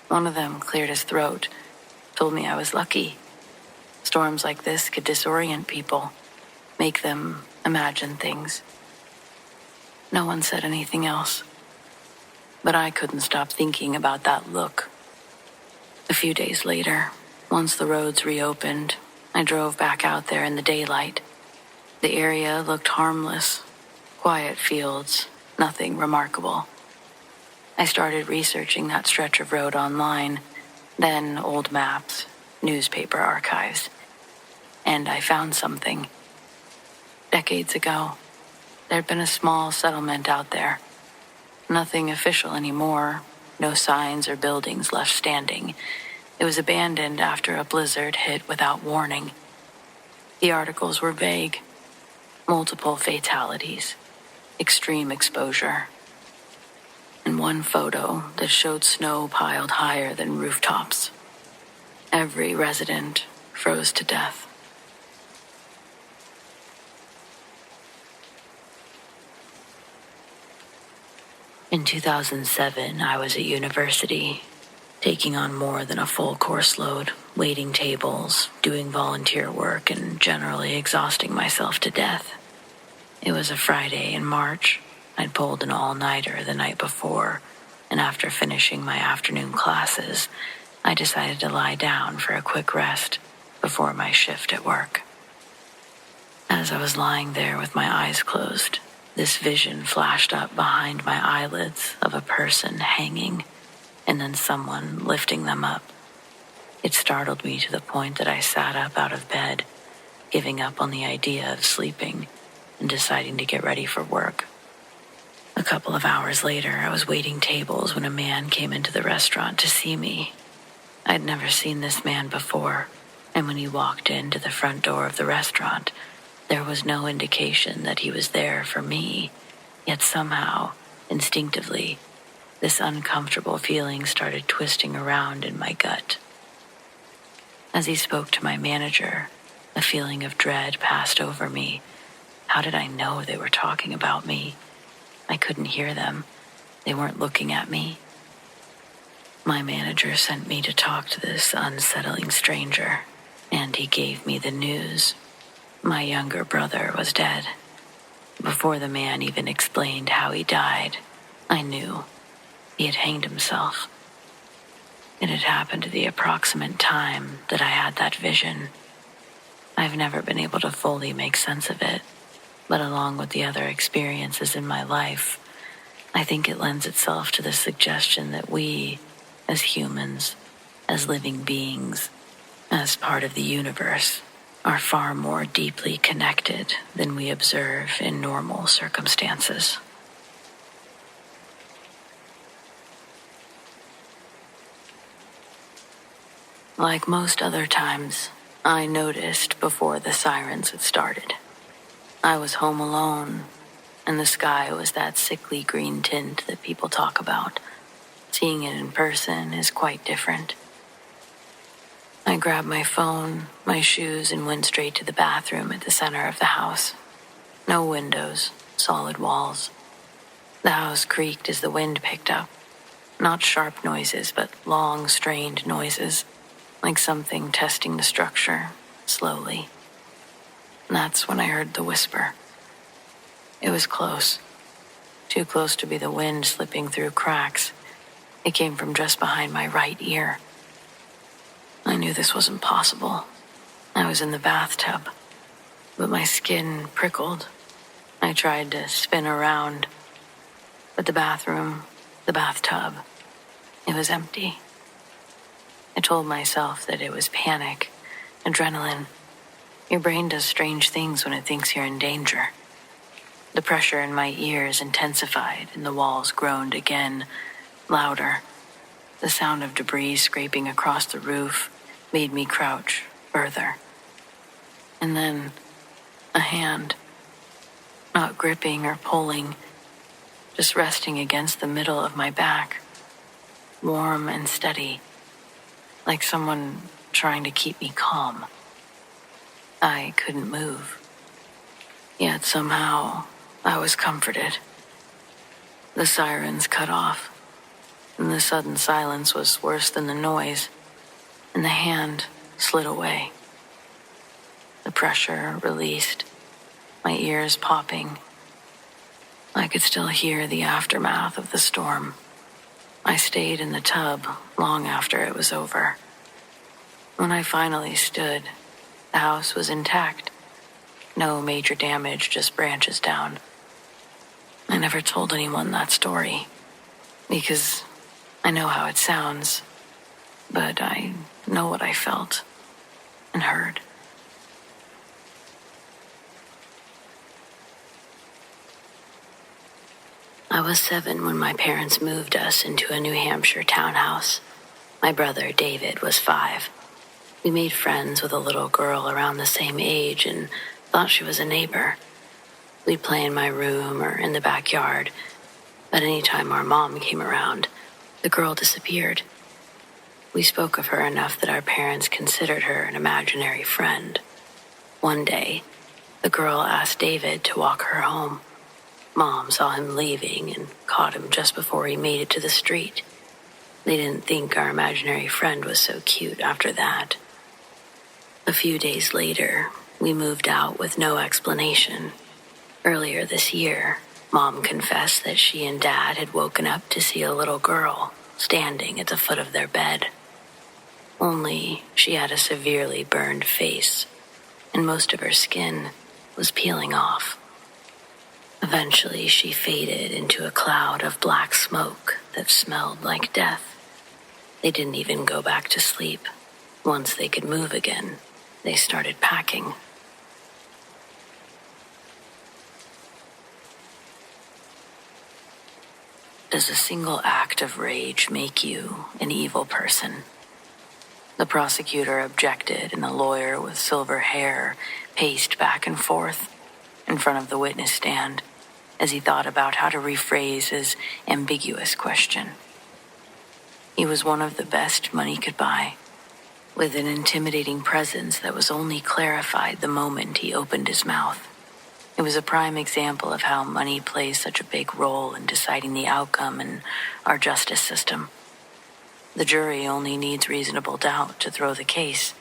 One of them cleared his throat, told me I was lucky. Storms like this could disorient people, make them imagine things. No one said anything else, but I couldn't stop thinking about that look. A few days later, once the roads reopened, I drove back out there in the daylight. The area looked harmless, quiet fields, nothing remarkable. I started researching that stretch of road online, then old maps, newspaper archives, and I found something. Decades ago, there'd been a small settlement out there. Nothing official anymore, no signs or buildings left standing. It was abandoned after a blizzard hit without warning. The articles were vague. Multiple fatalities, extreme exposure, and one photo that showed snow piled higher than rooftops. Every resident froze to death. In 2007, I was at university, taking on more than a full course load, waiting tables, doing volunteer work, and generally exhausting myself to death. It was a Friday in March. I'd pulled an all-nighter the night before, and after finishing my afternoon classes, I decided to lie down for a quick rest before my shift at work. As I was lying there with my eyes closed, this vision flashed up behind my eyelids of a person hanging, and then someone lifting them up. It startled me to the point that I sat up out of bed, giving up on the idea of sleeping and deciding to get ready for work. A couple of hours later, I was waiting tables when a man came into the restaurant to see me. I'd never seen this man before, and when he walked into the front door of the restaurant, there was no indication that he was there for me, yet somehow, instinctively, this uncomfortable feeling started twisting around in my gut. As he spoke to my manager, a feeling of dread passed over me. How did I know they were talking about me? I couldn't hear them. They weren't looking at me. My manager sent me to talk to this unsettling stranger, and he gave me the news. My younger brother was dead. Before the man even explained how he died, I knew he had hanged himself. It had happened at the approximate time that I had that vision. I've never been able to fully make sense of it, but along with the other experiences in my life, I think it lends itself to the suggestion that we, as humans, as living beings, as part of the universe, are far more deeply connected than we observe in normal circumstances. Like most other times, I noticed before the sirens had started. I was home alone, and the sky was that sickly green tint that people talk about. Seeing it in person is quite different. I grabbed my phone, my shoes, and went straight to the bathroom at the center of the house. No windows, solid walls. The house creaked as the wind picked up. Not sharp noises, but long, strained noises, like something testing the structure, slowly. And that's when I heard the whisper. It was close. Too close to be the wind slipping through cracks. It came from just behind my right ear. I knew this wasn't possible. I was in the bathtub, but my skin prickled. I tried to spin around, but the bathtub, it was empty. I told myself that it was panic, adrenaline. Your brain does strange things when it thinks you're in danger. The pressure in my ears intensified and the walls groaned again, louder. The sound of debris scraping across the roof made me crouch further. And then a hand, not gripping or pulling, just resting against the middle of my back, warm and steady, like someone trying to keep me calm. I couldn't move. Yet somehow I was comforted. The sirens cut off, and the sudden silence was worse than the noise, and the hand slid away. The pressure released, my ears popping. I could still hear the aftermath of the storm. I stayed in the tub long after it was over. When I finally stood, the house was intact. No major damage, just branches down. I never told anyone that story, because I know how it sounds, but I know what I felt and heard. I was 7 when my parents moved us into a New Hampshire townhouse. My brother, David, was 5. We made friends with a little girl around the same age and thought she was a neighbor. We'd play in my room or in the backyard, but any time our mom came around, the girl disappeared. We spoke of her enough that our parents considered her an imaginary friend. One day, the girl asked David to walk her home. Mom saw him leaving and caught him just before he made it to the street. They didn't think our imaginary friend was so cute after that. A few days later, we moved out with no explanation. Earlier this year, Mom confessed that she and Dad had woken up to see a little girl standing at the foot of their bed. Only she had a severely burned face, and most of her skin was peeling off. Eventually, she faded into a cloud of black smoke that smelled like death. They didn't even go back to sleep. Once they could move again, they started packing. Does a single act of rage make you an evil person? The prosecutor objected, and the lawyer with silver hair paced back and forth in front of the witness stand as he thought about how to rephrase his ambiguous question. He was one of the best money could buy, with an intimidating presence that was only clarified the moment he opened his mouth. It was a prime example of how money plays such a big role in deciding the outcome in our justice system. The jury only needs reasonable doubt to throw the case,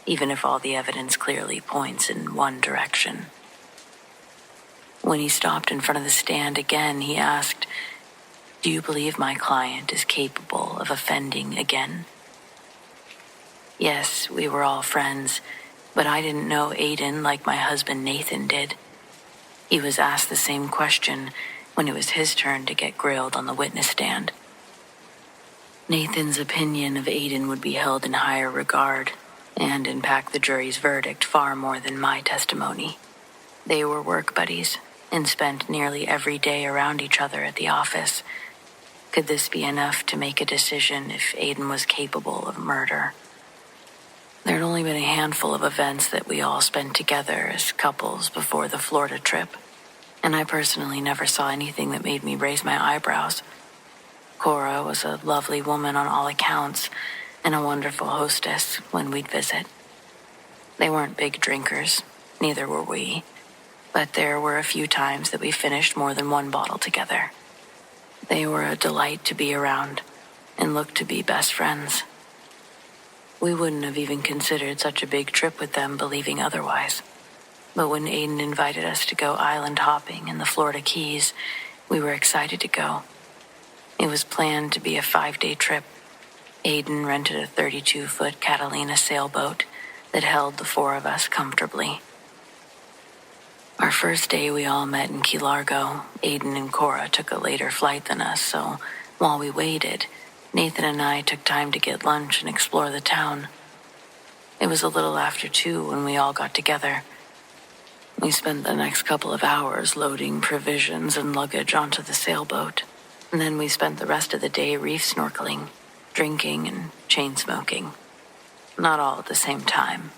even if all the evidence clearly points in one direction. When he stopped in front of the stand again, he asked, "Do you believe my client is capable of offending again?" Yes, we were all friends, but I didn't know Aiden like my husband Nathan did. He was asked the same question when it was his turn to get grilled on the witness stand. Nathan's opinion of Aiden would be held in higher regard and impact the jury's verdict far more than my testimony. They were work buddies and spent nearly every day around each other at the office. Could this be enough to make a decision if Aiden was capable of murder? There had only been a handful of events that we all spent together as couples before the Florida trip, and I personally never saw anything that made me raise my eyebrows. Cora was a lovely woman on all accounts, and a wonderful hostess when we'd visit. They weren't big drinkers, neither were we, but there were a few times that we finished more than one bottle together. They were a delight to be around, and looked to be best friends. We wouldn't have even considered such a big trip with them, believing otherwise. But when Aiden invited us to go island hopping in the Florida Keys, we were excited to go. It was planned to be a 5-day trip. Aiden rented a 32-foot Catalina sailboat that held the 4 of us comfortably. Our first day we all met in Key Largo. Aiden and Cora took a later flight than us, so while we waited, Nathan and I took time to get lunch and explore the town. It was a little after 2 when we all got together. We spent the next couple of hours loading provisions and luggage onto the sailboat, and then we spent the rest of the day reef snorkeling, drinking, and chain smoking. Not all at the same time.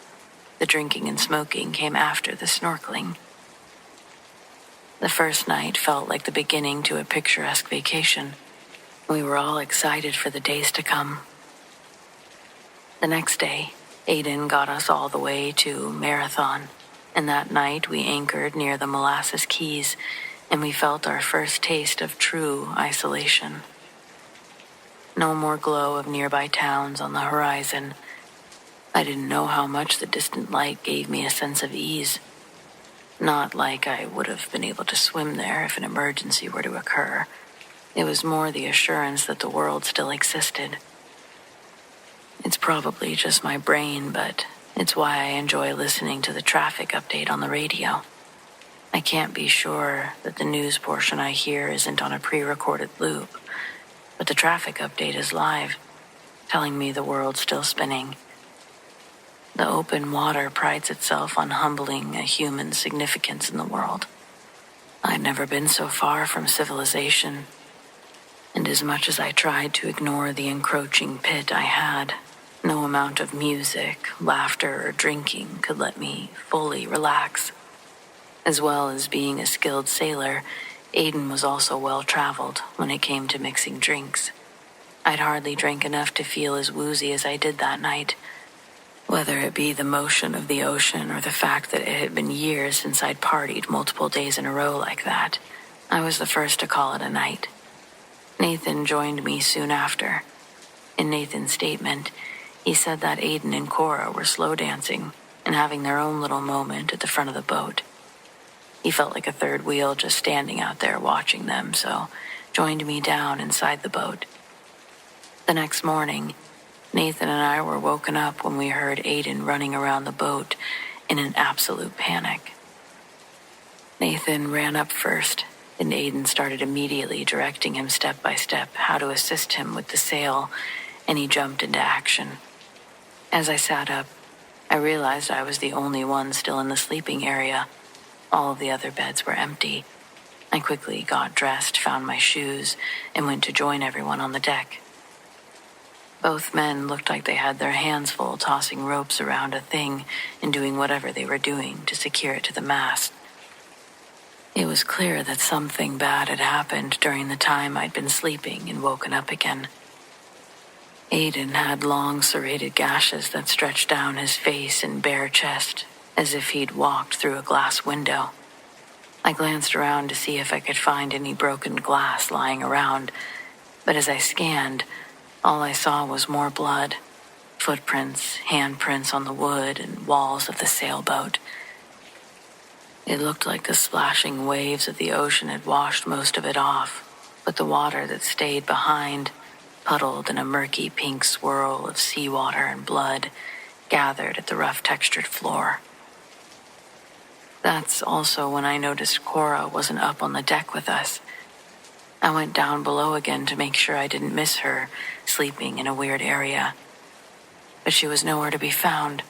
The drinking and smoking came after the snorkeling. The first night felt like the beginning to a picturesque vacation. We were all excited for the days to come. The next day, Aiden got us all the way to Marathon, and that night we anchored near the Molasses Keys, and we felt our first taste of true isolation. No more glow of nearby towns on the horizon. I didn't know how much the distant light gave me a sense of ease. Not like I would have been able to swim there if an emergency were to occur. It was more the assurance that the world still existed. It's probably just my brain, but it's why I enjoy listening to the traffic update on the radio. I can't be sure that the news portion I hear isn't on a pre-recorded loop, but the traffic update is live, telling me the world's still spinning. The open water prides itself on humbling a human's significance in the world. I'd never been so far from civilization, and as much as I tried to ignore the encroaching pit I had, no amount of music, laughter, or drinking could let me fully relax. As well as being a skilled sailor, Aiden was also well-traveled when it came to mixing drinks. I'd hardly drank enough to feel as woozy as I did that night, whether it be the motion of the ocean or the fact that it had been years since I'd partied multiple days in a row like that. I was the first to call it a night. Nathan joined me soon after. In Nathan's statement, he said that Aiden and Cora were slow dancing and having their own little moment at the front of the boat. He felt like a third wheel just standing out there watching them, so joined me down inside the boat. The next morning, Nathan and I were woken up when we heard Aiden running around the boat in an absolute panic. Nathan ran up first, and Aiden started immediately directing him step by step how to assist him with the sail, and he jumped into action. As I sat up, I realized I was the only one still in the sleeping area. All of the other beds were empty. I quickly got dressed, found my shoes, and went to join everyone on the deck. Both men looked like they had their hands full tossing ropes around a thing and doing whatever they were doing to secure it to the mast. It was clear that something bad had happened during the time I'd been sleeping and woken up again. Aiden had long serrated gashes that stretched down his face and bare chest, as if he'd walked through a glass window. I glanced around to see if I could find any broken glass lying around, but as I scanned, all I saw was more blood, footprints, handprints on the wood and walls of the sailboat. It looked like the splashing waves of the ocean had washed most of it off, but the water that stayed behind, puddled in a murky pink swirl of seawater and blood, gathered at the rough textured floor. That's also when I noticed Cora wasn't up on the deck with us. I went down below again to make sure I didn't miss her, sleeping in a weird area. But she was nowhere to be found.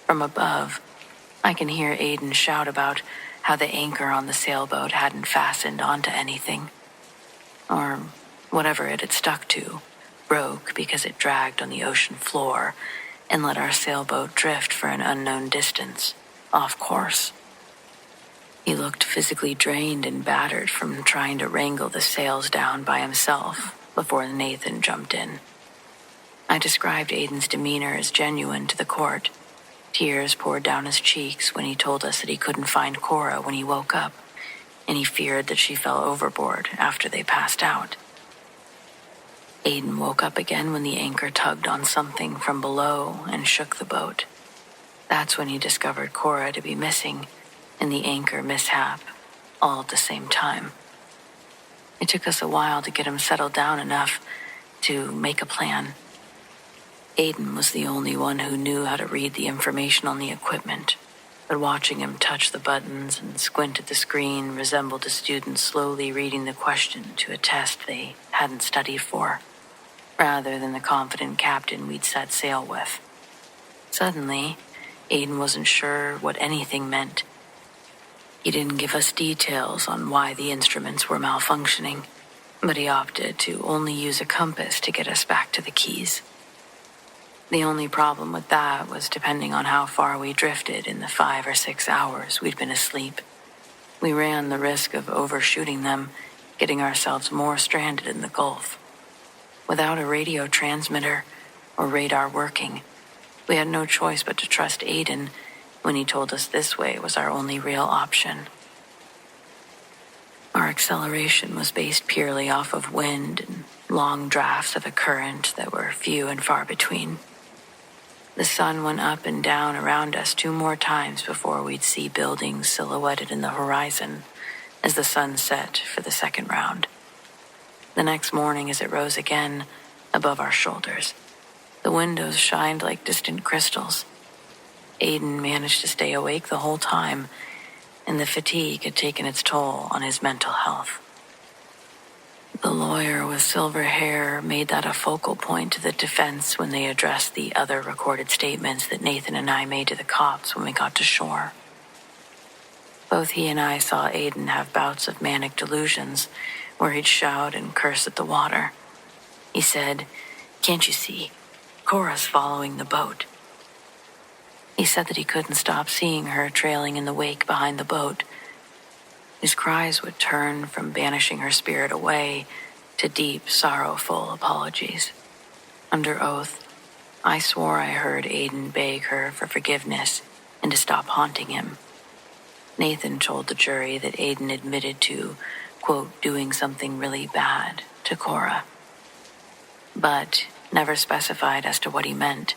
From above, I can hear Aiden shout about how the anchor on the sailboat hadn't fastened onto anything. Or whatever it had stuck to broke because it dragged on the ocean floor and let our sailboat drift for an unknown distance, off course. He looked physically drained and battered from trying to wrangle the sails down by himself before Nathan jumped in. I described Aiden's demeanor as genuine to the court. Tears poured down his cheeks when he told us that he couldn't find Cora when he woke up, and he feared that she fell overboard after they passed out. Aiden woke up again when the anchor tugged on something from below and shook the boat. That's when he discovered Cora to be missing and the anchor mishap, all at the same time. It took us a while to get him settled down enough to make a plan. Aiden was the only one who knew how to read the information on the equipment, but watching him touch the buttons and squint at the screen resembled a student slowly reading the question to a test they hadn't studied for, rather than the confident captain we'd set sail with. Suddenly, Aiden wasn't sure what anything meant. He didn't give us details on why the instruments were malfunctioning, but he opted to only use a compass to get us back to the keys. The only problem with that was depending on how far we drifted in the 5 or 6 hours we'd been asleep. We ran the risk of overshooting them, getting ourselves more stranded in the Gulf. Without a radio transmitter or radar working, we had no choice but to trust Aiden when he told us this way was our only real option. Our acceleration was based purely off of wind and long drafts of a current that were few and far between. The sun went up and down around us 2 more times before we'd see buildings silhouetted in the horizon as the sun set for the second round. The next morning, as it rose again above our shoulders, the windows shined like distant crystals. Aiden managed to stay awake the whole time, and the fatigue had taken its toll on his mental health. The lawyer with silver hair made that a focal point to the defense when they addressed the other recorded statements that Nathan and I made to the cops when we got to shore. Both he and I saw Aiden have bouts of manic delusions where he'd shout and curse at the water. He said, "Can't you see? Cora's following the boat." He said that he couldn't stop seeing her trailing in the wake behind the boat. His cries would turn from banishing her spirit away to deep, sorrowful apologies. Under oath, I swore I heard Aiden beg her for forgiveness and to stop haunting him. Nathan told the jury that Aiden admitted to, quote, doing something really bad to Cora, but never specified as to what he meant.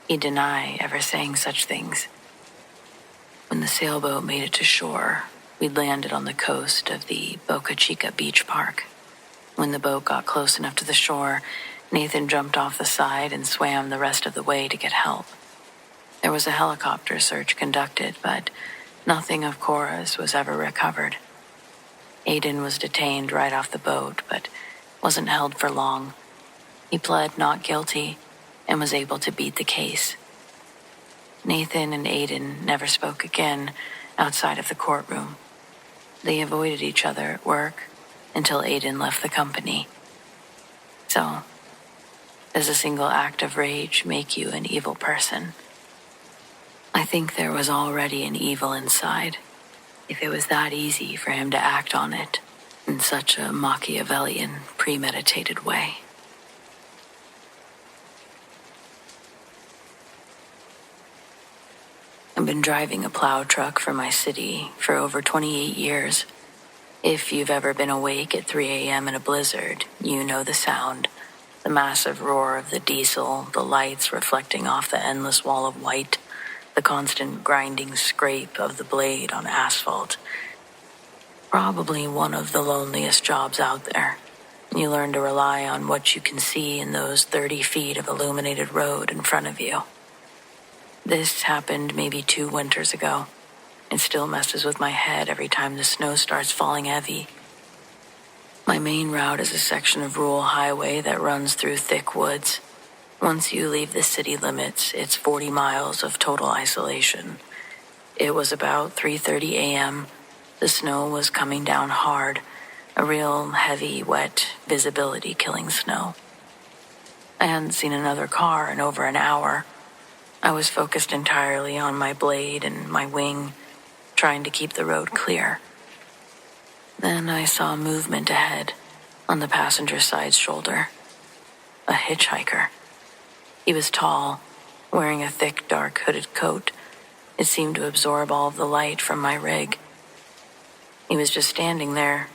He'd deny ever saying such things. When the sailboat made it to shore, we'd landed on the coast of the Boca Chica Beach Park. When the boat got close enough to the shore, Nathan jumped off the side and swam the rest of the way to get help. There was a helicopter search conducted, but nothing of Cora's was ever recovered. Aiden was detained right off the boat, but wasn't held for long. He pled not guilty and was able to beat the case. Nathan and Aiden never spoke again outside of the courtroom. They avoided each other at work until Aiden left the company. So, does a single act of rage make you an evil person? I think there was already an evil inside, if it was that easy for him to act on it in such a Machiavellian, premeditated way. I've been driving a plow truck for my city for over 28 years. If you've ever been awake at 3 a.m. in a blizzard, you know the sound. The massive roar of the diesel, the lights reflecting off the endless wall of white, the constant grinding scrape of the blade on asphalt. Probably one of the loneliest jobs out there. You learn to rely on what you can see in those 30 feet of illuminated road in front of you. This happened maybe 2 winters ago. It still messes with my head every time the snow starts falling heavy. My main route is a section of rural highway that runs through thick woods. Once you leave the city limits, it's 40 miles of total isolation. It was about 3:30 a.m. The snow was coming down hard, a real heavy, wet, visibility-killing snow. I hadn't seen another car in over an hour. I was focused entirely on my blade and my wing, trying to keep the road clear. Then I saw movement ahead, on the passenger side shoulder. A hitchhiker. He was tall, wearing a thick, dark hooded coat. It seemed to absorb all of the light from my rig. He was just standing there,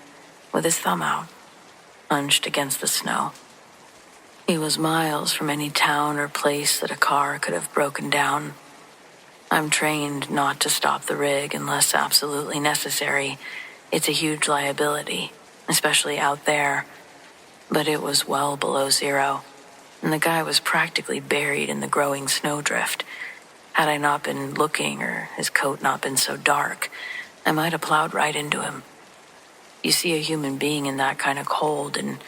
with his thumb out, hunched against the snow. He was miles from any town or place that a car could have broken down. I'm trained not to stop the rig unless absolutely necessary. It's a huge liability, especially out there. But it was well below zero, and the guy was practically buried in the growing snowdrift. Had I not been looking or his coat not been so dark, I might have plowed right into him. You see a human being in that kind of cold and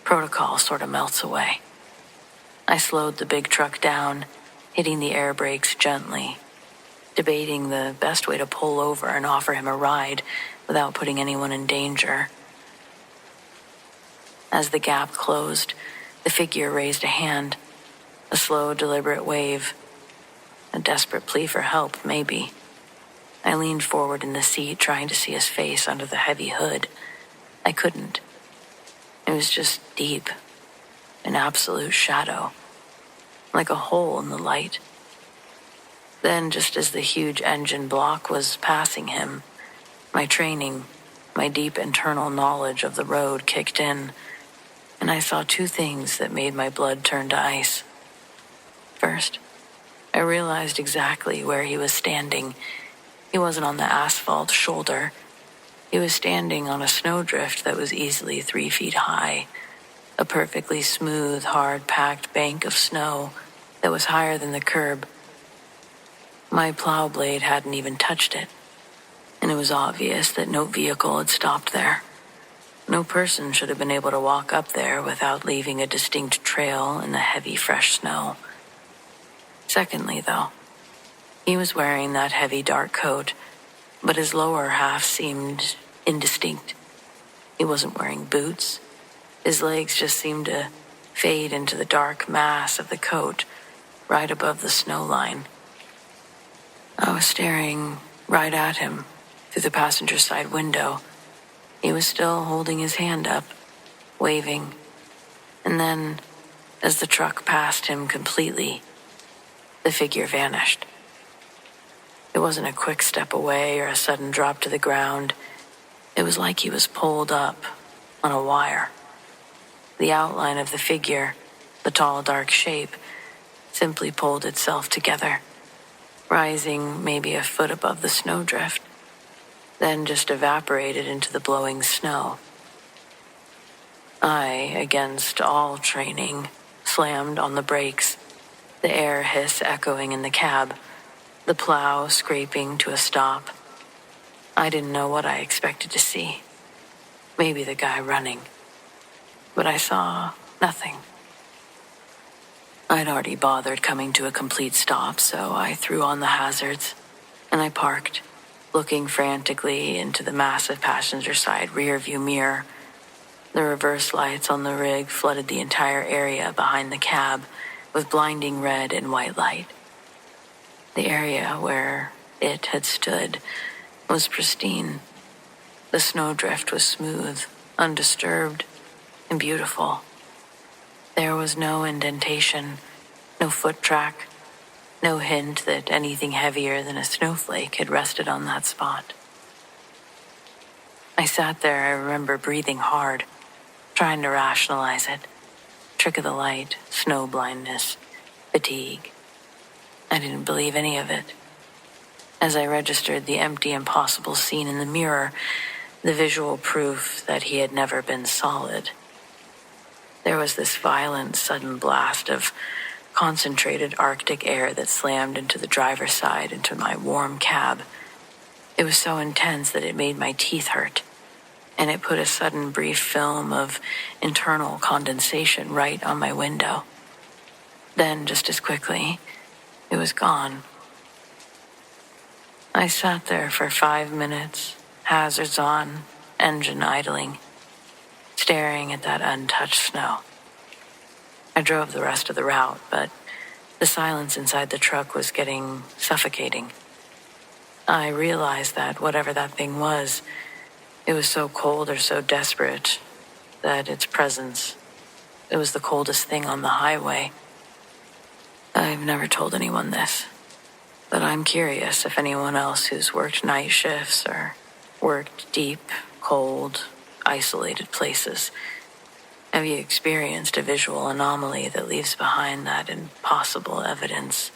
protocol sort of melts away. I slowed the big truck down, hitting the air brakes gently, debating the best way to pull over and offer him a ride without putting anyone in danger. As the gap closed, the figure raised a hand, a slow, deliberate wave. A desperate plea for help, maybe. I leaned forward in the seat, trying to see his face under the heavy hood. I couldn't. It was just deep, an absolute shadow, like a hole in the light. Then, just as the huge engine block was passing him, my training, my deep internal knowledge of the road kicked in, and I saw two things that made my blood turn to ice. First, I realized exactly where he was standing. He wasn't on the asphalt shoulder. He was standing on a snowdrift that was easily 3 feet high, a perfectly smooth, hard-packed bank of snow that was higher than the curb. My plow blade hadn't even touched it, and it was obvious that no vehicle had stopped there. No person should have been able to walk up there without leaving a distinct trail in the heavy, fresh snow. Secondly, though, he was wearing that heavy dark coat, but his lower half seemed indistinct. He wasn't wearing boots. His legs just seemed to fade into the dark mass of the coat, right above the snow line. I was staring right at him through the passenger side window. He was still holding his hand up, waving. And then, as the truck passed him completely, the figure vanished. It wasn't a quick step away or a sudden drop to the ground. It was like he was pulled up on a wire. The outline of the figure, the tall, dark shape, simply pulled itself together, rising maybe a foot above the snowdrift, then just evaporated into the blowing snow. I, against all training, slammed on the brakes, the air hiss echoing in the cab, the plow scraping to a stop. I didn't know what I expected to see. Maybe the guy running. But I saw nothing. I'd already bothered coming to a complete stop, so I threw on the hazards, and I parked, looking frantically into the massive passenger side rearview mirror. The reverse lights on the rig flooded the entire area behind the cab with blinding red and white light. The area where it had stood was pristine. The snowdrift was smooth, undisturbed, and beautiful. There was no indentation, no foot track, no hint that anything heavier than a snowflake had rested on that spot. I sat there, I remember breathing hard, trying to rationalize it. Trick of the light, snow blindness, fatigue. I didn't believe any of it. As I registered the empty, impossible scene in the mirror, the visual proof that he had never been solid. There was this violent, sudden blast of concentrated Arctic air that slammed into the driver's side, into my warm cab. It was so intense that it made my teeth hurt, and it put a sudden brief film of internal condensation right on my window. Then, just as quickly, it was gone. I sat there for 5 minutes, hazards on, engine idling, staring at that untouched snow. I drove the rest of the route, but the silence inside the truck was getting suffocating. I realized that whatever that thing was, it was so cold or so desperate that its presence, it was the coldest thing on the highway. I've never told anyone this, but I'm curious if anyone else who's worked night shifts or worked deep, cold, isolated places, have you experienced a visual anomaly that leaves behind that impossible evidence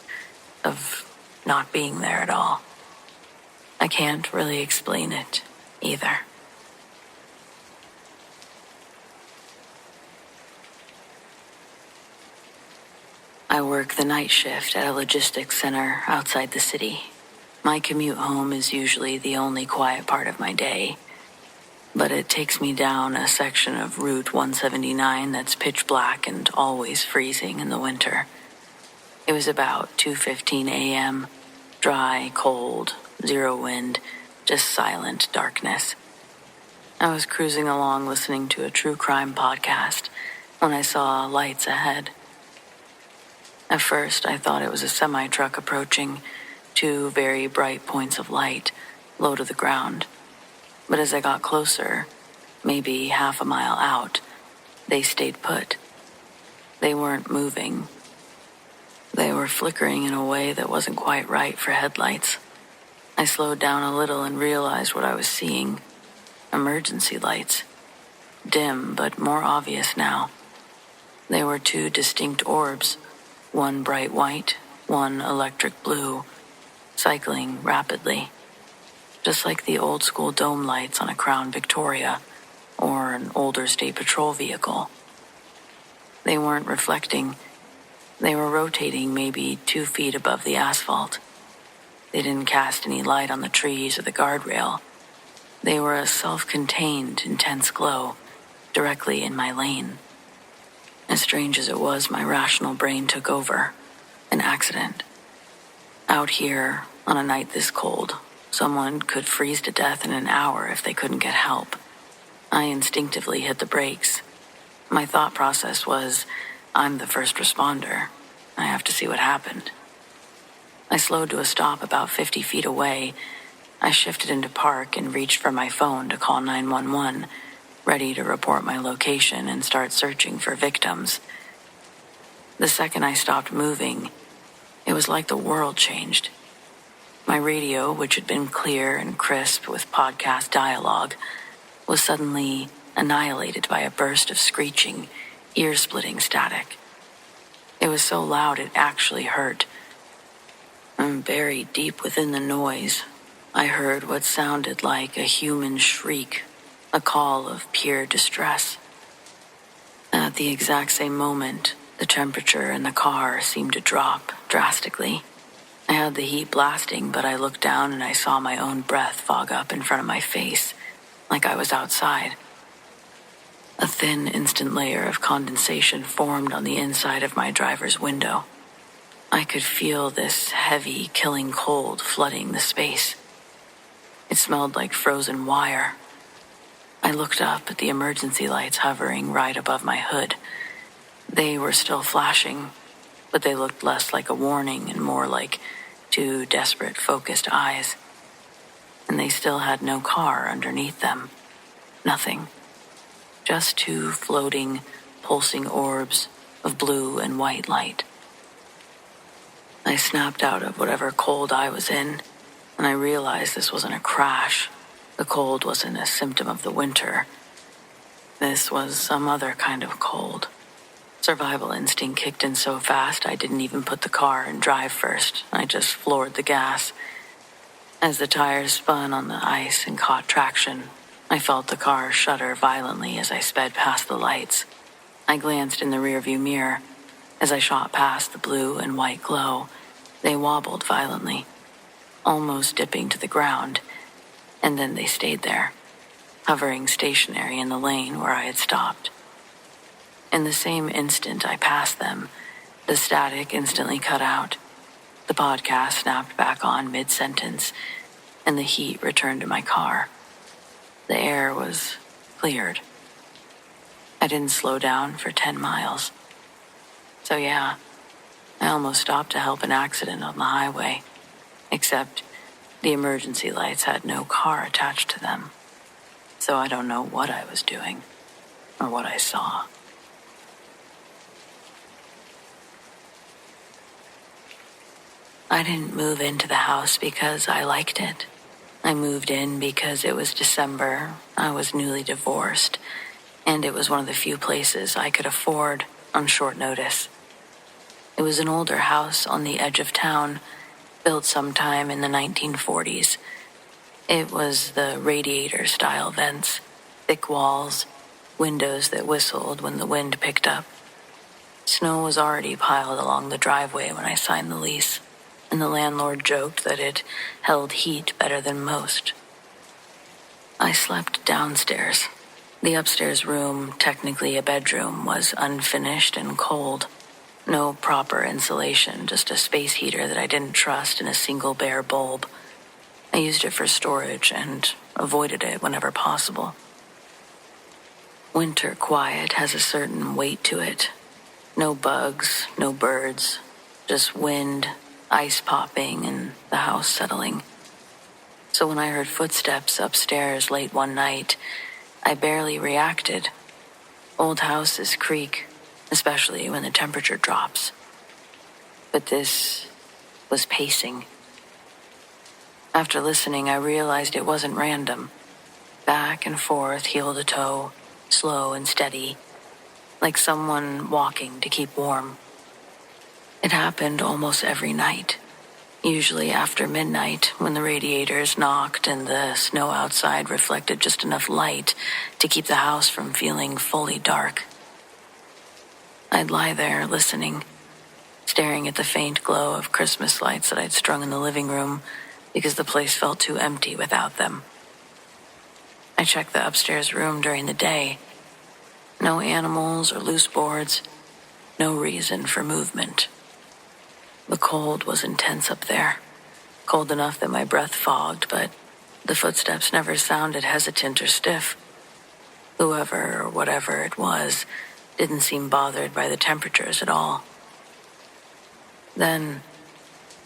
of not being there at all? I can't really explain it either. I work the night shift at a logistics center outside the city. My commute home is usually the only quiet part of my day, but it takes me down a section of Route 179 that's pitch black and always freezing in the winter. It was about 2:15 a.m., dry, cold, zero wind, just silent darkness. I was cruising along listening to a true crime podcast when I saw lights ahead. At first, I thought it was a semi-truck approaching, two very bright points of light, low to the ground. But as I got closer, maybe half a mile out, they stayed put. They weren't moving. They were flickering in a way that wasn't quite right for headlights. I slowed down a little and realized what I was seeing. Emergency lights. Dim, but more obvious now. They were two distinct orbs, one bright white, one electric blue, cycling rapidly. Just like the old-school dome lights on a Crown Victoria or an older State Patrol vehicle. They weren't reflecting. They were rotating maybe 2 feet above the asphalt. They didn't cast any light on the trees or the guardrail. They were a self-contained, intense glow directly in my lane. As strange as it was, my rational brain took over. An accident. Out here, on a night this cold, someone could freeze to death in an hour if they couldn't get help. I instinctively hit the brakes. My thought process was, I'm the first responder. I have to see what happened. I slowed to a stop about 50 feet away. I shifted into park and reached for my phone to call 911, ready to report my location and start searching for victims. The second I stopped moving, it was like the world changed. My radio, which had been clear and crisp with podcast dialogue, was suddenly annihilated by a burst of screeching, ear-splitting static. It was so loud it actually hurt. And buried deep within the noise, I heard what sounded like a human shriek, a call of pure distress. At the exact same moment, the temperature in the car seemed to drop drastically. I had the heat blasting, but I looked down and I saw my own breath fog up in front of my face, like I was outside. A thin, instant layer of condensation formed on the inside of my driver's window. I could feel this heavy, killing cold flooding the space. It smelled like frozen wire. I looked up at the emergency lights hovering right above my hood. They were still flashing, but they looked less like a warning and more like two desperate, focused eyes. And they still had no car underneath them. Nothing. Just two floating, pulsing orbs of blue and white light. I snapped out of whatever cold I was in, and I realized this wasn't a crash. The cold wasn't a symptom of the winter. This was some other kind of cold. Survival instinct kicked in so fast I didn't even put the car in drive first. I just floored the gas. As the tires spun on the ice and caught traction, I felt the car shudder violently as I sped past the lights. I glanced in the rearview mirror. As I shot past the blue and white glow, they wobbled violently, almost dipping to the ground, and then they stayed there, hovering stationary in the lane where I had stopped. In the same instant I passed them, the static instantly cut out. The podcast snapped back on mid-sentence, and the heat returned to my car. The air was cleared. I didn't slow down for 10 miles. So yeah, I almost stopped to help an accident on the highway. Except The emergency lights had no car attached to them, so I don't know what I was doing or what I saw. I didn't move into the house because I liked it. I moved in because it was December, I was newly divorced, and it was one of the few places I could afford on short notice. It was an older house on the edge of town, built sometime in the 1940s. It was the radiator-style vents, thick walls, windows that whistled when the wind picked up. Snow was already piled along the driveway when I signed the lease, and the landlord joked that it held heat better than most. I slept downstairs. The upstairs room, technically a bedroom, was unfinished and cold. No proper insulation, just a space heater that I didn't trust in a single bare bulb. I used it for storage and avoided it whenever possible. Winter quiet has a certain weight to it. No bugs, no birds, just wind, ice popping, and the house settling. So when I heard footsteps upstairs late one night, I barely reacted. Old houses creak, especially when the temperature drops. But this was pacing. After listening, I realized it wasn't random. Back and forth, heel to toe, slow and steady, like someone walking to keep warm. It happened almost every night, usually after midnight when the radiators knocked and the snow outside reflected just enough light to keep the house from feeling fully dark. I'd lie there listening, staring at the faint glow of Christmas lights that I'd strung in the living room because the place felt too empty without them. I checked the upstairs room during the day. No animals or loose boards, no reason for movement. The cold was intense up there, cold enough that my breath fogged, but the footsteps never sounded hesitant or stiff. Whoever or whatever it was didn't seem bothered by the temperatures at all. Then,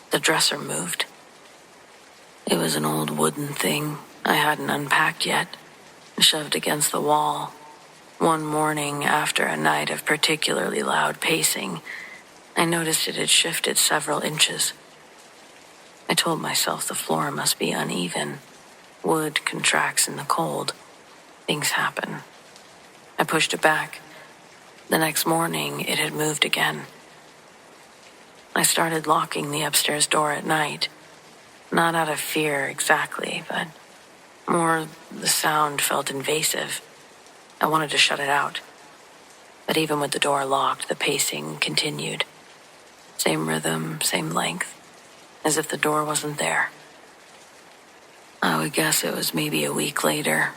the dresser moved. It was an old wooden thing I hadn't unpacked yet, shoved against the wall. One morning, after a night of particularly loud pacing, I noticed it had shifted several inches. I told myself the floor must be uneven. Wood contracts in the cold. Things happen. I pushed it back. The next morning, it had moved again. I started locking the upstairs door at night. Not out of fear exactly, but more the sound felt invasive. I wanted to shut it out. But even with the door locked, the pacing continued. Same rhythm, same length, as if the door wasn't there. I would guess it was maybe a week later,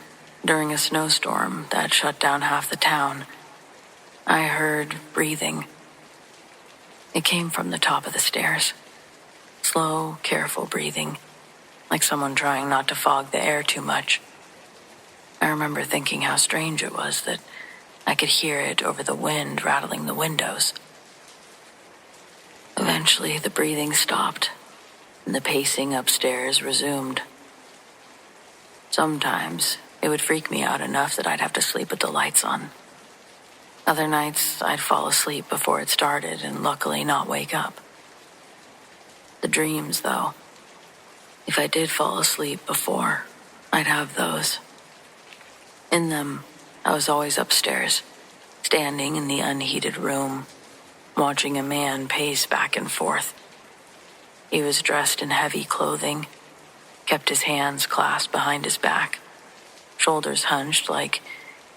during a snowstorm that shut down half the town. I heard breathing. It came from the top of the stairs. Slow, careful breathing, like someone trying not to fog the air too much. I remember thinking how strange it was that I could hear it over the wind rattling the windows. Eventually, the breathing stopped, and the pacing upstairs resumed. Sometimes, it would freak me out enough that I'd have to sleep with the lights on. Other nights, I'd fall asleep before it started and luckily not wake up. The dreams, though. If I did fall asleep before, I'd have those. In them, I was always upstairs, standing in the unheated room, watching a man pace back and forth. He was dressed in heavy clothing, kept his hands clasped behind his back, shoulders hunched like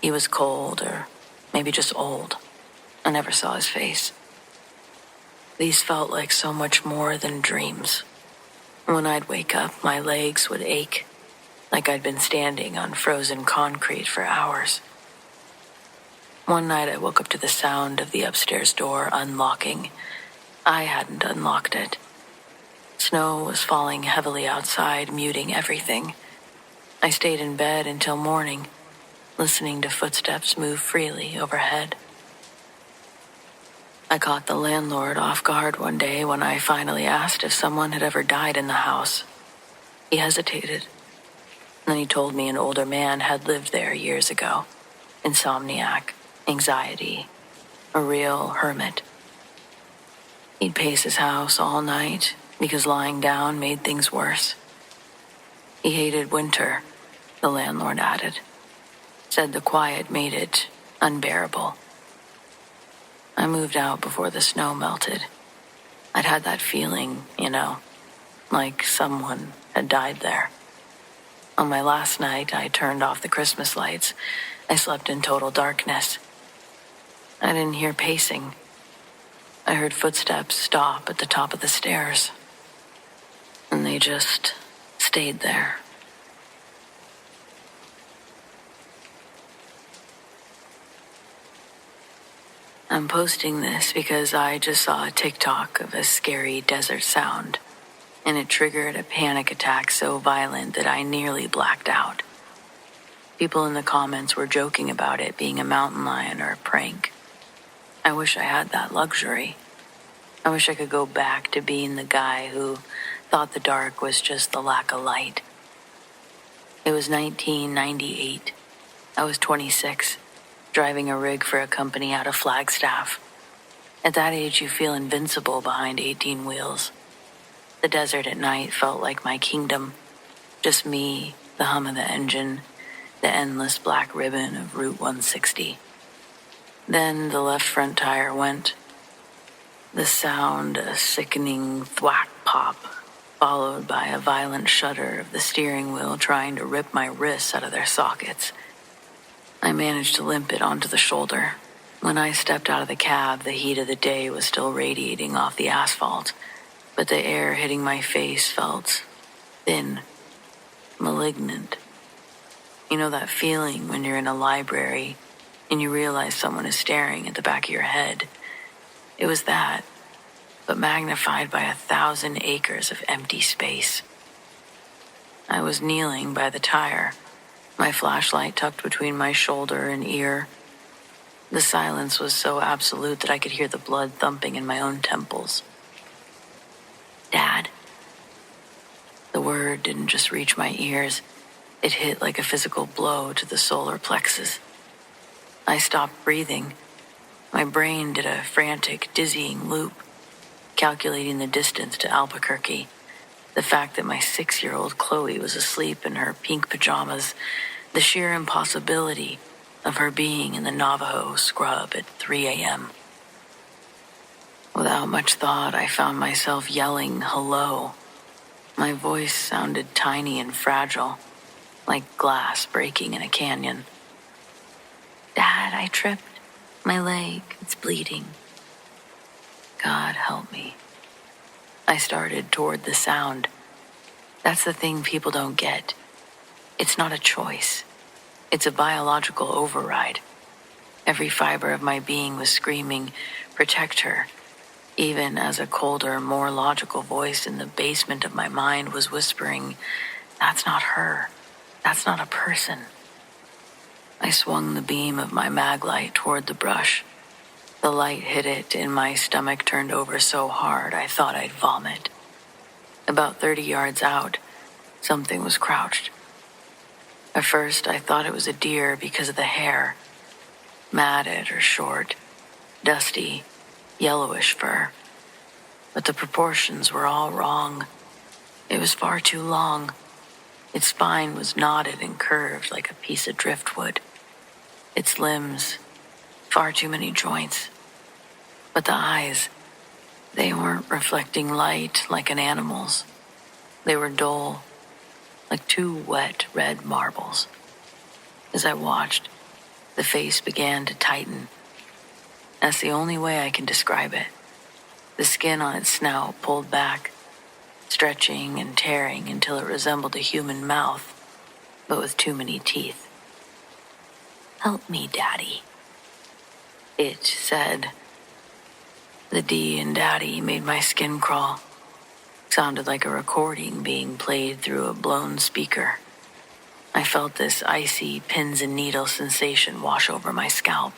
he was cold or maybe just old. I never saw his face. These felt like so much more than dreams. When I'd wake up, my legs would ache, like I'd been standing on frozen concrete for hours. One night I woke up to the sound of the upstairs door unlocking. I hadn't unlocked it. Snow was falling heavily outside, muting everything. I stayed in bed until morning, listening to footsteps move freely overhead. I caught the landlord off guard one day when I finally asked if someone had ever died in the house. He hesitated. Then he told me an older man had lived there years ago. Insomniac, anxiety, a real hermit. He'd pace his house all night because lying down made things worse. He hated winter, the landlord added. Said the quiet made it unbearable. I moved out before the snow melted. I'd had that feeling, like someone had died there. On my last night, I turned off the Christmas lights. I slept in total darkness. I didn't hear pacing. I heard footsteps stop at the top of the stairs. And they just stayed there. I'm posting this because I just saw a TikTok of a scary desert sound, and it triggered a panic attack so violent that I nearly blacked out. People in the comments were joking about it being a mountain lion or a prank. I wish I had that luxury. I wish I could go back to being the guy who thought the dark was just the lack of light. It was 1998. I was 26. Driving a rig for a company out of Flagstaff. At that age, you feel invincible behind 18 wheels. The desert at night felt like my kingdom. Just me, the hum of the engine, the endless black ribbon of Route 160. Then the left front tire went. The sound, a sickening thwack pop, followed by a violent shudder of the steering wheel trying to rip my wrists out of their sockets. I managed to limp it onto the shoulder. When I stepped out of the cab, the heat of the day was still radiating off the asphalt, but the air hitting my face felt thin, malignant. You know that feeling when you're in a library and you realize someone is staring at the back of your head? It was that, but magnified by 1,000 acres of empty space. I was kneeling by the tire, my flashlight tucked between my shoulder and ear. The silence was so absolute that I could hear the blood thumping in my own temples. Dad. The word didn't just reach my ears. It hit like a physical blow to the solar plexus. I stopped breathing. My brain did a frantic, dizzying loop, calculating the distance to Albuquerque. The fact that my 6-year-old Chloe was asleep in her pink pajamas, the sheer impossibility of her being in the Navajo scrub at 3 a.m. Without much thought, I found myself yelling hello. My voice sounded tiny and fragile, like glass breaking in a canyon. Dad, I tripped. My leg, it's bleeding. God help me. I started toward the sound. That's the thing people don't get. It's not a choice. It's a biological override. Every fiber of my being was screaming, protect her, even as a colder, more logical voice in the basement of my mind was whispering, that's not her. That's not a person. I swung the beam of my mag light toward the brush. The light hit it and my stomach turned over so hard I thought I'd vomit. About 30 yards out, something was crouched. At first, I thought it was a deer because of the hair. Matted or short, dusty, yellowish fur. But the proportions were all wrong. It was far too long. Its spine was knotted and curved like a piece of driftwood. Its limbs, far too many joints. But the eyes, they weren't reflecting light like an animal's. They were dull, like 2 wet red marbles. As I watched, the face began to tighten. That's the only way I can describe it. The skin on its snout pulled back, stretching and tearing until it resembled a human mouth, but with too many teeth. Help me, Daddy, it said. The D in Daddy made my skin crawl. Sounded like a recording being played through a blown speaker. I felt this icy pins and needles sensation wash over my scalp.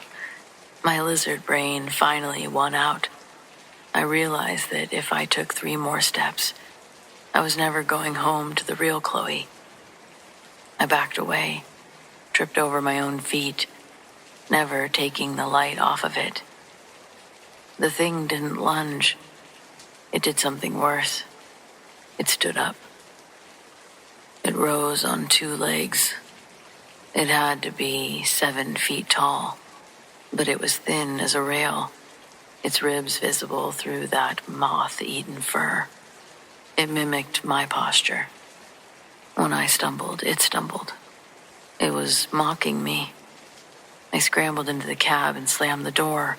My lizard brain finally won out. I realized that if I took 3 more steps, I was never going home to the real Chloe. I backed away, tripped over my own feet, never taking the light off of it. The thing didn't lunge. It did something worse. It stood up. It rose on two legs. It had to be 7 feet tall, but it was thin as a rail, its ribs visible through that moth-eaten fur. It mimicked my posture. When I stumbled, it stumbled. It was mocking me. I scrambled into the cab and slammed the door.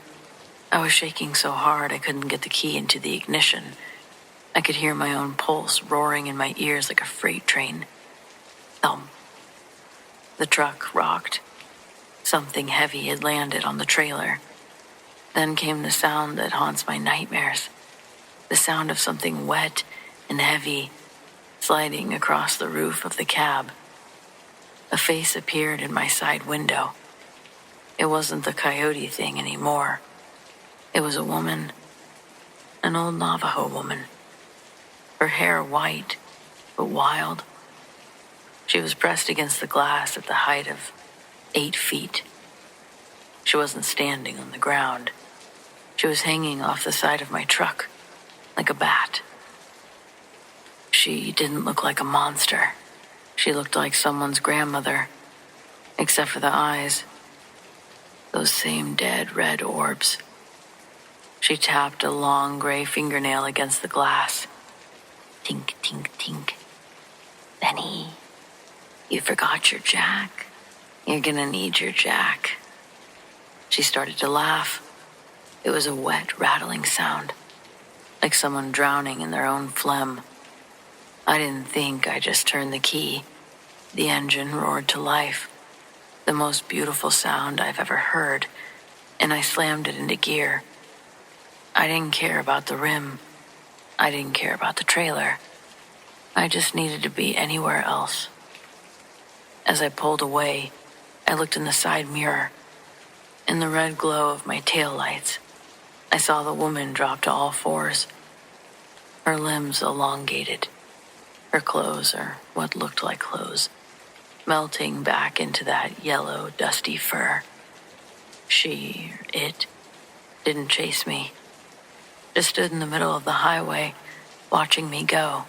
I was shaking so hard I couldn't get the key into the ignition. I could hear my own pulse roaring in my ears like a freight train. Thump. The truck rocked. Something heavy had landed on the trailer. Then came the sound that haunts my nightmares. The sound of something wet and heavy sliding across the roof of the cab. A face appeared in my side window. It wasn't the coyote thing anymore. It was a woman, an old Navajo woman. Her hair white, but wild. She was pressed against the glass at the height of 8 feet. She wasn't standing on the ground. She was hanging off the side of my truck, like a bat. She didn't look like a monster. She looked like someone's grandmother, except for the eyes. Those same dead red orbs. She tapped a long gray fingernail against the glass. Tink, tink, tink. Benny, you forgot your jack. You're gonna need your jack. She started to laugh. It was a wet, rattling sound, like someone drowning in their own phlegm. I didn't think. I just turned the key. The engine roared to life. The most beautiful sound I've ever heard, and I slammed it into gear. I didn't care about the rim. I didn't care about the trailer. I just needed to be anywhere else. As I pulled away, I looked in the side mirror. In the red glow of my taillights, I saw the woman drop to all fours. Her limbs elongated. Her clothes, or what looked like clothes, melting back into that yellow, dusty fur. It, didn't chase me. Just stood in the middle of the highway, watching me go,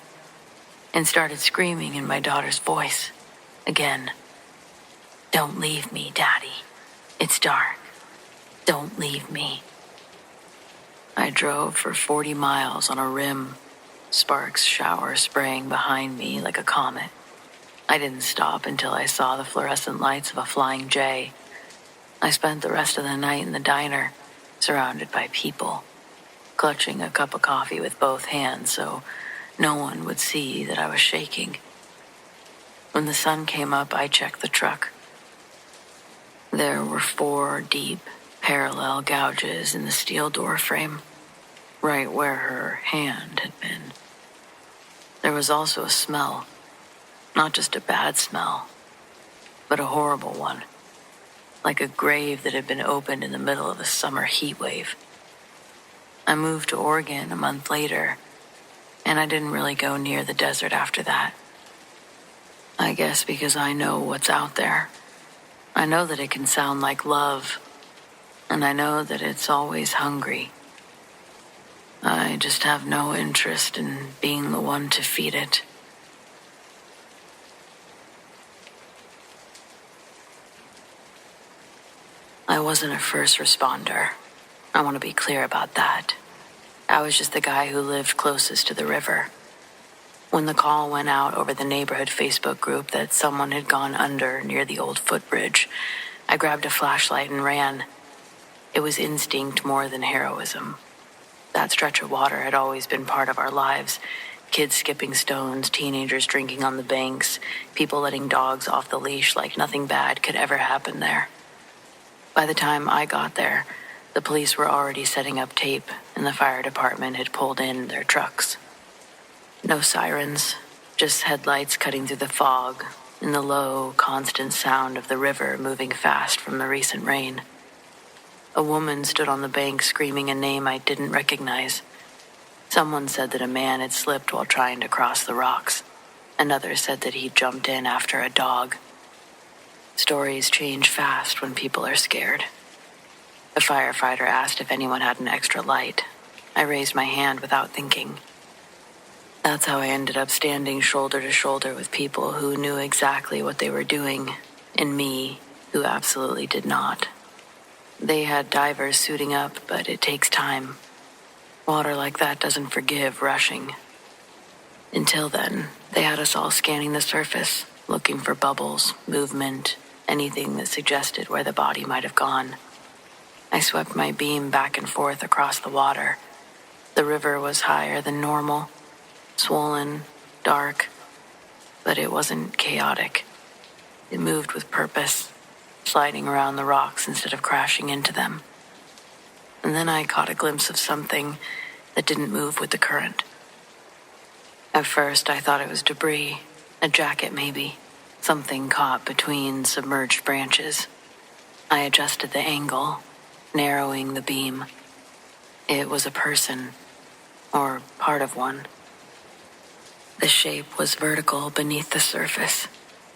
and started screaming in my daughter's voice, again. Don't leave me, Daddy. It's dark. Don't leave me. I drove for 40 miles on a rim, sparks shower spraying behind me like a comet. I didn't stop until I saw the fluorescent lights of a flying J. I spent the rest of the night in the diner, surrounded by people, clutching a cup of coffee with both hands so no one would see that I was shaking. When the sun came up, I checked the truck. There were 4 deep, parallel gouges in the steel door frame, right where her hand had been. There was also a smell, not just a bad smell, but a horrible one, like a grave that had been opened in the middle of a summer heat wave. I moved to Oregon a month later, and I didn't really go near the desert after that. I guess because I know what's out there. I know that it can sound like love, and I know that it's always hungry. I just have no interest in being the one to feed it. I wasn't a first responder. I want to be clear about that. I was just the guy who lived closest to the river. When the call went out over the neighborhood Facebook group that someone had gone under near the old footbridge, I grabbed a flashlight and ran. It was instinct more than heroism. That stretch of water had always been part of our lives. Kids skipping stones, teenagers drinking on the banks, people letting dogs off the leash like nothing bad could ever happen there. By the time I got there, the police were already setting up tape, and the fire department had pulled in their trucks. No sirens, just headlights cutting through the fog, and the low, constant sound of the river moving fast from the recent rain. A woman stood on the bank screaming a name I didn't recognize. Someone said that a man had slipped while trying to cross the rocks. Another said that he jumped in after a dog. Stories change fast when people are scared. A firefighter asked if anyone had an extra light. I raised my hand without thinking. That's how I ended up standing shoulder to shoulder with people who knew exactly what they were doing, and me, who absolutely did not. They had divers suiting up, but it takes time. Water like that doesn't forgive rushing. Until then, they had us all scanning the surface, looking for bubbles, movement, anything that suggested where the body might have gone. I swept my beam back and forth across the water. The river was higher than normal, swollen, dark, but it wasn't chaotic. It moved with purpose, sliding around the rocks instead of crashing into them. And then I caught a glimpse of something that didn't move with the current. At first, I thought it was debris, a jacket maybe, something caught between submerged branches. I adjusted the angle, narrowing the beam. It was a person, or part of one. The shape was vertical beneath the surface,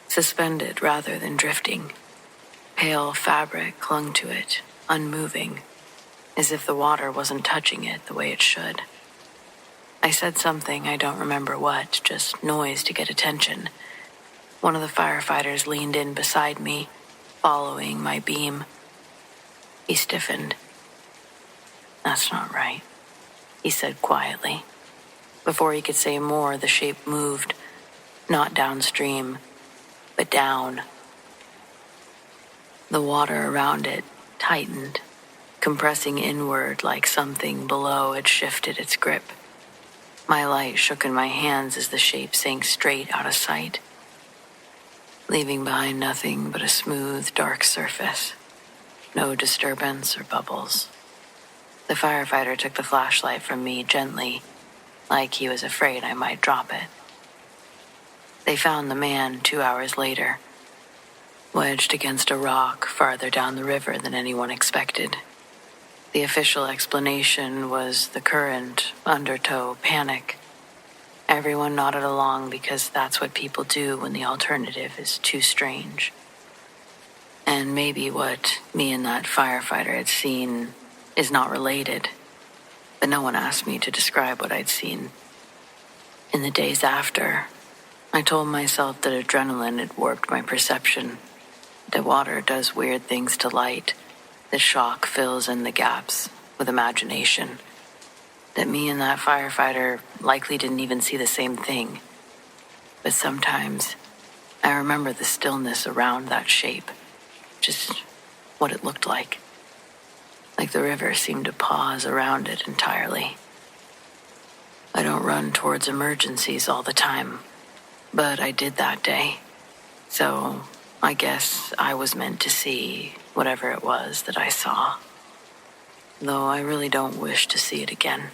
suspended rather than drifting. Pale fabric clung to it, unmoving, as if the water wasn't touching it the way it should. I said something, I don't remember what, just noise to get attention. One of the firefighters leaned in beside me, following my beam. He stiffened. "That's not right," he said quietly. Before he could say more, the shape moved, not downstream, but down. The water around it tightened, compressing inward like something below had shifted its grip. My light shook in my hands as the shape sank straight out of sight, leaving behind nothing but a smooth, dark surface. No disturbance or bubbles. The firefighter took the flashlight from me gently, like he was afraid I might drop it. They found the man 2 hours later, wedged against a rock farther down the river than anyone expected. The official explanation was the current, undertow panic. Everyone nodded along because that's what people do when the alternative is too strange. And maybe what me and that firefighter had seen is not related, but no one asked me to describe what I'd seen. In the days after, I told myself that adrenaline had warped my perception, that water does weird things to light, that shock fills in the gaps with imagination, that me and that firefighter likely didn't even see the same thing. But sometimes, I remember the stillness around that shape, just what it looked like the river seemed to pause around it entirely. I don't run towards emergencies all the time, but I did that day. So I guess I was meant to see whatever it was that I saw, though I really don't wish to see it again.